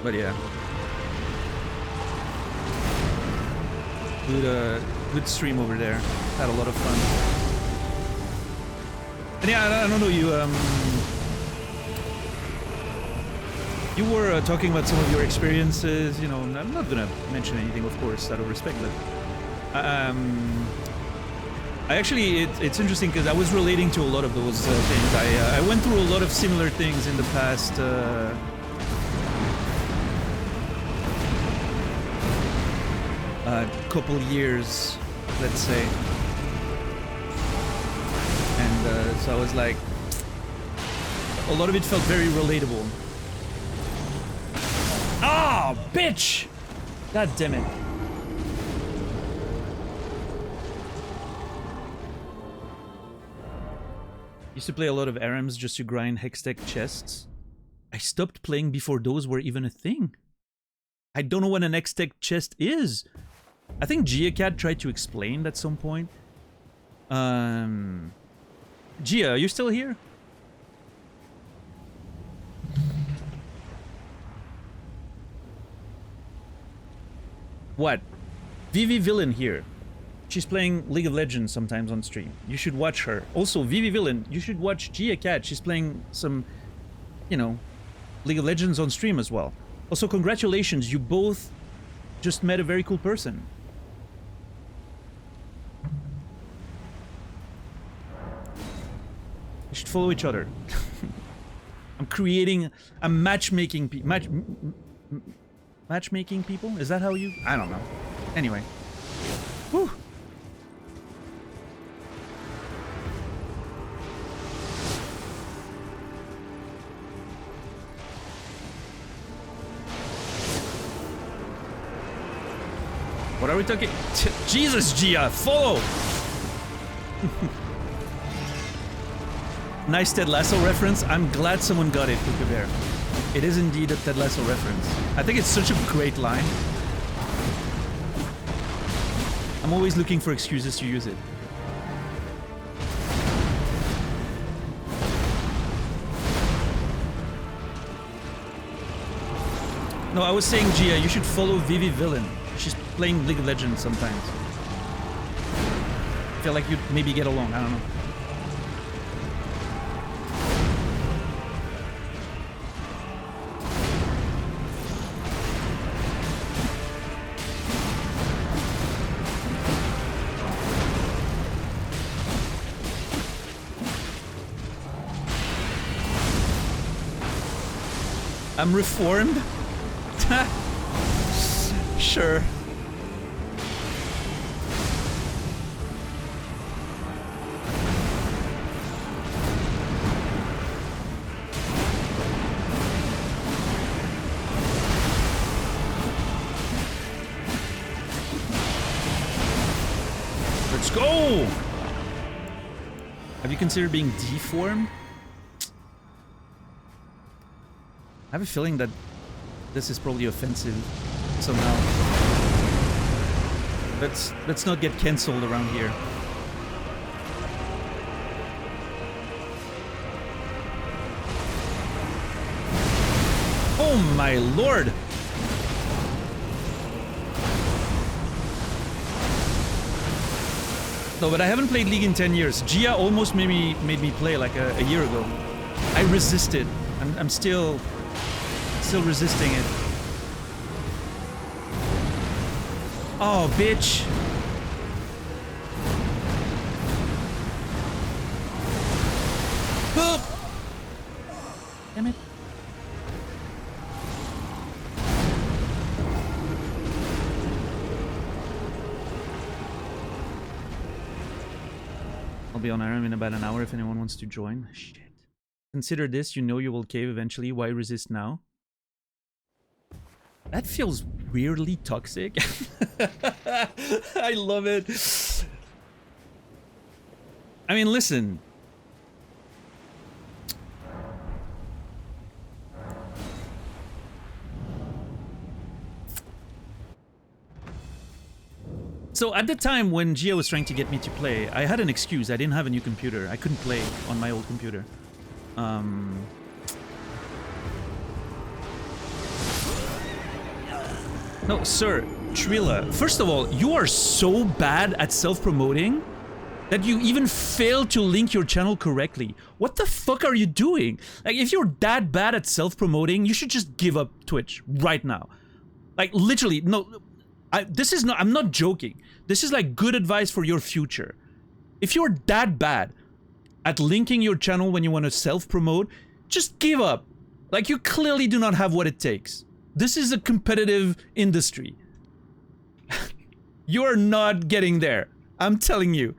But yeah. Good stream over there. Had a lot of fun. And yeah, I don't know, you were talking about some of your experiences, you know, I'm not gonna mention anything, of course, out of respect, but I actually, it's interesting because I was relating to a lot of those things. I went through a lot of similar things in the past couple years, let's say, and so I was like, a lot of it felt very relatable. Ah, bitch! God damn it. Used to play a lot of ARAMs just to grind Hextech chests. I stopped playing before those were even a thing. I don't know what an Hextech chest is. I think GeoCat tried to explain at some point. Gia, are you still here? What? Vivi Villain here. She's playing League of Legends sometimes on stream. You should watch her. Also, Vivi Villain, you should watch GeoCat. She's playing some, you know, League of Legends on stream as well. Also, congratulations, you both just met a very cool person. You should follow each other. I'm creating a matchmaking matchmaking people? Is that how you? I don't know. Anyway. Whew. What are we talking? Jesus, Gia, follow! Nice Ted Lasso reference. I'm glad someone got it, Puka Bear. It is indeed a Ted Lasso reference. I think it's such a great line. I'm always looking for excuses to use it. No, I was saying, Gia, you should follow Vivi Villain. She's playing League of Legends sometimes. I feel like you'd maybe get along, I don't know. I'm reformed? Sure. Let's go! Have you considered being deformed? I have a feeling that this is probably offensive somehow. Let's not get cancelled around here. Oh my lord! No, but I haven't played League in 10 years. Gia almost made me play like a year ago. I resisted. I'm still resisting it. Oh, bitch. Boop. Damn it. I'll be on Aram in about an hour if anyone wants to join. Shit. Consider this, you know you will cave eventually. Why resist now? That feels weirdly toxic. I love it. I mean, listen. So at the time when Gia was trying to get me to play, I had an excuse. I didn't have a new computer. I couldn't play on my old computer. No, sir, Trilla, first of all, you are so bad at self-promoting that you even failed to link your channel correctly. What the fuck are you doing? Like, if you're that bad at self-promoting, you should just give up Twitch right now. Like, literally, no, this is not, I'm not joking. This is like good advice for your future. If you're that bad at linking your channel when you want to self-promote, just give up. Like, you clearly do not have what it takes. This is a competitive industry. You're not getting there. I'm telling you.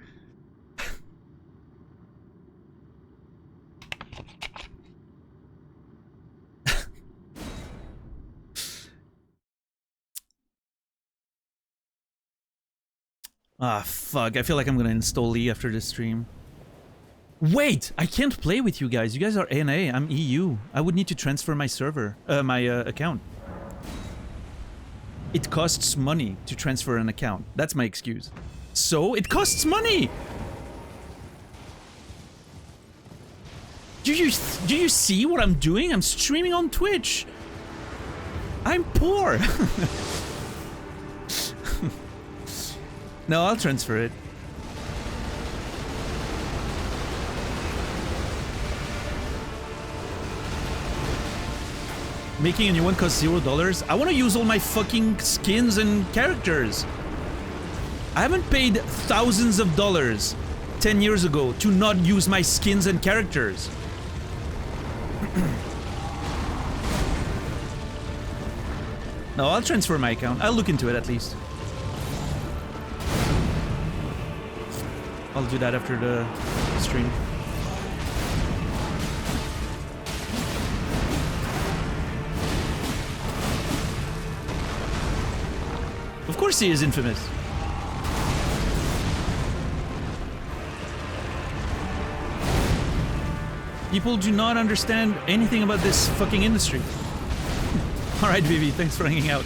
Ah, fuck. I feel like I'm gonna install Lee after this stream. Wait! I can't play with you guys. You guys are ANA. I'm EU. I would need to transfer my server, my account. It costs money to transfer an account. That's my excuse. So, it costs money! Do you see what I'm doing? I'm streaming on Twitch. I'm poor. No, I'll transfer it. Making a new one costs $0. I want to use all my fucking skins and characters. I haven't paid thousands of dollars 10 years ago to not use my skins and characters. No, I'll transfer my account. I'll look into it at least. I'll do that after the stream. Of course he is infamous. People do not understand anything about this fucking industry. Alright, Vivi, thanks for hanging out.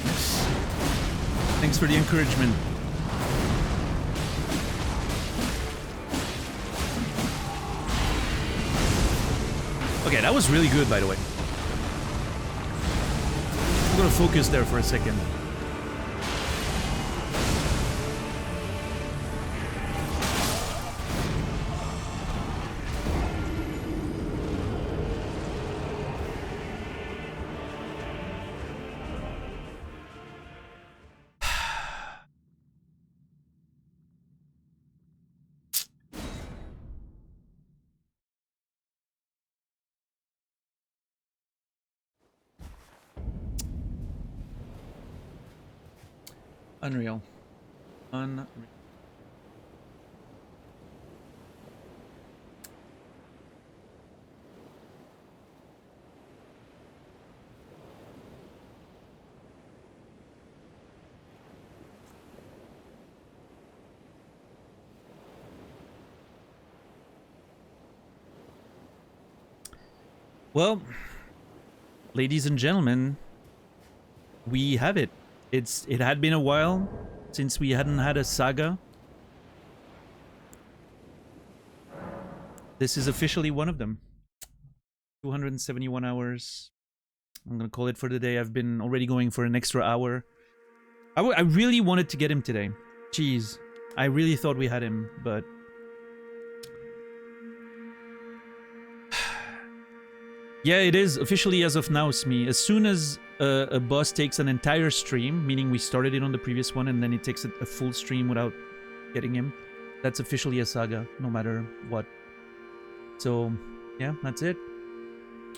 Thanks for the encouragement. Okay, that was really good, by the way. I'm gonna focus there for a second. Unreal. Unreal. Well, ladies and gentlemen, we have it. It had been a while since we hadn't had a saga. This is officially one of them. 271 hours. I'm gonna call it for the day. I've been already going for an extra hour. I really wanted to get him today. Jeez. I really thought we had him, but... yeah, it is officially as of now, Smee. As soon as a boss takes an entire stream, meaning we started it on the previous one and then it takes a full stream without getting him, that's officially a saga, no matter what. So, yeah, that's it.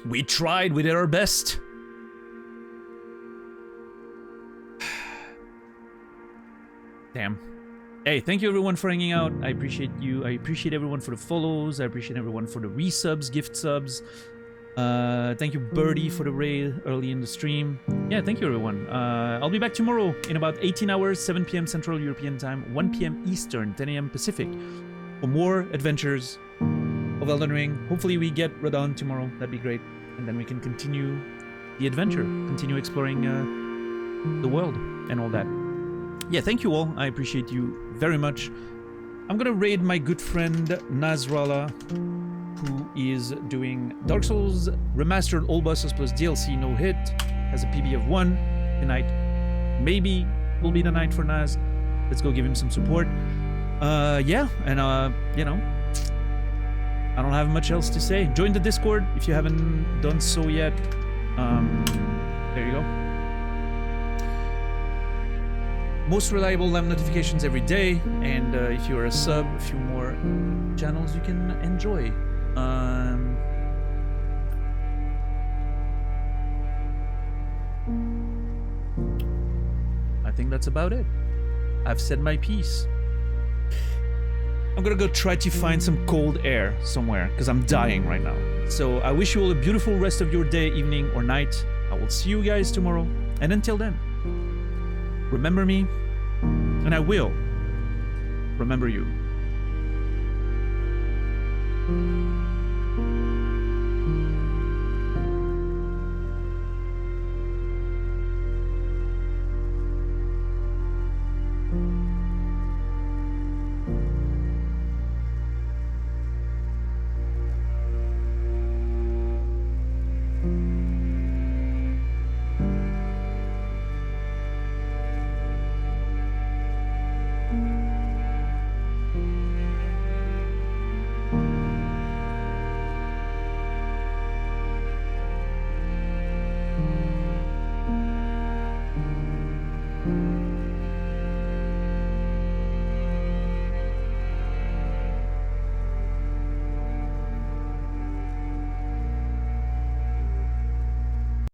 We tried, we did our best. Damn. Hey, thank you everyone for hanging out. I appreciate you. I appreciate everyone for the follows. I appreciate everyone for the resubs, gift subs. Thank you, Birdie, for the raid early in the stream. Yeah, thank you, everyone. I'll be back tomorrow in about 18 hours, 7 p.m. Central European Time, 1 p.m. Eastern, 10 a.m. Pacific, for more adventures of Elden Ring. Hopefully we get Radahn tomorrow. That'd be great. And then we can continue the adventure, continue exploring the world and all that. Yeah, thank you all. I appreciate you very much. I'm gonna raid my good friend Nasrallah, who is doing Dark Souls Remastered All Bosses plus DLC No Hit, has a PB of 1 tonight. Maybe will be the night for Naz. Let's go give him some support. Yeah, and you know, I don't have much else to say. Join the Discord if you haven't done so yet. There you go. Most reliable live notifications every day, and if you're a sub, a few more channels you can enjoy. I think that's about it. I've said my piece. I'm gonna go try to find some cold air somewhere, because I'm dying right now. So I wish you all a beautiful rest of your day, evening, or night. I will see you guys tomorrow, and until then, remember me, and I will remember you.